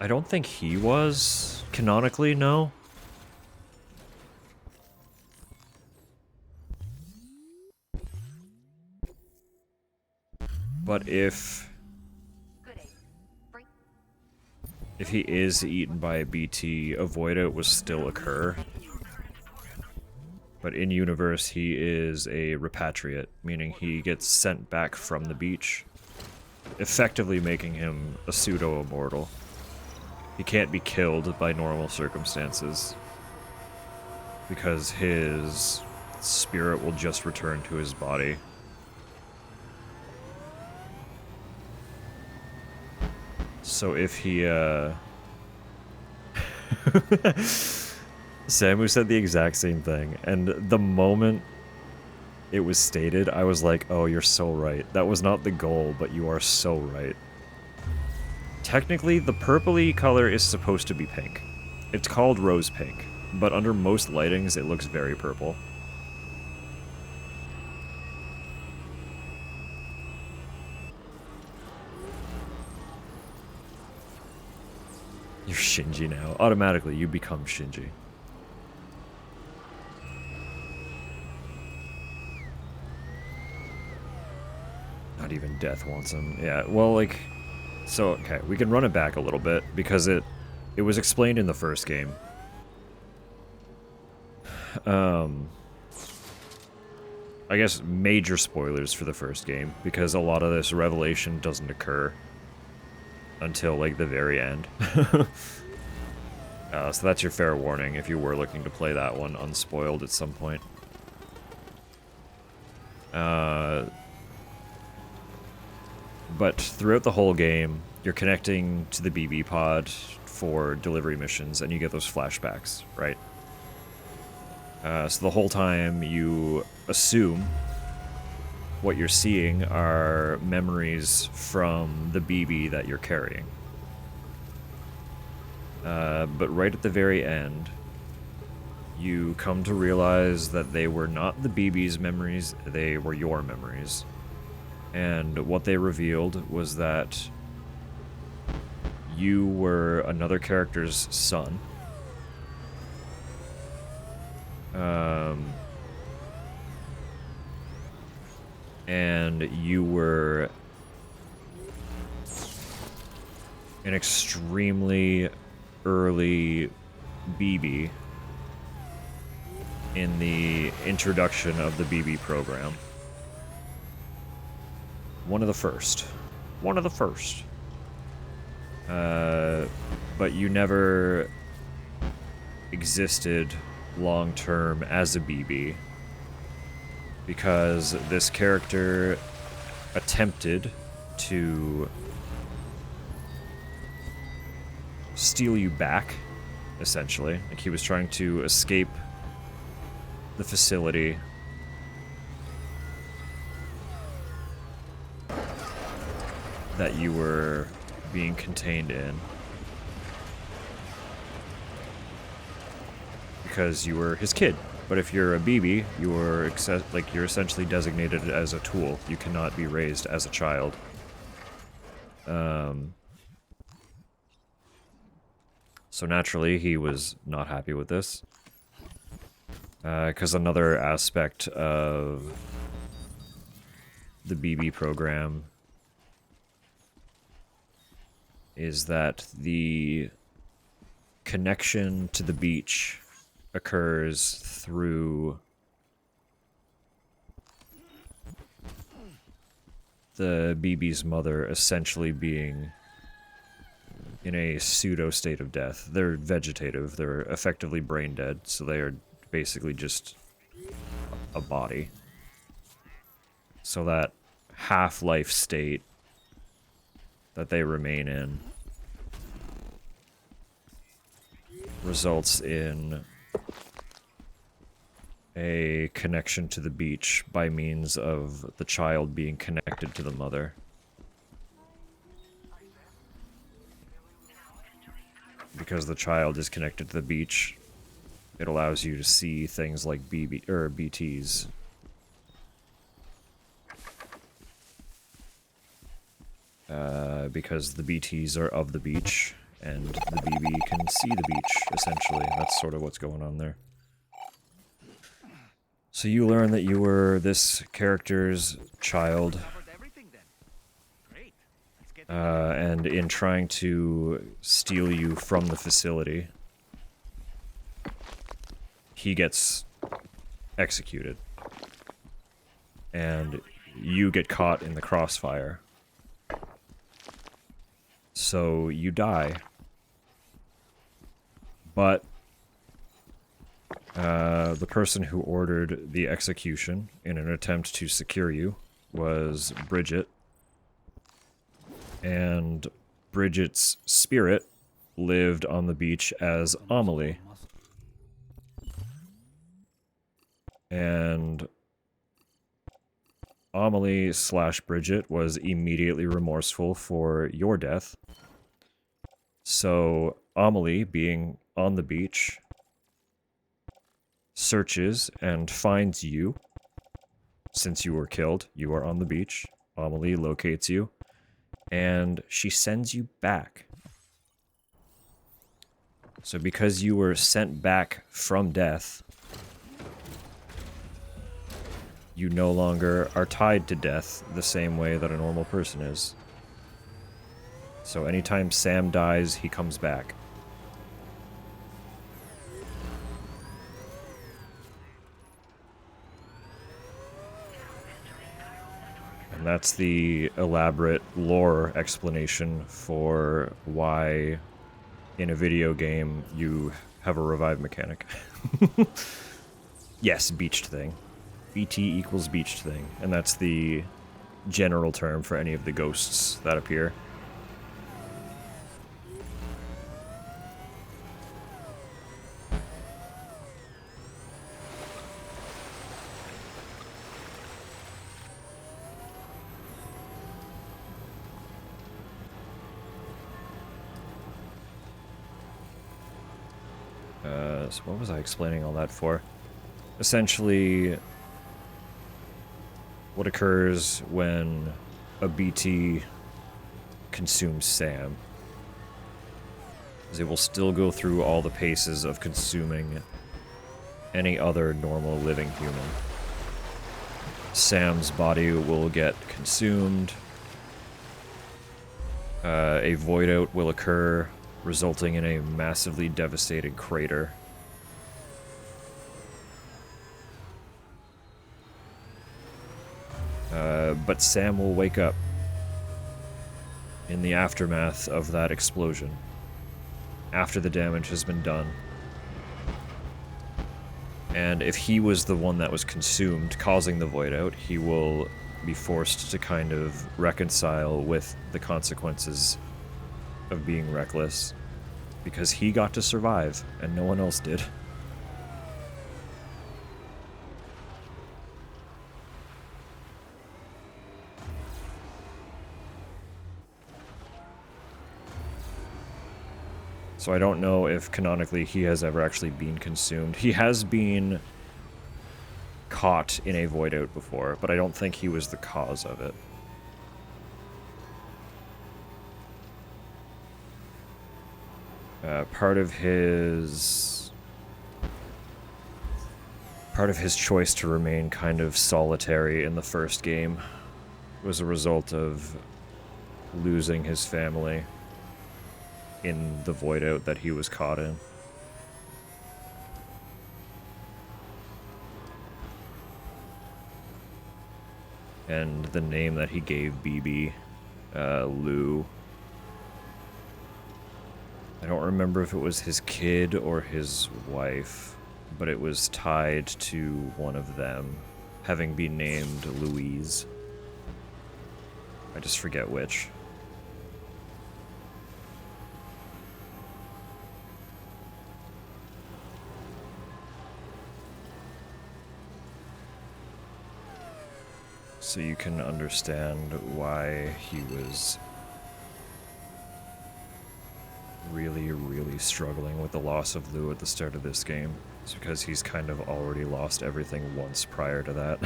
don't think he was, canonically, no. But if he is eaten by a BT, avoid it will still occur. But in universe, he is a repatriate, meaning he gets sent back from the beach, effectively making him a pseudo-immortal. He can't be killed by normal circumstances, because his spirit will just return to his body. So if he, Samu said the exact same thing, and the moment it was stated, I was like, oh, you're so right. That was not the goal, but you are so right. Technically, the purpley color is supposed to be pink. It's called rose pink, but under most lightings, it looks very purple. You're Shinji now. Automatically, you become Shinji. Not even Death wants him. Yeah, well, like... So, okay, we can run it back a little bit, because it was explained in the first game. I guess major spoilers for the first game, because a lot of this revelation doesn't occur until, like, the very end. So that's your fair warning if you were looking to play that one unspoiled at some point. But throughout the whole game, you're connecting to the BB pod for delivery missions, and you get those flashbacks, right? So the whole time you assume what you're seeing are memories from the BB that you're carrying. But right at the very end, you come to realize that they were not the BB's memories, they were your memories. And what they revealed was that you were another character's son. And you were an extremely early BB in the introduction of the BB program. One of the first. One of the first. But you never existed long-term as a BB, because this character attempted to steal you back, essentially. Like, he was trying to escape the facility that you were being contained in, because you were his kid. But if you're a BB, you're essentially designated as a tool. You cannot be raised as a child. So naturally, he was not happy with this. Because another aspect of the BB program is that the connection to the beach occurs through the BB's mother essentially being in a pseudo state of death. They're vegetative, they're effectively brain dead, so they are basically just a body. So that half-life state that they remain in results in a connection to the beach by means of the child being connected to the mother. Because the child is connected to the beach It allows you to see things like BTs. Because the BTs are of the beach, and the BB can see the beach, essentially. That's sort of what's going on there. So you learn that you were this character's child, and in trying to steal you from the facility, he gets executed. And you get caught in the crossfire. So you die. But the person who ordered the execution in an attempt to secure you was Bridget. And Bridget's spirit lived on the beach as Amelie. And Amelie/Bridget was immediately remorseful for your death. So Amelie, being on the beach, searches and finds you. Since you were killed, you are on the beach. Amelie locates you, and she sends you back. So because you were sent back from death, you no longer are tied to death the same way that a normal person is. So anytime Sam dies, he comes back. And that's the elaborate lore explanation for why in a video game you have a revive mechanic. Yes, beached thing. BT equals beached thing. And that's the general term for any of the ghosts that appear. So what was I explaining all that for? Essentially, what occurs when a BT consumes Sam is it will still go through all the paces of consuming any other normal living human. Sam's body will get consumed. A void out will occur, resulting in a massively devastated crater. But Sam will wake up in the aftermath of that explosion, after the damage has been done. And if he was the one that was consumed, causing the void out, he will be forced to kind of reconcile with the consequences of being reckless, because he got to survive, and no one else did. So I don't know if canonically he has ever actually been consumed. He has been caught in a void out before, but I don't think he was the cause of it. Part of his choice to remain kind of solitary in the first game was a result of losing his family in the void out that he was caught in. And the name that he gave BB, Lou, I don't remember if it was his kid or his wife, but it was tied to one of them having been named Louise. I just forget which. So you can understand why he was really, really struggling with the loss of Lou at the start of this game. It's because he's kind of already lost everything once prior to that.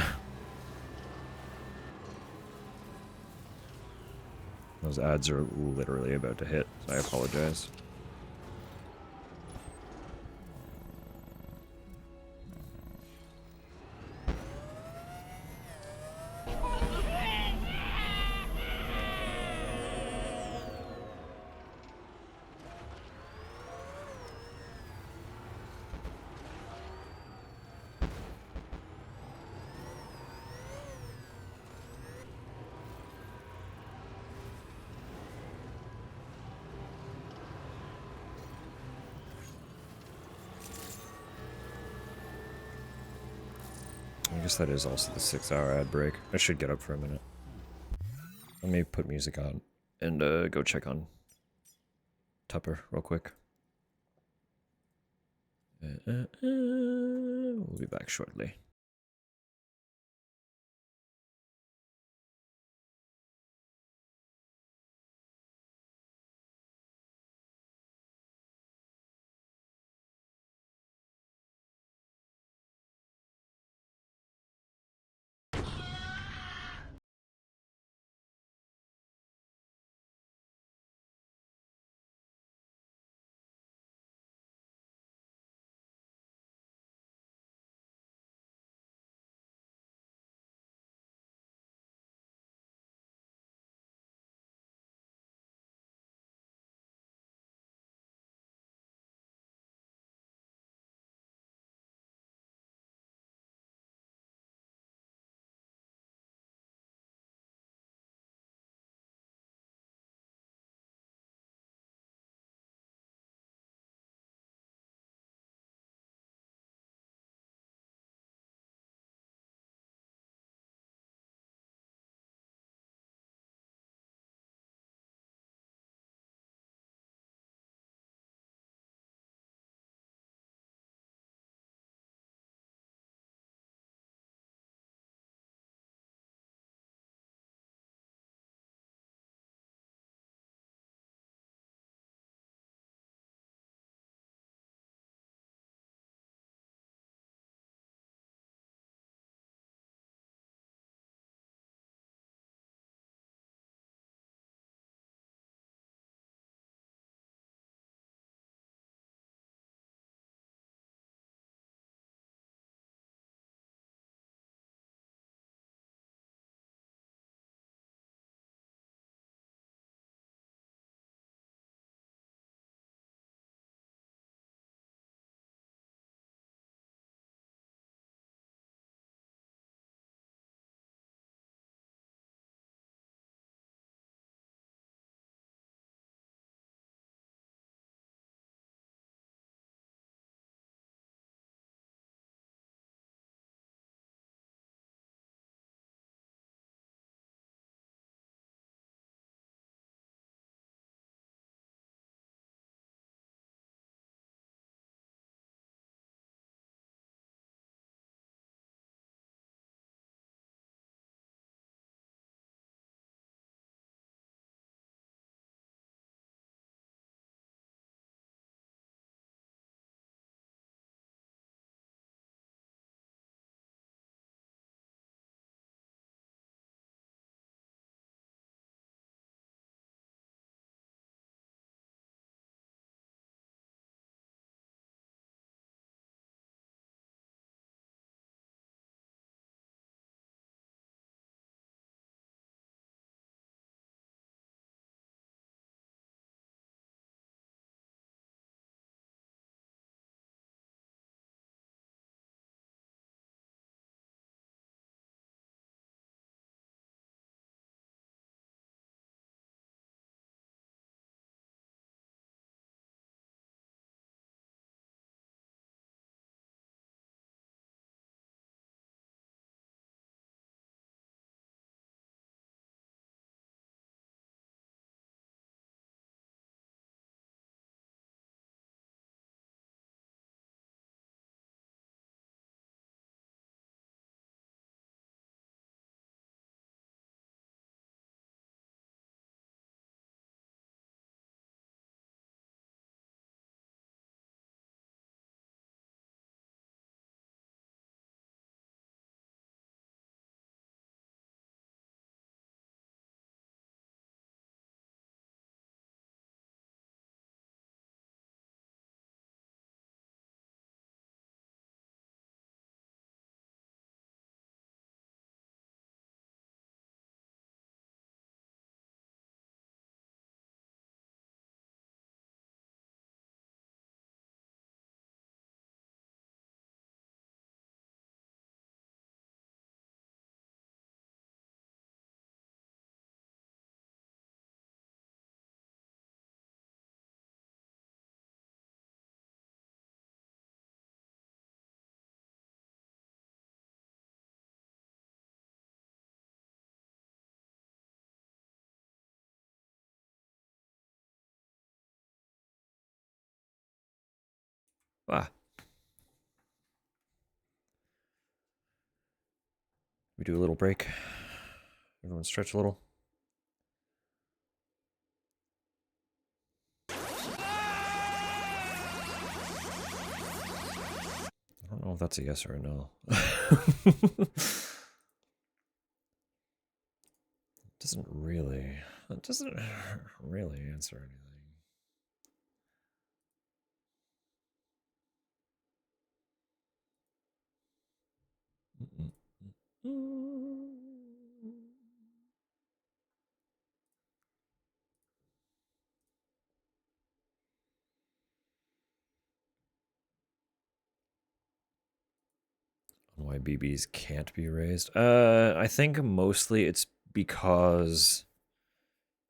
Those ads are literally about to hit. I apologize. I guess that is also the 6-hour ad break. I should get up for a minute. Let me put music on and go check on Tupper real quick. We'll be back shortly. Ah. We do a little break. Everyone stretch a little. I don't know if that's a yes or a no. That doesn't really answer anything. Why BBs can't be raised? I think mostly it's because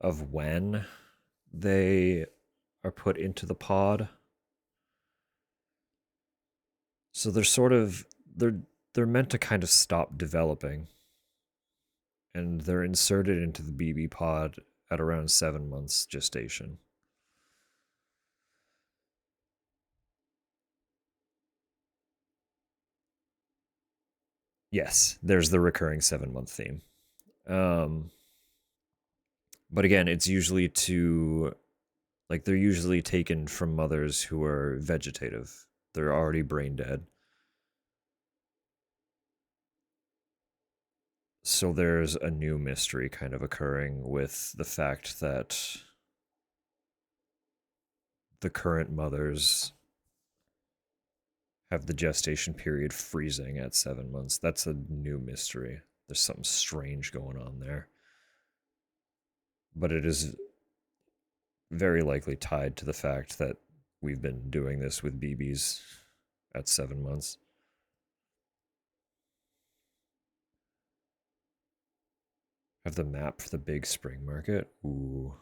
of when they are put into the pod. So they're meant to kind of stop developing. And they're inserted into the BB pod at around 7 months gestation. Yes, there's the recurring 7-month theme. But again, it's usually they're usually taken from mothers who are vegetative. They're already brain dead. So there's a new mystery kind of occurring with the fact that the current mothers have the gestation period freezing at 7 months. That's a new mystery. There's something strange going on there. But it is very likely tied to the fact that we've been doing this with BBs at 7 months. Have the map for the big spring market. Ooh.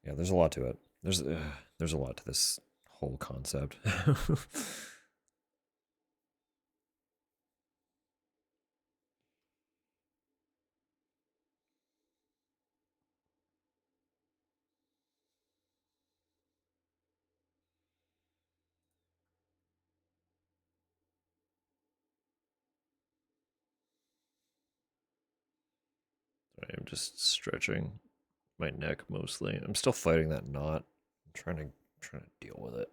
Yeah, there's a lot to it. There's a lot to this whole concept. I am just stretching my neck mostly. I'm still fighting that knot. I'm trying to deal with it.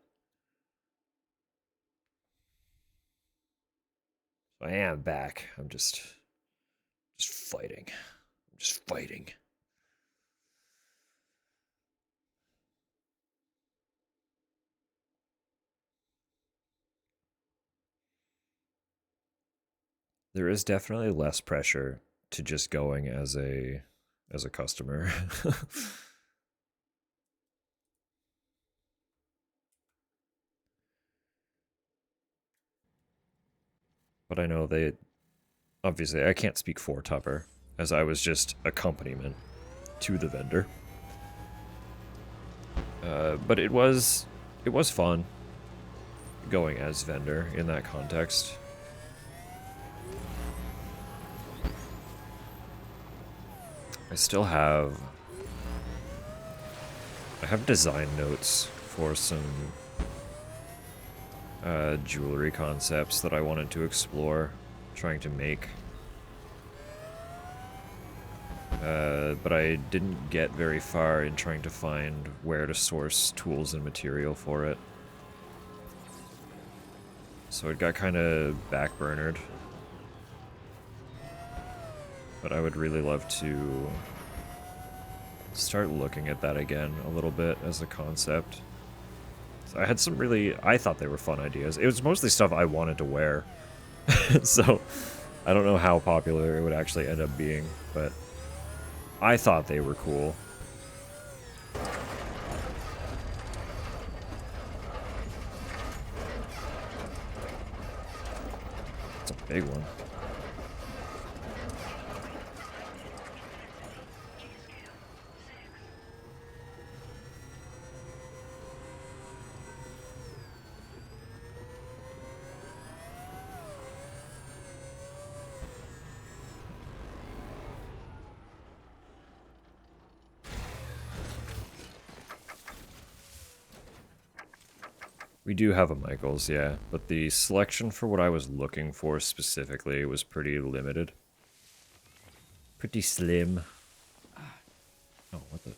So I am back. I'm just fighting. I'm just fighting. There is definitely less pressure to just going as a customer. But I know they obviously I can't speak for Tupper, as I was just accompaniment to the vendor. But it was fun going as vendor in that context. I have design notes for some jewelry concepts that I wanted to explore, trying to make. But I didn't get very far in trying to find where to source tools and material for it. So it got kind of backburnered. But I would really love to start looking at that again a little bit as a concept. So I had some I thought they were fun ideas. It was mostly stuff I wanted to wear. So I don't know how popular it would actually end up being, but I thought they were cool. It's a big one. We do have a Michaels, yeah, but the selection for what I was looking for specifically was pretty limited. Pretty slim. Oh, what the...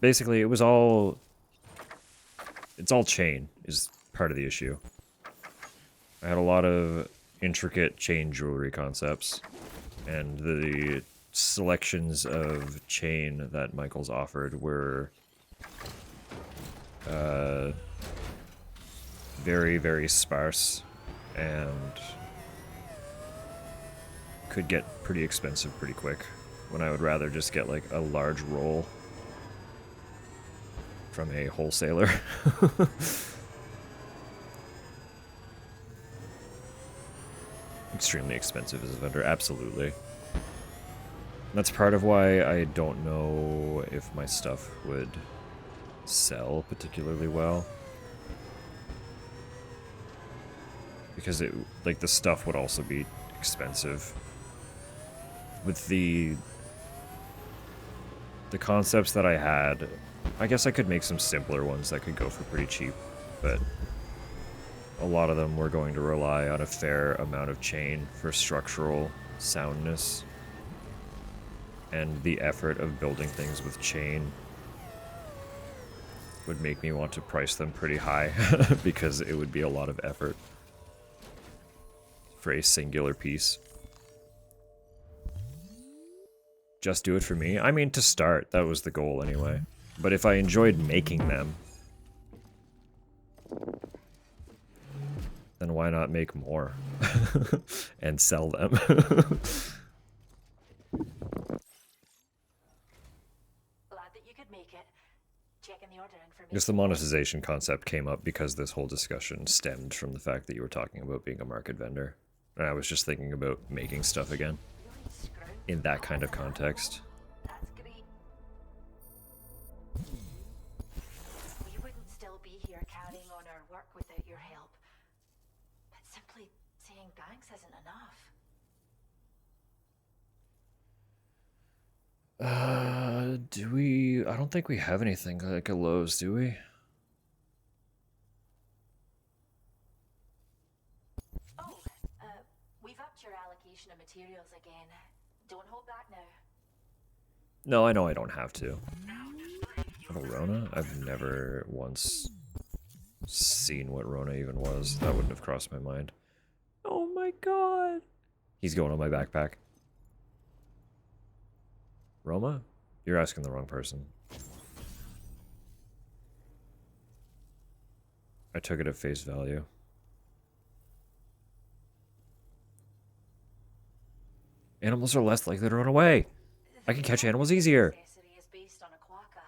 Basically, it was all... It's all chain, is part of the issue. I had a lot of intricate chain jewelry concepts, and the selections of chain that Michaels offered were very, very sparse, and could get pretty expensive pretty quick, when I would rather just get like a large roll from a wholesaler. Extremely expensive as a vendor, absolutely. That's part of why I don't know if my stuff would sell particularly well. Because it, like, the stuff would also be expensive. With the concepts that I had, I guess I could make some simpler ones that could go for pretty cheap, but a lot of them were going to rely on a fair amount of chain for structural soundness, and the effort of building things with chain would make me want to price them pretty high because it would be a lot of effort for a singular piece. Just do it for me? I mean, to start, that was the goal anyway. But if I enjoyed making them, then why not make more and sell them? Glad that you could make it. Checking the order information. Because the monetization concept came up because this whole discussion stemmed from the fact that you were talking about being a market vendor. And I was just thinking about making stuff again in that kind of context. That's great. We wouldn't still be here carrying on our work without your help. But simply saying thanks isn't enough. Do we... I don't think we have anything like a Lowe's, do we? Oh, we've upped your allocation of materials again. Don't hold back now. No, I know I don't have to. Have a Rona? I've never once seen what Rona even was. That wouldn't have crossed my mind. Oh my god! He's going on my backpack. Roma? You're asking the wrong person. I took it at face value. Animals are less likely to run away. I can catch animals easier. Accessory is based on a quokka.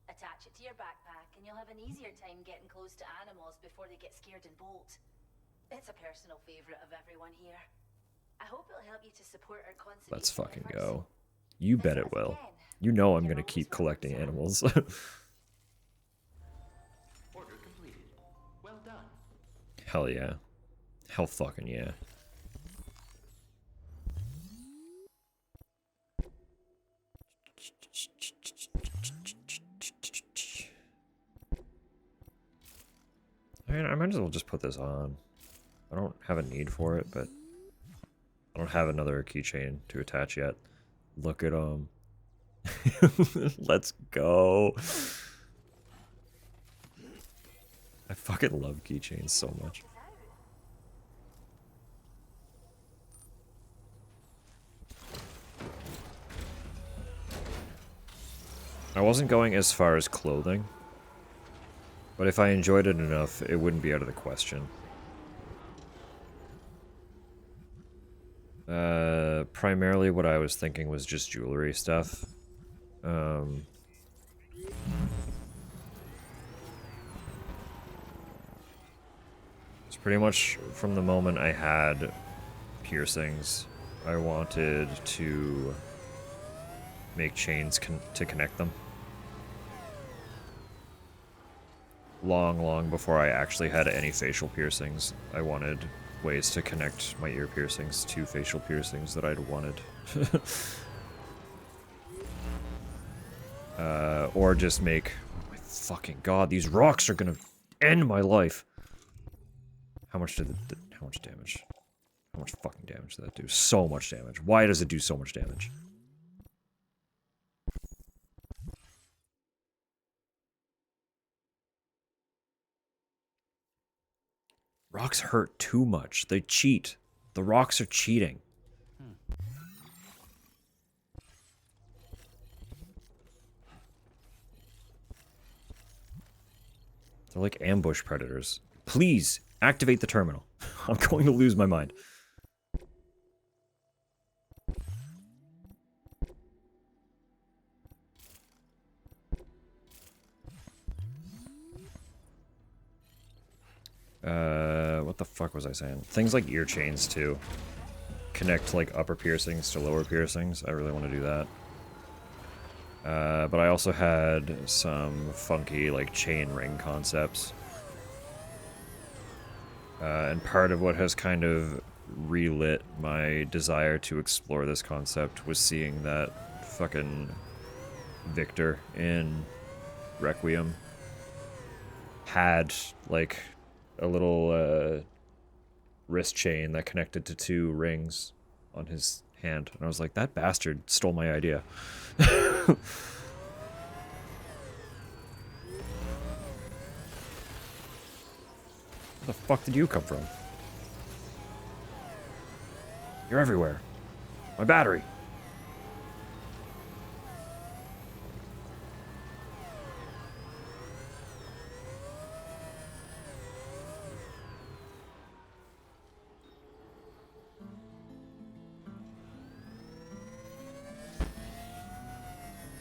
Attach it to your backpack and you'll have an easier time getting close to animals before they get scared and bolt. It's a personal favorite of everyone here. I hope it'll help you to support our conservation. Let's fucking efforts. go. You bet it will. You know I'm gonna keep collecting animals. Order completed. Well done. Hell yeah. Hell fucking yeah. I mean, I might as well just put this on. I don't have a need for it, but I don't have another keychain to attach yet. Look at them. Let's go. I fucking love keychains so much. I wasn't going as far as clothing, but if I enjoyed it enough, it wouldn't be out of the question. Primarily what I was thinking was just jewelry stuff. It's pretty much from the moment I had piercings, I wanted to make chains to connect them. long before I actually had any facial piercings, I wanted ways to connect my ear piercings to facial piercings that I'd wanted. Or just make... Oh my fucking god, these rocks are gonna end my life! How much did it... How much damage? How much fucking damage did that do? So much damage. Why does it do so much damage? Rocks hurt too much. They cheat. The rocks are cheating. They're like ambush predators. Please, activate the terminal. I'm going to lose my mind. What the fuck was I saying? Things like ear chains, too. Connect, like, upper piercings to lower piercings. I really want to do that. But I also had some funky, like, chain ring concepts. And part of what has kind of relit my desire to explore this concept was seeing that fucking Victor in Requiem had, like, a little, wrist chain that connected to 2 rings on his hand. And I was like, that bastard stole my idea. Where the fuck did you come from? You're everywhere. My battery.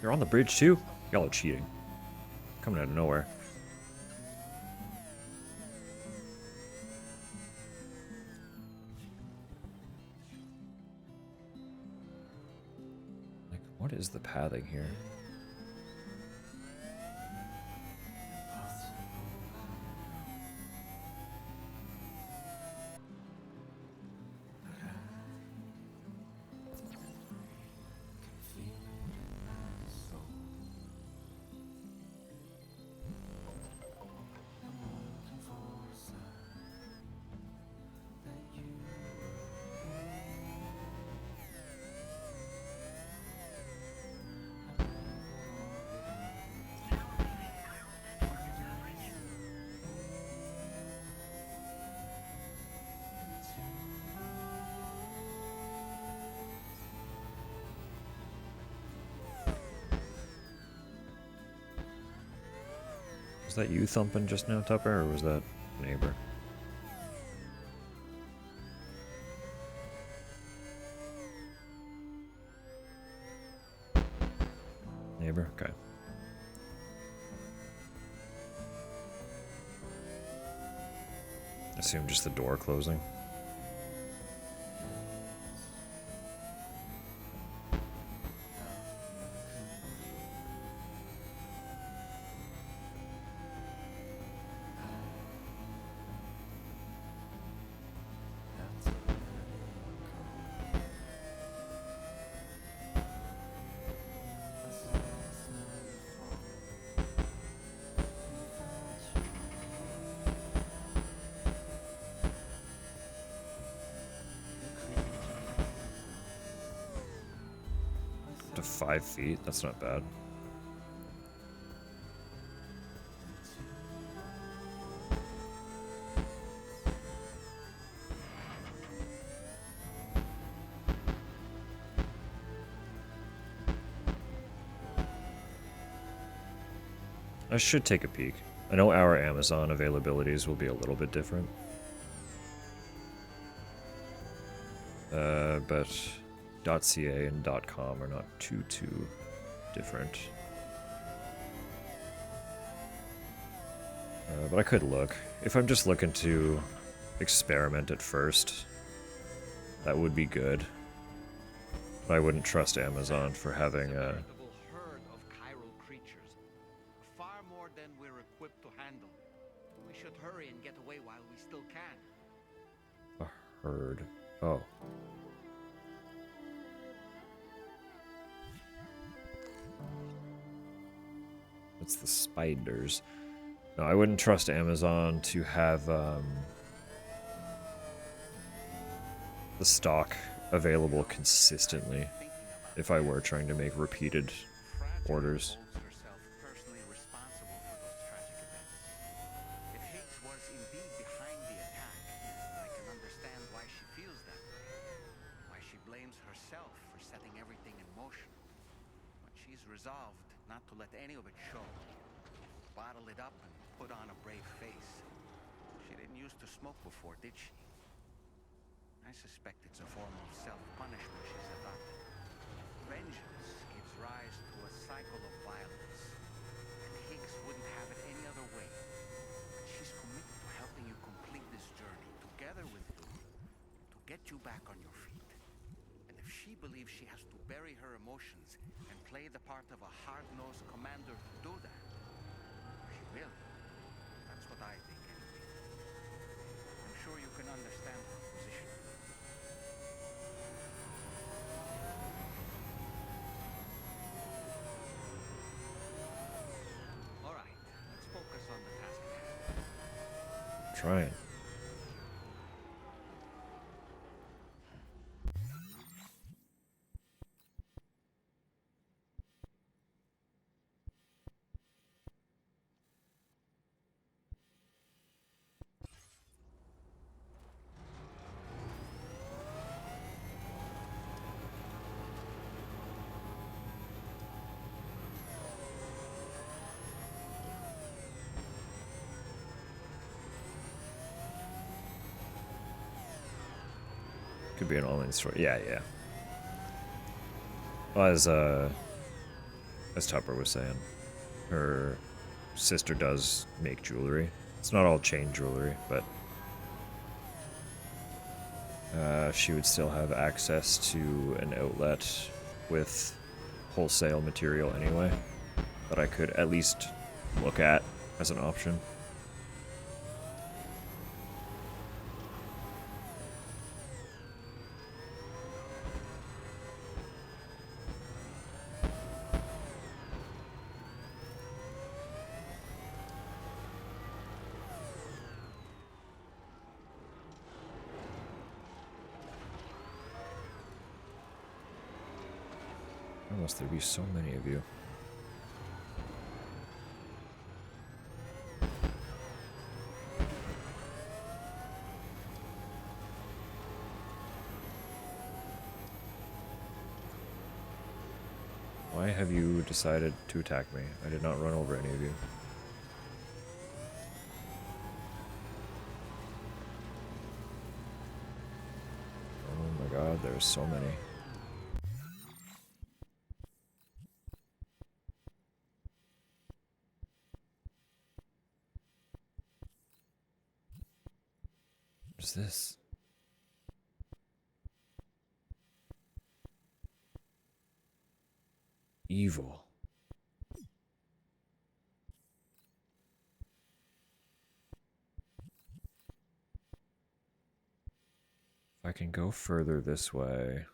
You're on the bridge too? Y'all are cheating. Coming out of nowhere. Like, what is the pathing here? Was that you thumping just now, Tupper, or was that neighbor? Neighbor? Okay. Assume just the door closing. To 5 feet? That's not bad. I should take a peek. I know our Amazon availabilities will be a little bit different. But .ca and .com are not too different. But I could look. If I'm just looking to experiment at first, that would be good. But I wouldn't trust Amazon for having a... herd of chiral creatures, far more than we're equipped to handle. should hurry and get away while we still can. A herd. Oh. It's the spiders. No, I wouldn't trust Amazon to have the stock available consistently if I were trying to make repeated orders. Holds herself personally responsible for those tragic events. If Higgs was indeed behind the attack, I can understand why she feels that way. Why she blames herself for setting everything in motion. But she's resolved not to let any of it show. Bottle it up and put on a brave face. She didn't used to smoke before, did she? I suspect it's a form of self-punishment she's adopted. Vengeance gives rise to a cycle of violence, and Higgs wouldn't have it any other way. But she's committed to helping you complete this journey, together with you, to get you back on your feet. And if she believes she has to bury her emotions and play the part of a hard-nosed commander to do that, she will. That's what I think, anyway. I'm sure you can understand her position. All right, let's focus on the task at hand. Trying. Could be an online store. Yeah, yeah. Well, as Tupper was saying, her sister does make jewelry. It's not all chain jewelry, but she would still have access to an outlet with wholesale material anyway, that I could at least look at as an option. Why must there be so many of you? Why have you decided to attack me? I did not run over any of you. Oh my god, there's so many. What is this? Evil. If I can go further this way,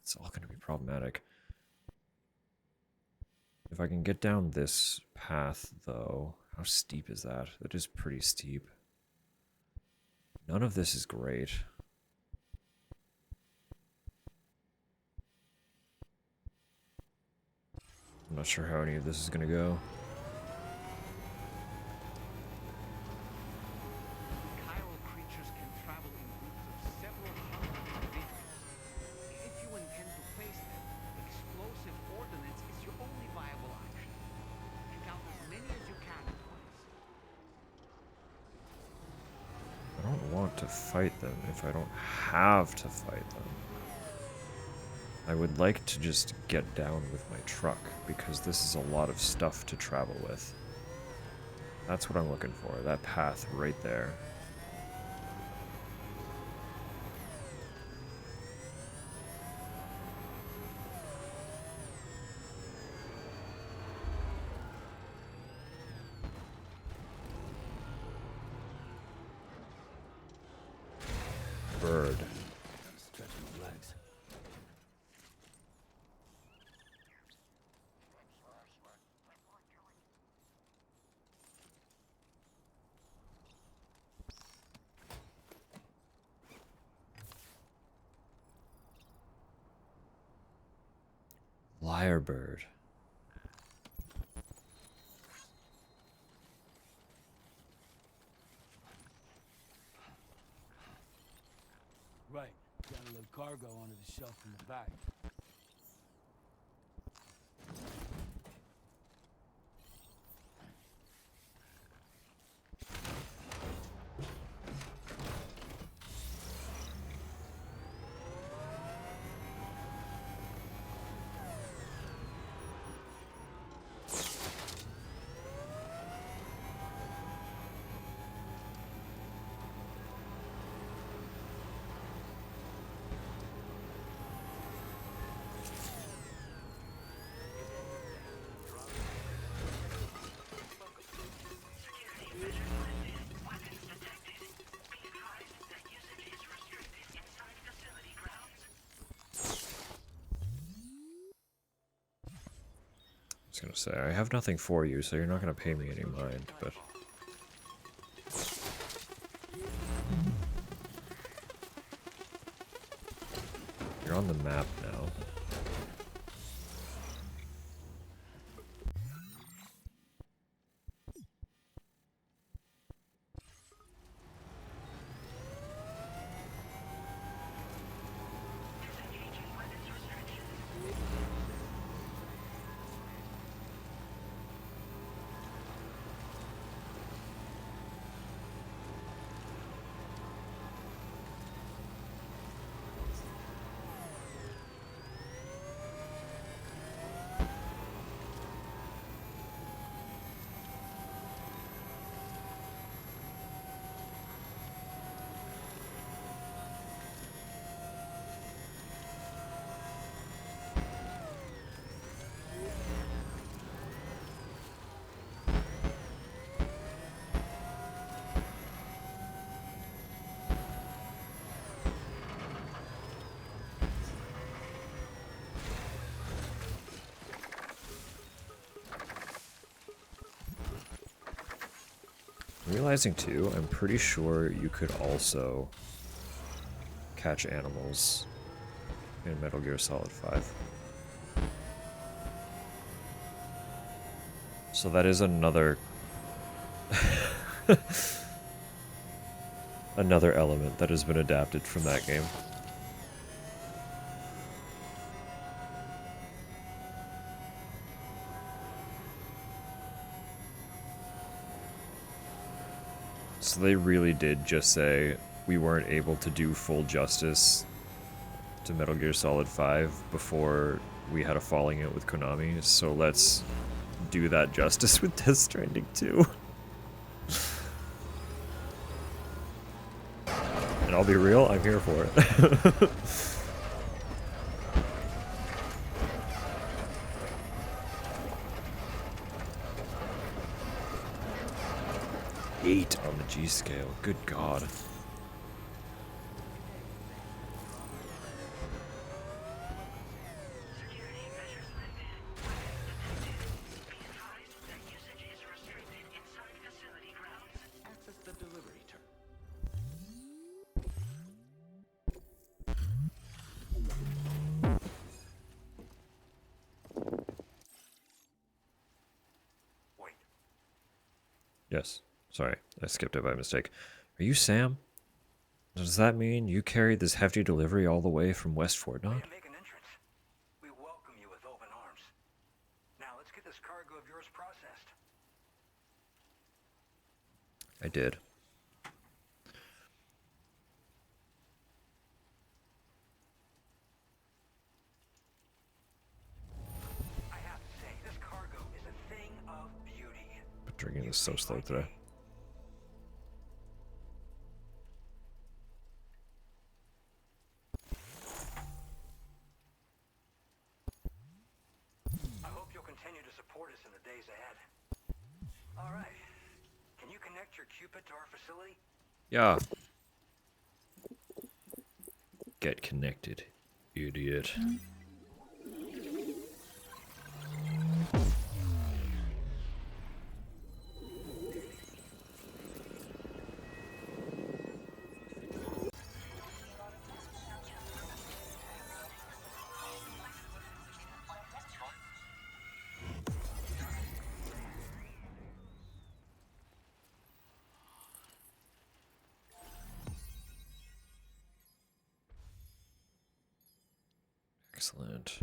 it's all going to be problematic. If I can get down this path, though, how steep is that? That is pretty steep. None of this is great. I'm not sure how any of this is going to go. Chiral creatures can travel in groups of several hundred individuals. If you intend to face them, explosive ordnance is your only viable option. Take out as many as you can at once. I don't want to fight them if I don't have to fight them. I would like to just get down with my truck, because this is a lot of stuff to travel with. That's what I'm looking for, that path right there. bird. Stretching my legs. Lyrebird. Right. Got a little cargo under the shelf in the back. I was gonna say, I have nothing for you, so you're not gonna pay me any mind, but... You're on the map now. Realizing too, I'm pretty sure you could also catch animals in Metal Gear Solid 5. So that is another another element that has been adapted from that game. So they really did just say we weren't able to do full justice to Metal Gear Solid 5 before we had a falling out with Konami, so let's do that justice with Death Stranding 2. And I'll be real, I'm here for it. 8 on the G scale, good god. Access the delivery terminal. Wait. Yes, sorry, I skipped it by mistake. Are you Sam? Does that mean you carried this hefty delivery all the way from West Fort Way Knot? to make an entrance. We welcome you with open arms. Now let's get this cargo of yours processed. I did. I have to say, this cargo is a thing of beauty. But drinking is so slow today. I hope you'll continue to support us in the days ahead. All right. Can you connect your Cupid to our facility? Yeah. Get connected, idiot. Excellent.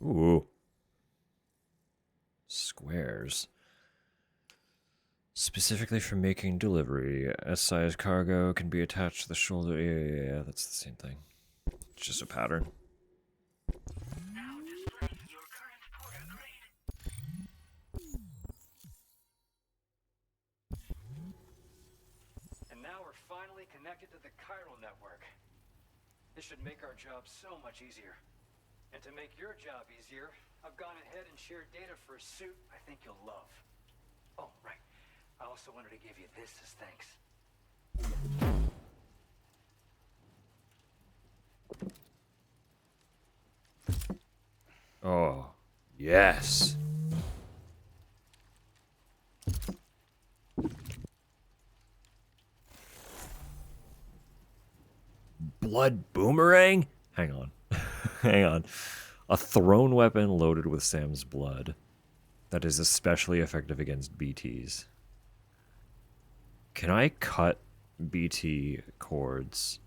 Ooh. Squares. Specifically for making delivery, S-size cargo can be attached to the shoulder. Yeah, that's the same thing. It's just a pattern. Now display your current porter grade. And now we're finally connected to the chiral network. This should make our job so much easier. And to make your job easier, I've gone ahead and shared data for a suit I think you'll love. Oh, right. I also wanted to give you this as thanks. Oh, yes. Blood boomerang? Hang on. Hang on. A thrown weapon loaded with Sam's blood that is especially effective against BTs. Can I cut BT cords?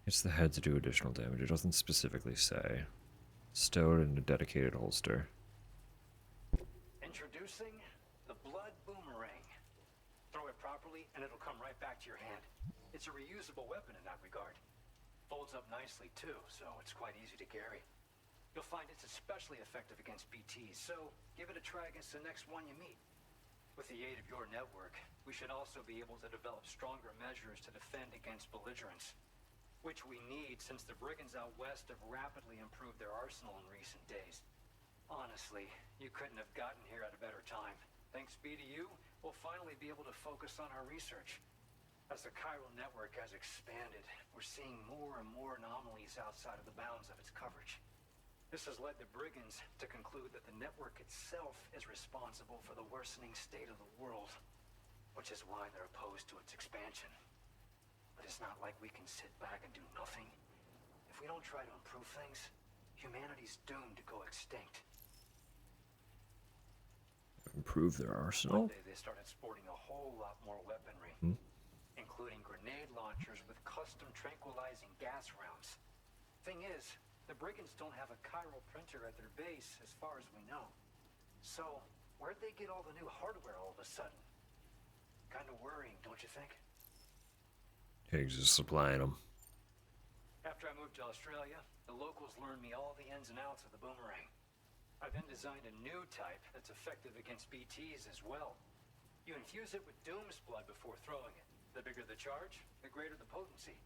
Hits the head to do additional damage. It doesn't specifically say. Stowed in a dedicated holster. Introducing the blood boomerang. Throw it properly and it'll come right back to your hand. It's a reusable weapon in that regard. Folds up nicely too, so it's quite easy to carry. You'll find it's especially effective against BTs, so give it a try against the next one you meet. With the aid of your network, we should also be able to develop stronger measures to defend against belligerents, which we need since the brigands out west have rapidly improved their arsenal in recent days. Honestly, you couldn't have gotten here at a better time. Thanks be to you, we'll finally be able to focus on our research. As the chiral network has expanded, we're seeing more and more anomalies outside of the bounds of its coverage. This has led the brigands to conclude that the network itself is responsible for the worsening state of the world, which is why they're opposed to its expansion. But it's not like we can sit back and do nothing. If we don't try to improve things, humanity's doomed to go extinct. Improve their arsenal? One day they started sporting a whole lot more weaponry, including grenade launchers with custom tranquilizing gas rounds. Thing is, the brigands don't have a chiral printer at their base as far as we know. So, where'd they get all the new hardware all of a sudden? Kind of worrying, don't you think? Higgs is supplying them. After I moved to Australia, the locals learned me all the ins and outs of the boomerang. I then designed a new type that's effective against BTs as well. You infuse it with Doom's blood before throwing it. The bigger the charge, the greater the potency.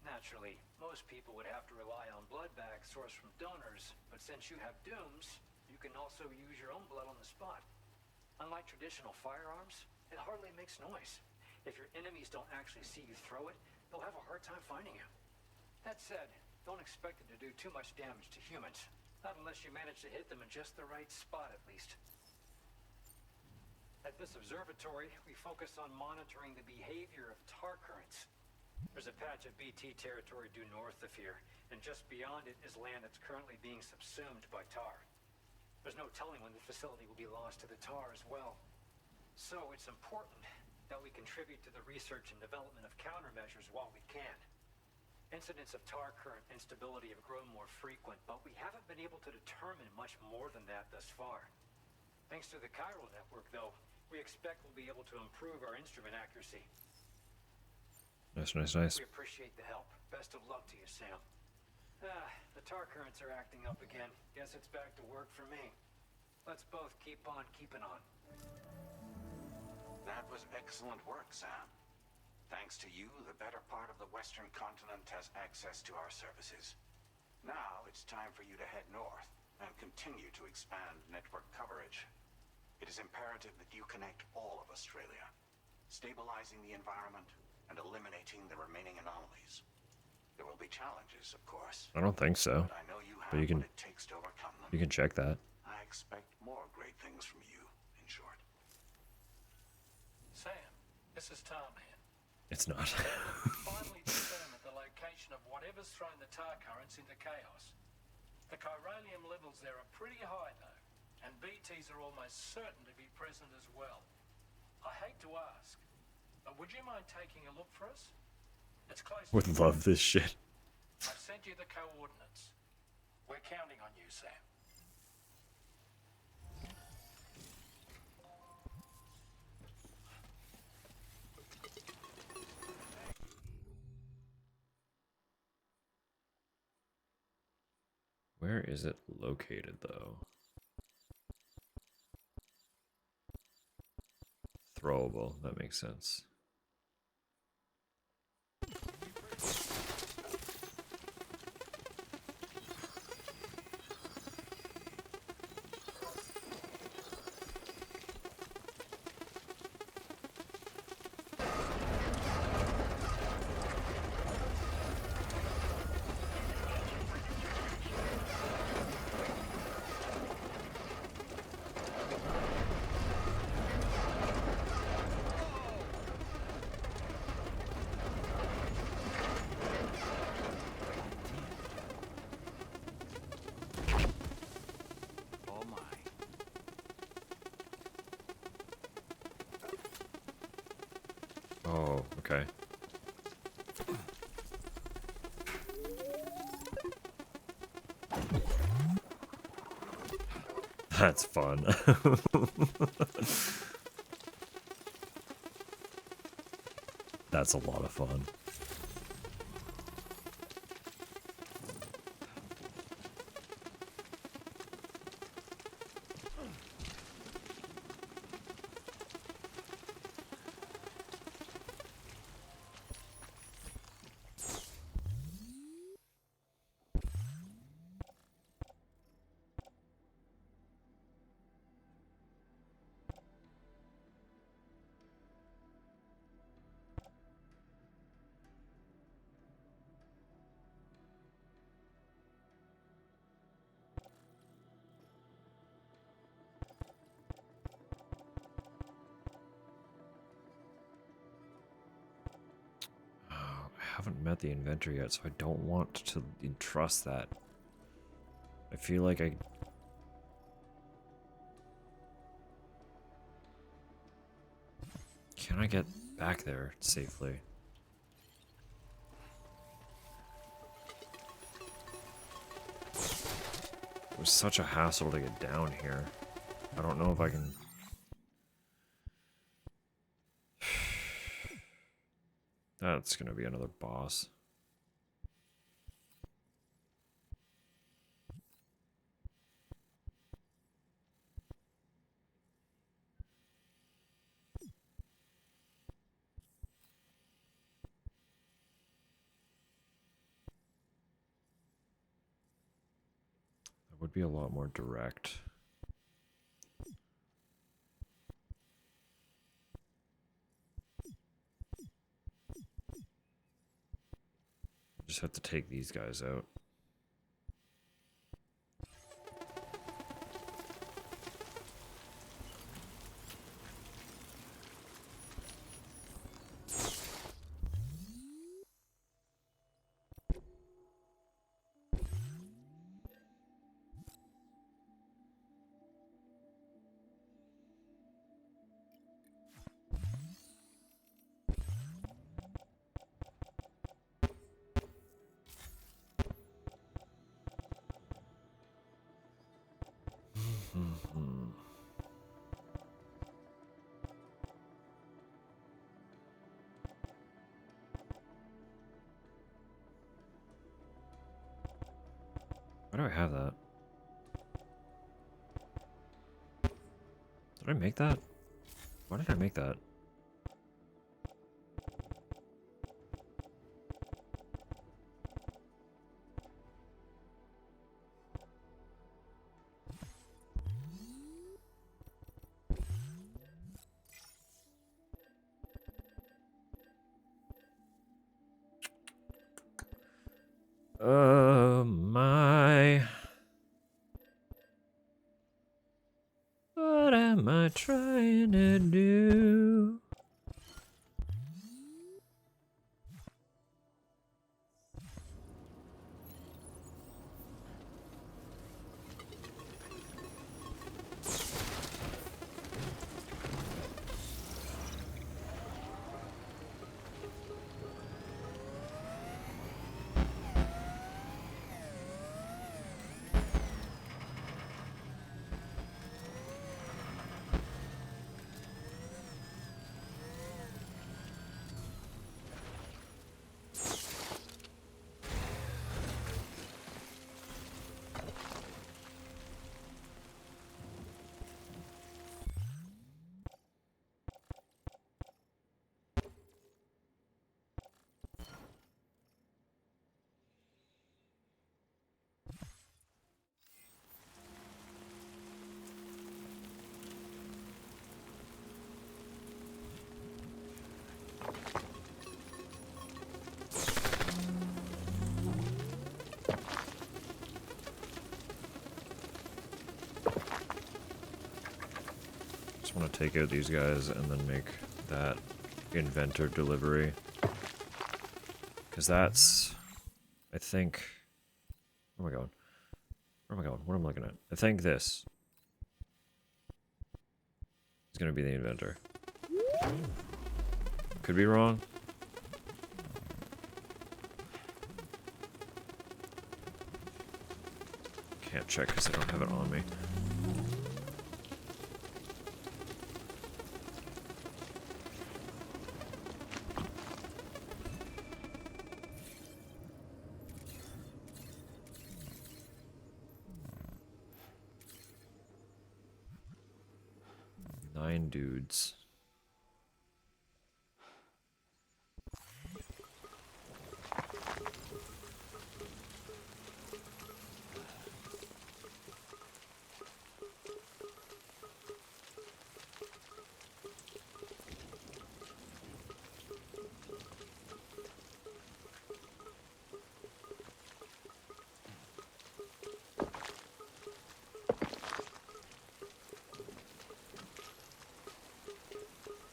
Naturally, most people would have to rely on blood bags sourced from donors, but since you have Doom's, you can also use your own blood on the spot. Unlike traditional firearms, it hardly makes noise. If your enemies don't actually see you throw it, they'll have a hard time finding you. That said, don't expect it to do too much damage to humans. Not unless you manage to hit them in just the right spot, at least. At this observatory, we focus on monitoring the behavior of tar currents. There's a patch of BT territory due north of here, and just beyond it is land that's currently being subsumed by tar. There's no telling when the facility will be lost to the tar as well. So it's important that we contribute to the research and development of countermeasures while we can. Incidents of tar current instability have grown more frequent, but we haven't been able to determine much more than that thus far. Thanks to the chiral network, though, we expect we'll be able to improve our instrument accuracy. Nice, nice, nice. We appreciate the help. Best of luck to you, Sam. The tar currents are acting up again. Guess it's back to work for me. Let's both keep on keeping on. That was excellent work, Sam. Thanks to you, the better part of the Western continent has access to our services. Now it's time for you to head north and continue to expand network coverage. It is imperative that you connect all of Australia, stabilizing the environment and eliminating the remaining anomalies. There will be challenges, of course. I don't think so. But I know you But have what it takes to overcome them. you can check that. I expect more great things from you, in short. Sam, this is Tom here. It's not. Finally determined the location of whatever's thrown the tar currents into chaos. The chiralium levels there are pretty high though, and BTs are almost certain to be present as well. I hate to ask, but would you mind taking a look for us? It's close. Would love this shit. I've sent you the coordinates. We're counting on you, Sam. Where is it located, though? Throwable. That makes sense. Oh, okay. That's fun. That's a lot of fun. I haven't met the inventor yet, so I don't want to entrust that. I feel like I... Can I get back there safely? It was such a hassle to get down here. I don't know if I can... That's gonna be another boss. That would be a lot more direct. Just have to take these guys out. Why do I have that? Did I make that? Why did I make that? My. What am I trying to do? Just want to take out these guys and then make that inventor delivery. Because that's, I think, where am I going? Where am I going? What am I looking at? I think this is going to be the inventor. Could be wrong. Can't check because I don't have it on me. Nine dudes.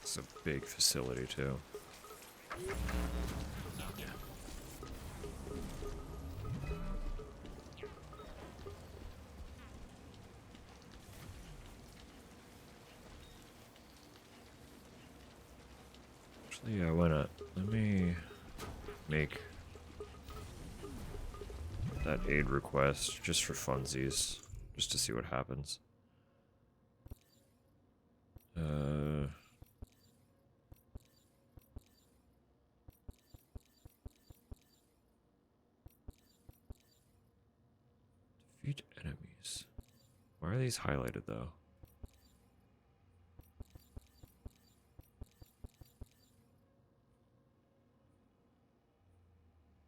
It's a big facility too. Actually, yeah, why not? Let me make that aid request just for funsies, just to see what happens. Defeat enemies. Why are these highlighted though?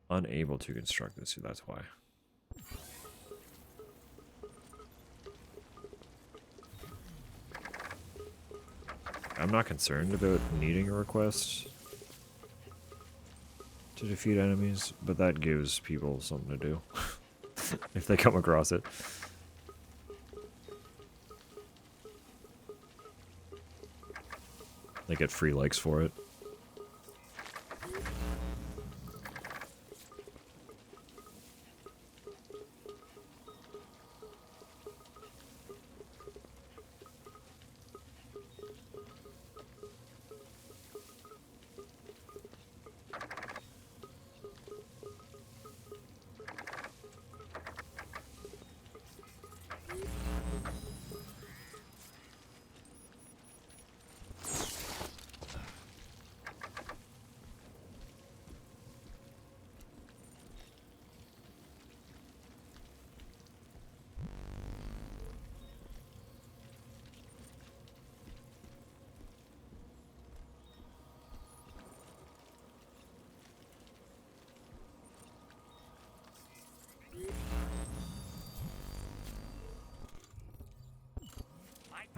Unable to construct this, so that's why. I'm not concerned about needing a request to defeat enemies, but that gives people something to do if they come across it. They get free likes for it.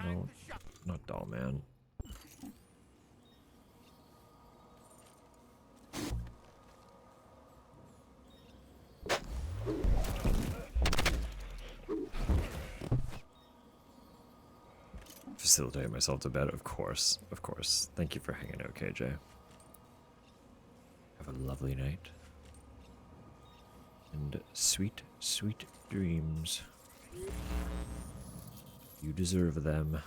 No, not doll man. facilitate myself to bed, of course. Of course. Thank you for hanging out, KJ. Have a lovely night. And sweet, sweet dreams. You deserve them.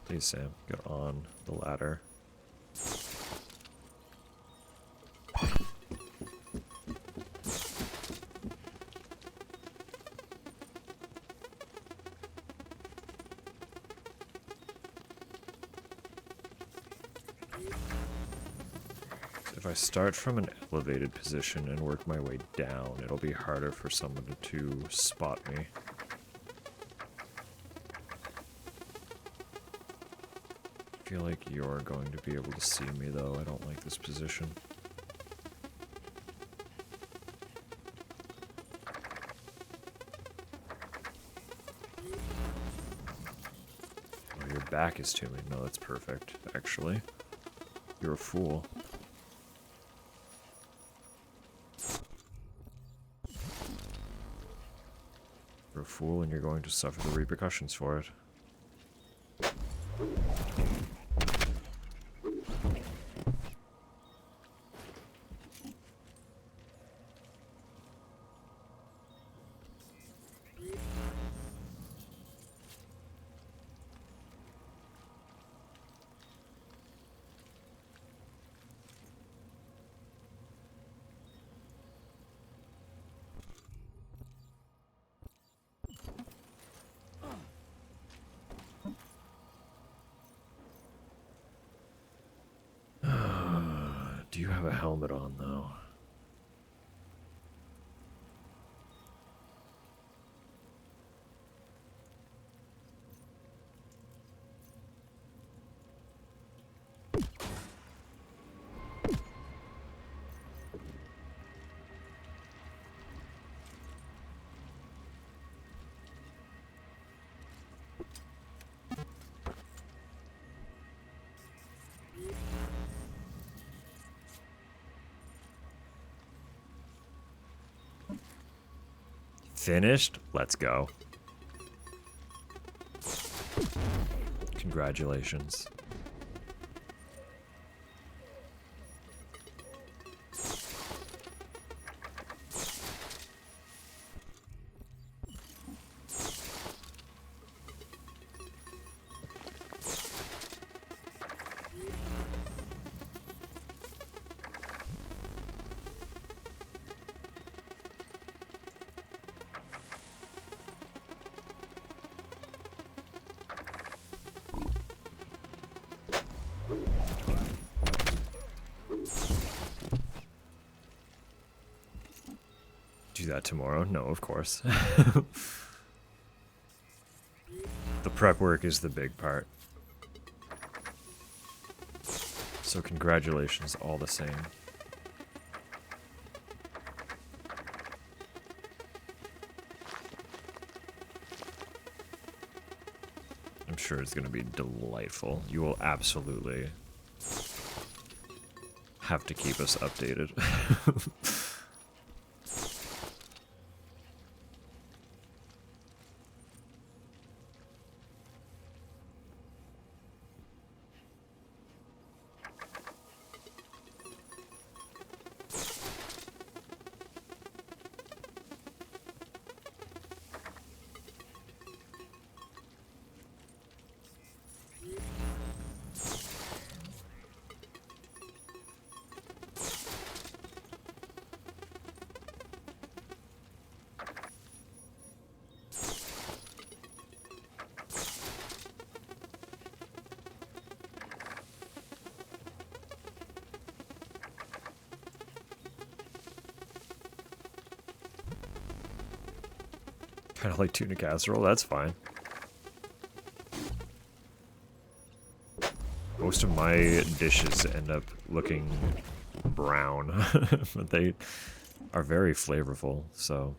Please, Sam, get on the ladder. If I start from an elevated position and work my way down, it'll be harder for someone to spot me. I feel like you're going to be able to see me, though. I don't like this position. Oh, your back is to me. No, that's perfect, actually. You're a fool. You're a fool, and you're going to suffer the repercussions for it. Do you have a helmet on, though? Finished? Let's go. Congratulations. Do that tomorrow? No, of course. The prep work is the big part. So congratulations all the same. I'm sure it's going to be delightful. You will absolutely have to keep us updated. Kind of like tuna casserole, that's fine. Most of my dishes end up looking brown, but they are very flavorful, so...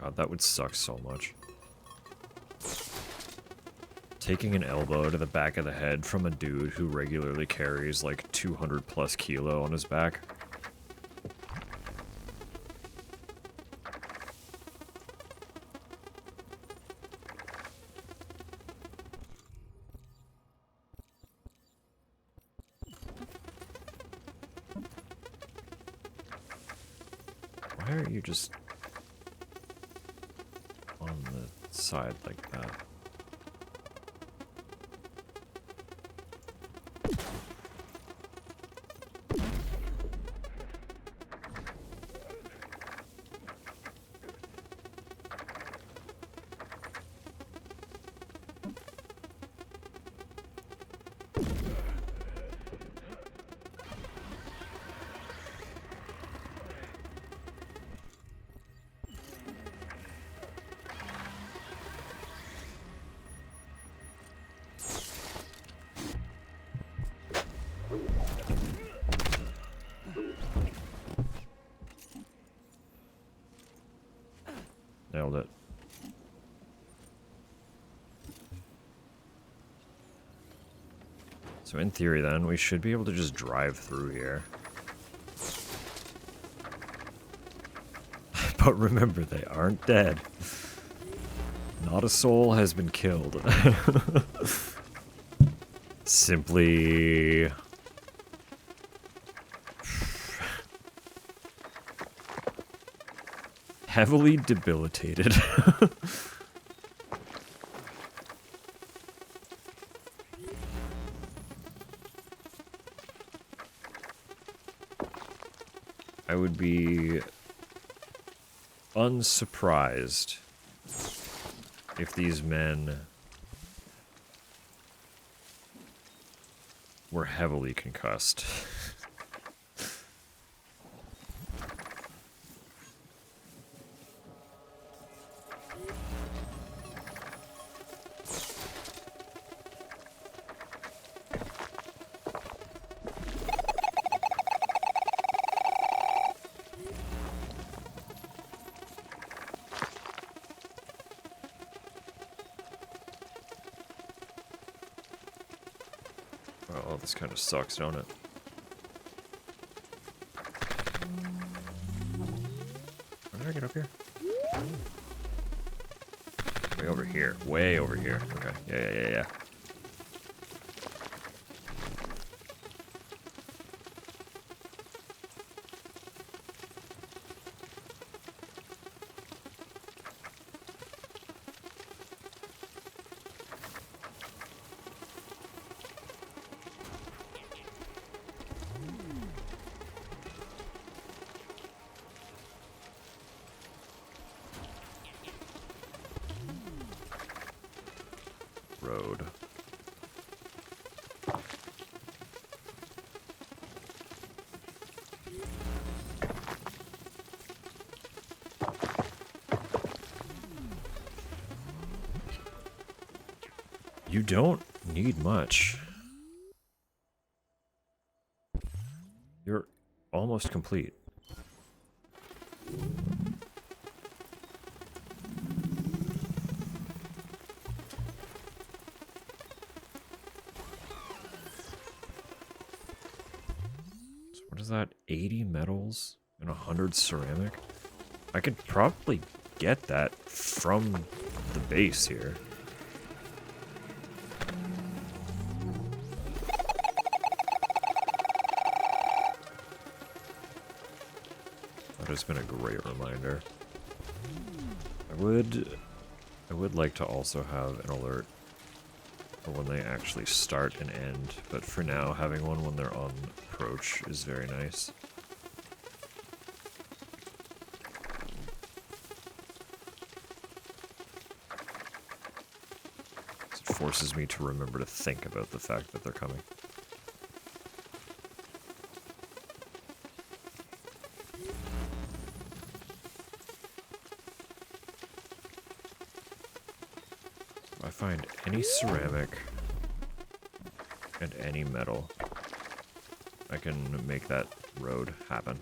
God, that would suck so much. Taking an elbow to the back of the head from a dude who regularly carries like 200 plus kilo on his back. Why are you just on the side like that? Nailed it. So in theory then, we should be able to just drive through here. But remember, they aren't dead. Not a soul has been killed. Simply... heavily debilitated. I would be unsurprised if these men were heavily concussed. Oh, this kind of sucks, don't it? How did I get up here? Way over here. Way over here. Okay. Yeah. Road. You don't need much. You're almost complete. Was that 80 metals and 100 ceramic? I could probably get that from the base here. That has been a great reminder. I would like to also have an alert for when they actually start and end, but for now, having one when they're on approach is very nice. It forces me to remember to think about the fact that they're coming. If I find any ceramic and any metal, I can make that road happen.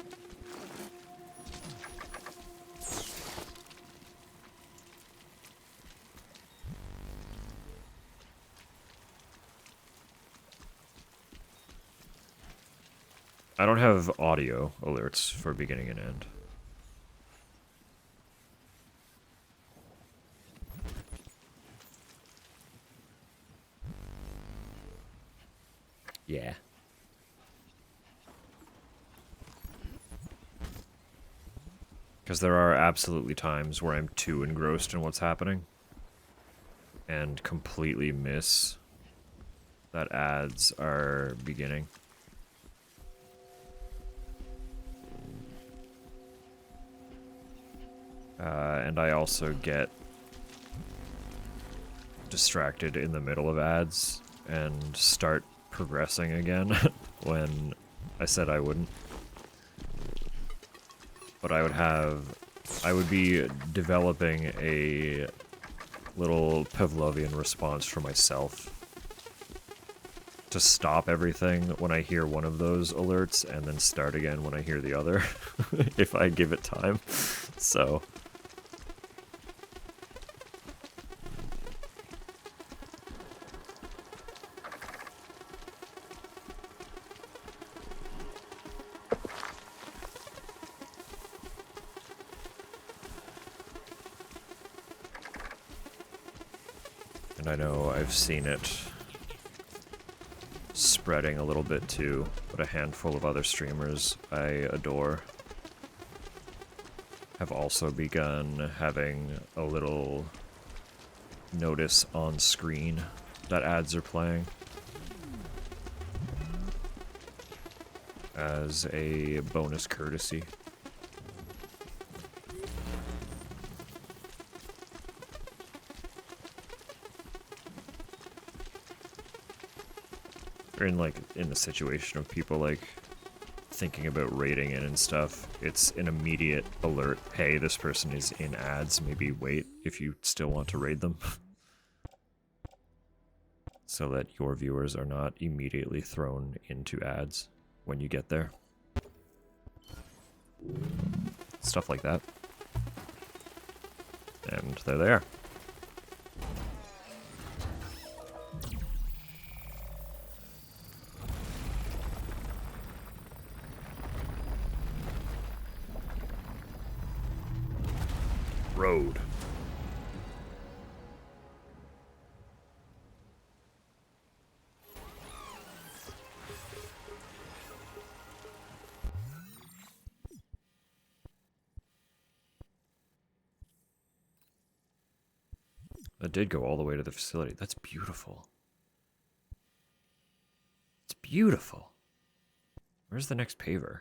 I don't have audio alerts for beginning and end. Yeah. Because there are absolutely times where I'm too engrossed in what's happening and completely miss that ads are beginning. And I also get distracted in the middle of ads and start progressing again when I said I wouldn't. But I would be developing a little Pavlovian response for myself to stop everything when I hear one of those alerts and then start again when I hear the other, if I give it time. So and I know I've seen it spreading a little bit too, but a handful of other streamers I adore have also begun having a little notice on screen that ads are playing as a bonus courtesy. Or in the situation of people like thinking about rating it and stuff, it's an immediate alert. Hey, this person is in ads. Maybe wait if you still want to raid them. So that your viewers are not immediately thrown into ads when you get there. Stuff like that. And there they are. Road. That did go all the way to the facility. That's beautiful. It's beautiful. Where's the next paver?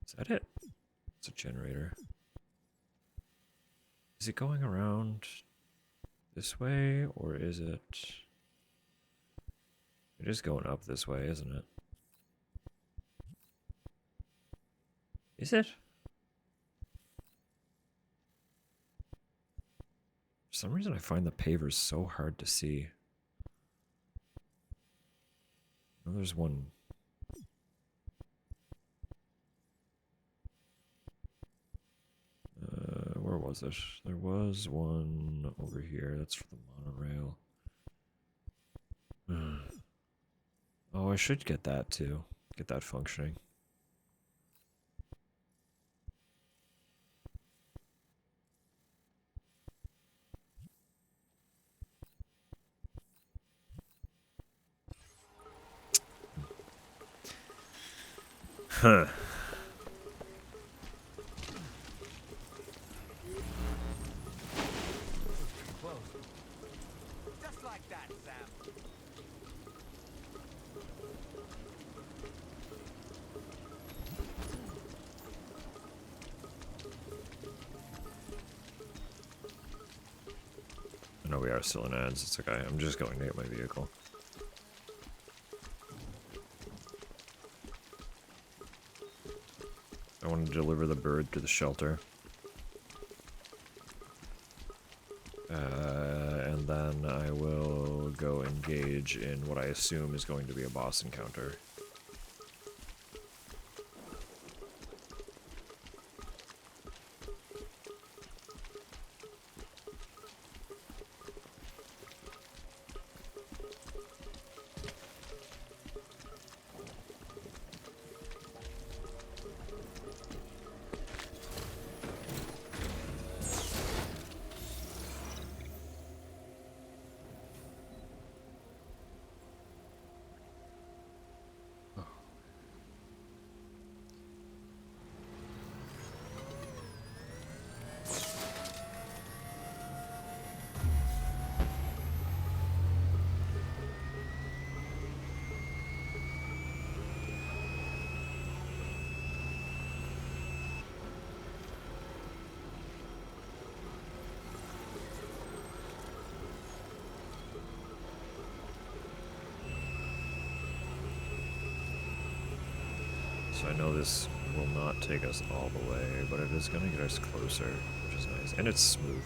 Is that it? It's a generator. Is it going around this way, or is it... It is going up this way, isn't it? Is it? For some reason I find the pavers so hard to see. Oh, there's one. Where was it? There was one over here. That's for the monorail. Oh, I should get that too. Get that functioning. Huh. Just like that, Sam. I know we are still in ads. It's okay. I'm just going to get my vehicle. I want to deliver the bird to the shelter. And then I will go engage in what I assume is going to be a boss encounter. So I know this will not take us all the way, but it is going to get us closer, which is nice. And it's smooth.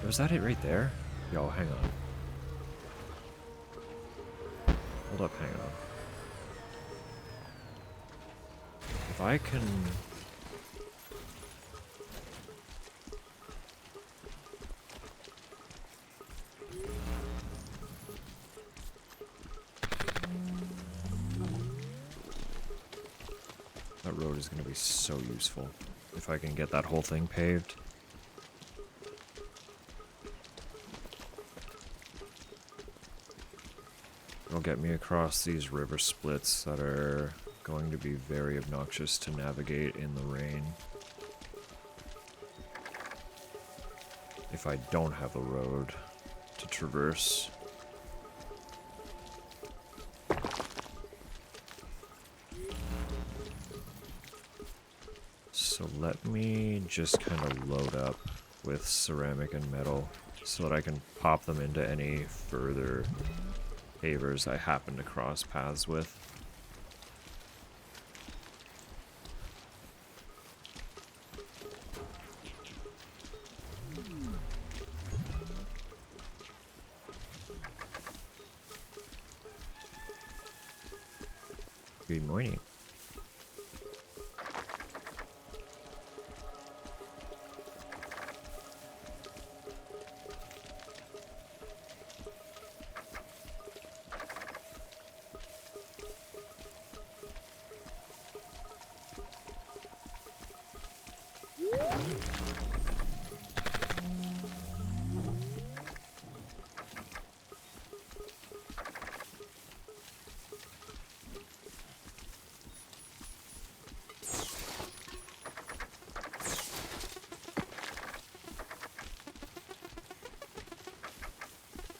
Was that it right there? Yo, hang on. Hold up, hang on. If I can... That road is going to be so useful. If I can get that whole thing paved. It'll get me across these river splits that are going to be very obnoxious to navigate in the rain. If I don't have a road to traverse. So let me just kind of load up with ceramic and metal so that I can pop them into any further pavers I happen to cross paths with. Good morning.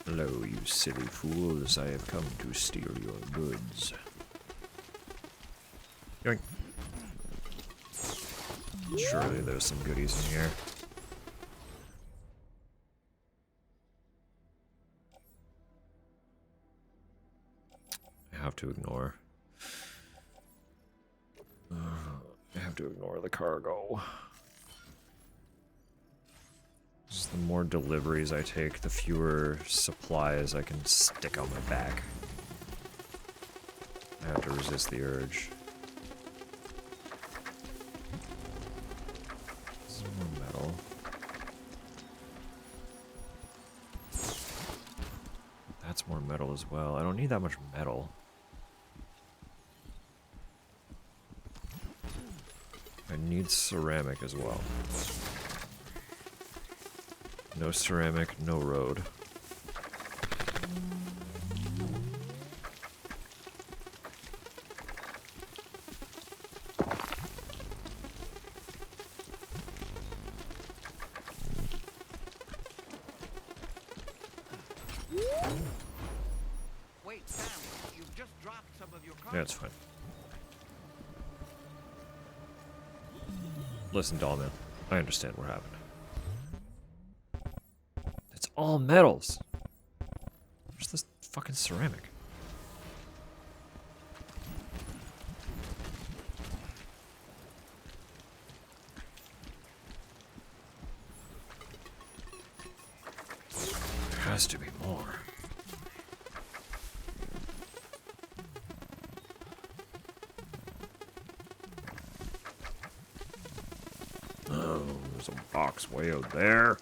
Hello, you silly fools. I have come to steal your goods. Yoink. Surely there's some goodies in here. I have to ignore. I have to ignore the cargo. Just the more deliveries I take, the fewer supplies I can stick on my back. I have to resist the urge. Some more metal. metal as well. I don't need that much metal. I need ceramic as well. No ceramic, no road. Wait, Sam, you've just dropped some of your cargo. Yeah, it's fine. Listen, Dollman, I understand what happened. It's all metals. Where's this fucking ceramic? There has to be more. Oh, there's a box way out there.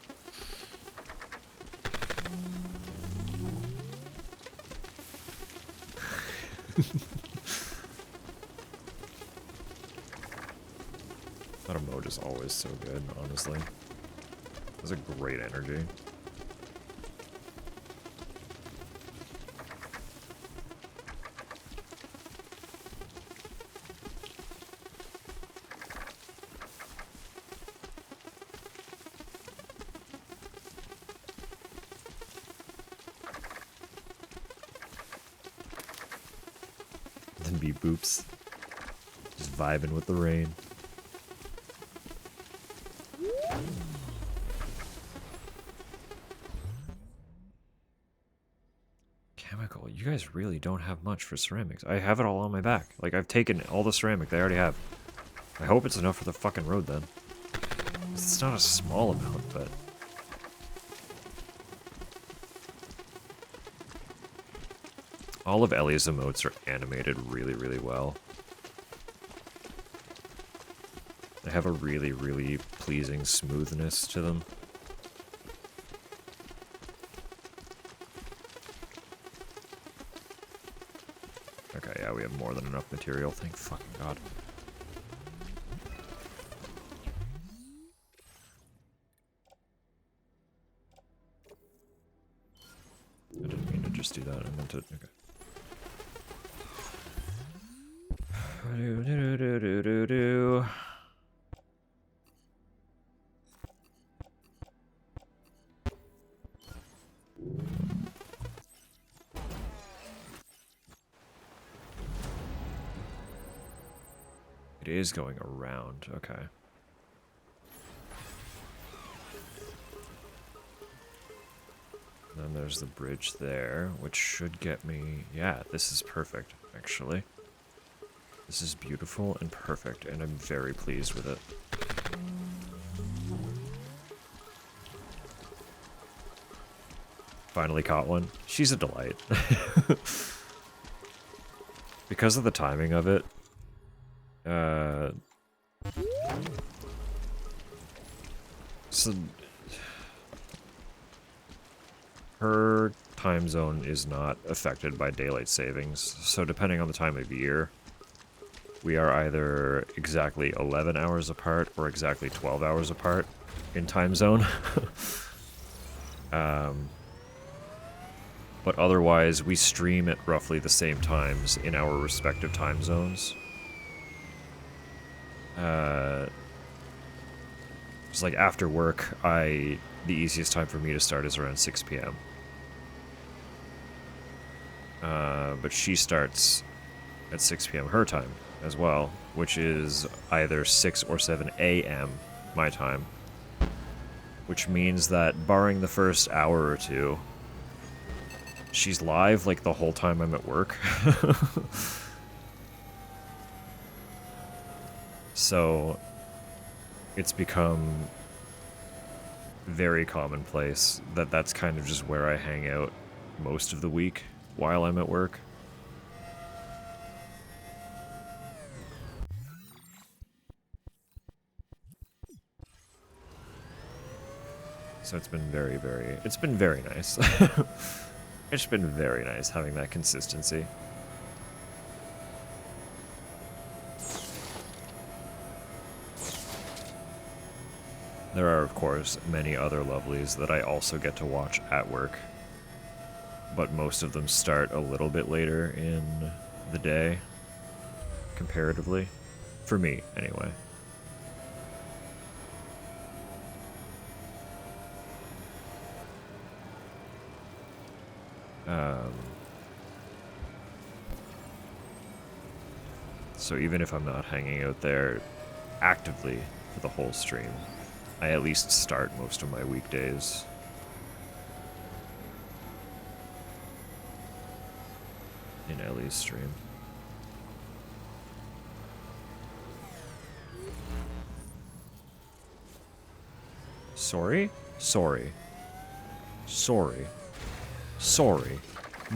That emote is always so good, honestly. It's a great energy. Then beep boops. Just vibing with the rain. Chemical. You guys really don't have much for ceramics. I have it all on my back. Like, I've taken all the ceramic they already have. I hope it's enough for the fucking road, then. It's not a small amount, but... all of Ellie's emotes are animated really, really well. They have a really, really pleasing smoothness to them. Okay, yeah, we have more than enough material, thank fucking god. I didn't mean to just do that, I meant to, okay. Do. It is going around, okay. Then there's the bridge there, which should get me... yeah, this is perfect, actually. This is beautiful and perfect, and I'm very pleased with it. Finally caught one. She's a delight. Because of the timing of it, so her time zone is not affected by daylight savings, so depending on the time of year, we are either exactly 11 hours apart or exactly 12 hours apart in time zone. But otherwise, we stream at roughly the same times in our respective time zones. It's like after work, the easiest time for me to start is around 6 p.m. But she starts at 6 p.m. her time as well, which is either 6 or 7 a.m. my time. Which means that barring the first hour or two, she's live like the whole time I'm at work. So it's become very commonplace that that's kind of just where I hang out most of the week while I'm at work. So it's been very, very nice. It's been very nice having that consistency. There are, of course, many other lovelies that I also get to watch at work, but most of them start a little bit later in the day, comparatively. For me, anyway. So even if I'm not hanging out there actively for the whole stream, I at least start most of my weekdays. In Ellie's stream. Sorry? Sorry. Sorry. Sorry.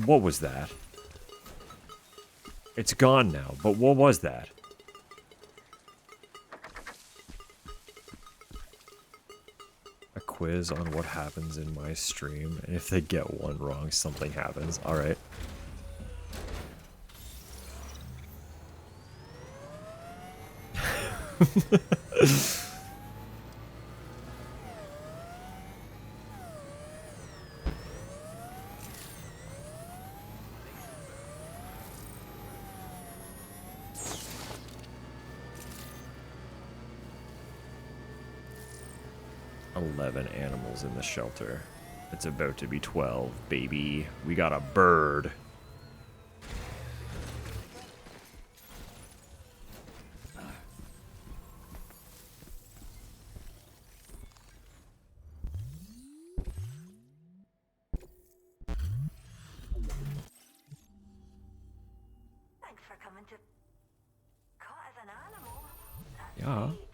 What was that? It's gone now, but what was that? A quiz on what happens in my stream, and if they get one wrong, something happens. Alright. Animals in the shelter. It's about to be 12, baby. We got a bird. Thanks for coming to caught as an animal. That's Yeah. great.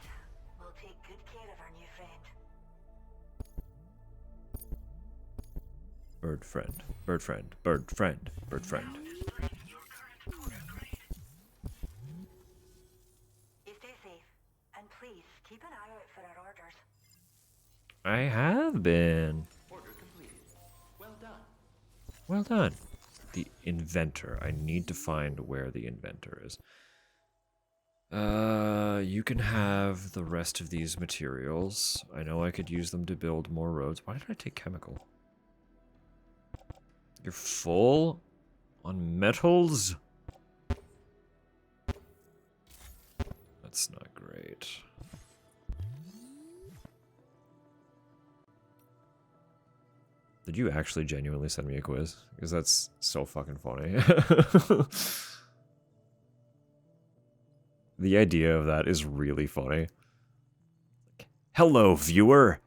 We'll take good care of our new friend. Bird friend, bird friend, bird friend, bird friend. You stay safe, and please keep an eye out for our orders. I have been. Order completed. Well done. Well done. The inventor. I need to find where the inventor is. You can have the rest of these materials. I know I could use them to build more roads. Why did I take chemical? You're full on metals? That's not great. Did you actually genuinely send me a quiz? Because that's so fucking funny. The idea of that is really funny. Hello, viewer.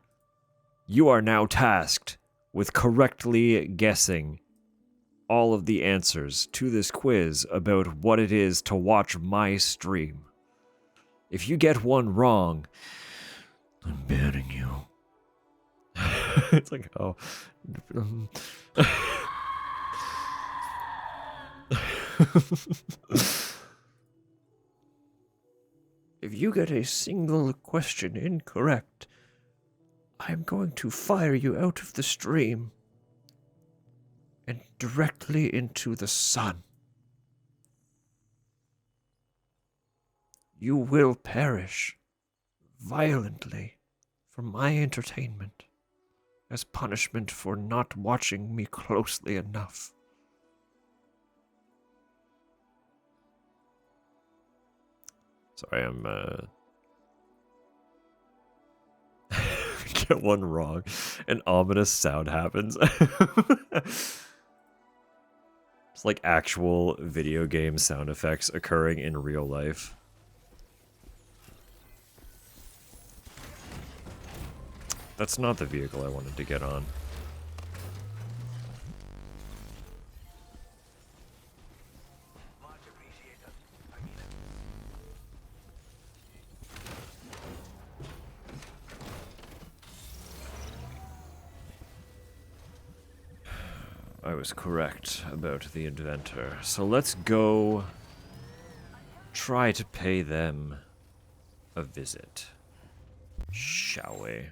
You are now tasked with correctly guessing all of the answers to this quiz about what it is to watch my stream. If you get one wrong, I'm banning you. It's like, oh. If you get a single question incorrect, I'm going to fire you out of the stream and directly into the sun. You will perish violently for my entertainment as punishment for not watching me closely enough. Sorry, I'm get one wrong. An ominous sound happens. It's like actual video game sound effects occurring in real life. That's not the vehicle I wanted to get on. Much appreciated. I mean it. I was correct about the inventor. So let's go try to pay them a visit. Shall we?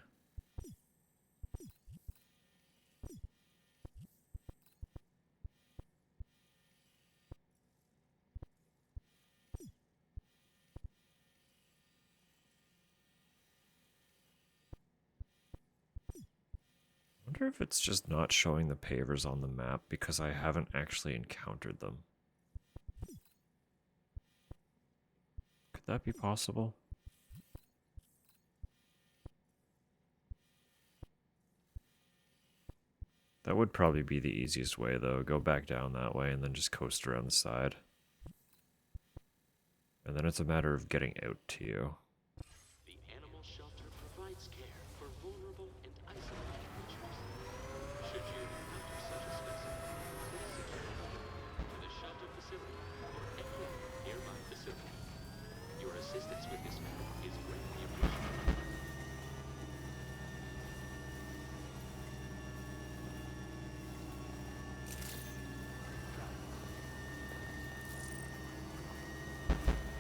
wonder if it's just not showing the pavers on the map because I haven't actually encountered them. Could that be possible? That would probably be the easiest way, though. Go back down that way and then just coast around the side. And then it's a matter of getting out to you. The animal shelter provides care for vulnerable and isolated creatures. Should you encounter such a specimen, please secure it to the shelter facility or any other nearby facility. Your assistance with this matter is greatly appreciated.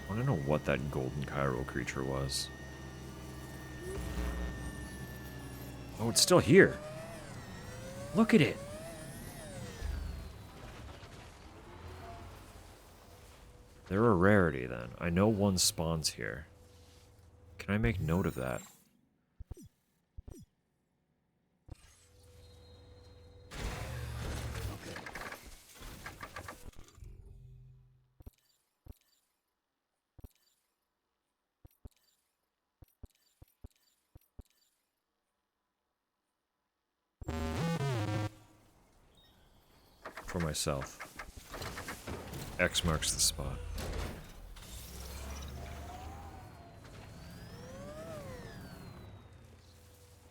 I want to know what that golden chiral creature was. Oh, it's still here. Look at it. They're a rarity then. I know one spawns here. Can I make note of that? For myself. X marks the spot.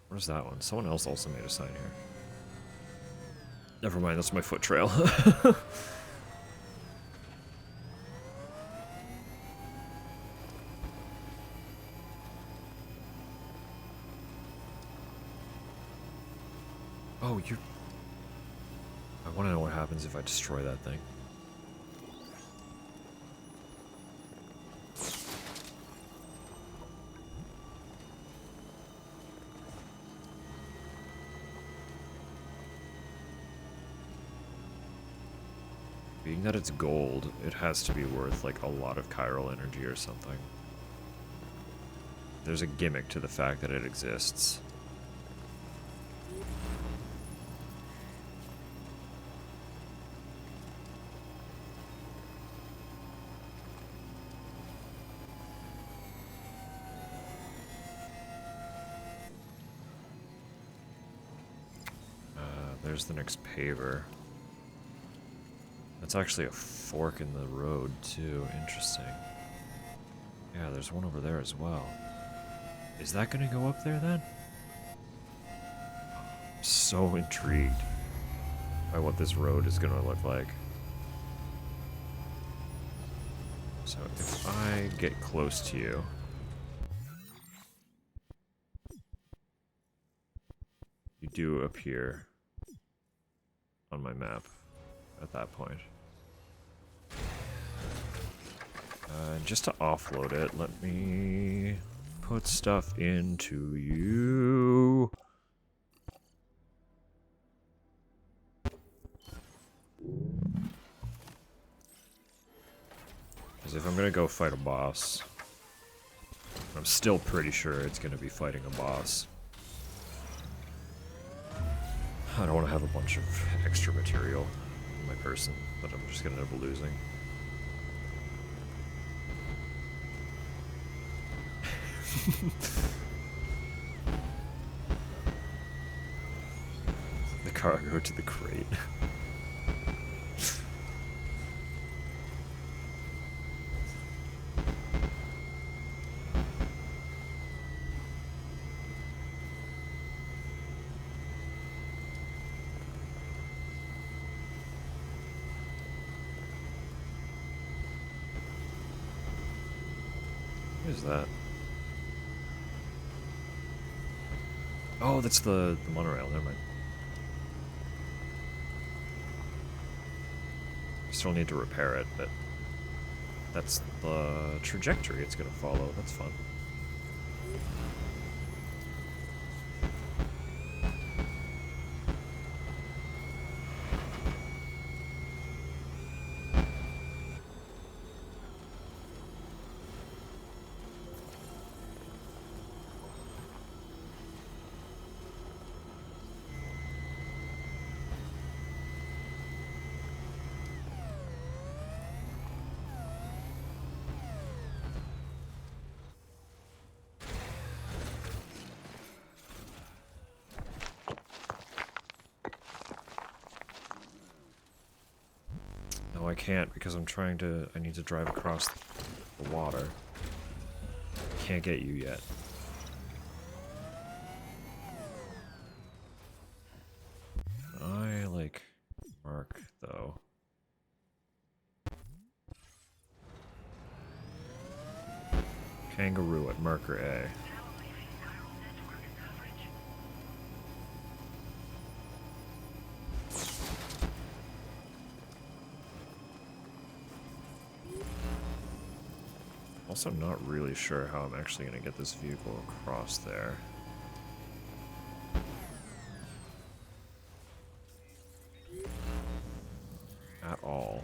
Where's that one? Someone else also made a sign here. Never mind, that's my foot trail. Oh, you... I want to know what happens if I destroy that thing. Being that it's gold, it has to be worth like a lot of chiral energy or something. There's a gimmick to the fact that it exists. There's the next paver. That's actually a fork in the road, too. Interesting. Yeah, there's one over there as well. Is that gonna go up there, then? I'm so intrigued by what this road is gonna look like. So if I get close to you... You do appear on my map at that point. Just to offload it, let me put stuff into you. Because if I'm gonna go fight a boss, I'm still pretty sure it's gonna be fighting a boss. I don't want to have a bunch of extra material in my person that I'm just gonna end up losing. The cargo to the crate. What is that? Oh, that's the monorail, never mind. Still need to repair it, but that's the trajectory it's gonna follow. That's fun. I can't because I'm trying to... I need to drive across the water. Can't get you yet. I like mark though. Kangaroo at marker A. Also not really sure how I'm actually going to get this vehicle across there. At all.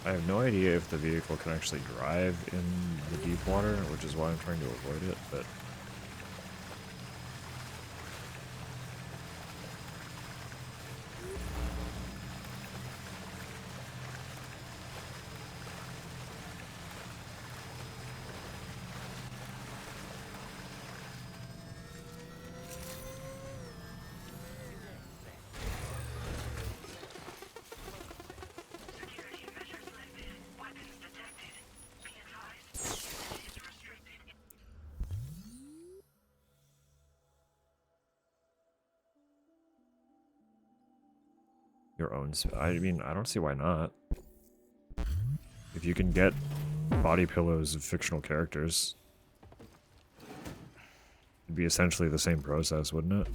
I have no idea if the vehicle can actually drive in the deep water, which is why I'm trying to avoid it, but... Your own... I mean, I don't see why not. If you can get body pillows of fictional characters, it'd be essentially the same process, wouldn't it?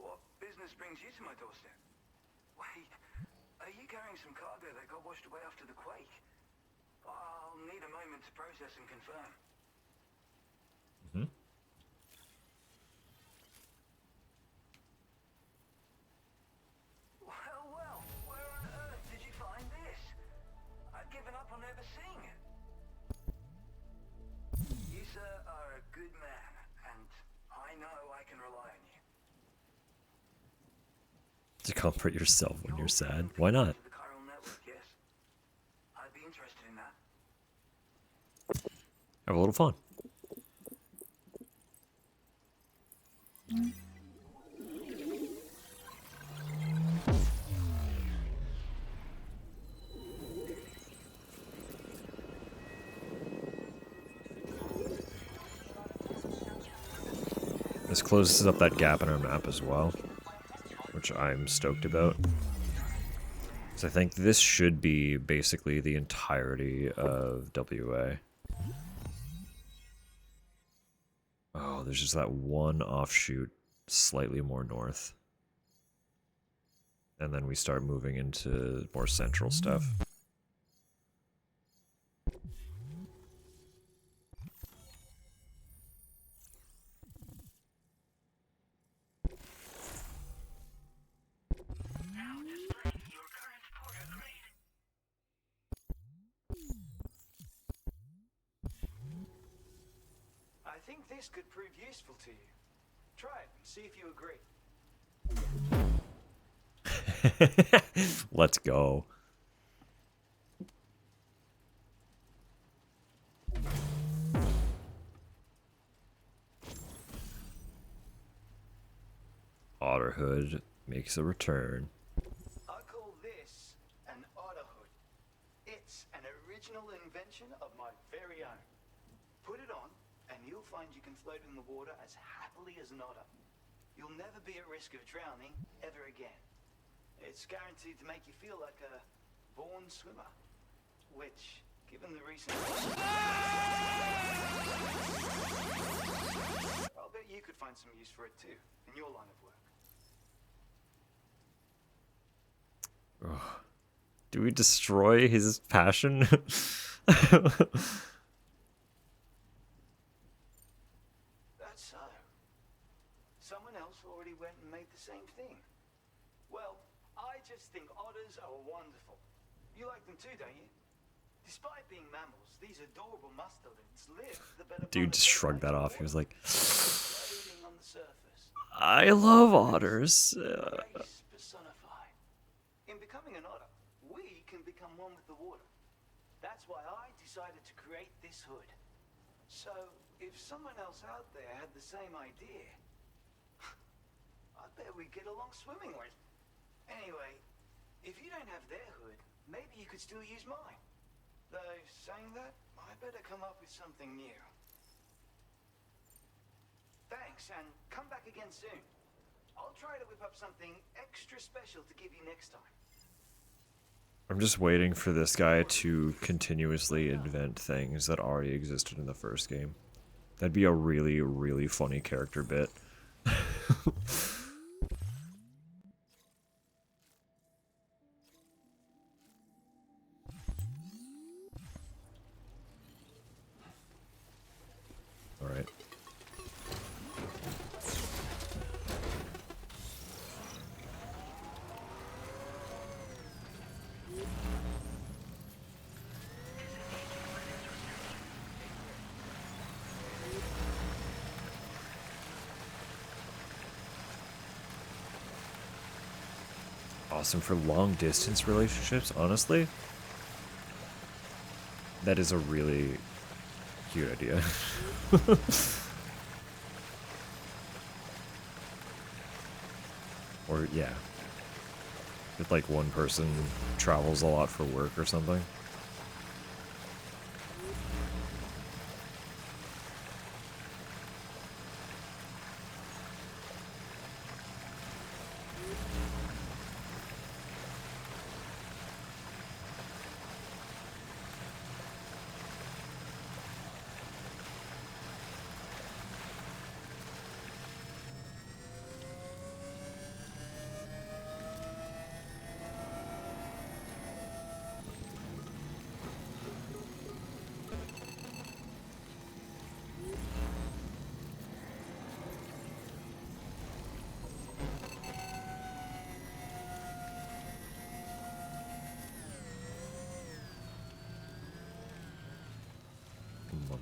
What business brings you to my doorstep? Wait, are you carrying some cargo that got washed away after the quake? I'll need a moment to process and confirm. Mm-hmm. Well, where on earth did you find this? I'd given up on ever seeing it. You, sir, are a good man, and I know I can rely on you. To comfort yourself when you're sad. Why not? The chiral network, yes. I'd be interested in that. Have a little fun. This closes up that gap in our map as well, which I'm stoked about. So I think this should be basically the entirety of WA. Oh, there's just that one offshoot slightly more north. And then we start moving into more central stuff. I think this could prove useful to you. Try it and see if you agree. Let's go. Otterhood makes a return. I call this an Otterhood. It's an original invention of my very own. Put it on, and you'll find you can float in the water as happily as an otter. You'll never be at risk of drowning ever again. It's guaranteed to make you feel like a born swimmer, which, given the recent... I'll bet you could find some use for it too, in your line of work. Ugh. Do we destroy his passion? same thing. Well, I just think otters are wonderful. You like them too, don't you? Despite being mammals, these adorable mustelids live the better Dude just shrugged that off. He was like, floating on the surface. I love otters. Grace personified. In becoming an otter, we can become one with the water. That's why I decided to create this hood. So, if someone else out there had the same idea, I bet we'd get along swimmingly. Anyway, if you don't have their hood, maybe you could still use mine. Though, saying that, I better come up with something new. Thanks, and come back again soon. I'll try to whip up something extra special to give you next time. I'm just waiting for this guy to continuously invent things that already existed in the first game. That'd be a really, really funny character bit. Alright. Awesome for long distance relationships, honestly. That is a really cute idea. Or, yeah. If like one person travels a lot for work or something.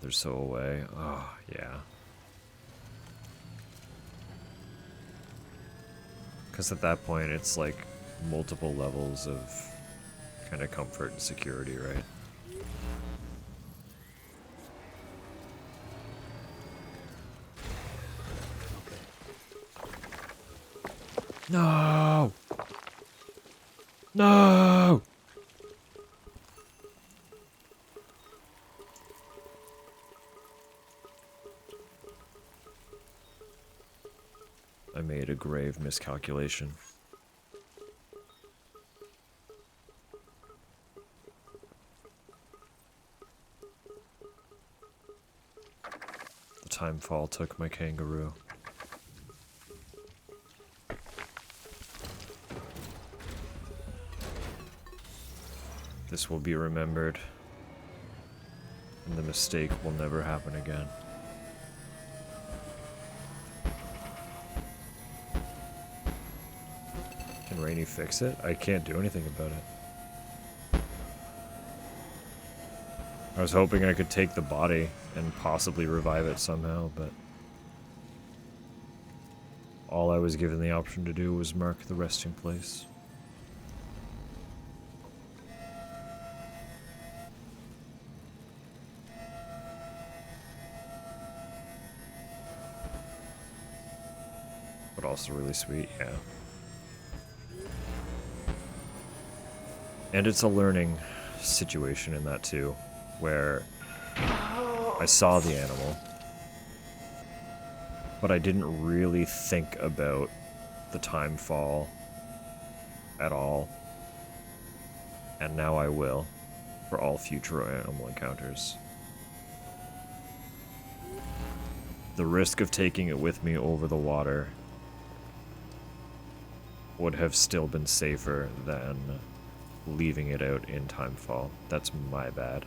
They're so away. Oh, yeah. Because at that point, it's like multiple levels of kind of comfort and security, right? No! No! I made a grave miscalculation. The timefall took my kangaroo. This will be remembered, and the mistake will never happen again. Can Rainy fix it? I can't do anything about it. I was hoping I could take the body and possibly revive it somehow, but all I was given the option to do was mark the resting place. But also really sweet, yeah. And it's a learning situation in that too, where I saw the animal, but I didn't really think about the time fall at all. And now I will, for all future animal encounters. The risk of taking it with me over the water would have still been safer than leaving it out in timefall. That's my bad.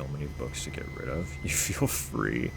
so many books to get rid of. You feel free.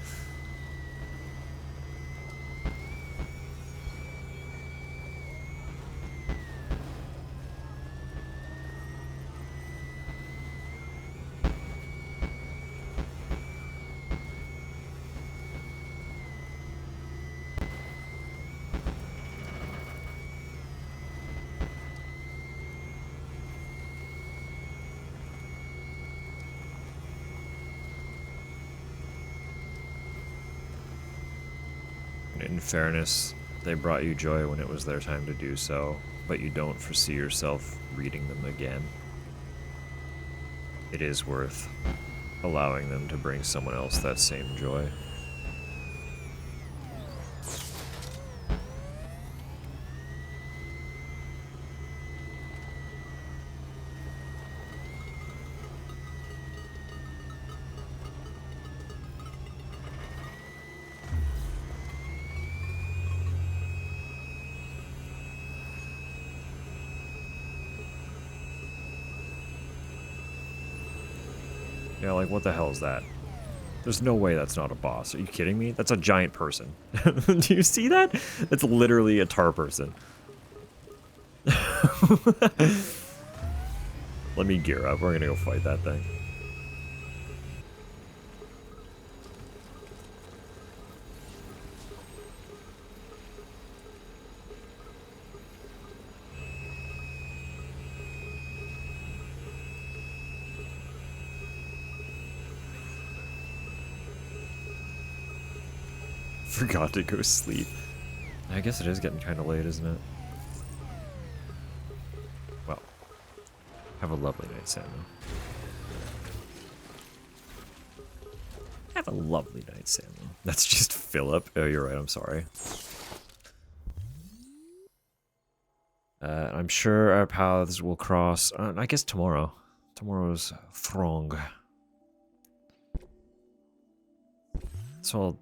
In fairness, they brought you joy when it was their time to do so, but you don't foresee yourself reading them again. It is worth allowing them to bring someone else that same joy. Yeah, like, what the hell is that? There's no way that's not a boss. Are you kidding me? That's a giant person. Do you see that? That's literally a tar person. Let me gear up. We're gonna go fight that thing. Forgot to go sleep. I guess it is getting kind of late, isn't it? Well, have a lovely night, Samuel. Have a lovely night, Samuel. That's just Philip. Oh, you're right. I'm sorry. I'm sure our paths will cross. I guess tomorrow. Tomorrow's throng. So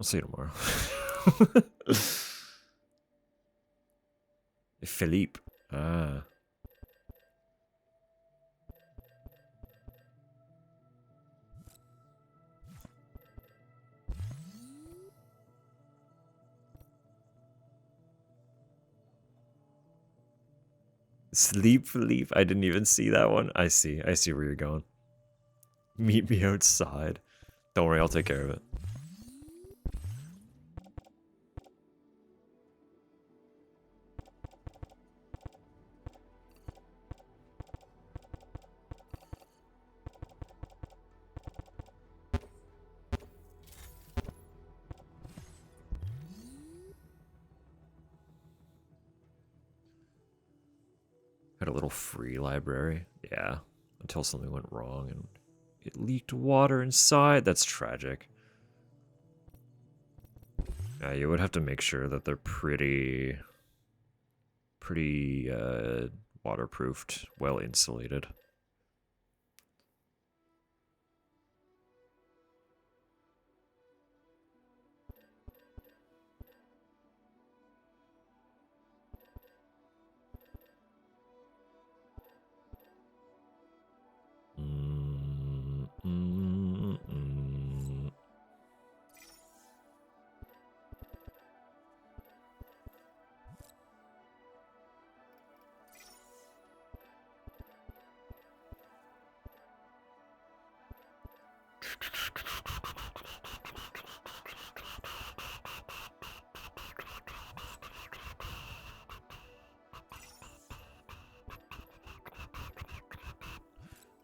I'll see you tomorrow. Philippe. Ah. Sleep, Philippe. I didn't even see that one. I see where you're going. Meet me outside. Don't worry, I'll take care of it. Had a little free library. Yeah. Until something went wrong and it leaked water inside. That's tragic. Yeah, you would have to make sure that they're pretty waterproofed, well insulated.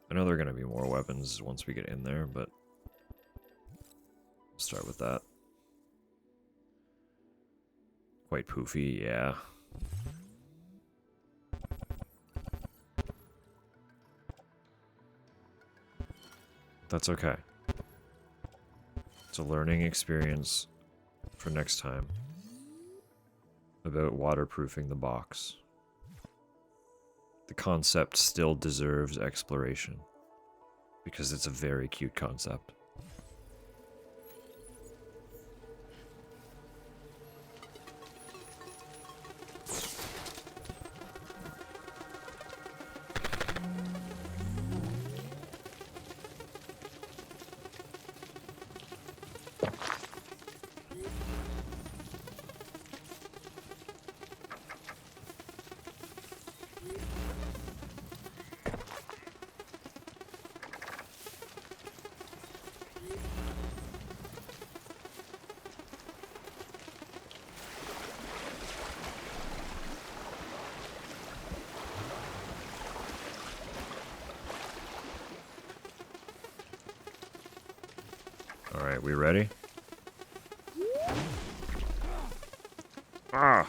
I know there are going to be more weapons once we get in there, but we'll start with that. Quite poofy, yeah. That's okay. It's a learning experience for next time about waterproofing the box. The concept still deserves exploration because it's a very cute concept. Alright, we ready? Ah!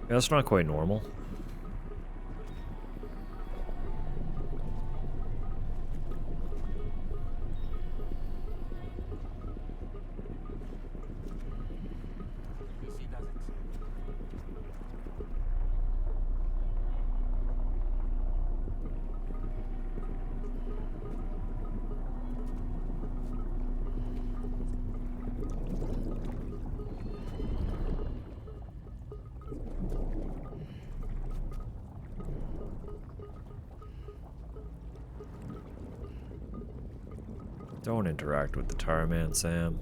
Yeah, that's not quite normal. Don't interact with the Tar Man, Sam.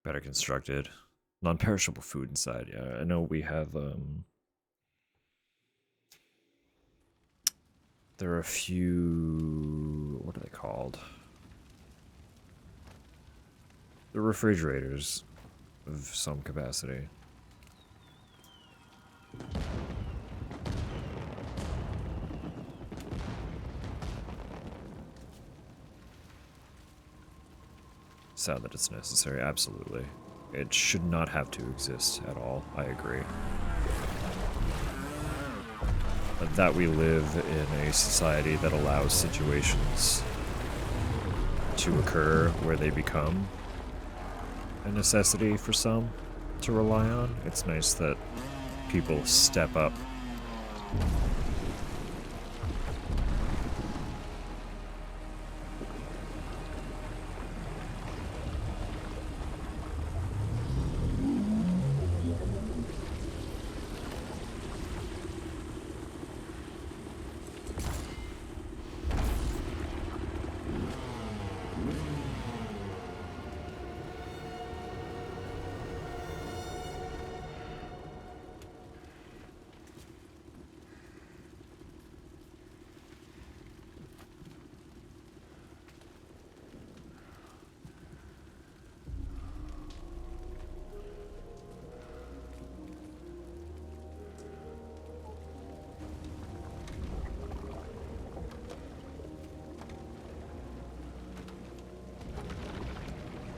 Better constructed. Non-perishable food inside. Yeah, I know we have there are a few, what are they called? The refrigerators of some capacity. Sad that it's necessary, absolutely. It should not have to exist at all, I agree. But that we live in a society that allows situations to occur where they become a necessity for some to rely on. It's nice that people step up.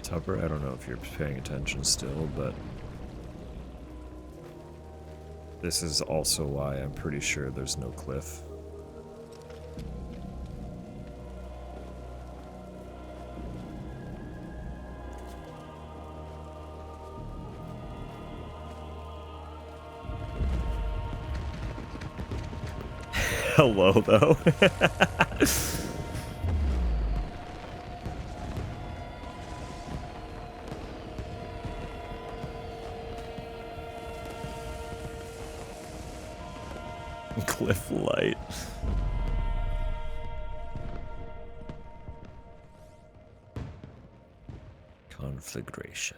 Tupper, I don't know if you're paying attention still, but this is also why I'm pretty sure there's no cliff. Hello, though. Cliff light. Conflagration.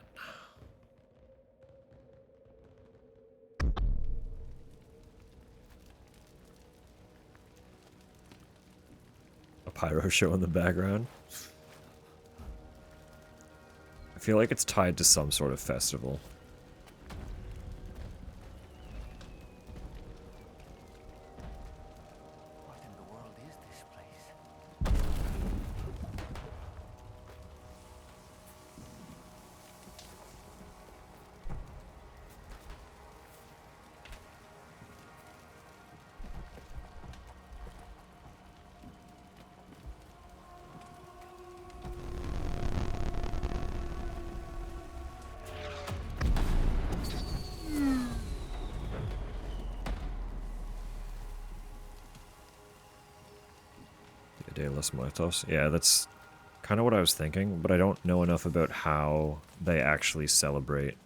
A pyro show in the background. I feel like it's tied to some sort of festival. De los Muertos. Yeah, that's kind of what I was thinking, but I don't know enough about how they actually celebrate.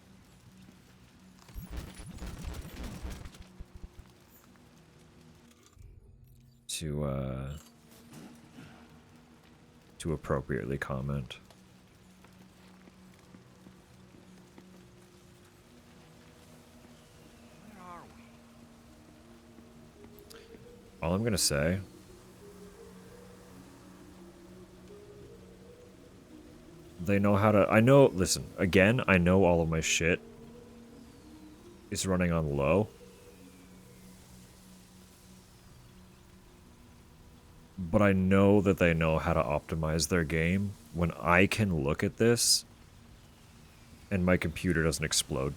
To appropriately comment. Where are we? All I'm gonna say, they know how to. I know. Listen, again, I know all of my shit is running on low. But I know that they know how to optimize their game when I can look at this and my computer doesn't explode.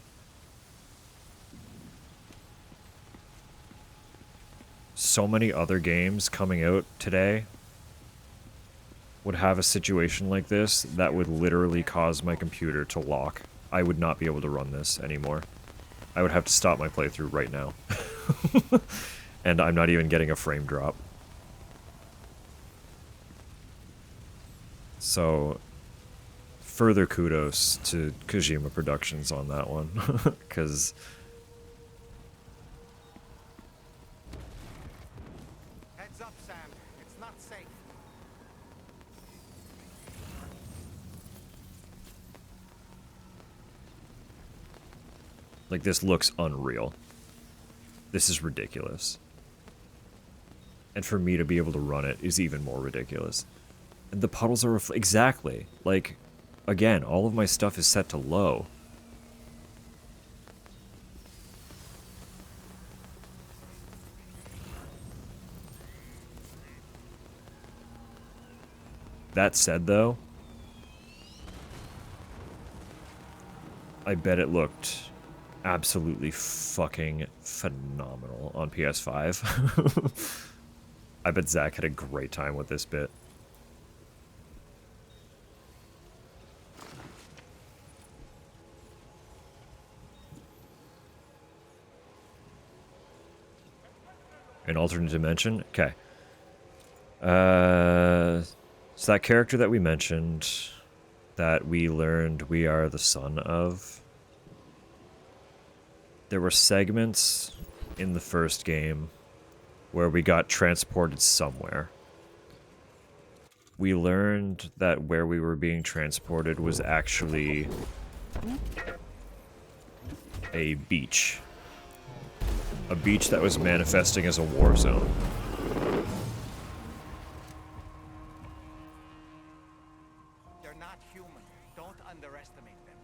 So many other games coming out today would have a situation like this that would literally cause my computer to lock. I would not be able to run this anymore. I would have to stop my playthrough right now. And I'm not even getting a frame drop. So, further kudos to Kojima Productions on that one, because Heads up, Sam. It's not safe. like this looks unreal. This is ridiculous. And for me to be able to run it is even more ridiculous. And the puddles are exactly like, again, all of my stuff is set to low. That said, though, I bet it looked absolutely fucking phenomenal on PS5. I bet Zach had a great time with this bit. An alternate dimension? Okay. So that character that we mentioned, that we learned we are the son of, there were segments in the first game where we got transported somewhere. We learned that where we were being transported was actually a beach. A beach that was manifesting as a war zone. They're not human. Don't underestimate them.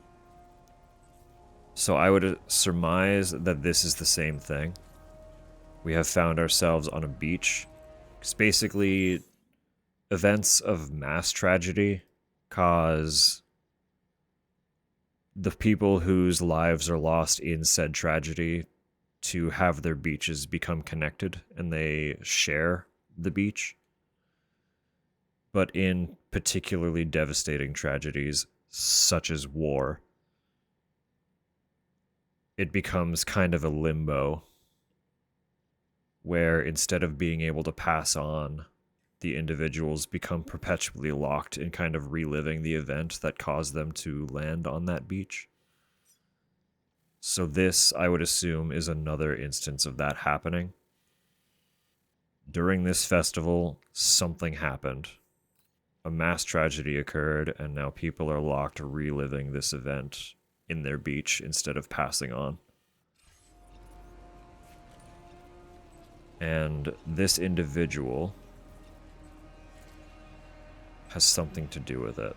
So I would surmise that this is the same thing. We have found ourselves on a beach. It's basically events of mass tragedy cause the people whose lives are lost in said tragedy to have their beaches become connected, and they share the beach. But in particularly devastating tragedies, such as war, it becomes kind of a limbo where instead of being able to pass on, the individuals become perpetually locked in kind of reliving the event that caused them to land on that beach. So this, I would assume, is another instance of that happening. During this festival, something happened. A mass tragedy occurred, and now people are locked reliving this event in their beach instead of passing on. And this individual has something to do with it.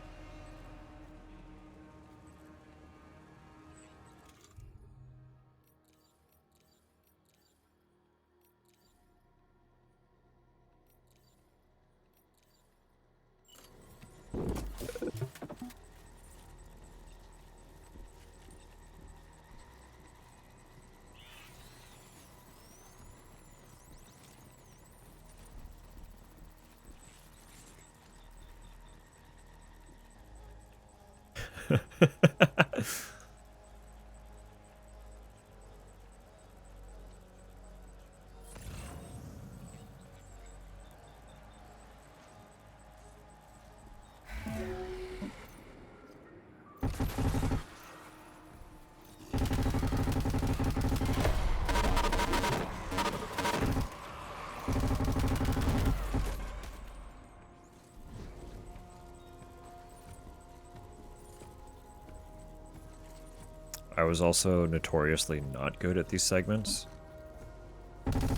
I was also notoriously not good at these segments.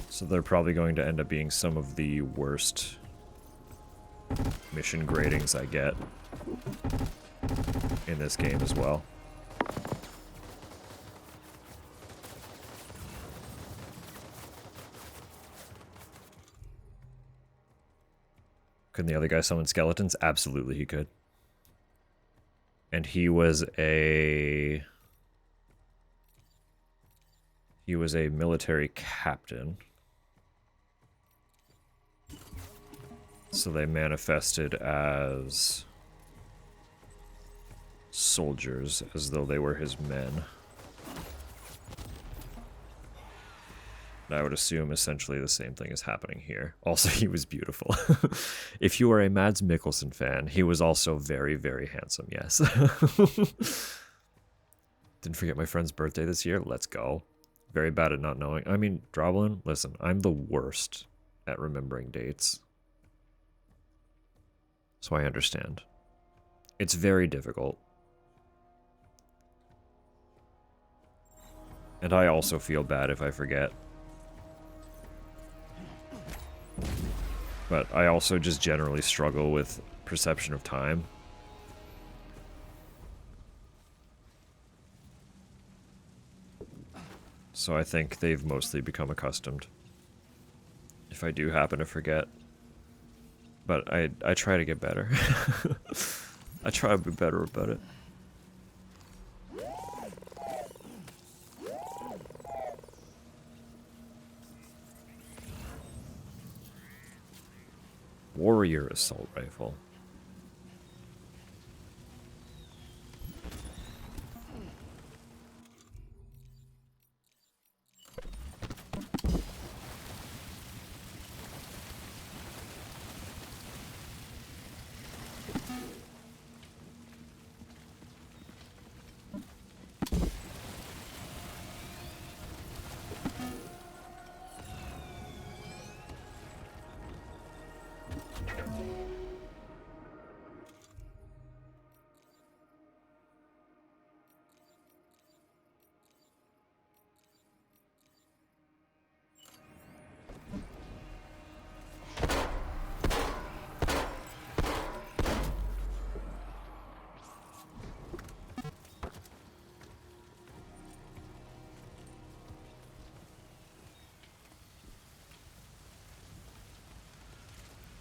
So they're probably going to end up being some of the worst mission gradings I get in this game as well. Couldn't the other guy summon skeletons? Absolutely he could. And he was a military captain. So they manifested as soldiers, as though they were his men. And I would assume essentially the same thing is happening here. Also, he was beautiful. If you are a Mads Mikkelsen fan, he was also very, very handsome, yes. Didn't forget my friend's birthday this year. Let's go. Very bad at not knowing. I mean, Droblin, listen, I'm the worst at remembering dates. So I understand. It's very difficult. And I also feel bad if I forget. But I also just generally struggle with perception of time. So I think they've mostly become accustomed. If I do happen to forget. But I try to get better. I try to be better about it. Warrior assault rifle.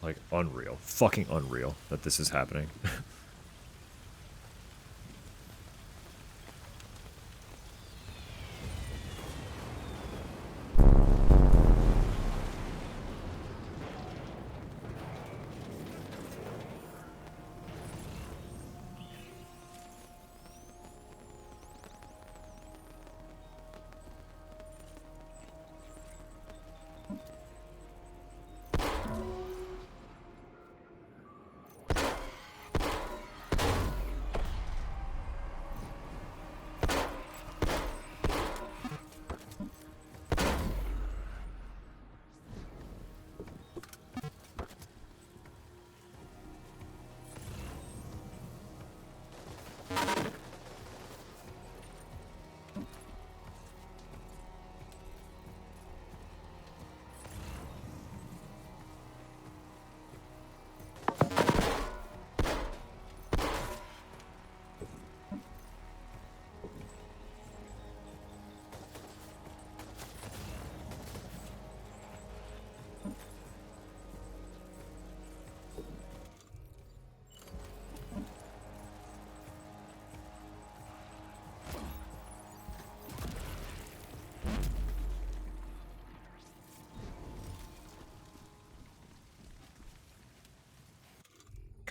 Like, unreal. Fucking unreal that this is happening.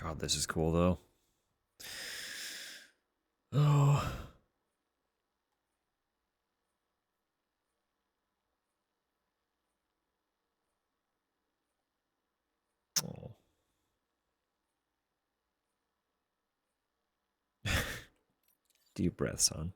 God, this is cool, though. Oh. Oh. Deep breath, son.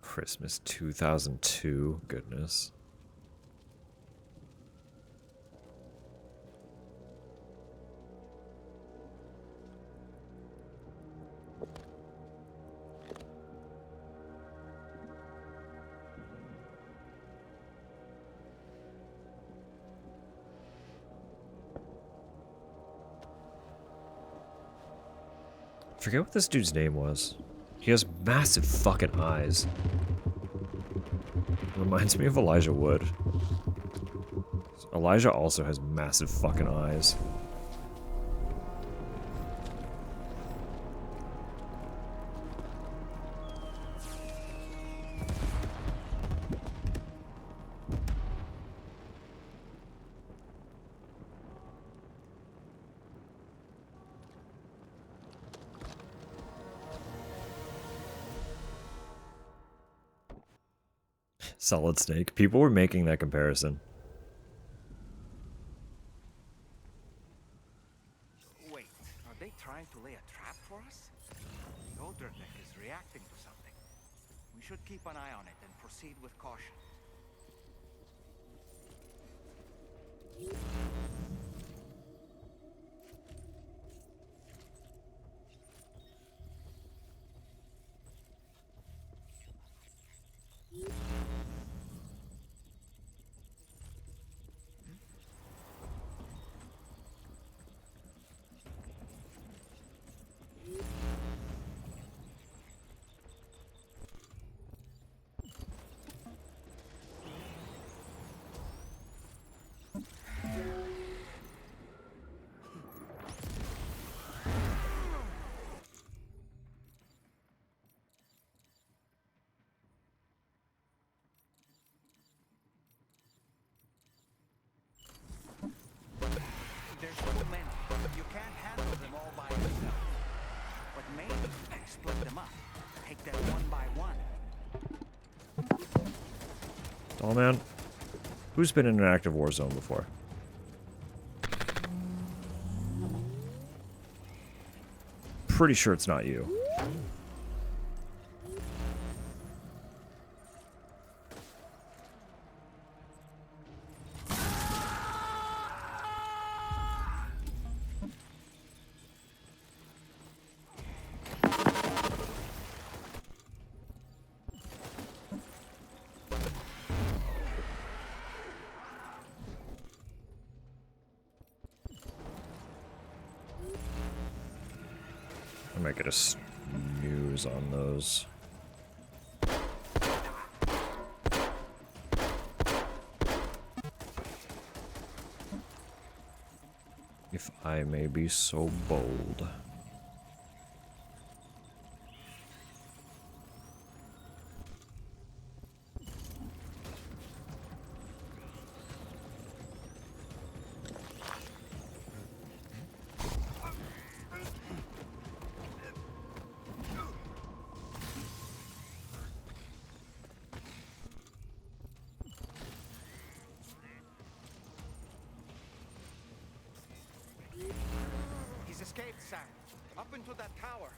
Christmas 2002. Goodness. I forget what this dude's name was. He has massive fucking eyes. Reminds me of Elijah Wood. Elijah also has massive fucking eyes. Solid Snake. People were making that comparison. Wait, are they trying to lay a trap for us? The older deck is reacting to something. We should keep an eye on it and proceed with caution. There's too many. You can't handle them all by yourself. But maybe split them up. Take them one by one. Oh man. Who's been in an active war zone before? Pretty sure it's not you. I might get a snooze on those. If I may be so bold. He's escaped, Sam. Up into that tower.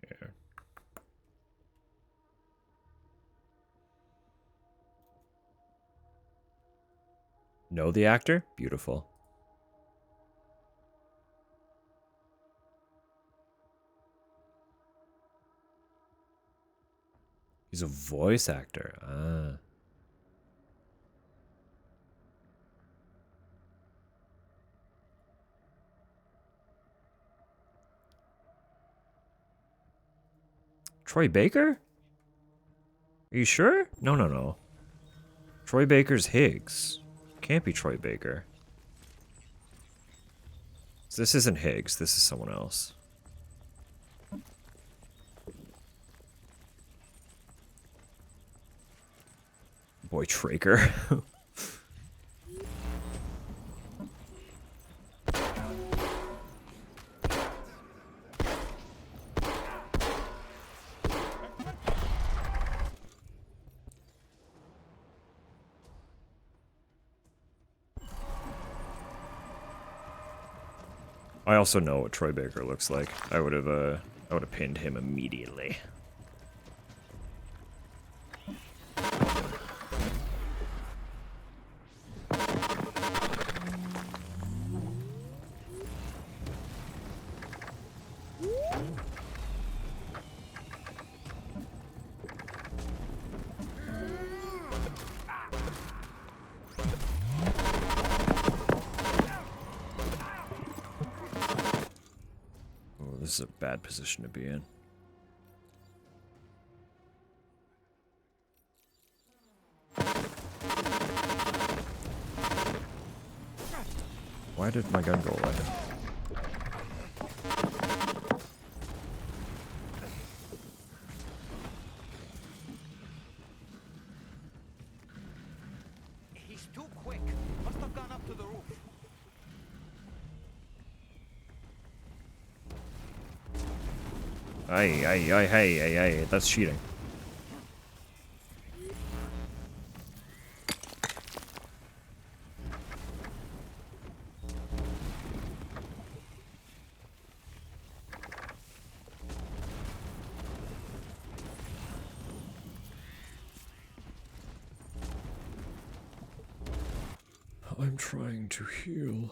Here. Know the actor? Beautiful. He's a voice actor. Ah. Troy Baker? Are you sure? No, no, no. Troy Baker's Higgs. Can't be Troy Baker. This isn't Higgs, this is someone else. Boy Traker. I also know what Troy Baker looks like. I would have pinned him immediately. Oh, this is a bad position to be in. Why did my gun go away? He's too quick. Must have gone up to the roof. Hey, that's cheating. I'm trying to heal.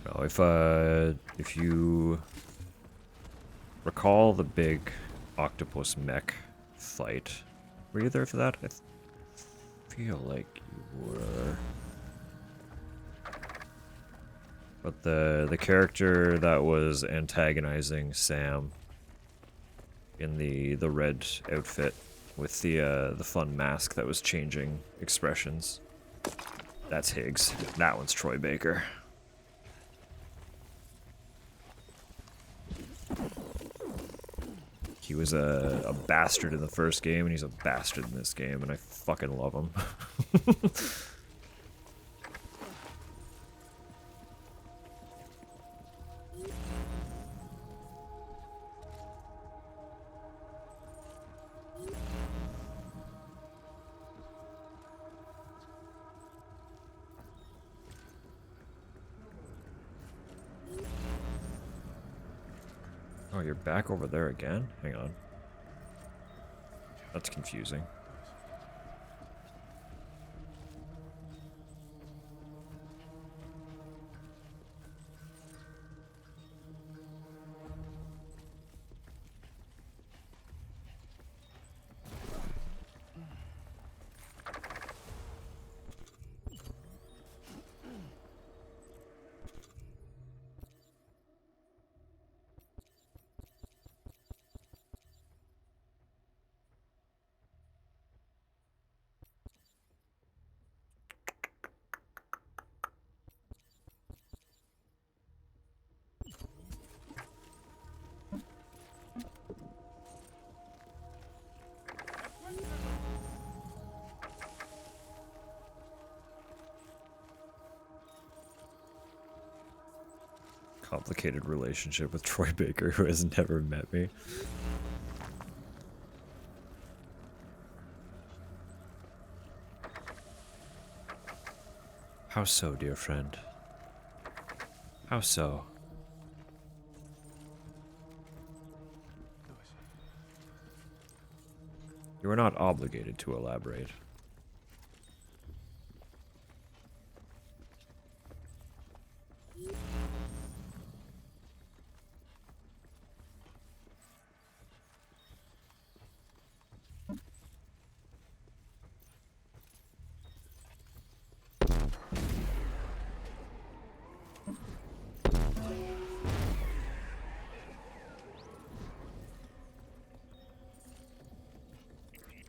Now, if you recall the big octopus mech fight, were you there for that? I feel like you were. But the character that was antagonizing Sam in the red outfit with the fun mask that was changing expressions, that's Higgs. That one's Troy Baker. He was a bastard in the first game, and he's a bastard in this game, and I fucking love him. Oh, you're back over there again? Hang on. That's confusing. Complicated relationship with Troy Baker, who has never met me. How so, dear friend? How so? You are not obligated to elaborate.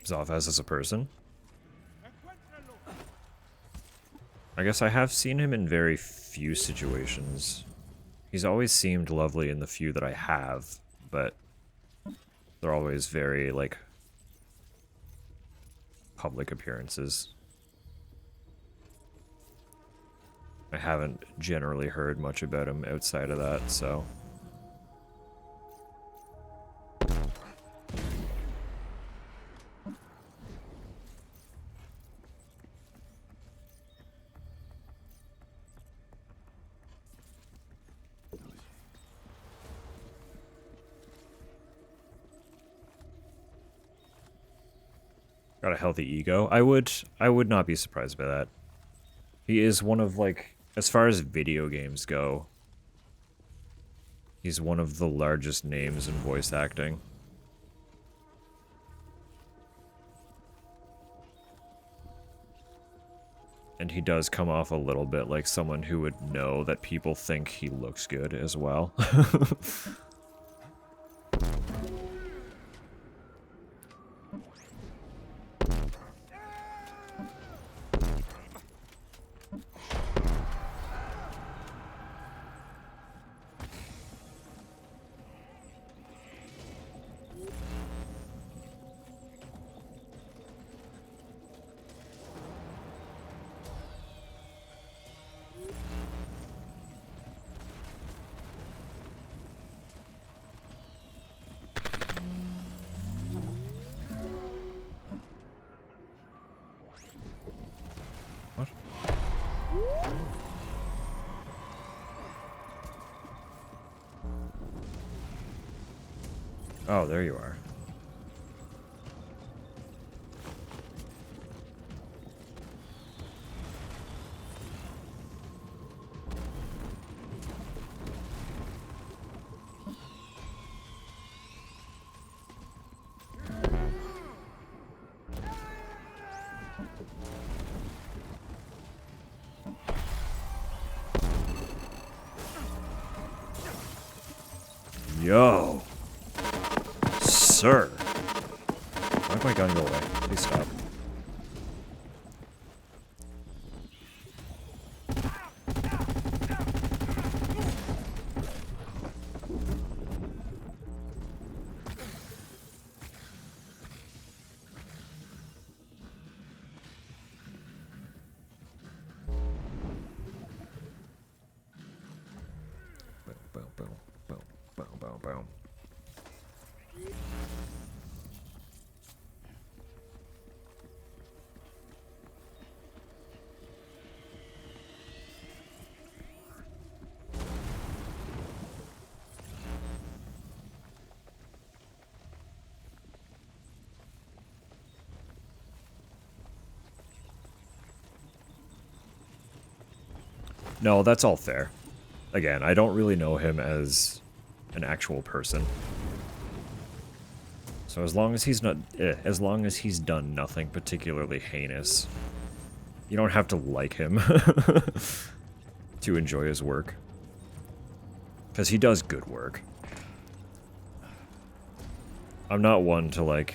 Zoff as a person. I guess I have seen him in very few situations. He's always seemed lovely in the few that I have, but they're always very, like, public appearances. I haven't generally heard much about him outside of that, so... Got a healthy ego. I would not be surprised by that. He is one of, like, as far as video games go, he's one of the largest names in voice acting. And he does come off a little bit like someone who would know that people think he looks good as well. Oh, there you are. Yo! Sir! Why'd my gun go away? Please stop. Boom, boom, boom, boom, boom, boom, boom. No, that's all fair. Again, I don't really know him as an actual person. So as long as he's not, as long as he's done nothing particularly heinous, you don't have to like him to enjoy his work. Because he does good work. I'm not one to, like,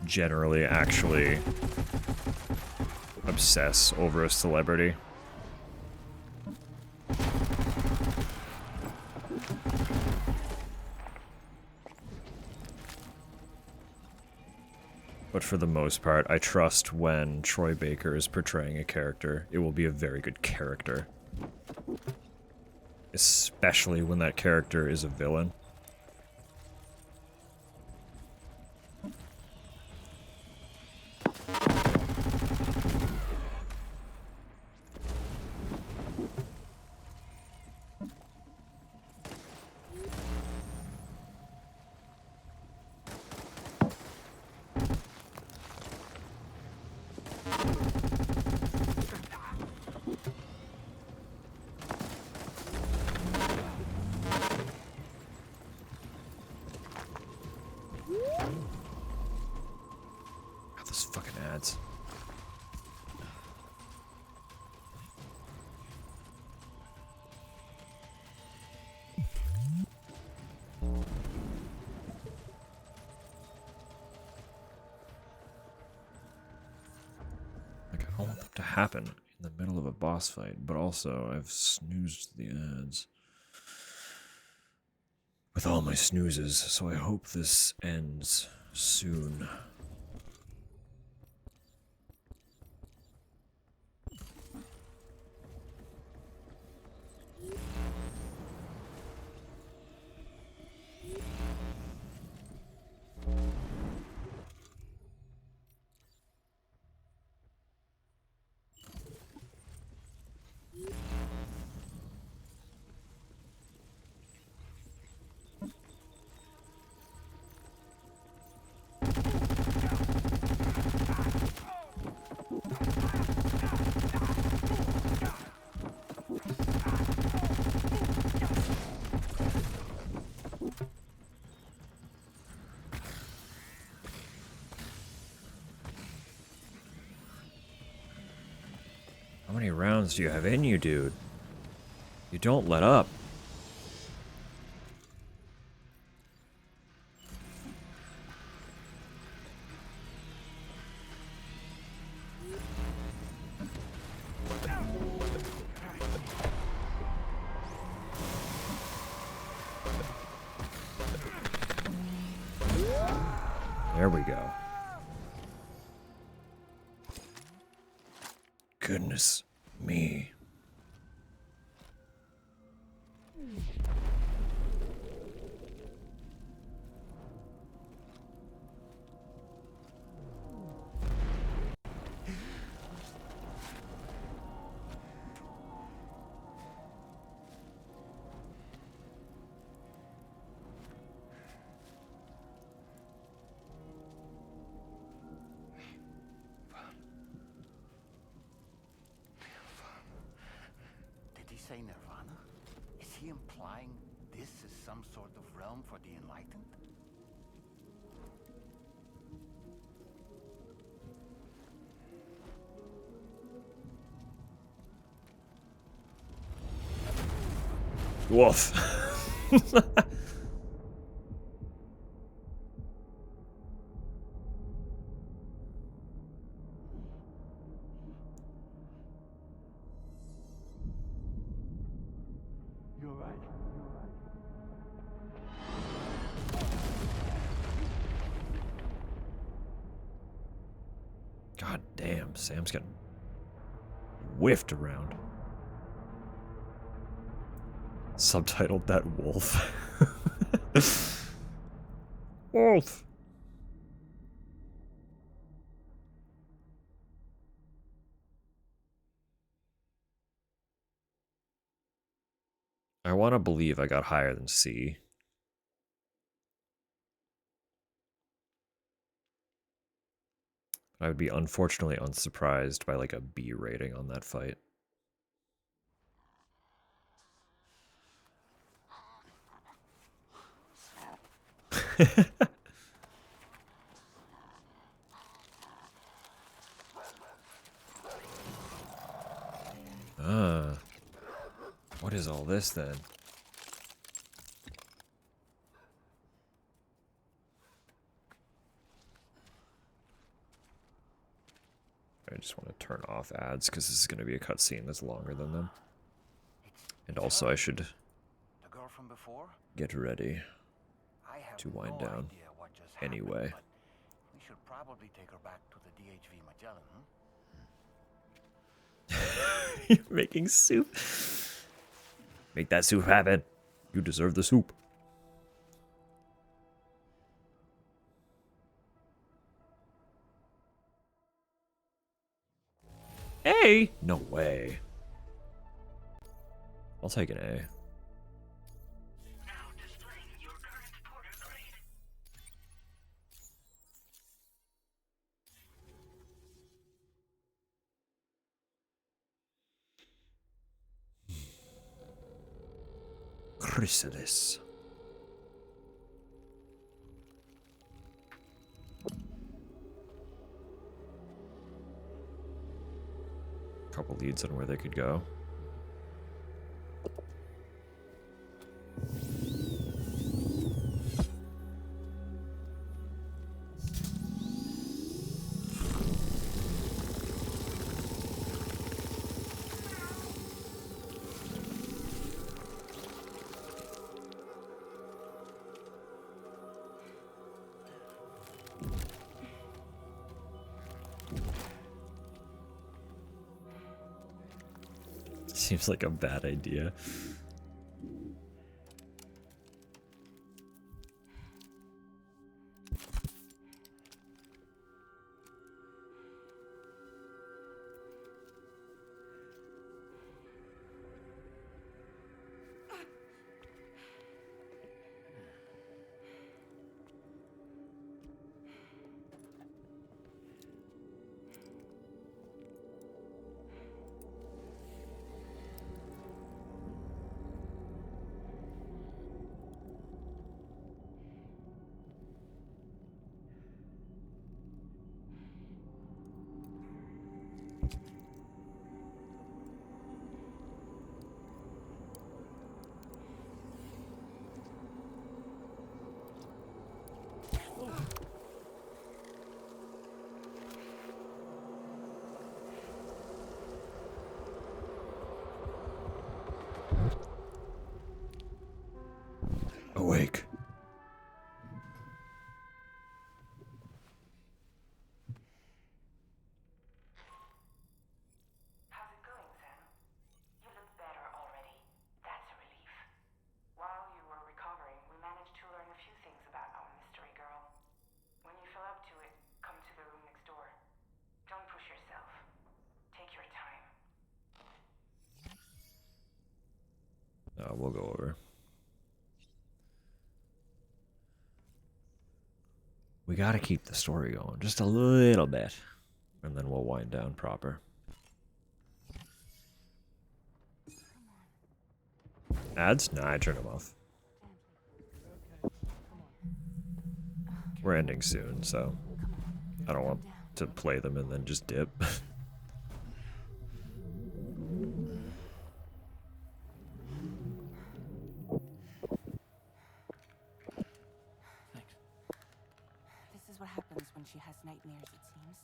generally actually obsess over a celebrity. But for the most part, I trust when Troy Baker is portraying a character, it will be a very good character. Especially when that character is a villain. Those fucking ads. happen in the middle of a boss fight, but also I've snoozed the ads with all my snoozes, so I hope this ends soon. How many rounds do you have in you, dude? You don't let up. There we go. Goodness me. Did he say nirvana? Is he implying this is some sort of realm for the enlightened? Woof. You're right. God damn, Sam's getting whiffed around. Subtitled that wolf. Wolf. I want to believe I got higher than C. I would be unfortunately unsurprised by like a B rating on that fight. Ah. What is all this then? I just want to turn off ads because this is going to be a cutscene that's longer than them. And also I should The girl from before? get ready I have to wind no down idea what just happened, anyway. but we should probably take her back to the DHV Magellan, You're making soup. Make that soup happen. You deserve the soup. A? No way. I'll take an A. Chrysalis. Couple leads on where they could go. Seems like a bad idea. Awake. How's it going, Sam? You look better already. That's a relief. While you were recovering, we managed to learn a few things about our mystery girl. When you feel up to it, come to the room next door. Don't push yourself. Take your time. We'll go over. We gotta keep the story going just a little bit, and then we'll wind down proper. Ads? Nah, I turn them off. We're ending soon, so I don't want to play them and then just dip. This is what happens when she has nightmares, it seems.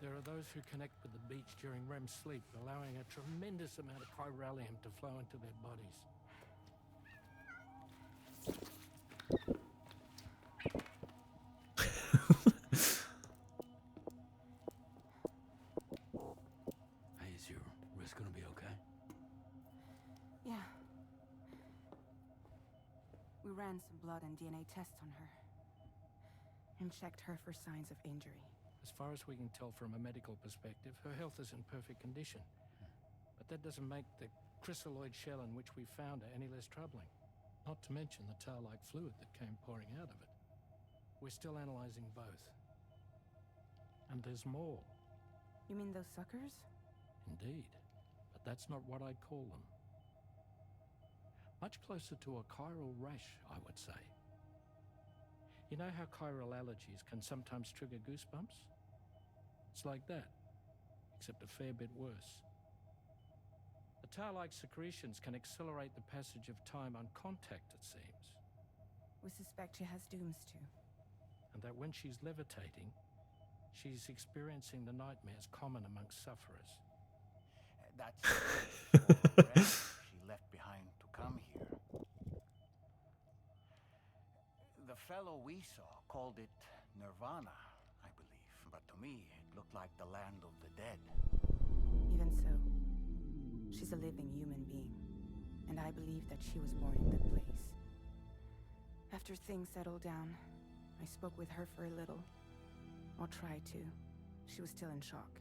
There are those who connect with the beach during REM sleep, allowing a tremendous amount of chiralium to flow into their bodies. Hey, is your wrist gonna be okay? Yeah. We ran some blood and DNA tests on her. And checked her for signs of injury. As far as we can tell from a medical perspective, her health is in perfect condition. But that doesn't make the chrysaloid shell in which we found her any less troubling. Not to mention the tar-like fluid that came pouring out of it. We're still analyzing both. And there's more. You mean those suckers? Indeed. But that's not what I'd call them. Much closer to a chiral rash, I would say. You know how chiral allergies can sometimes trigger goosebumps? It's like that, except a fair bit worse. The tar-like secretions can accelerate the passage of time on contact, it seems. We suspect she has dooms too. And that when she's levitating, she's experiencing the nightmares common amongst sufferers. That's whatever she left behind to come here. The fellow we saw called it Nirvana, I believe. But to me, it looked like the land of the dead. Even so, she's a living human being. And I believe that she was born in that place. After things settled down, I spoke with her for a little. Or tried to. She was still in shock,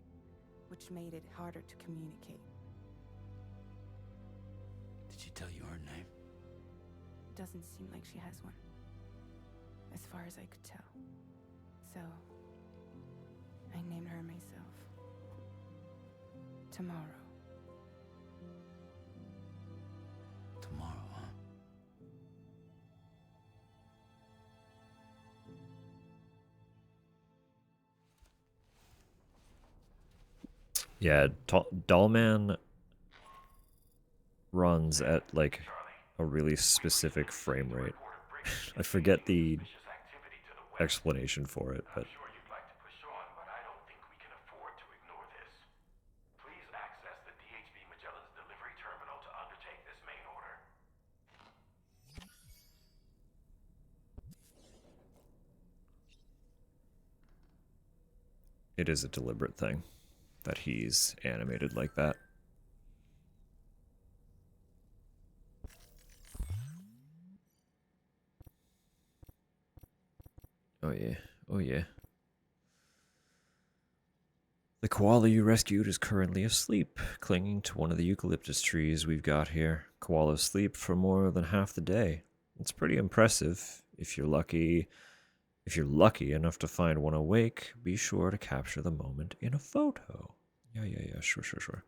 which made it harder to communicate. Did she tell you her name? It doesn't seem like she has one. As far as I could tell. So, I named her myself. Tomorrow. Tomorrow, huh? Yeah, Dollman runs at like a really specific frame rate. I forget the explanation for it, but it is a deliberate thing that he's animated like that. Oh yeah. Oh yeah. The koala you rescued is currently asleep, clinging to one of the eucalyptus trees we've got here. Koalas sleep for more than half the day. It's pretty impressive. If you're lucky enough to find one awake, be sure to capture the moment in a photo. Yeah, sure.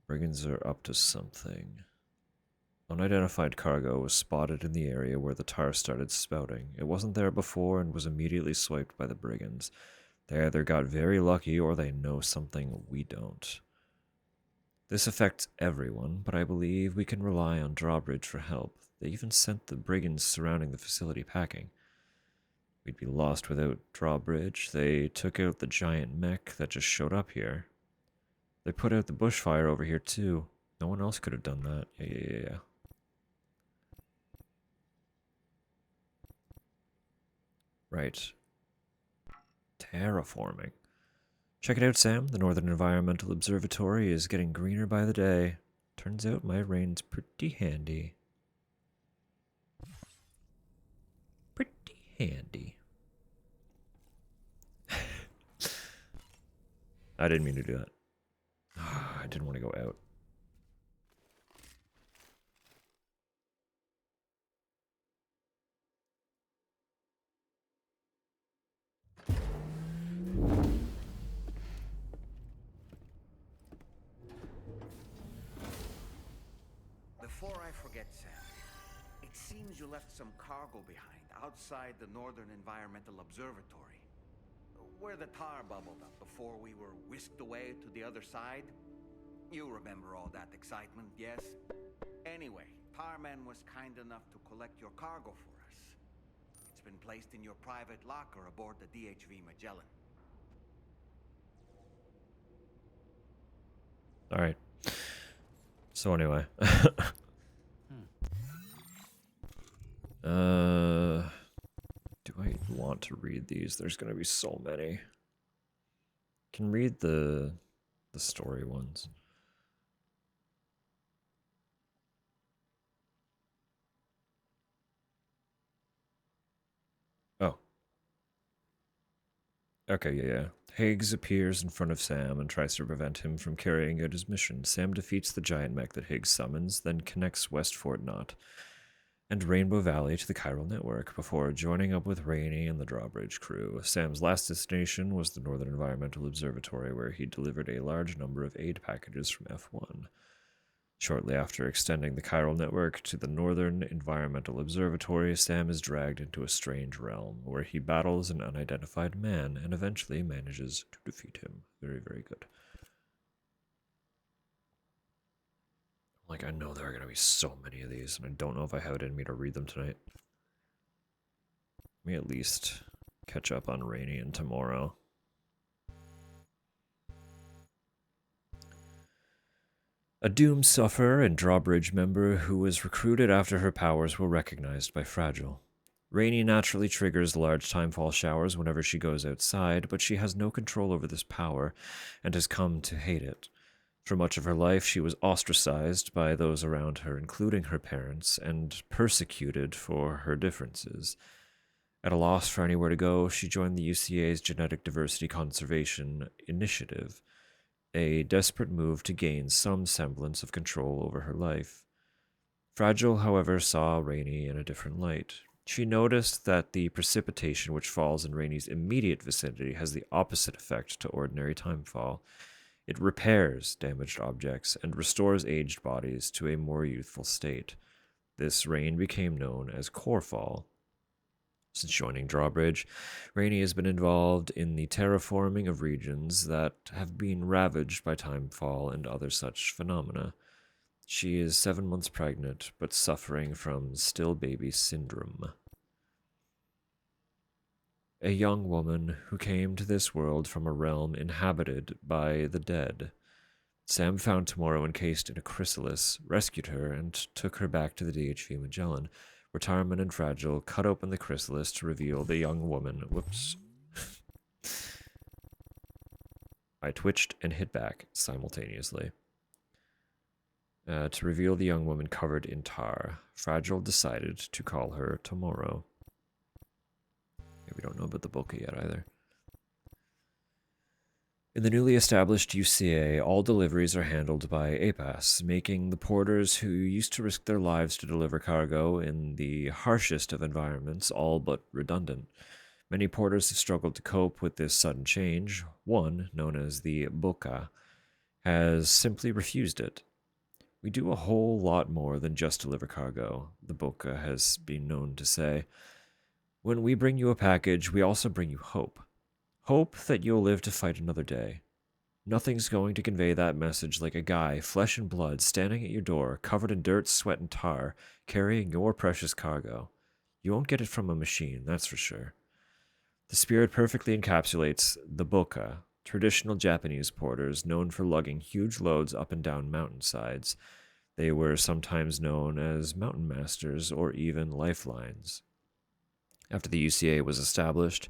Brigands are up to something. Unidentified cargo was spotted in the area where the tar started spouting. It wasn't there before and was immediately swiped by the brigands. They either got very lucky or they know something we don't. This affects everyone, but I believe we can rely on Drawbridge for help. They even sent the brigands surrounding the facility packing. We'd be lost without Drawbridge. They took out the giant mech that just showed up here. They put out the bushfire over here too. No one else could have done that. Yeah. Right. Terraforming. Check it out, Sam. The Northern Environmental Observatory is getting greener by the day. Turns out my rain's pretty handy. Pretty handy. I didn't mean to do that. I didn't want to go out. Before I forget, Sam, it seems you left some cargo behind outside the Northern Environmental Observatory, where the tar bubbled up before we were whisked away to the other side. You remember all that excitement, yes? Anyway, Tarman was kind enough to collect your cargo for us. It's been placed in your private locker aboard the DHV Magellan. Alright. So anyway. Do I want to read these? There's gonna be so many. Can read the story ones. Oh. Okay, yeah. Higgs appears in front of Sam and tries to prevent him from carrying out his mission. Sam defeats the giant mech that Higgs summons, then connects West Fort Knot and Rainbow Valley to the chiral network before joining up with Rainey and the Drawbridge crew. Sam's last destination was the Northern Environmental Observatory, where he delivered a large number of aid packages from F1. Shortly after extending the chiral network to the Northern Environmental Observatory, Sam is dragged into a strange realm, where he battles an unidentified man and eventually manages to defeat him. Very, very good. Like, I know there are going to be so many of these, and I don't know if I have it in me to read them tonight. Let me at least catch up on Rainy and tomorrow. A Doom sufferer and Drawbridge member who was recruited after her powers were recognized by Fragile. Rainy naturally triggers large timefall showers whenever she goes outside, but she has no control over this power and has come to hate it. For much of her life, she was ostracized by those around her, including her parents, and persecuted for her differences. At a loss for anywhere to go, she joined the UCA's Genetic Diversity Conservation Initiative, a desperate move to gain some semblance of control over her life. Fragile, however, saw Rainy in a different light. She noticed that the precipitation which falls in Rainy's immediate vicinity has the opposite effect to ordinary timefall. It repairs damaged objects and restores aged bodies to a more youthful state. This rain became known as Corefall. Since joining Drawbridge, Rainey has been involved in the terraforming of regions that have been ravaged by timefall and other such phenomena. She is 7 months pregnant, but suffering from still baby syndrome. A young woman who came to this world from a realm inhabited by the dead. Sam found Tomorrow encased in a chrysalis, rescued her, and took her back to the DHV Magellan, where Tarman and Fragile cut open the chrysalis to reveal the young woman. Whoops. I twitched and hit back simultaneously. To reveal the young woman covered in tar, Fragile decided to call her Tomorrow. know about the Boca yet either. In the newly established UCA, all deliveries are handled by APAS, making the porters who used to risk their lives to deliver cargo in the harshest of environments all but redundant. Many porters have struggled to cope with this sudden change. One, known as the Boca, has simply refused it. We do a whole lot more than just deliver cargo, the Boca has been known to say. When we bring you a package, we also bring you hope. Hope that you'll live to fight another day. Nothing's going to convey that message like a guy, flesh and blood, standing at your door, covered in dirt, sweat, and tar, carrying your precious cargo. You won't get it from a machine, that's for sure. The spirit perfectly encapsulates the Boca, traditional Japanese porters known for lugging huge loads up and down mountainsides. They were sometimes known as mountain masters or even lifelines. After the UCA was established,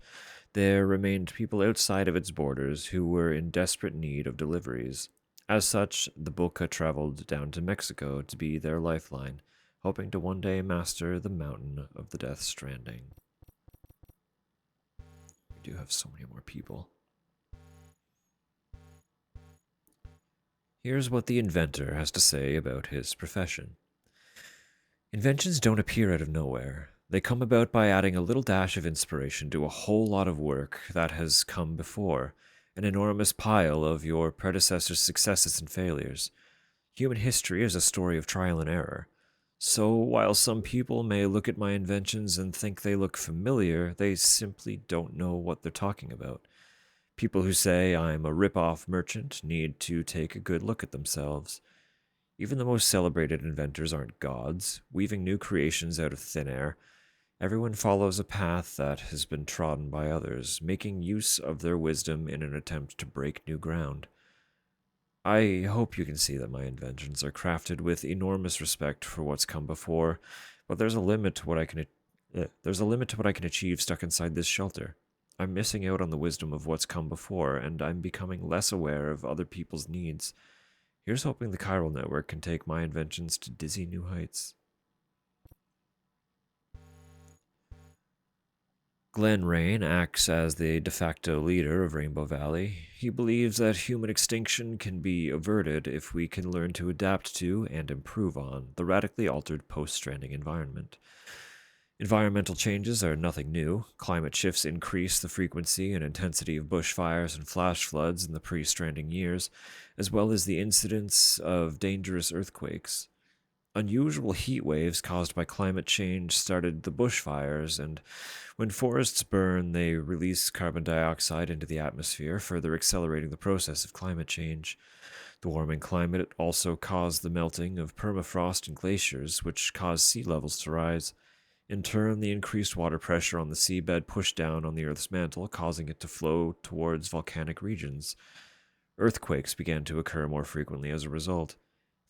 there remained people outside of its borders who were in desperate need of deliveries. As such, the Boca traveled down to Mexico to be their lifeline, hoping to one day master the mountain of the Death Stranding. We do have so many more people. Here's what the inventor has to say about his profession. Inventions don't appear out of nowhere. They come about by adding a little dash of inspiration to a whole lot of work that has come before, an enormous pile of your predecessor's successes and failures. Human history is a story of trial and error. So while some people may look at my inventions and think they look familiar, they simply don't know what they're talking about. People who say I'm a rip-off merchant need to take a good look at themselves. Even the most celebrated inventors aren't gods, weaving new creations out of thin air. Everyone follows a path that has been trodden by others, making use of their wisdom in an attempt to break new ground. I hope you can see that my inventions are crafted with enormous respect for what's come before, but there's a limit to what I can achieve stuck inside this shelter. I'm missing out on the wisdom of what's come before, and I'm becoming less aware of other people's needs. Here's hoping the chiral network can take my inventions to dizzy new heights. Glenn Rain acts as the de facto leader of Rainbow Valley. He believes that human extinction can be averted if we can learn to adapt to and improve on the radically altered post-stranding environment. Environmental changes are nothing new. Climate shifts increase the frequency and intensity of bushfires and flash floods in the pre-stranding years, as well as the incidence of dangerous earthquakes. Unusual heat waves caused by climate change started the bushfires, and when forests burn, they release carbon dioxide into the atmosphere, further accelerating the process of climate change. The warming climate also caused the melting of permafrost and glaciers, which caused sea levels to rise. In turn, the increased water pressure on the seabed pushed down on the Earth's mantle, causing it to flow towards volcanic regions. Earthquakes began to occur more frequently as a result.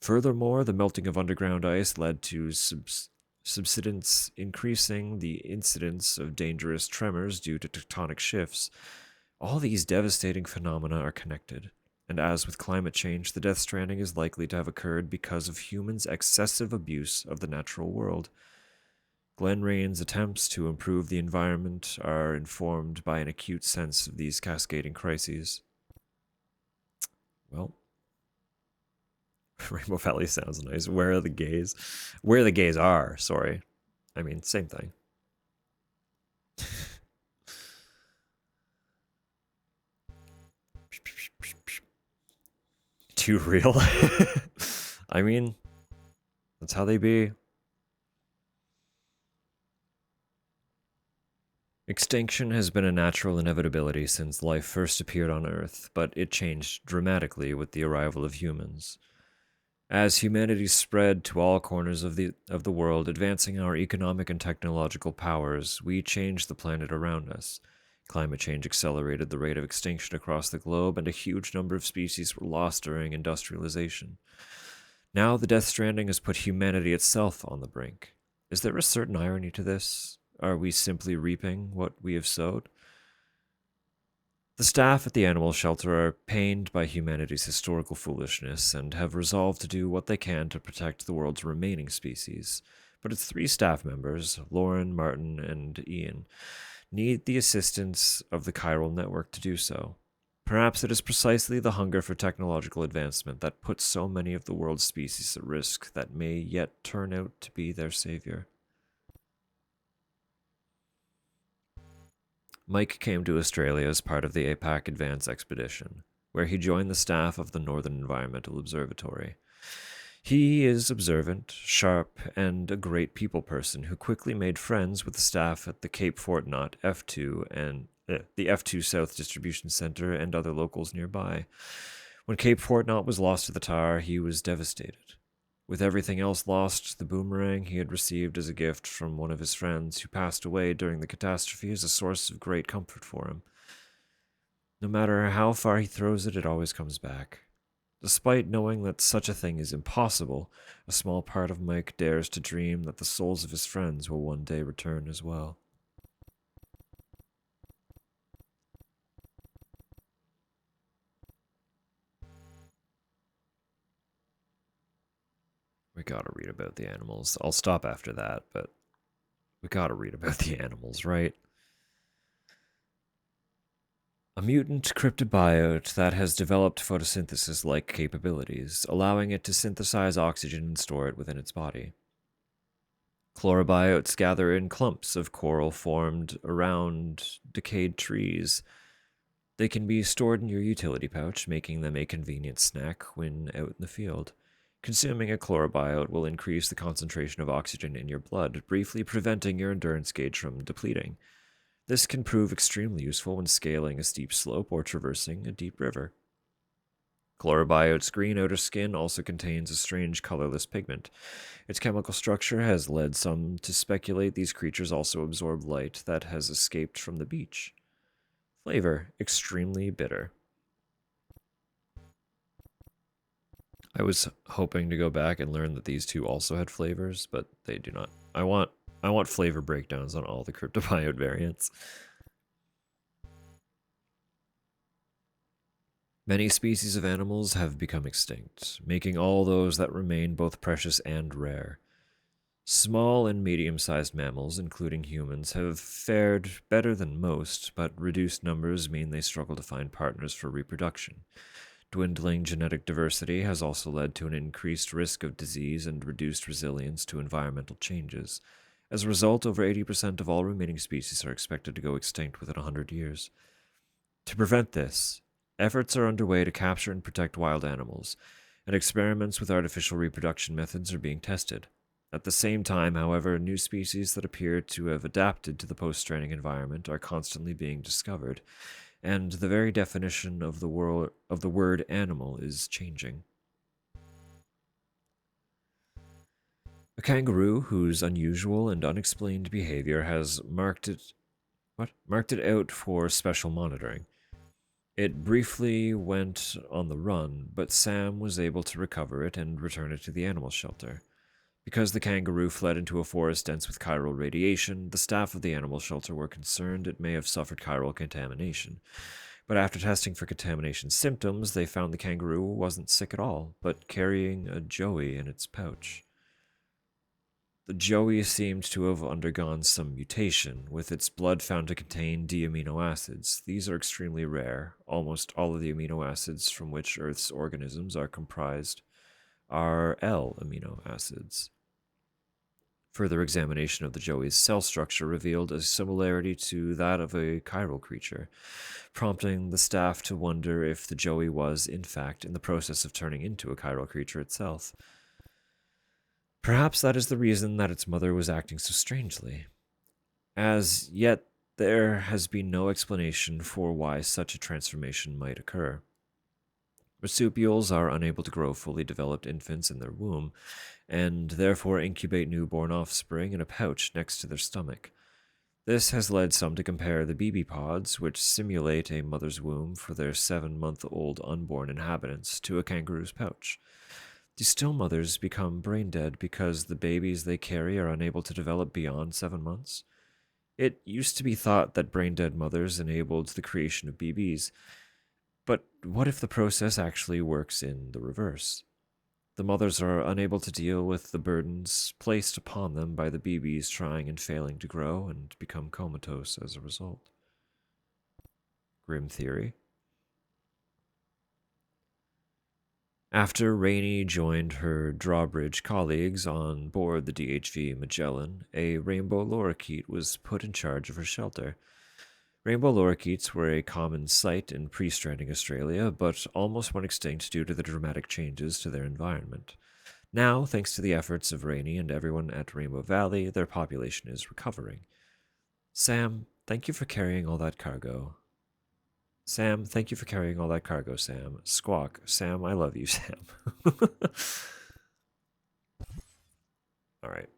Furthermore, the melting of underground ice led to subsidence, increasing the incidence of dangerous tremors due to tectonic shifts. All these devastating phenomena are connected, and as with climate change, the Death Stranding is likely to have occurred because of humans' excessive abuse of the natural world. Glenn Rain's attempts to improve the environment are informed by an acute sense of these cascading crises. Well, Rainbow Valley sounds nice. Where are the gays? Where the gays are, sorry. I mean, same thing. Too real? I mean, that's how they be. Extinction has been a natural inevitability since life first appeared on Earth, but it changed dramatically with the arrival of humans. As humanity spread to all corners of the world, advancing our economic and technological powers, we changed the planet around us. Climate change accelerated the rate of extinction across the globe, and a huge number of species were lost during industrialization. Now the Death Stranding has put humanity itself on the brink. Is there a certain irony to this? Are we simply reaping what we have sowed? The staff at the animal shelter are pained by humanity's historical foolishness and have resolved to do what they can to protect the world's remaining species. But its 3 staff members, Lauren, Martin, and Ian, need the assistance of the chiral network to do so. Perhaps it is precisely the hunger for technological advancement that puts so many of the world's species at risk that may yet turn out to be their savior. Mike came to Australia as part of the APAC Advance expedition, where he joined the staff of the Northern Environmental Observatory. He is observant, sharp, and a great people person who quickly made friends with the staff at the Cape Fortnot F2 and the F2 South Distribution Center and other locals nearby. When Cape Fortnot was lost to the tar, he was devastated. With everything else lost, the boomerang he had received as a gift from one of his friends who passed away during the catastrophe is a source of great comfort for him. No matter how far he throws it, it always comes back. Despite knowing that such a thing is impossible, a small part of Mike dares to dream that the souls of his friends will one day return as well. We gotta read about the animals. I'll stop after that, but we gotta read about the animals, right? A mutant cryptobiote that has developed photosynthesis-like capabilities, allowing it to synthesize oxygen and store it within its body. Chlorobiotes gather in clumps of coral formed around decayed trees. They can be stored in your utility pouch, making them a convenient snack when out in the field. Consuming a chlorobiote will increase the concentration of oxygen in your blood, briefly preventing your endurance gauge from depleting. This can prove extremely useful when scaling a steep slope or traversing a deep river. Chlorobiote's green outer skin also contains a strange colorless pigment. Its chemical structure has led some to speculate these creatures also absorb light that has escaped from the beach. Flavor, extremely bitter. I was hoping to go back and learn that these two also had flavors, but they do not. I want flavor breakdowns on all the cryptobiote variants. Many species of animals have become extinct, making all those that remain both precious and rare. Small and medium-sized mammals, including humans, have fared better than most, but reduced numbers mean they struggle to find partners for reproduction. Dwindling genetic diversity has also led to an increased risk of disease and reduced resilience to environmental changes. As a result, over 80% of all remaining species are expected to go extinct within 100 years. To prevent this, efforts are underway to capture and protect wild animals, and experiments with artificial reproduction methods are being tested. At the same time, however, new species that appear to have adapted to the post-stranding environment are constantly being discovered, and the very definition of the word animal is changing. A kangaroo whose unusual and unexplained behavior has marked it out for special monitoring. It briefly went on the run, but Sam was able to recover it and return it to the animal shelter. Because the kangaroo fled into a forest dense with chiral radiation, the staff of the animal shelter were concerned it may have suffered chiral contamination. But after testing for contamination symptoms, they found the kangaroo wasn't sick at all, but carrying a joey in its pouch. The joey seemed to have undergone some mutation, with its blood found to contain D-amino acids. These are extremely rare. Almost all of the amino acids from which Earth's organisms are comprised are L-amino acids. Further examination of the joey's cell structure revealed a similarity to that of a chiral creature, prompting the staff to wonder if the joey was, in fact, in the process of turning into a chiral creature itself. Perhaps that is the reason that its mother was acting so strangely. As yet, there has been no explanation for why such a transformation might occur. Marsupials are unable to grow fully developed infants in their womb, and therefore incubate newborn offspring in a pouch next to their stomach. This has led some to compare the BB pods, which simulate a mother's womb for their 7-month-old unborn inhabitants, to a kangaroo's pouch. Do still mothers become brain dead because the babies they carry are unable to develop beyond 7 months? It used to be thought that brain dead mothers enabled the creation of BBs, but what if the process actually works in the reverse? The mothers are unable to deal with the burdens placed upon them by the BBs trying and failing to grow and become comatose as a result. Grim theory. After Rainey joined her drawbridge colleagues on board the DHV Magellan, a rainbow lorikeet was put in charge of her shelter. Rainbow lorikeets were a common sight in pre-stranding Australia, but almost went extinct due to the dramatic changes to their environment. Now, thanks to the efforts of Rainey and everyone at Rainbow Valley, their population is recovering. Sam, thank you for carrying all that cargo. Sam, thank you for carrying all that cargo, Sam. Squawk, Sam, I love you, Sam. All right.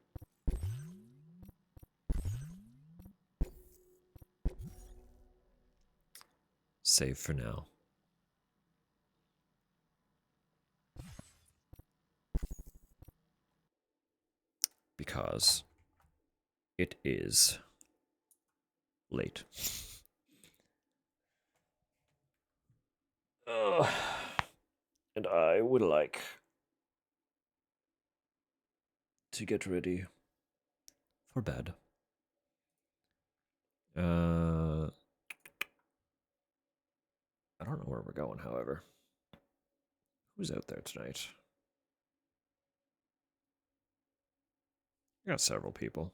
Save for now. Because it is late. And I would like to get ready for bed. I don't know where we're going, however. Who's out there tonight? I got several people.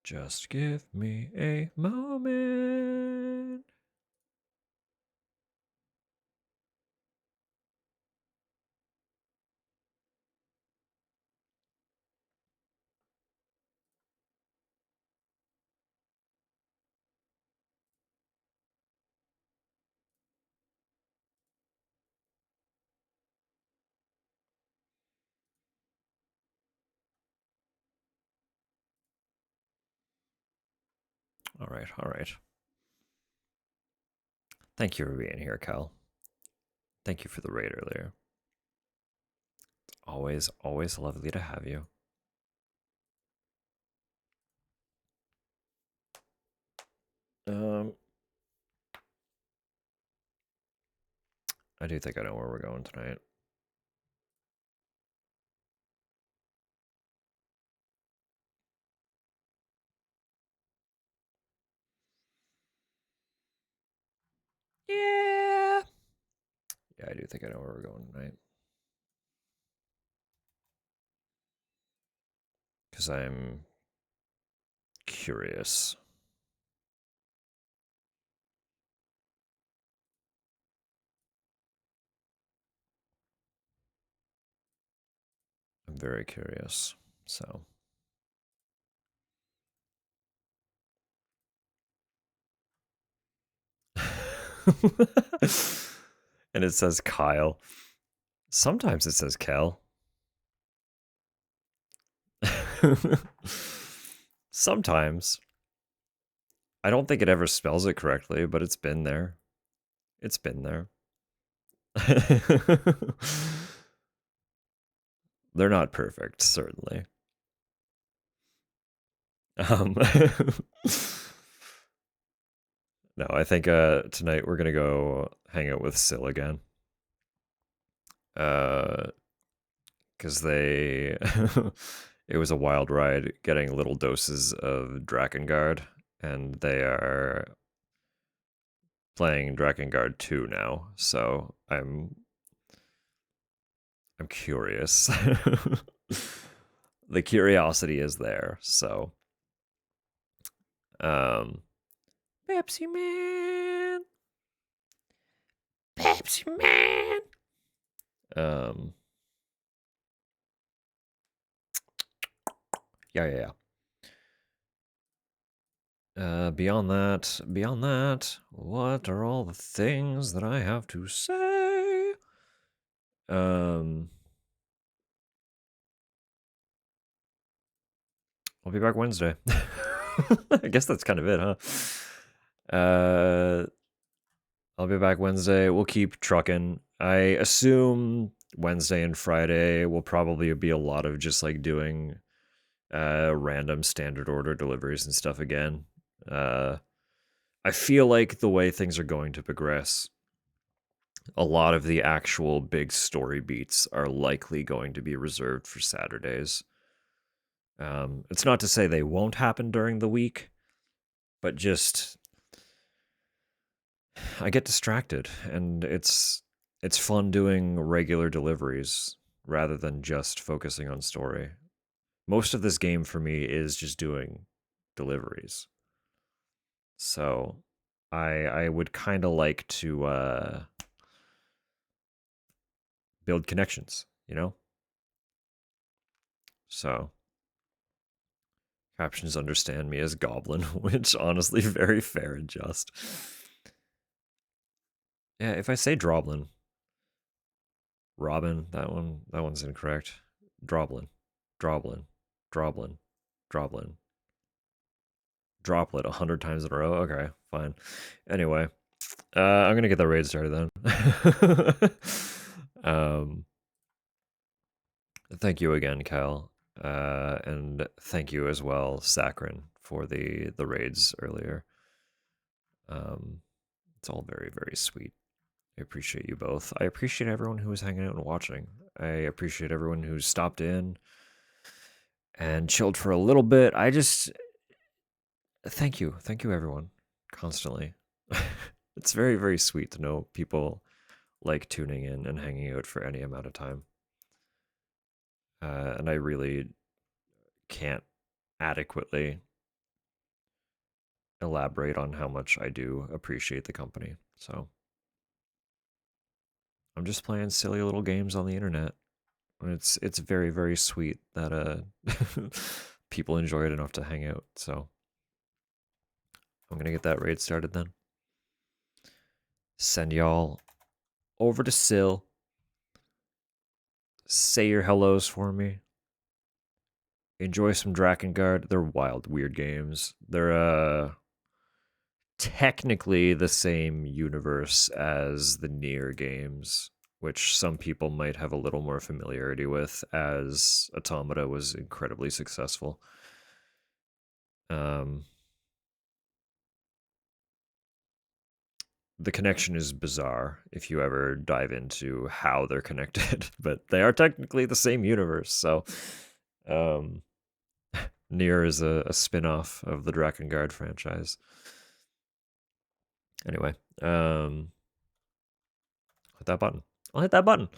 Just give me a moment. All right, all right. Thank you for being here, Cal. Thank you for the raid earlier. Always, always lovely to have you. I do think I know where we're going tonight. Yeah. Yeah, I do think I know where we're going tonight. Because I'm curious. I'm very curious. So. And it says Kyle. Sometimes it says Kel. Sometimes. I don't think it ever spells it correctly, but it's been there. It's been there. They're not perfect, certainly. No, I think tonight we're gonna go hang out with Syl again. Because they it was a wild ride getting little doses of Drakengard, and they are playing Drakengard 2 now, so I'm curious. The curiosity is there, so Pepsi Man. Pepsi Man. Yeah. Beyond that, what are all the things that I have to say? I'll be back Wednesday. I guess that's kind of it, huh? I'll be back Wednesday. We'll keep trucking. I assume Wednesday and Friday will probably be a lot of just like doing random standard order deliveries and stuff again. I feel like the way things are going to progress, a lot of the actual big story beats are likely going to be reserved for Saturdays. It's not to say they won't happen during the week, but just I get distracted, and it's fun doing regular deliveries rather than just focusing on story. Most of this game for me is just doing deliveries. So I would kind of like to build connections, you know? So captions understand me as Goblin, which honestly very fair and just. Yeah, if I say Droblin, Robin, that one's incorrect. Droblin, Droblin, Droblin, Droblin. Droplet 100 times in a row. Okay, fine. Anyway, I'm gonna get that raid started then. Thank you again, Cal, and thank you as well, Sakrin, for the raids earlier. It's all very, very sweet. I appreciate you both. I appreciate everyone who was hanging out and watching. I appreciate everyone who stopped in and chilled for a little bit. Thank you everyone, constantly. It's very, very sweet to know people like tuning in and hanging out for any amount of time. And I really can't adequately elaborate on how much I do appreciate the company. So I'm just playing silly little games on the internet. It's very, very sweet that people enjoy it enough to hang out. So I'm gonna get that raid started then. Send y'all over to Sill. Say your hellos for me. Enjoy some Drakengard. They're wild, weird games. They're technically the same universe as the Nier games, which some people might have a little more familiarity with, as Automata was incredibly successful. The connection is bizarre if you ever dive into how they're connected, but they are technically the same universe. So, Nier is a spin-off of the Drakengard franchise. Anyway, hit that button. I'll hit that button.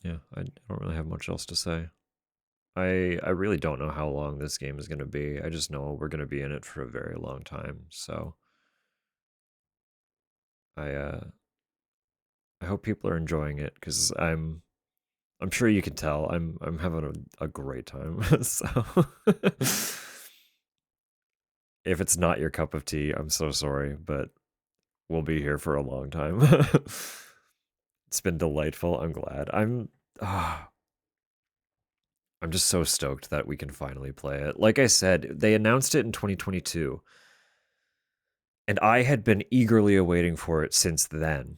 Yeah, I don't really have much else to say. I really don't know how long this game is going to be. I just know we're going to be in it for a very long time. So I hope people are enjoying it, because I'm sure you can tell I'm having a great time. So if it's not your cup of tea, I'm so sorry, but we'll be here for a long time. It's been delightful. I'm glad. I'm just so stoked that we can finally play it. Like I said, they announced it in 2022, and I had been eagerly awaiting for it since then.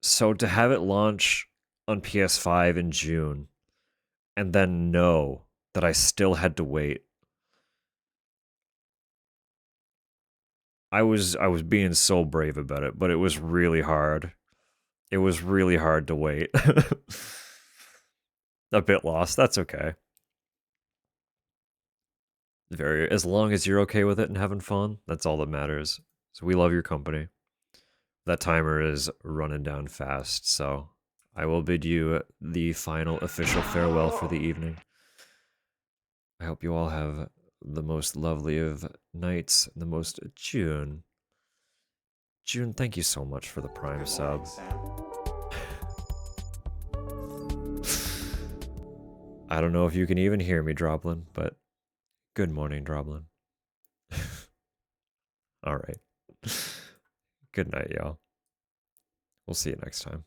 So to have it launch on PS5 in June, and then know that I still had to wait, I was being so brave about it, but it was really hard. It was really hard to wait. A bit lost. That's okay. As long as you're okay with it and having fun, that's all that matters. So we love your company. That timer is running down fast, so I will bid you the final official farewell for the evening. I hope you all have the most lovely of nights, the most June. June, thank you so much for the Prime sub. I don't know if you can even hear me, Droblin, but good morning, Droblin. All right. Good night, y'all. We'll see you next time.